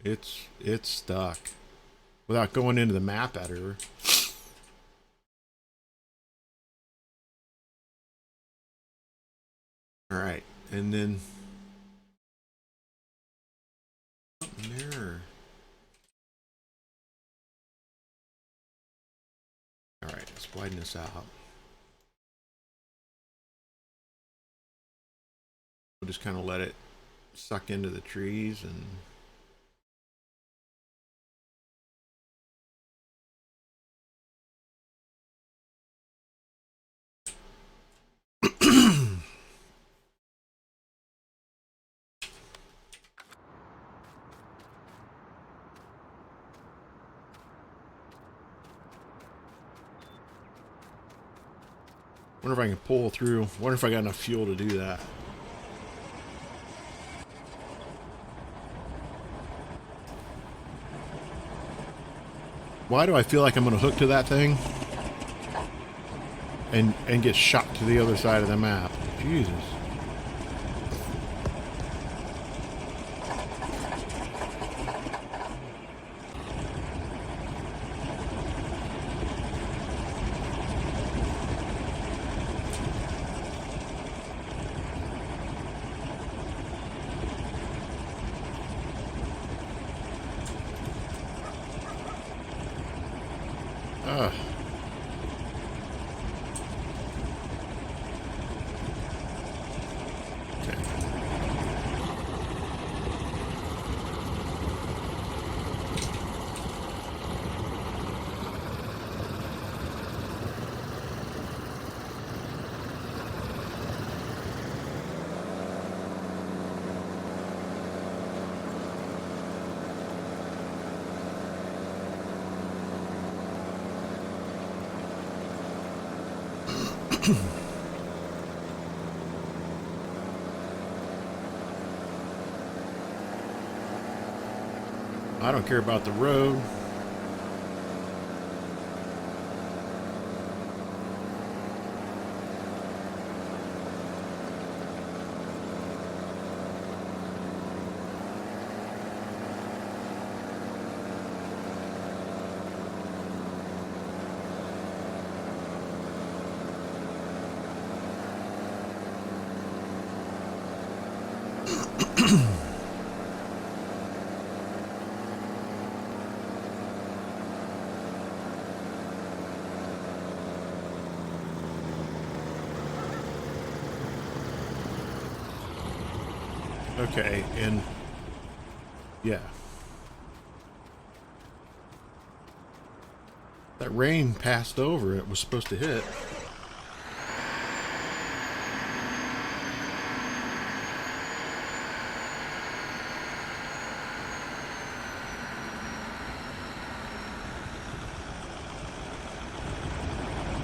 It's stuck without going into the map editor. All right, and then something there. All right, let's widen this out. We'll just kind of let it suck into the trees and wonder if I can pull through. Wonder if I got enough fuel to do that. Why do I feel like I'm going to hook to that thing and get shot to the other side of the map? Jesus. I don't care about the road. Okay, and yeah. That rain passed over. It was supposed to hit.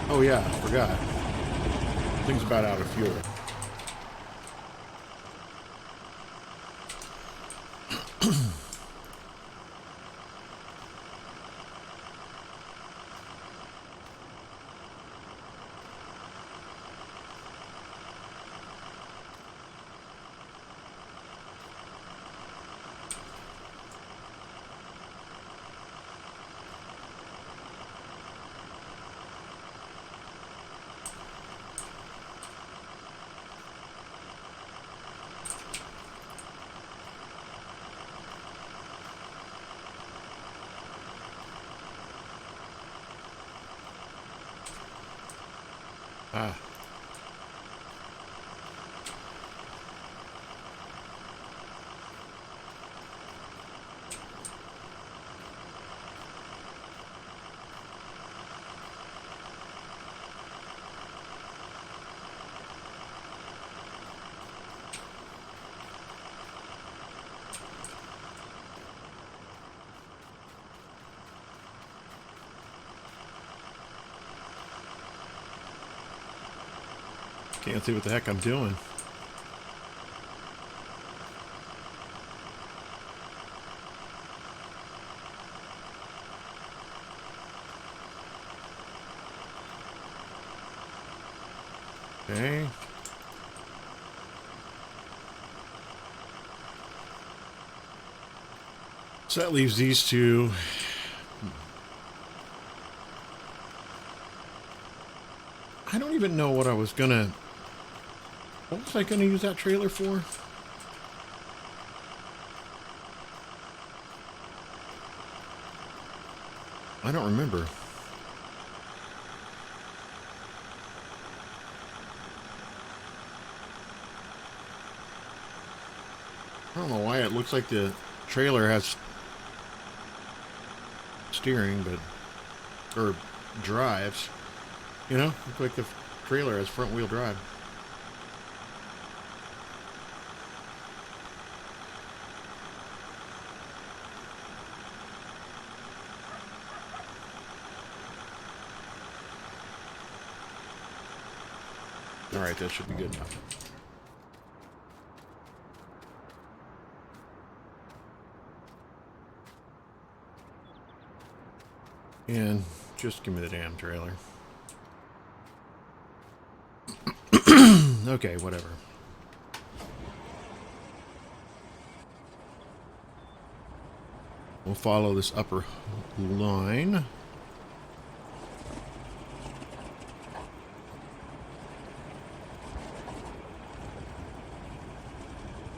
Oh yeah, I forgot. Thing's about out of fuel. Ah. Can't see what the heck I'm doing. Okay. So that leaves these two. I don't even know what I was gonna... What was I gonna use that trailer for? I don't remember. I don't know why it looks like the trailer has steering, but... or drives. You know? Looks like the trailer has front wheel drive. Alright, that should be good enough. And just give me the damn trailer. Okay, whatever. We'll follow this upper line.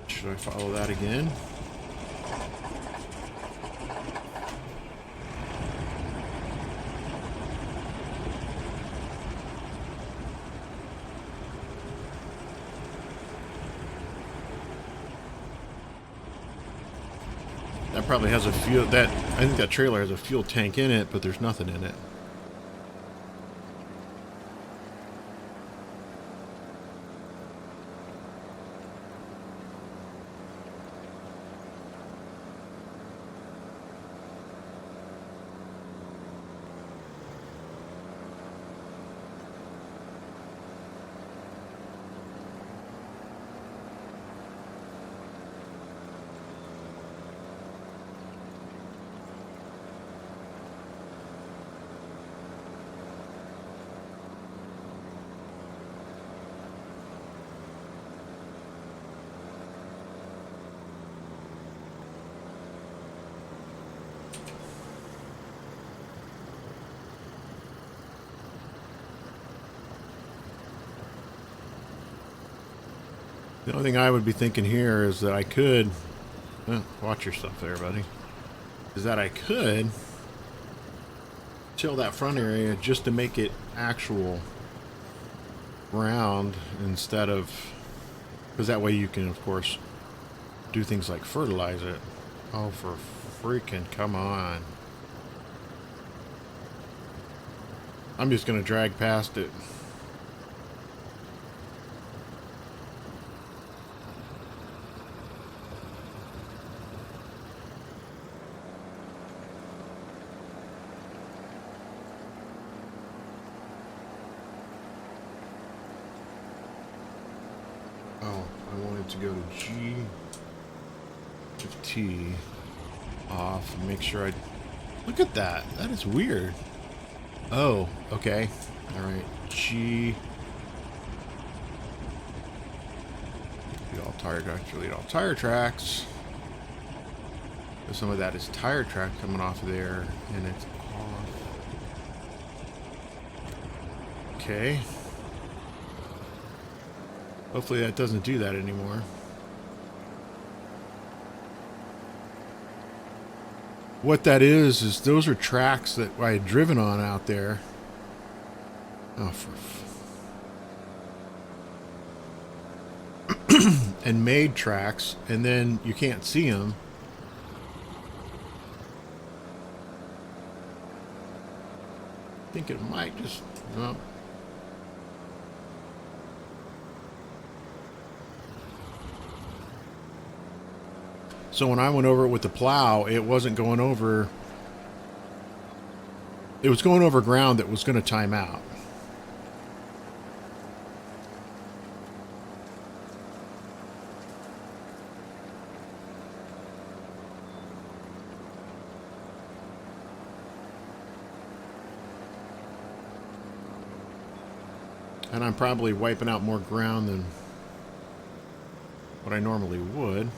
Should I follow that again? That probably has a fuel... I think that trailer has a fuel tank in it, but there's nothing in it. The only thing I would be thinking here is that I could... watch yourself there, buddy. Is that I could till that front area just to make it actual ground instead of... Because that way you can, of course, do things like fertilize it. Oh, for freaking come on. I'm just going to drag past it. Oh, I wanted to go to G to T off and make sure I... Look at that. That is weird. Oh, okay. Alright. G. Delete all tire tracks. Delete all tire tracks. So some of that is tire track coming off of there, and it's off. Okay. Hopefully that doesn't do that anymore. What that is those are tracks that I had driven on out there. Oh, and made tracks, and then you can't see them. I think it might just... No. So when I went over it with the plow, it wasn't going over... It was going over ground that was going to time out. And I'm probably wiping out more ground than what I normally would.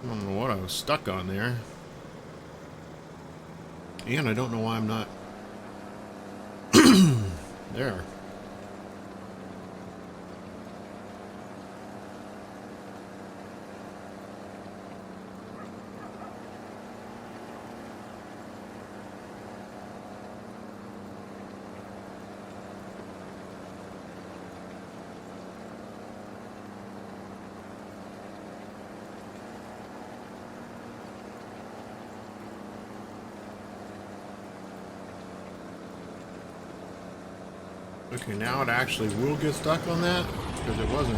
I don't know what I was stuck on there. And I don't know why I'm not... there. Okay, now it actually will get stuck on that, because it wasn't.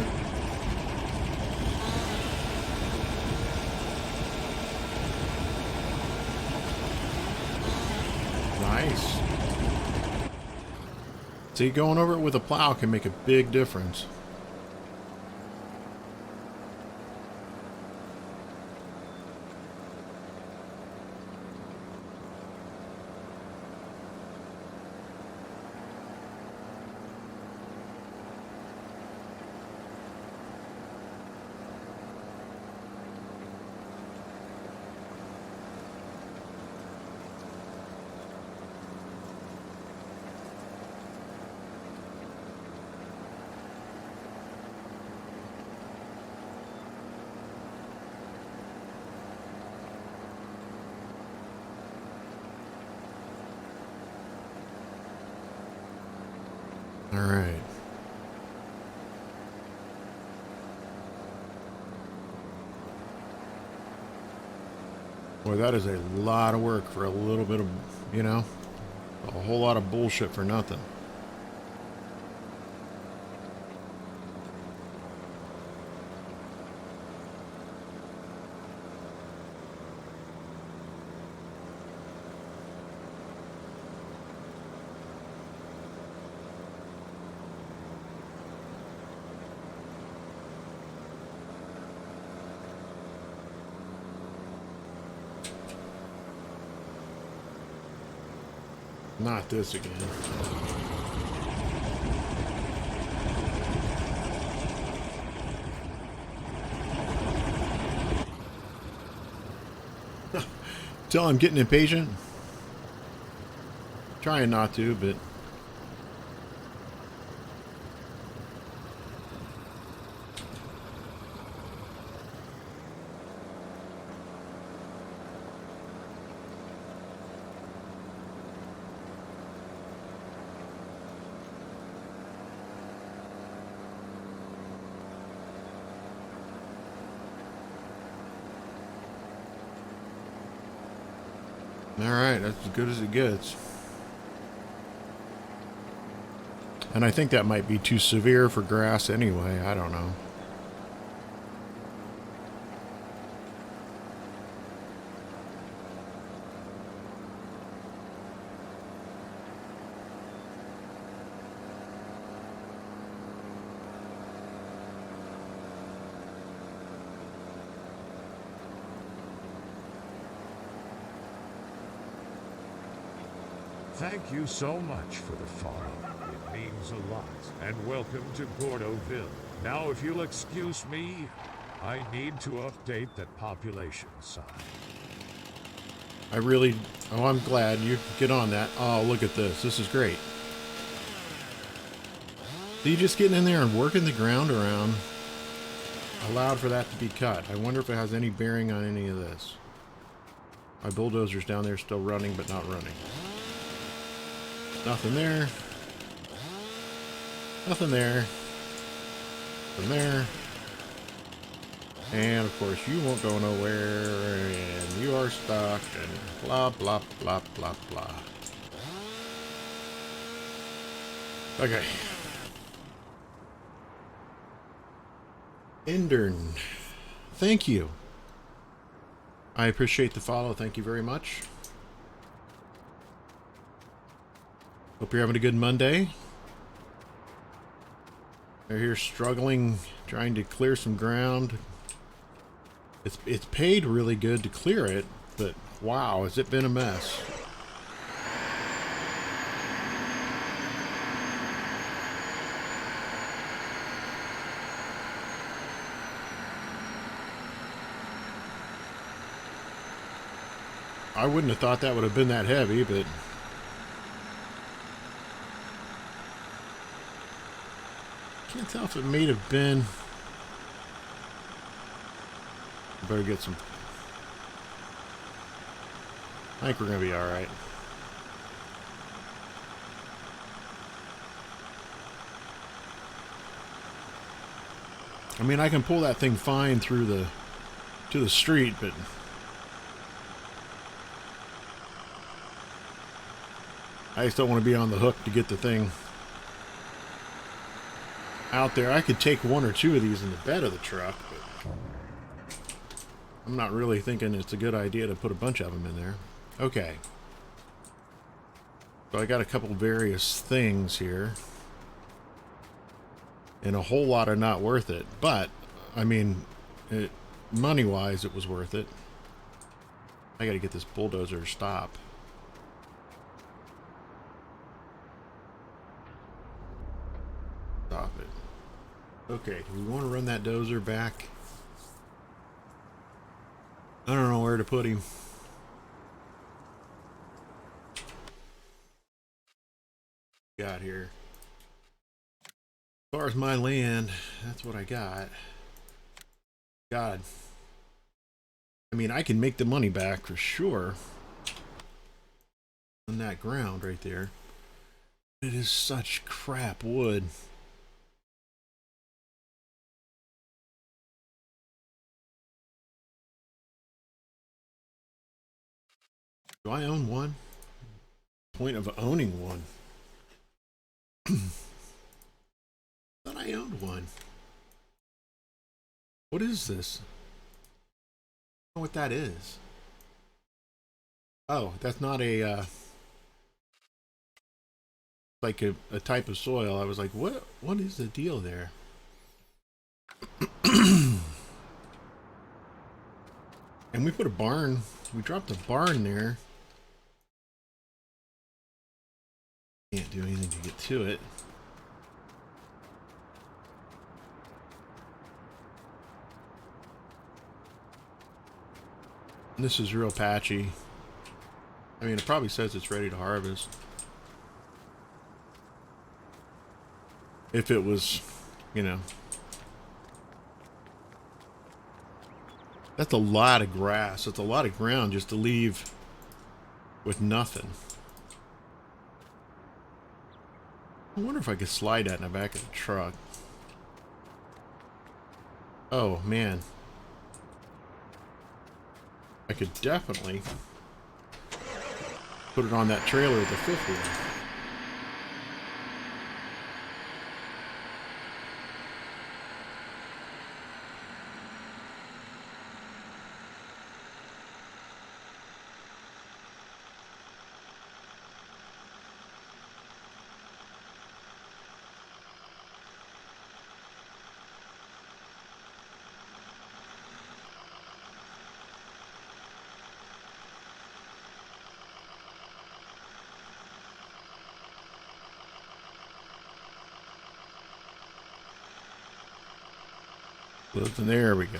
Nice. See, going over it with a plow can make a big difference. All right. Boy, that is a lot of work for a little bit of, you know, a whole lot of bullshit for nothing. Not this again. Tell I'm getting impatient. Trying not to, but all right, that's as good as it gets. And I think that might be too severe for grass anyway. I don't know. Thank you so much for the farm. It means a lot. And welcome to Gordoville. Now, if you'll excuse me, I need to update that population sign. I really... Oh, I'm glad you get on that. Oh, look at this. This is great. So you just getting in there and working the ground around allowed for that to be cut. I wonder if it has any bearing on any of this. My bulldozer's down there still running, but not running. Nothing there. Nothing there. Nothing there. And of course you won't go nowhere and you are stuck and blah blah blah blah blah. Okay. Indern. Thank you. I appreciate the follow. Thank you very much. Hope you're having a good Monday. They're here struggling, trying to clear some ground. It's paid really good to clear it, but wow, has it been a mess. I wouldn't have thought that would have been that heavy, but can't tell if it may have been. Better get some. I think we're gonna be all right. I mean, I can pull that thing fine through to the street, but I just don't want to be on the hook to get the thing out there. I could take one or two of these in the bed of the truck, but I'm not really thinking it's a good idea to put a bunch of them in there. Okay. So I got a couple various things here. And a whole lot are not worth it. But, I mean, money-wise, it was worth it. I gotta get this bulldozer to stop. Stop it. Okay, do we want to run that dozer back? I don't know where to put him. Got here. As far as my land, that's what I got. God. I mean, I can make the money back for sure on that ground right there. It is such crap wood. Do I own one? Point of owning one. Thought I owned one. What is this? I don't know what that is. Oh, that's not a like a type of soil. I was like, what is the deal there? And we put a barn. We dropped a barn there. to it. This is real patchy. I mean, it probably says it's ready to harvest. If it was, you know. That's a lot of grass. It's a lot of ground just to leave with nothing. I wonder if I could slide that in the back of the truck. Oh, man. I could definitely put it on that trailer with the fifth wheel. There we go.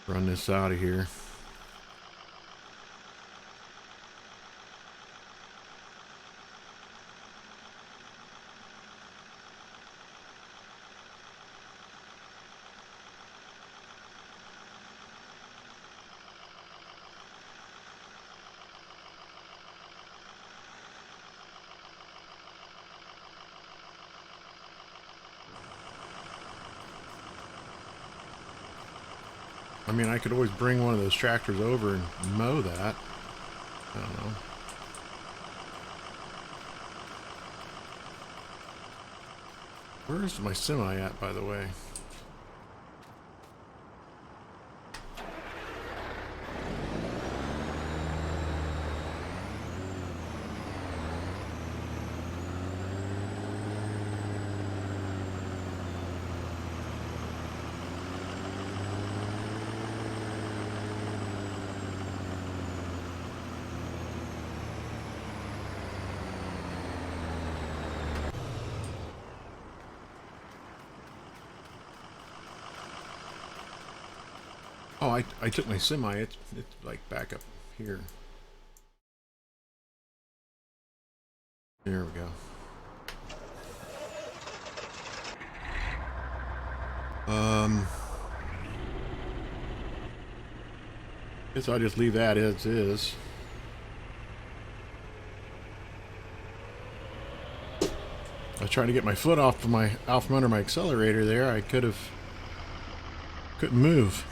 Run this out of here. I mean, I could always bring one of those tractors over and mow that. I don't know. Where's my semi at, by the way? Oh, I took my semi. It's like back up here. There we go. Guess I'll just leave that as is. I was trying to get my foot off from under my accelerator there. I couldn't move.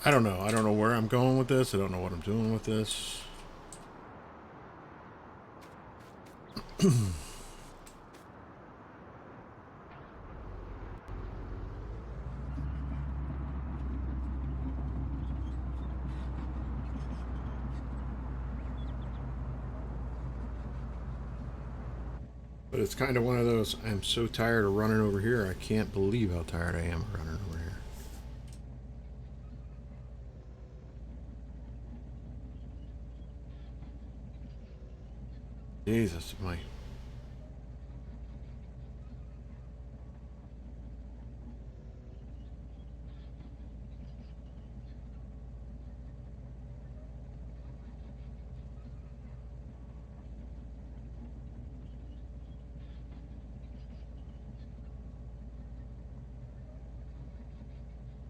I don't know. I don't know where I'm going with this. I don't know what I'm doing with this. But it's kind of one of those, I'm so tired of running over here. I can't believe how tired I am of running over here. Jesus, my...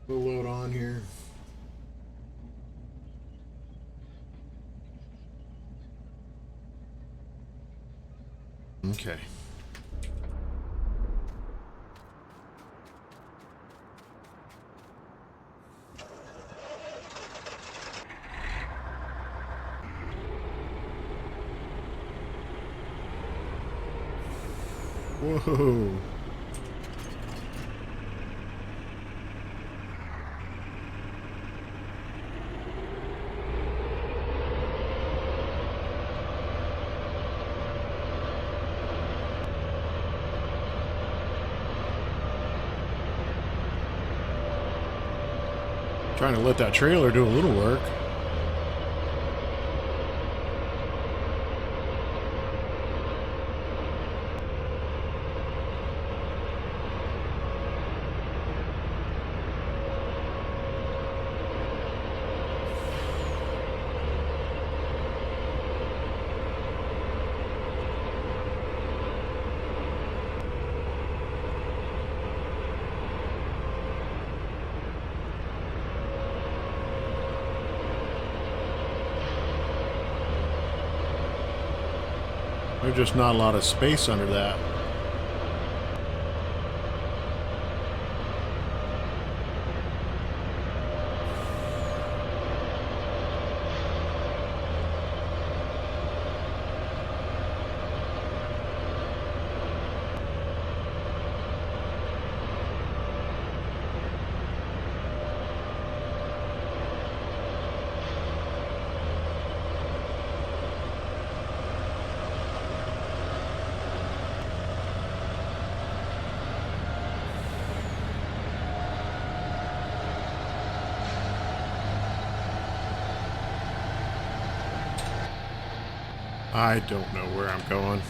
We'll load on here. Okay. Whoa. Trying to let that trailer do a little work. There's just not a lot of space under that. I don't know where I'm going.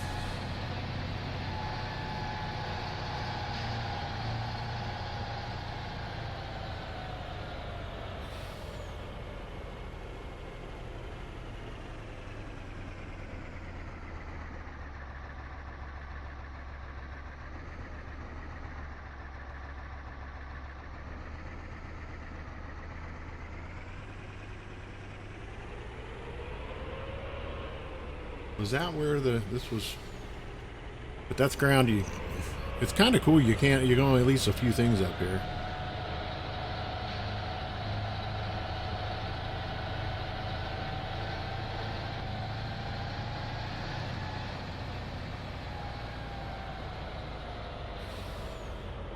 Was that where this was? But that's ground. It's kind of cool. You can only release a few things up here.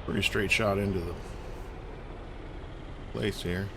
Pretty straight shot into the place here.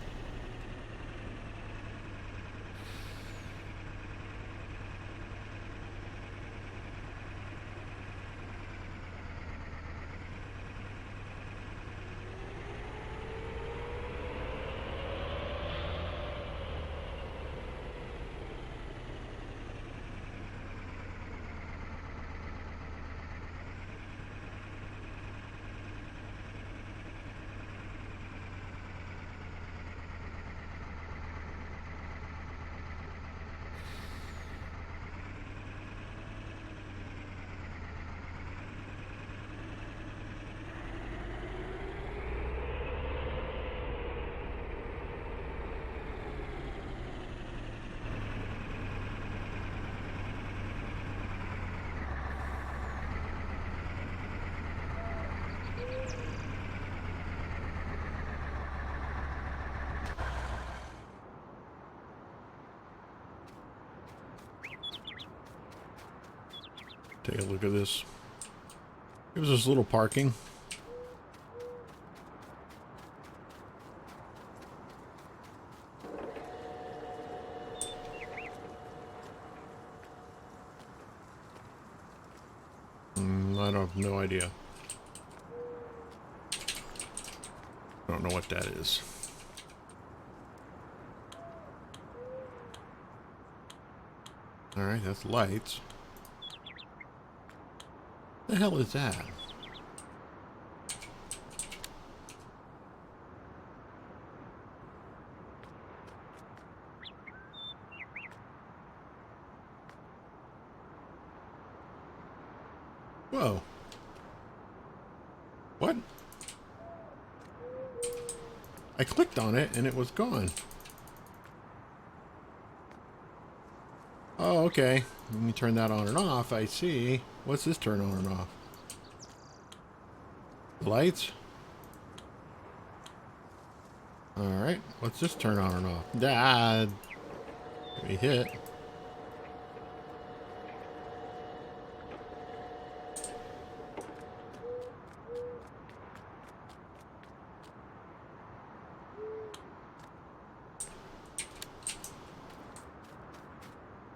Take a look at this. Here's this little parking. I don't have no idea. I don't know what that is. All right, that's lights. The hell is that? Whoa. What? I clicked on it and it was gone. Oh, okay. Let me turn that on and off. I see. What's this turn on and off? The lights? Alright. What's this turn on and off? Dad. Get me hit.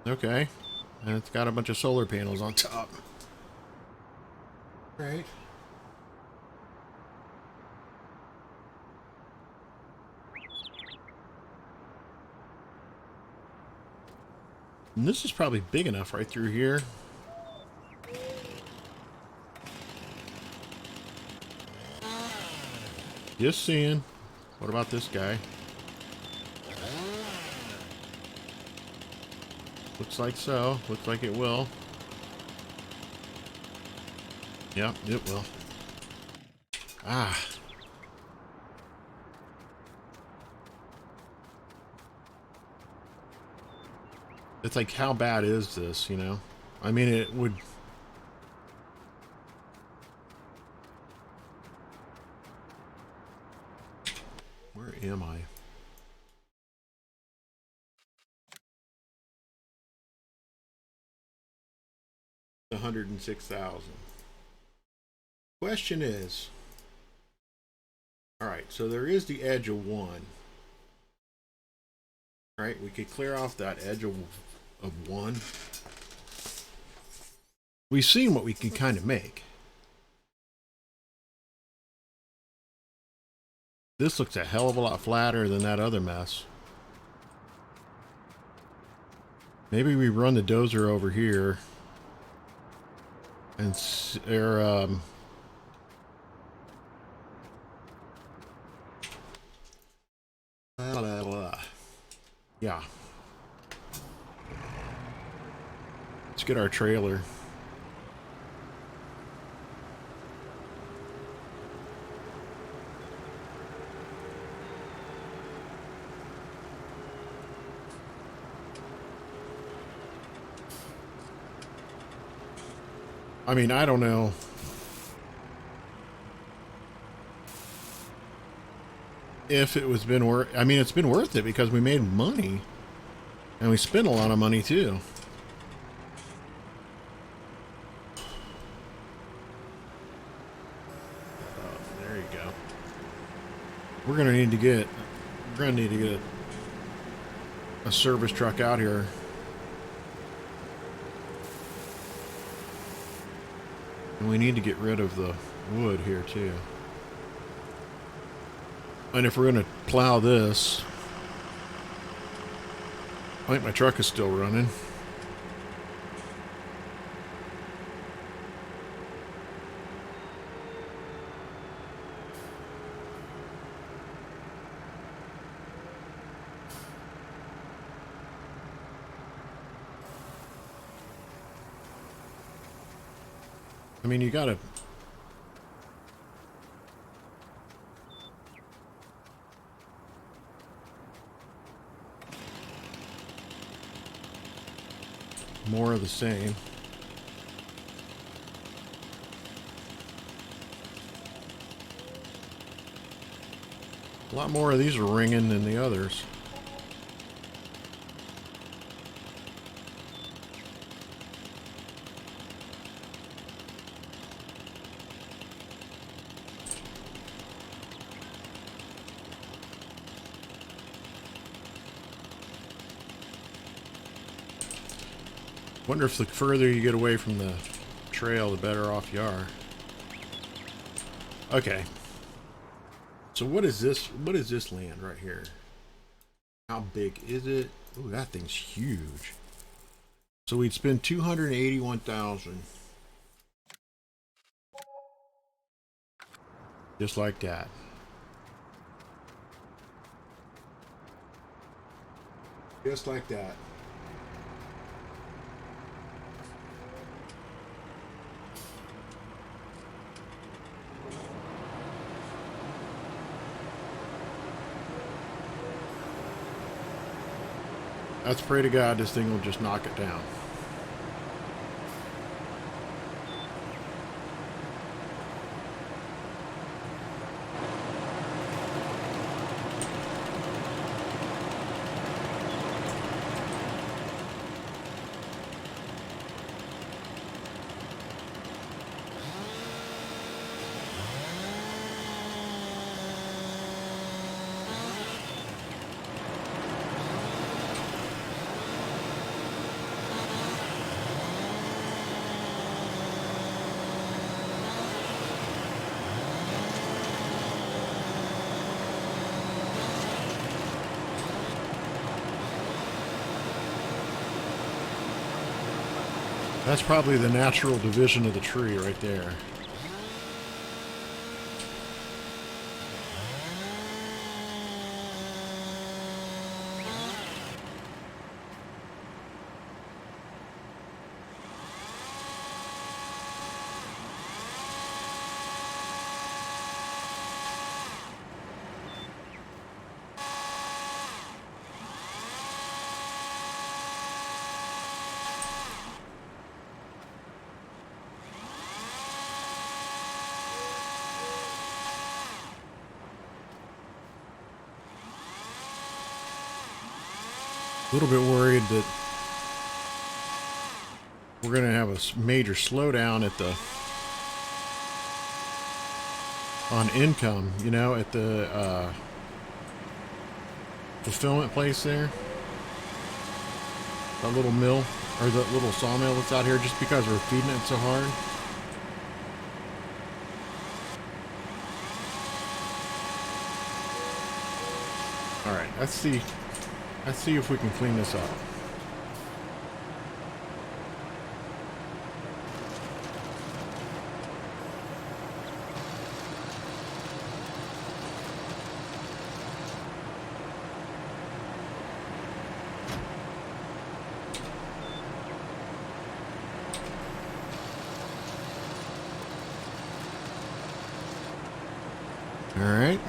Okay. And it's got a bunch of solar panels on top. Right. And this is probably big enough right through here. Just seeing. What about this guy? Looks like so. Looks like it will. Yep, it will. Ah. It's like, how bad is this, you know? I mean, it would... Where am I? $106,000. Question is... Alright, so there is the edge of 1. Alright, we could clear off that edge of 1. We've seen what we can kind of make. This looks a hell of a lot flatter than that other mess. Maybe we run the dozer over here and yeah. Let's get our trailer. I mean, I don't know. If it was been worth, I mean, it's been worth it because we made money and we spent a lot of money too. Oh, there you go. We're gonna need to get a service truck out here. And we need to get rid of the wood here too. And if we're going to plow this, I think my truck is still running. I mean, you gotta... More of the same. A lot more of these are ringing than the others. Wonder if the further you get away from the trail, the better off you are. Okay. So what is this? What is this land right here? How big is it? Ooh, that thing's huge. So we'd spend 281,000. Just like that. Just like that. Let's pray to God this thing will just knock it down. That's probably the natural division of the tree right there. A little bit worried that we're going to have a major slowdown at the on income, you know, at the fulfillment place there. That little mill, or that little sawmill that's out here, just because we're feeding it so hard. All right, let's see if we can clean this up. All right.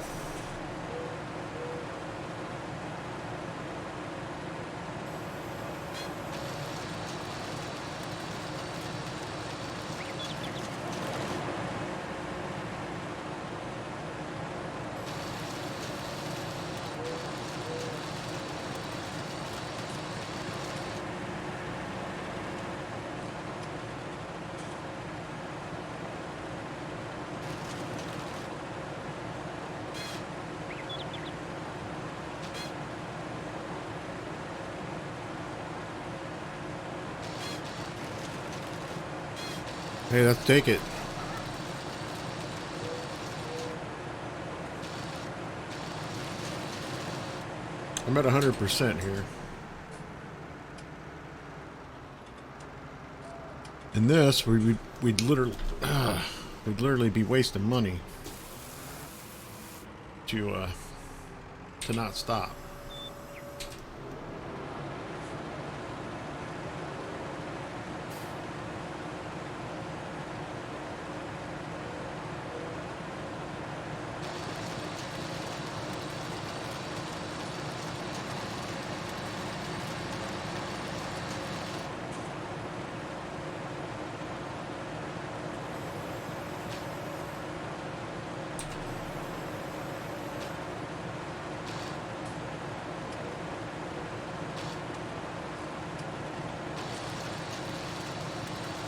Hey, let's take it. I'm at 100% here. In this, we'd literally be wasting money to not stop.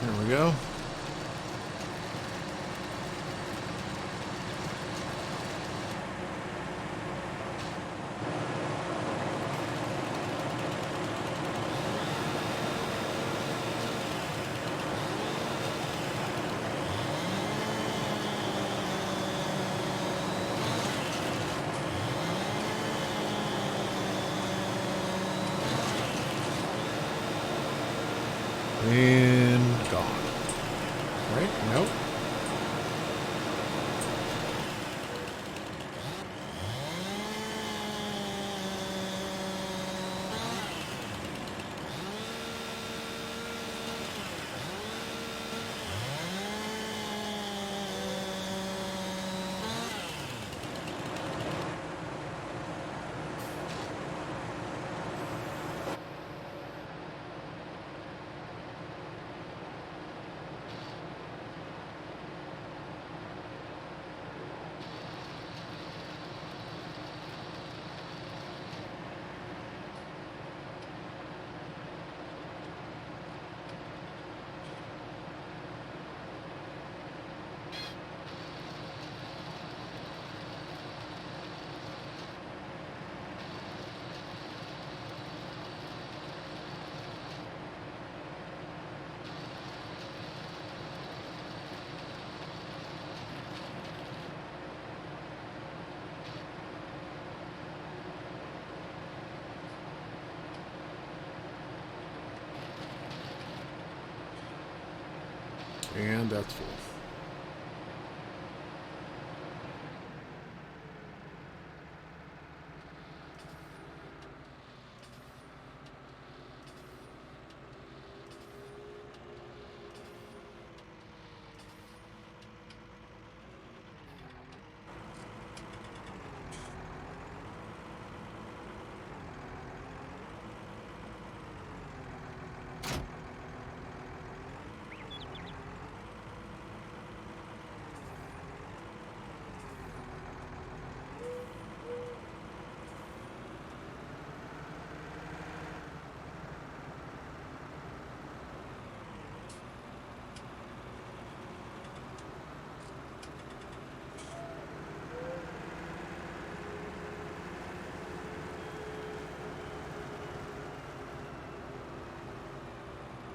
There we go. And gone. Right? Nope. And that's full.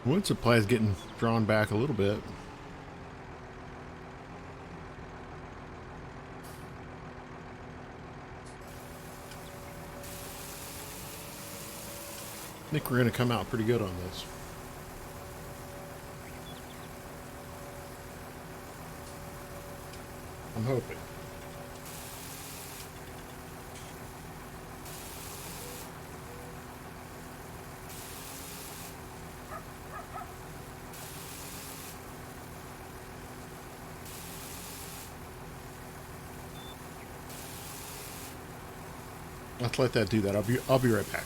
Wood supply is getting drawn back a little bit. I think we're going to come out pretty good on this. I'm hoping. Let's let that do that. I'll be right back.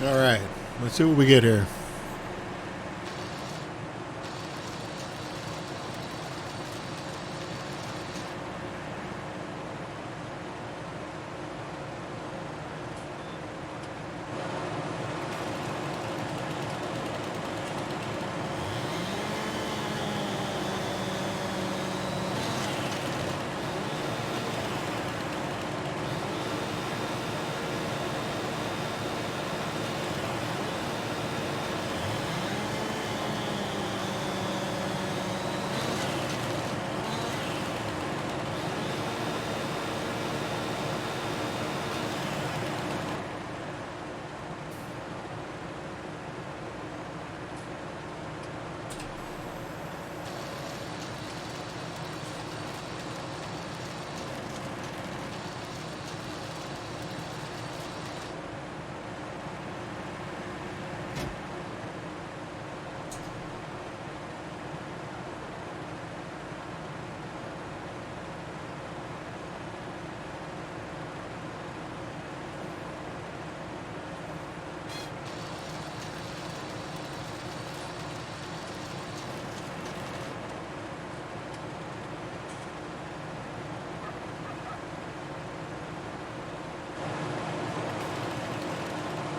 All right, let's see what we get here.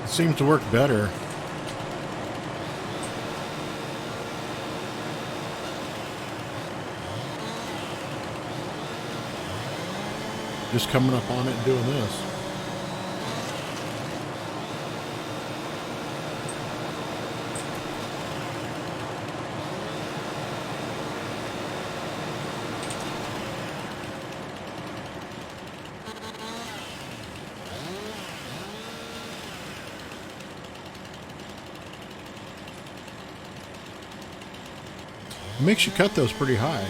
It seems to work better. Just coming up on it and doing this. It makes you cut those pretty high.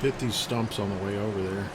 Hit these stumps on the way over there.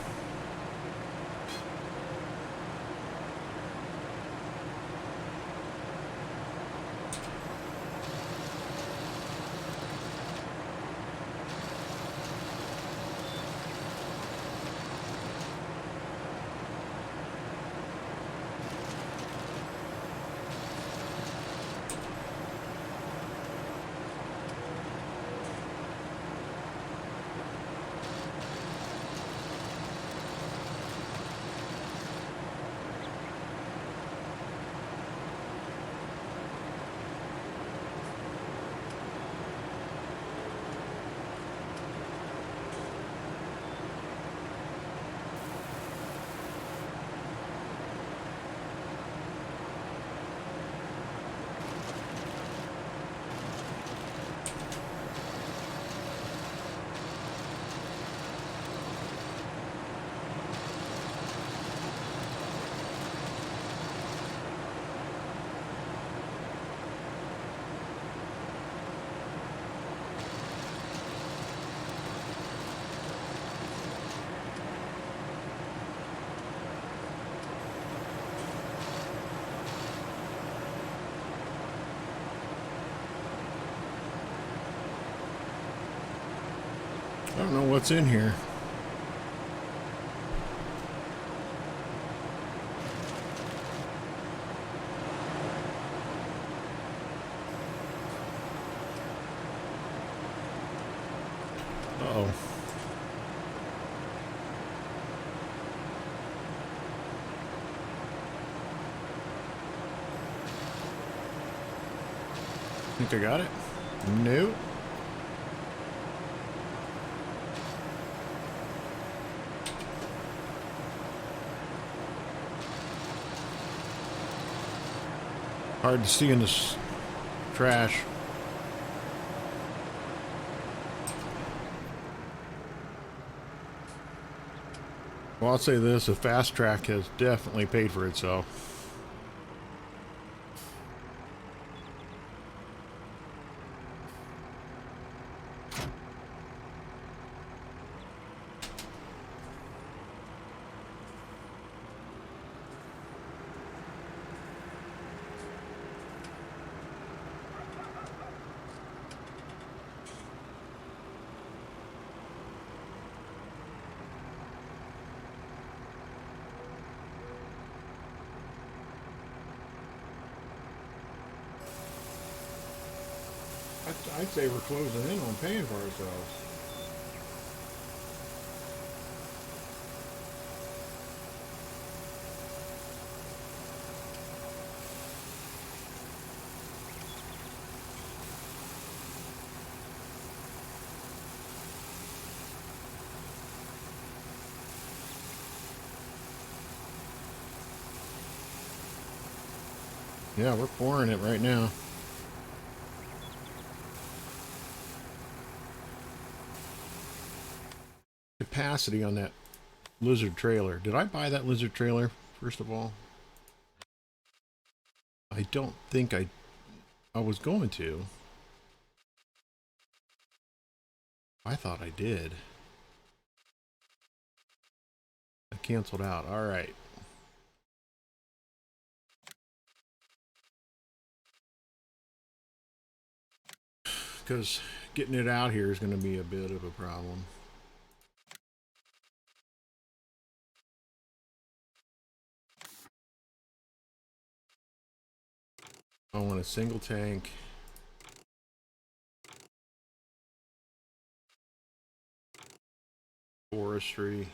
I don't know what's in here. Uh-oh. Think I got it? Nope. Hard to see in this trash. Well, I'll say this, a fast track has definitely paid for itself. I'd say we're closing in on paying for ourselves. Yeah, we're pouring it right now. Capacity on that Lizard trailer. Did I buy that Lizard trailer, first of all? I don't think I was going to. I thought I did. I canceled out. All right. Because getting it out here is going to be a bit of a problem. I want a single tank. Forestry.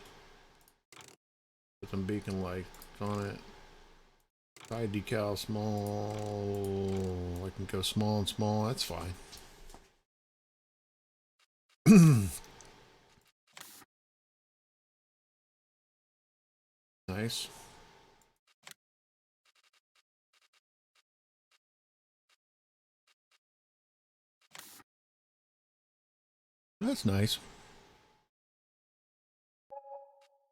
Put some beacon lights on it. Side decal small. I can go small and small. That's fine. Nice. That's nice.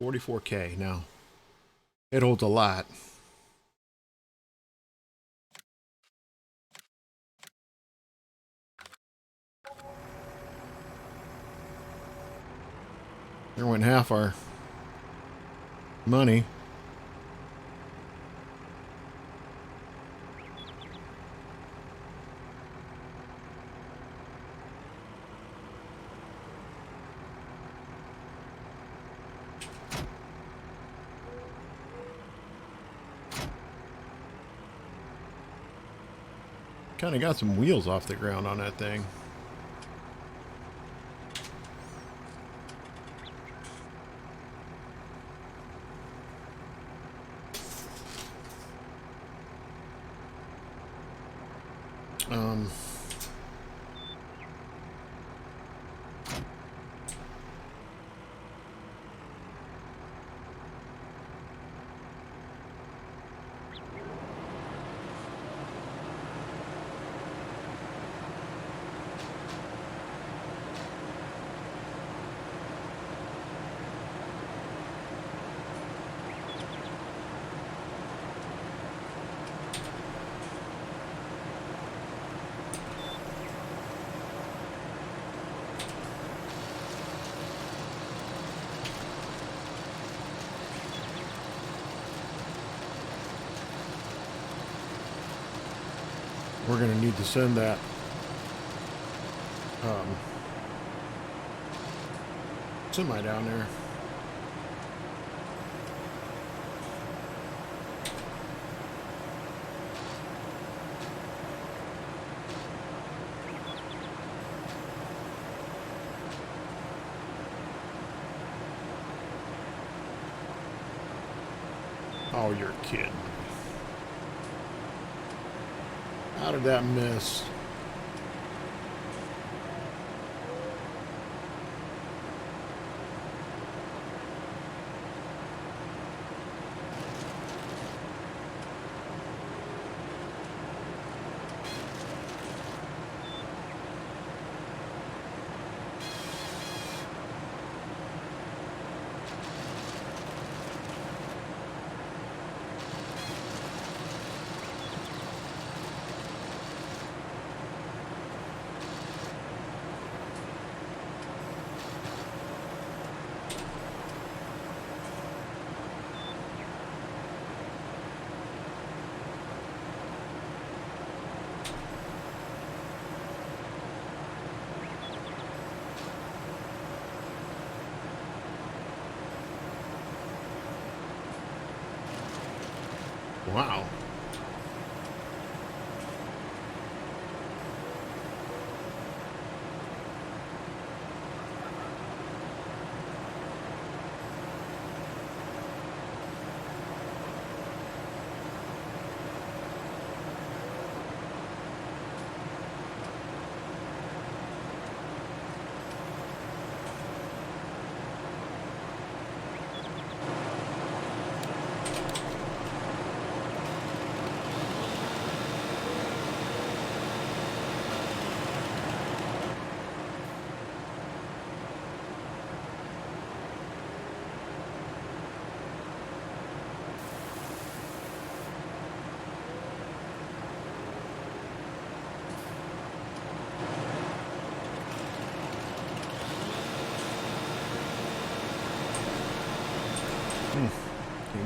44K now. It holds a lot. There went half our money. Kind of got some wheels off the ground on that thing. We're going to need to send that semi down there. Oh, you're kidding. How did that miss? Wow.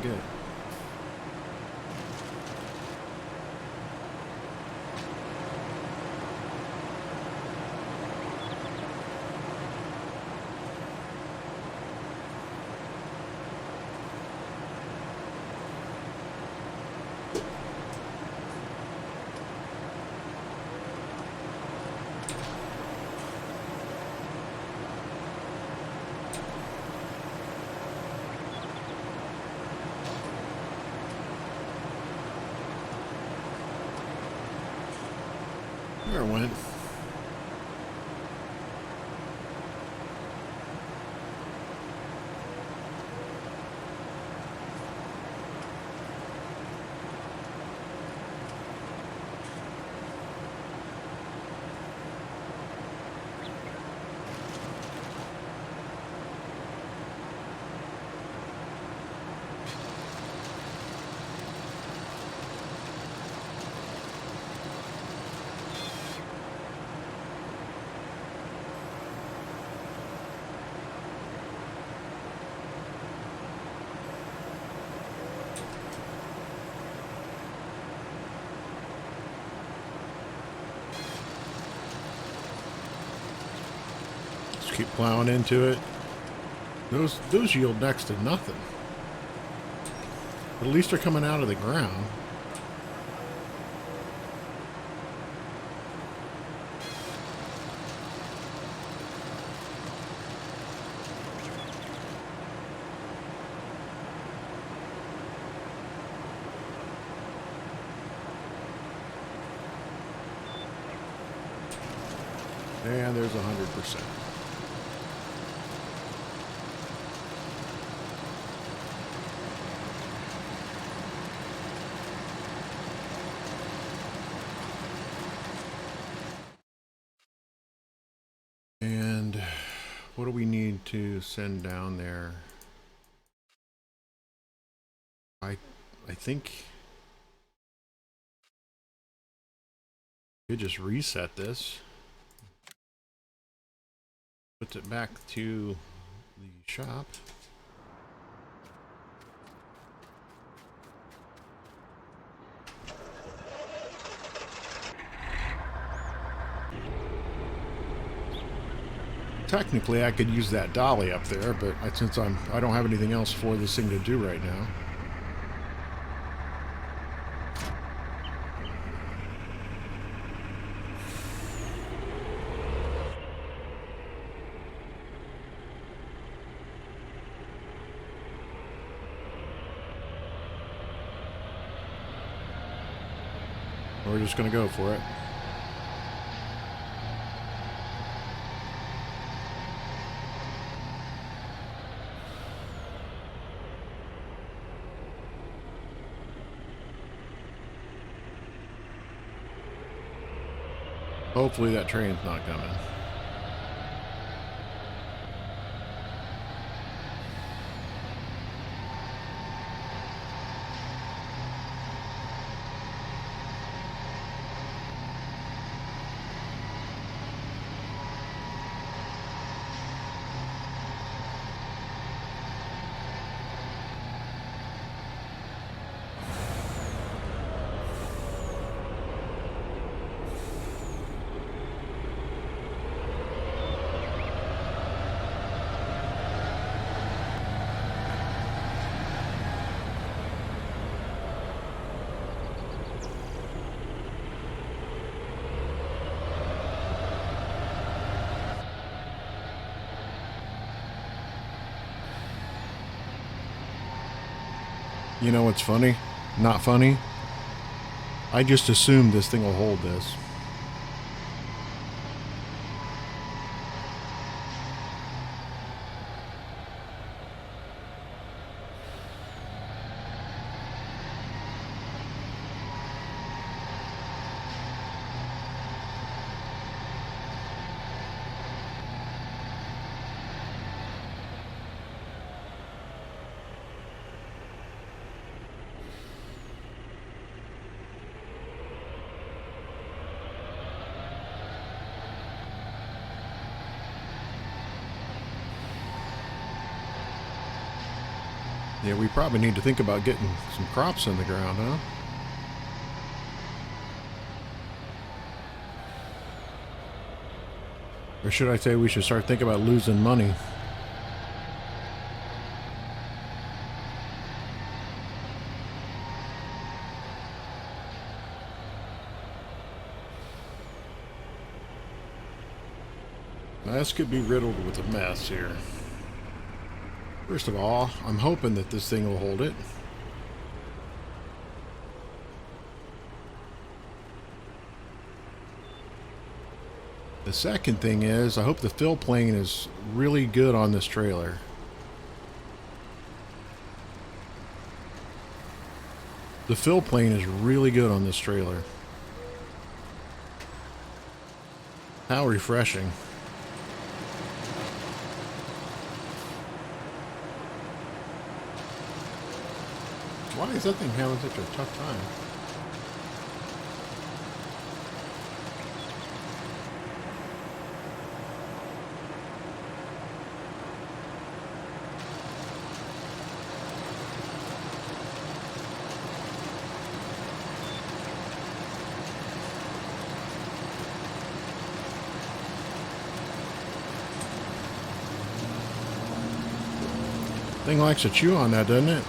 good. There it went. Just keep plowing into it. Those yield next to nothing. But at least they're coming out of the ground. And there's 100%. And what do we need to send down there? I think we just reset this. Put it back to the shop. Technically, I could use that dolly up there, but since I don't have anything else for this thing to do right now. We're just going to go for it. Hopefully that train's not coming. You know what's funny? Not funny? I just assumed this thing will hold this. Yeah, we probably need to think about getting some crops in the ground, huh? Or should I say we should start thinking about losing money? Now, this could be riddled with a mess here. First of all, I'm hoping that this thing will hold it. The second thing is, I hope the fill plane is really good on this trailer. The fill plane is really good on this trailer. How refreshing. Why is that thing having such a tough time? Thing likes to chew on that, doesn't it?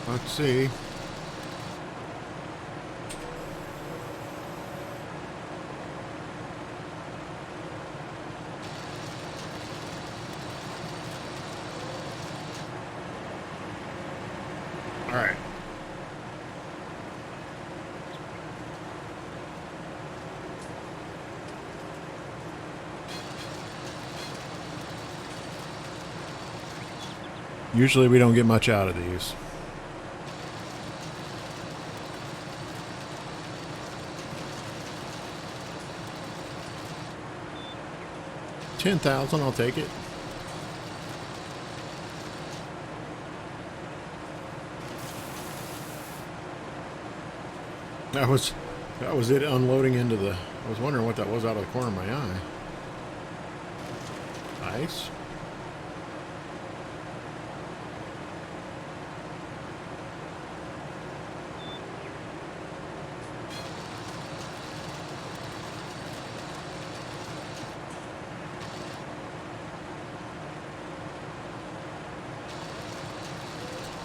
Let's see. All right. Usually we don't get much out of these. $10,000, I'll take it. That was it unloading into the. I was wondering what that was out of the corner of my eye. Nice.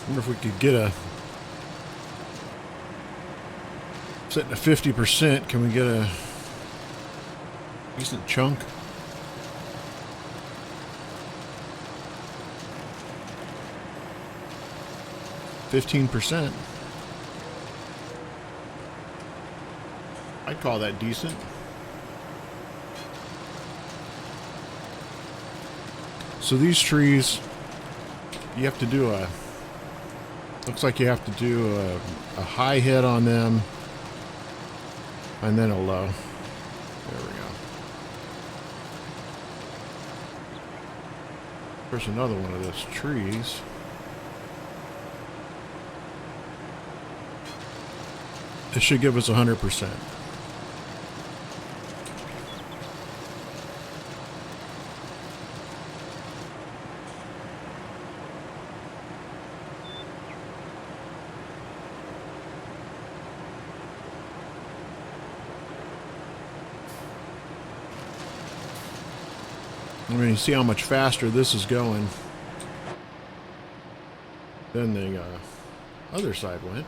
Wonder if we could get a sitting at 50%. Can we get a decent chunk? %. I'd call that decent. So these trees, you have to do a. Looks like you have to do a high hit on them and then a low. There we go. There's another one of those trees. This should give us 100%. I mean, you see how much faster this is going than the other side went.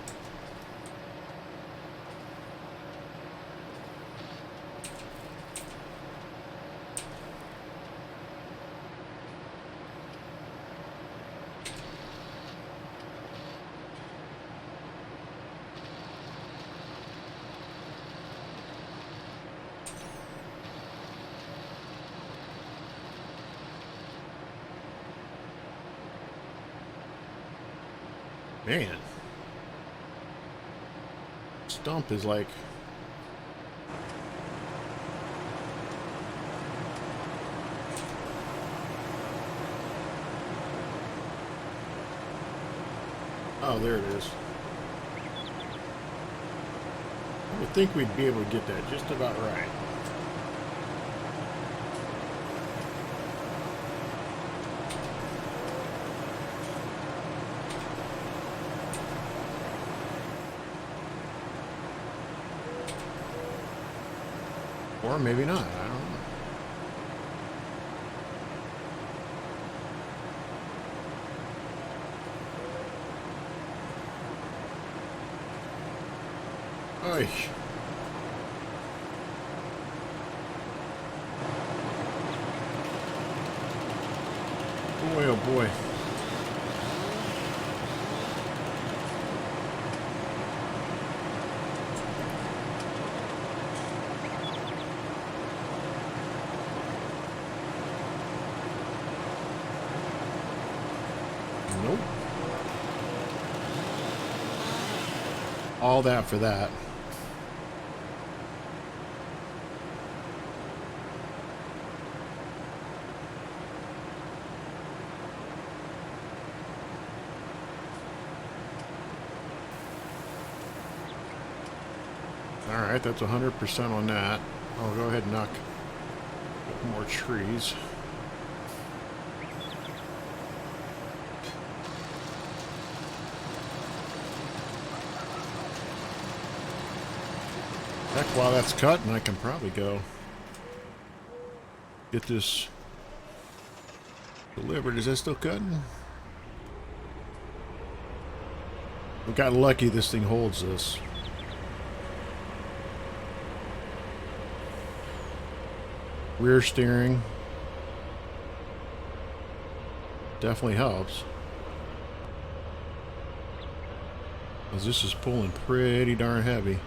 Man, stump is like Oh, there it is. I would think we'd be able to get that just about right. Or maybe not. I don't know. Oy. Boy, oh boy. Nope. All that for that. All right, that's 100% on that. I'll go ahead and knock more trees. Heck, while that's cutting, I can probably go get this delivered. Is that still cutting? We got lucky this thing holds this. Rear steering definitely helps, because this is pulling pretty darn heavy.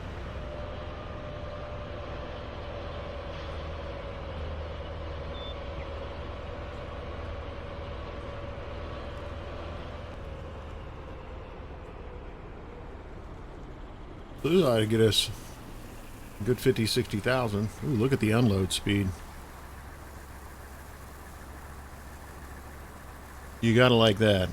This ought to get us a good 50, 60,000. Ooh, look at the unload speed. You gotta like that.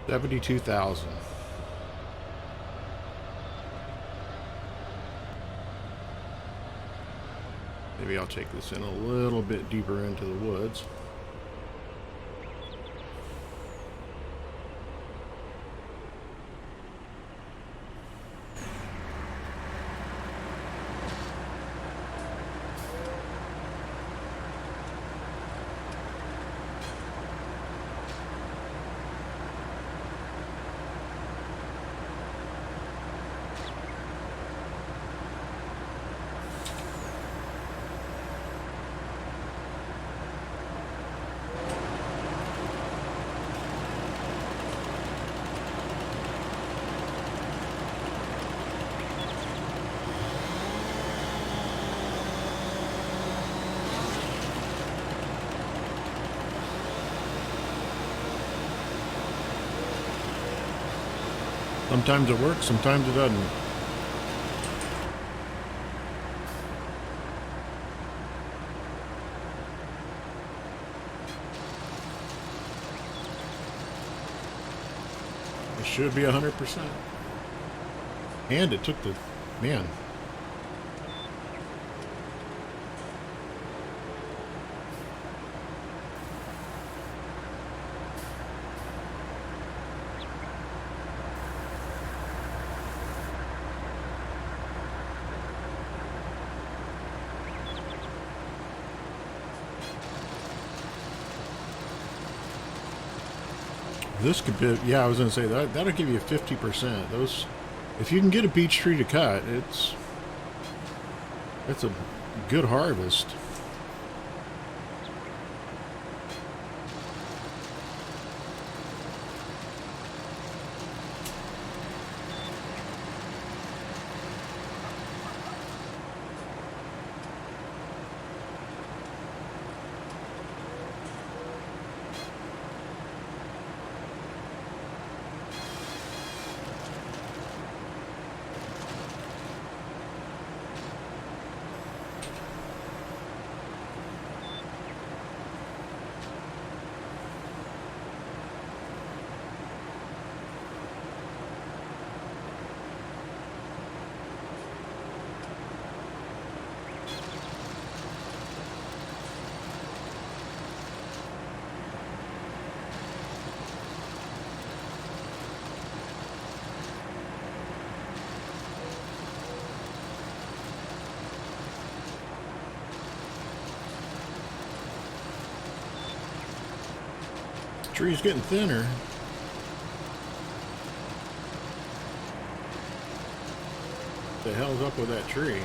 $72,000. Maybe I'll take this in a little bit deeper into the woods. Sometimes it works, sometimes it doesn't. It should be 100%. And it took the, man. This could be, yeah, I was going to say that that'll give you 50%. Those, if you can get a beech tree to cut, it's a good harvest. Tree's getting thinner. What the hell's up with that tree?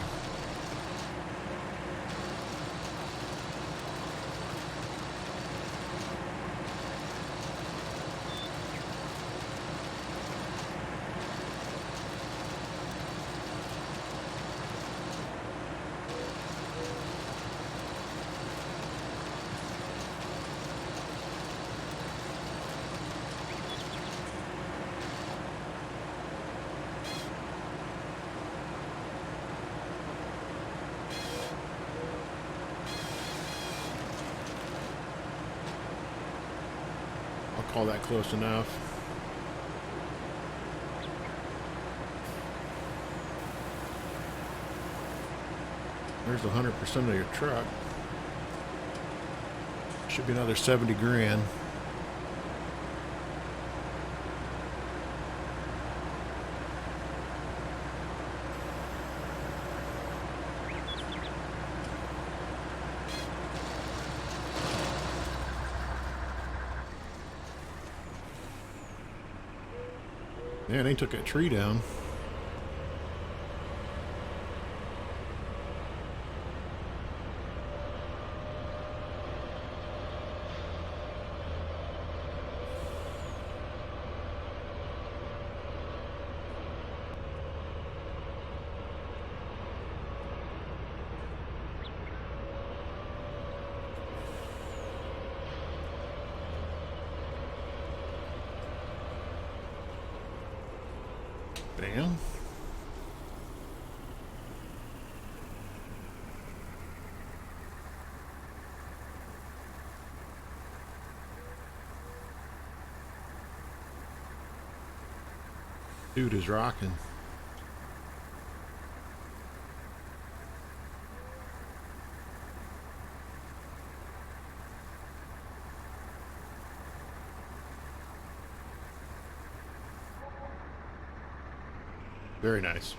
Call that close enough. There's 100% of your truck. Should be another 70 grand. Man, they took that tree down. Bam. Dude is rocking. Very nice.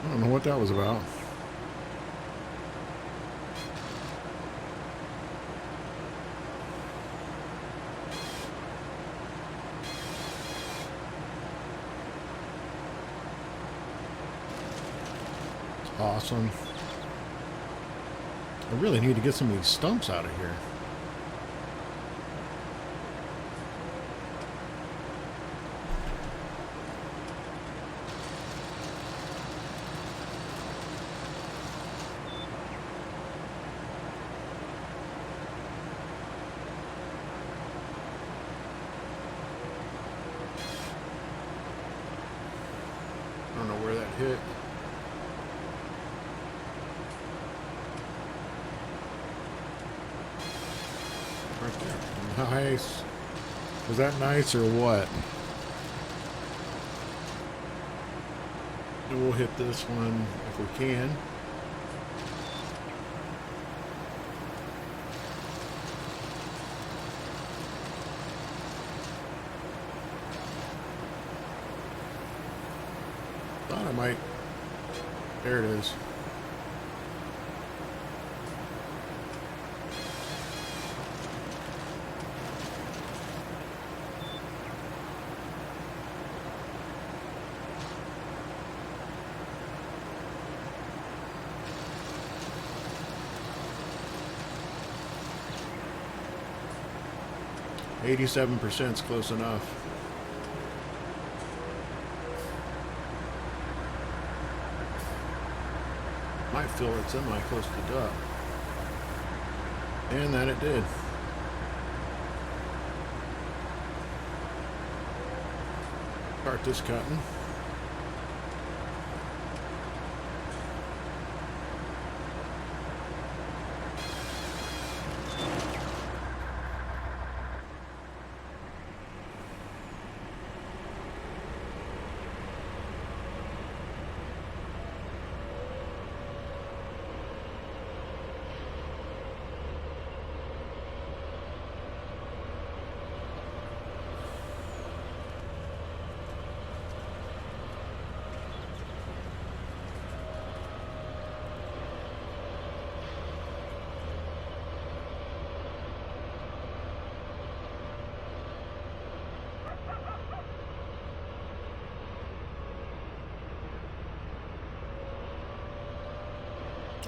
I don't know what that was about. It's awesome. I really need to get some of these stumps out of here. I don't know where that hit. Right there. Nice. Was that nice or what? And we'll hit this one if we can. Thought I might. There it is. 87% is close enough. Might fill it semi close to duck. And that it did. Start this cutting.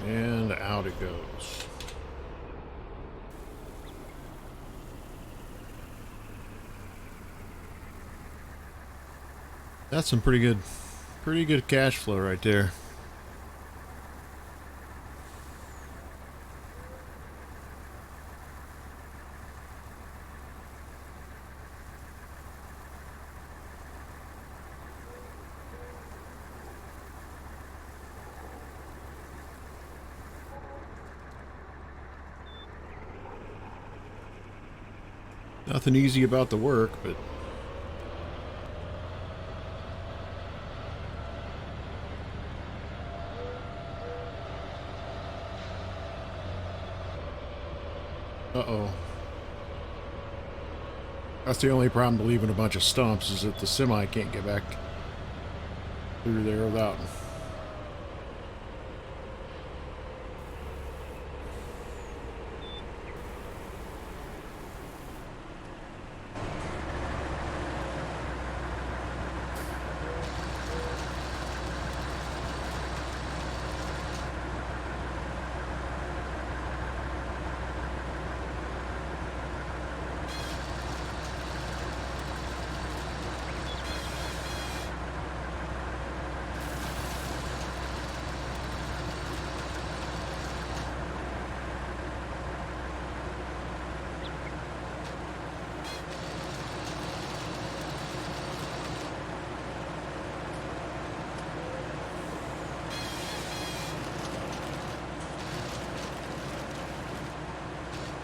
And out it goes. That's some pretty good cash flow right there. Nothing easy about the work, but uh-oh. That's the only problem to leaving a bunch of stumps, is that the semi can't get back through there without.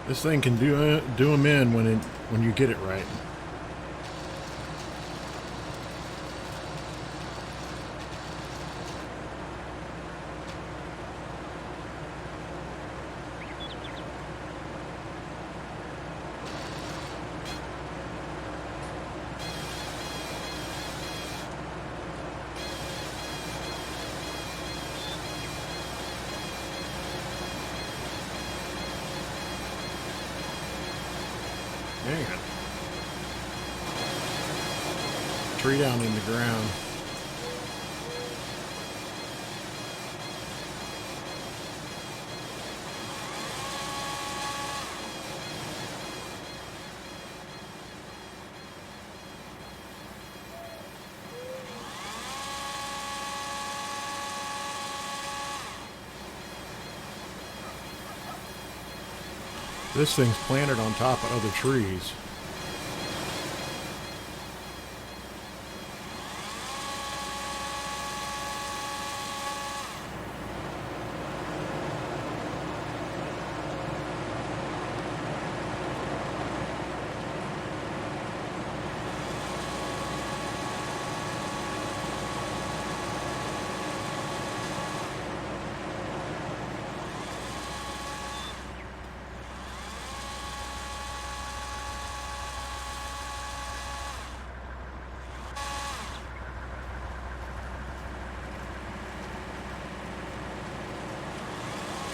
This thing can do them in when you get it right. Dang it. Tree down in the ground. This thing's planted on top of other trees.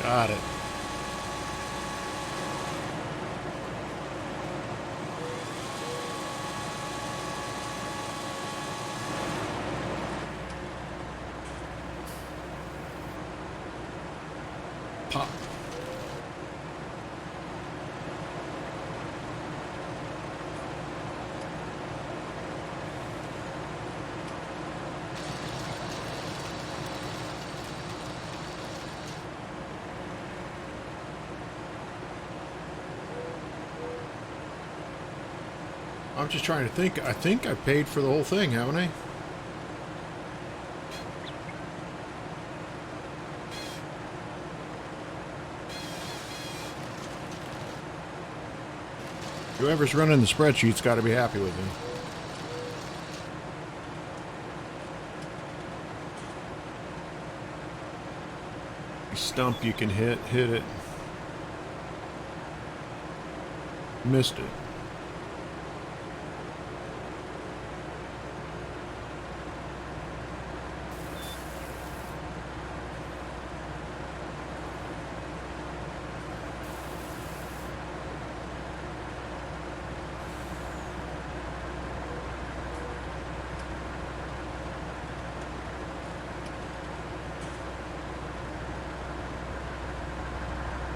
Got it. Pop. I'm just trying to think. I think I paid for the whole thing, haven't I? Whoever's running the spreadsheet's got to be happy with me. Stump you can hit it. Missed it.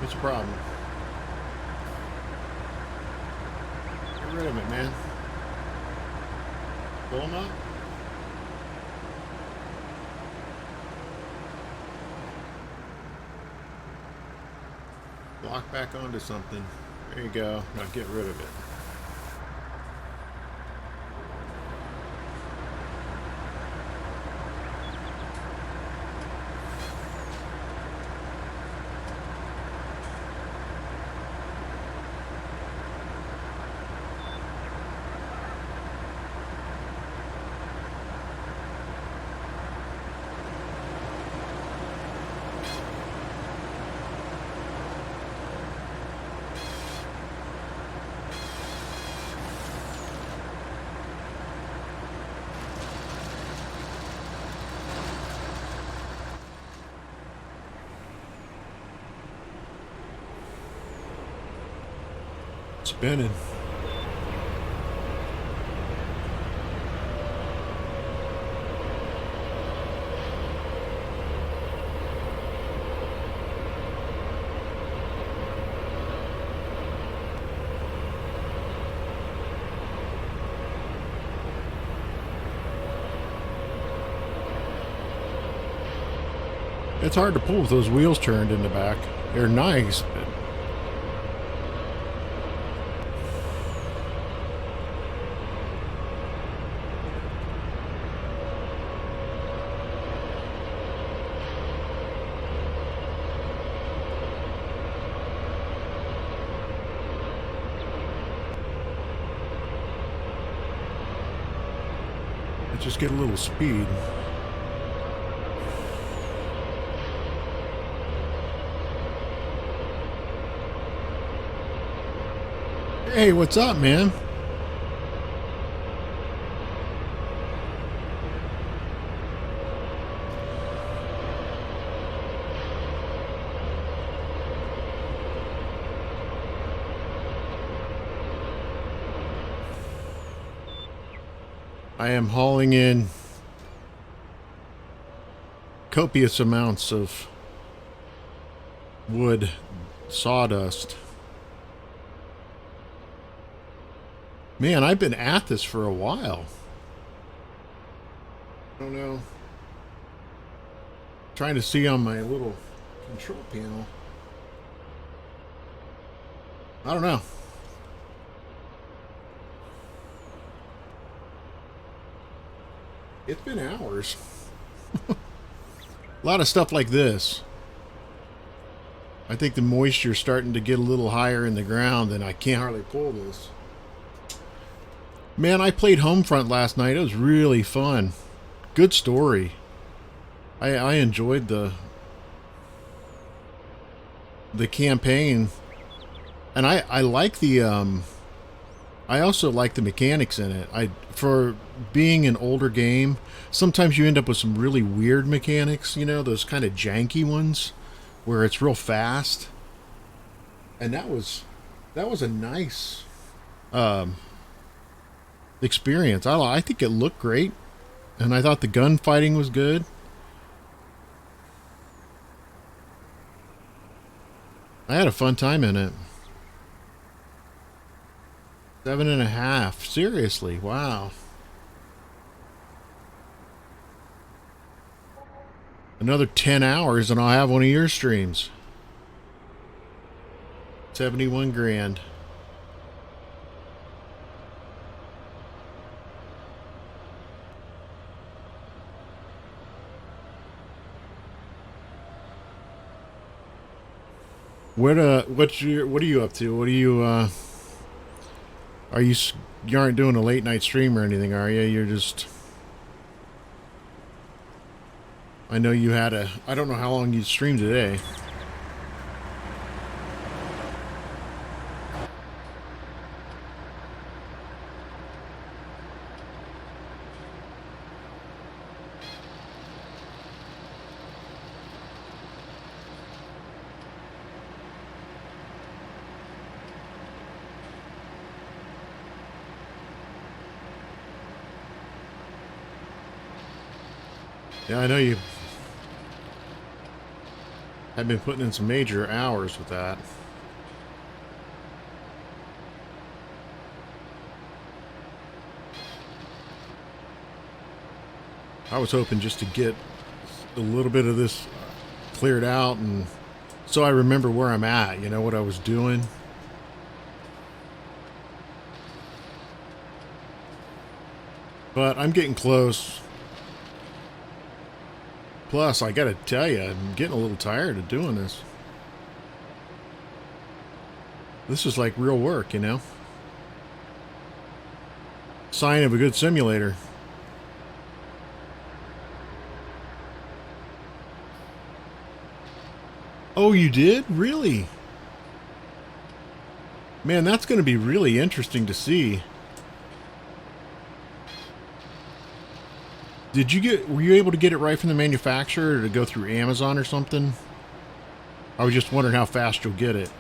What's the problem? Get rid of it, man. Pull them up. Lock back onto something. There you go. Now get rid of it. Spinning. It's hard to pull with those wheels turned in the back. They're nice, but just get a little speed. Hey, what's up, man? I am hauling in copious amounts of wood sawdust. Man, I've been at this for a while. I don't know. Trying to see on my little control panel. I don't know. It's been hours. A lot of stuff like this. I think the moisture's starting to get a little higher in the ground and I can't hardly pull this. Man, I played Homefront last night. It was really fun. Good story. I enjoyed the campaign. And I like the I also like the mechanics in it. For being an older game, sometimes you end up with some really weird mechanics, you know, those kind of janky ones where it's real fast. And that was a nice experience. I think it looked great, and I thought the gunfighting was good. I had a fun time in it. 7.5. Seriously, wow. Another 10 hours and I'll have one of your streams. 71 grand. What are you up to? What are you are you you aren't doing a late night stream or anything, are you? You're just I know you had a I don't know how long you streamed today. Yeah, I know you have been putting in some major hours with that. I was hoping just to get a little bit of this cleared out and so I remember where I'm at, you know, what I was doing. But I'm getting close. Plus, I gotta tell you, I'm getting a little tired of doing this. This is like real work, you know? Sign of a good simulator. Oh, you did? Really? Man, that's going to be really interesting to see. Were you able to get it right from the manufacturer or to go through Amazon or something? I was just wondering how fast you'll get it.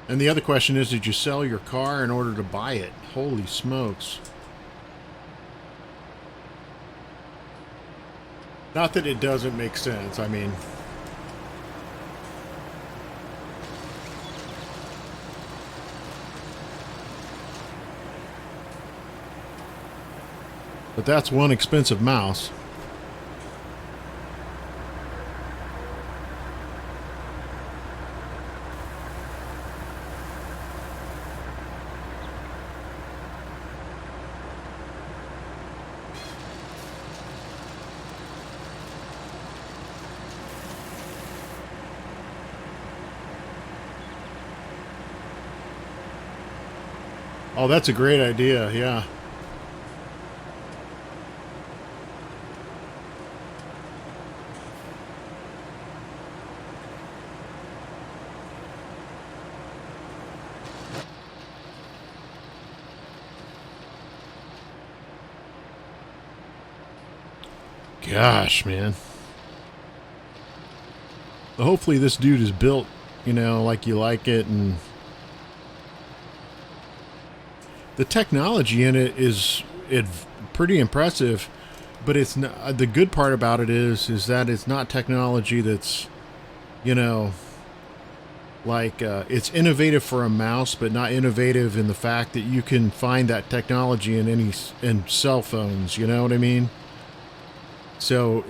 And the other question is, did you sell your car in order to buy it? Holy smokes. Not that it doesn't make sense, I mean... But that's one expensive mouse. Oh, that's a great idea, yeah. Gosh, man. Hopefully this dude is built, you know, like you like it, and the technology in it is pretty impressive, but it's not, the good part about it is that it's not technology that's, you know, like it's innovative for a mouse, but not innovative in the fact that you can find that technology in cell phones, you know what I mean? So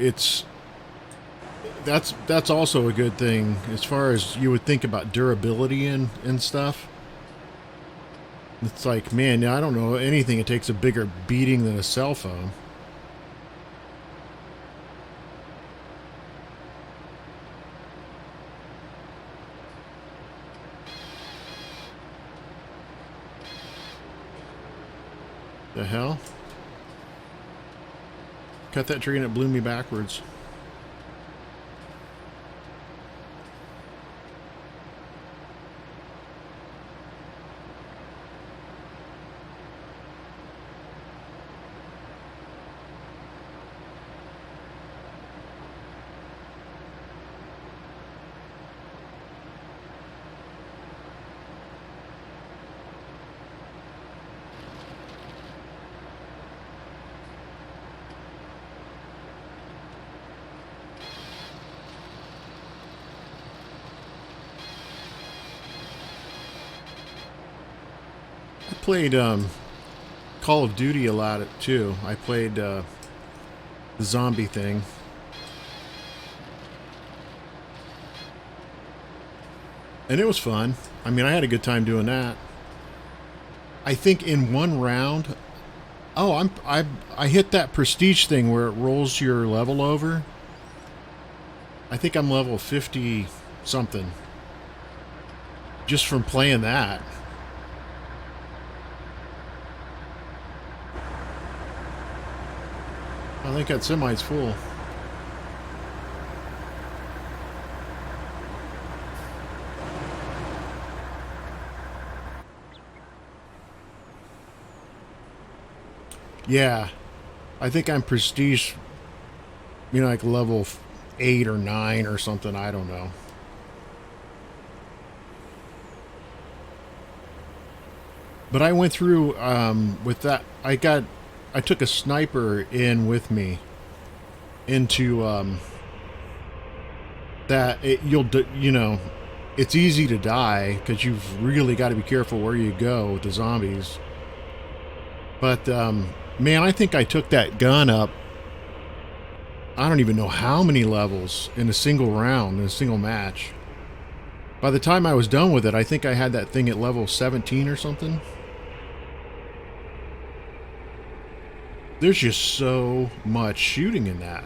that's also a good thing as far as you would think about durability and stuff. It's like, man, I don't know anything that takes a bigger beating than a cell phone. The hell? Cut that tree and it blew me backwards. I played Call of Duty a lot too. I played the zombie thing. And it was fun. I mean, I had a good time doing that. I think in one round, Oh, I hit that prestige thing where it rolls your level over. I think I'm level 50 something just from playing that. I think that semi's full. Yeah, I think I'm prestige, like level 8 or 9 or something. I don't know. But I went through with that. I took a sniper in with me into that. It's easy to die because you've really got to be careful where you go with the zombies. But man, I think I took that gun up. I don't even know how many levels in a single round, in a single match. By the time I was done with it, I think I had that thing at level 17 or something. There's just so much shooting in that.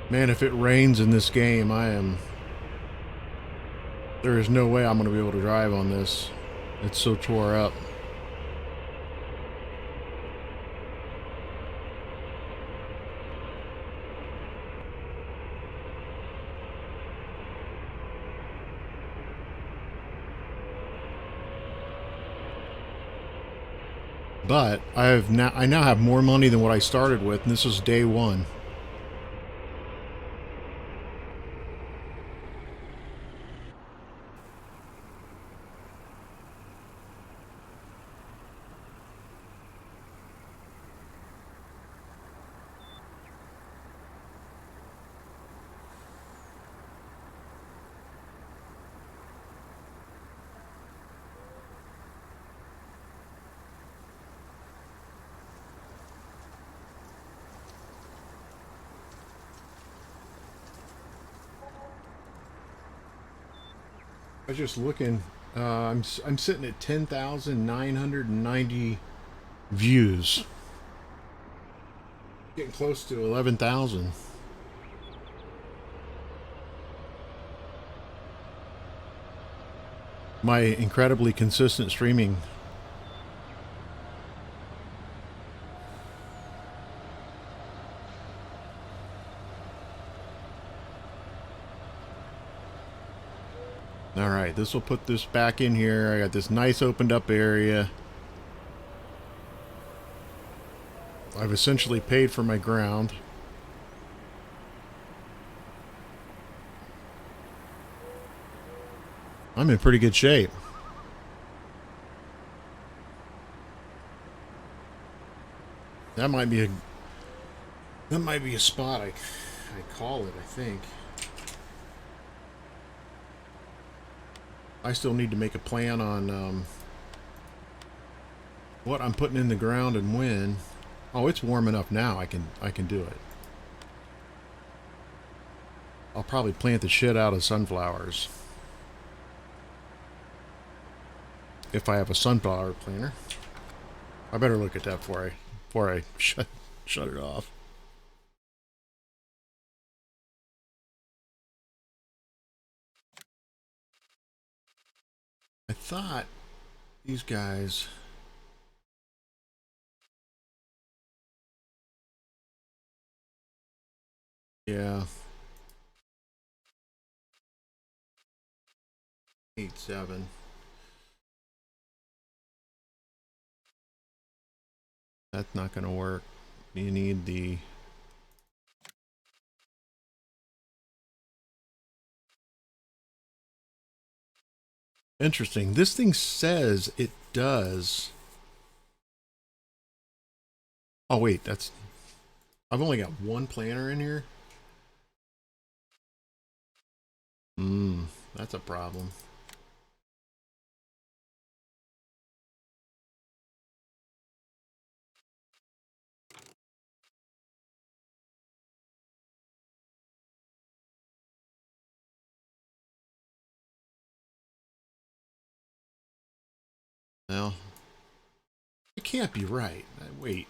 Man, if it rains in this game, there is no way I'm going to be able to drive on this. It's so tore up. But I now have more money than what I started with, and this is day one. I was just looking. I'm sitting at 10,990 views, getting close to 11,000. My incredibly consistent streaming. All right, this will put this back in here. I got this nice opened up area. I've essentially paid for my ground. I'm in pretty good shape. That might be a spot I call it, I think. I still need to make a plan on what I'm putting in the ground and when. Oh, it's warm enough now. I can do it. I'll probably plant the shit out of sunflowers if I have a sunflower planter. I better look at that before I shut it off. I thought these guys. Yeah. 8-7. That's not going to work. You need the. Interesting. This thing says it does. Oh, wait, that's... I've only got one planter in here. That's a problem. Well, it can't be right. Wait.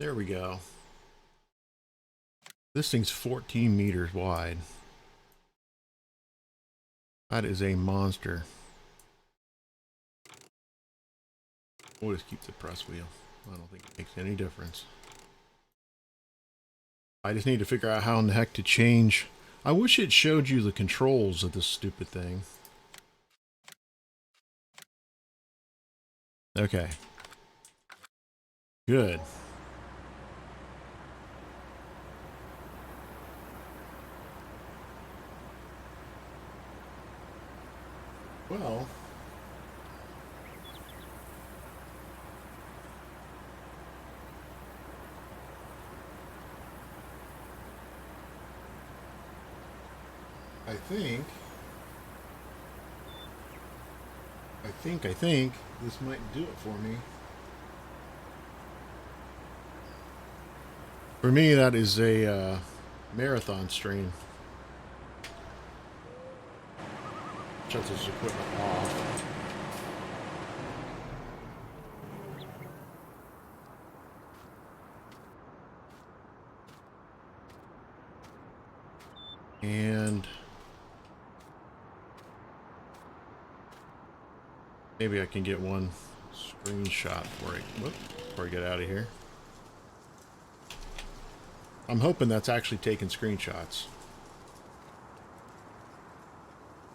There we go. This thing's 14 meters wide. That is a monster. We'll just keep the press wheel. I don't think it makes any difference. I just need to figure out how in the heck to change. I wish it showed you the controls of this stupid thing. Okay. Good. Well, I think this might do it for me. For me, that is a marathon stream. Shut this equipment off. And maybe I can get one screenshot before I get out of here. I'm hoping that's actually taking screenshots.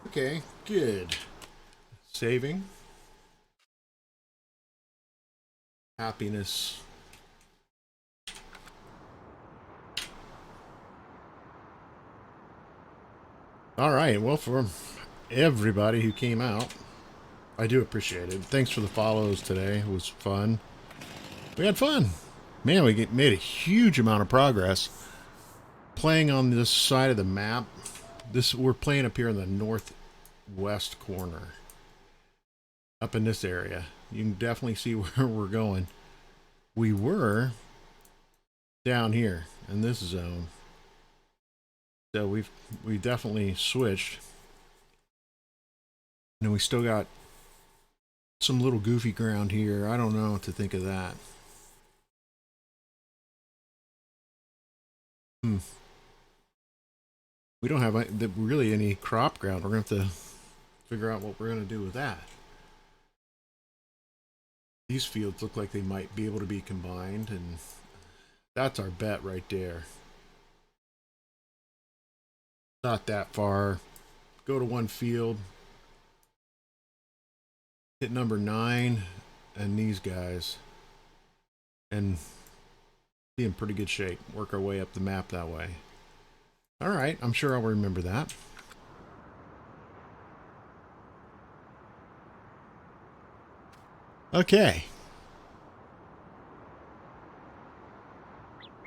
Okay, good. Saving. Happiness. All right, well, for everybody who came out, I do appreciate it. Thanks for the follows today. It was fun. We had fun. Man, we made a huge amount of progress playing on this side of the map. We're playing up here in the northwest corner. Up in this area. You can definitely see where we're going. We were down here in this zone. So we definitely switched. And we still got some little goofy ground here. I don't know what to think of that. We don't have really any crop ground. We're going to have to figure out what we're going to do with that. These fields look like they might be able to be combined, and that's our bet right there. Not that far. Go to one field. Hit number 9 and these guys. And be in pretty good shape. Work our way up the map that way. Alright, I'm sure I'll remember that. Okay.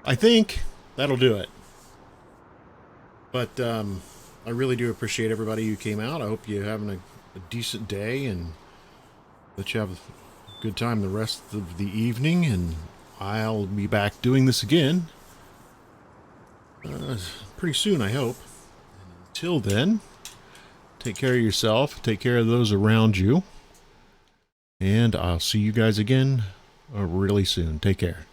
I think that'll do it. But I really do appreciate everybody who came out. I hope you're having a decent day and that you have a good time the rest of the evening. And I'll be back doing this again pretty soon, I hope. Until then, take care of yourself. Take care of those around you. And I'll see you guys again really soon. Take care.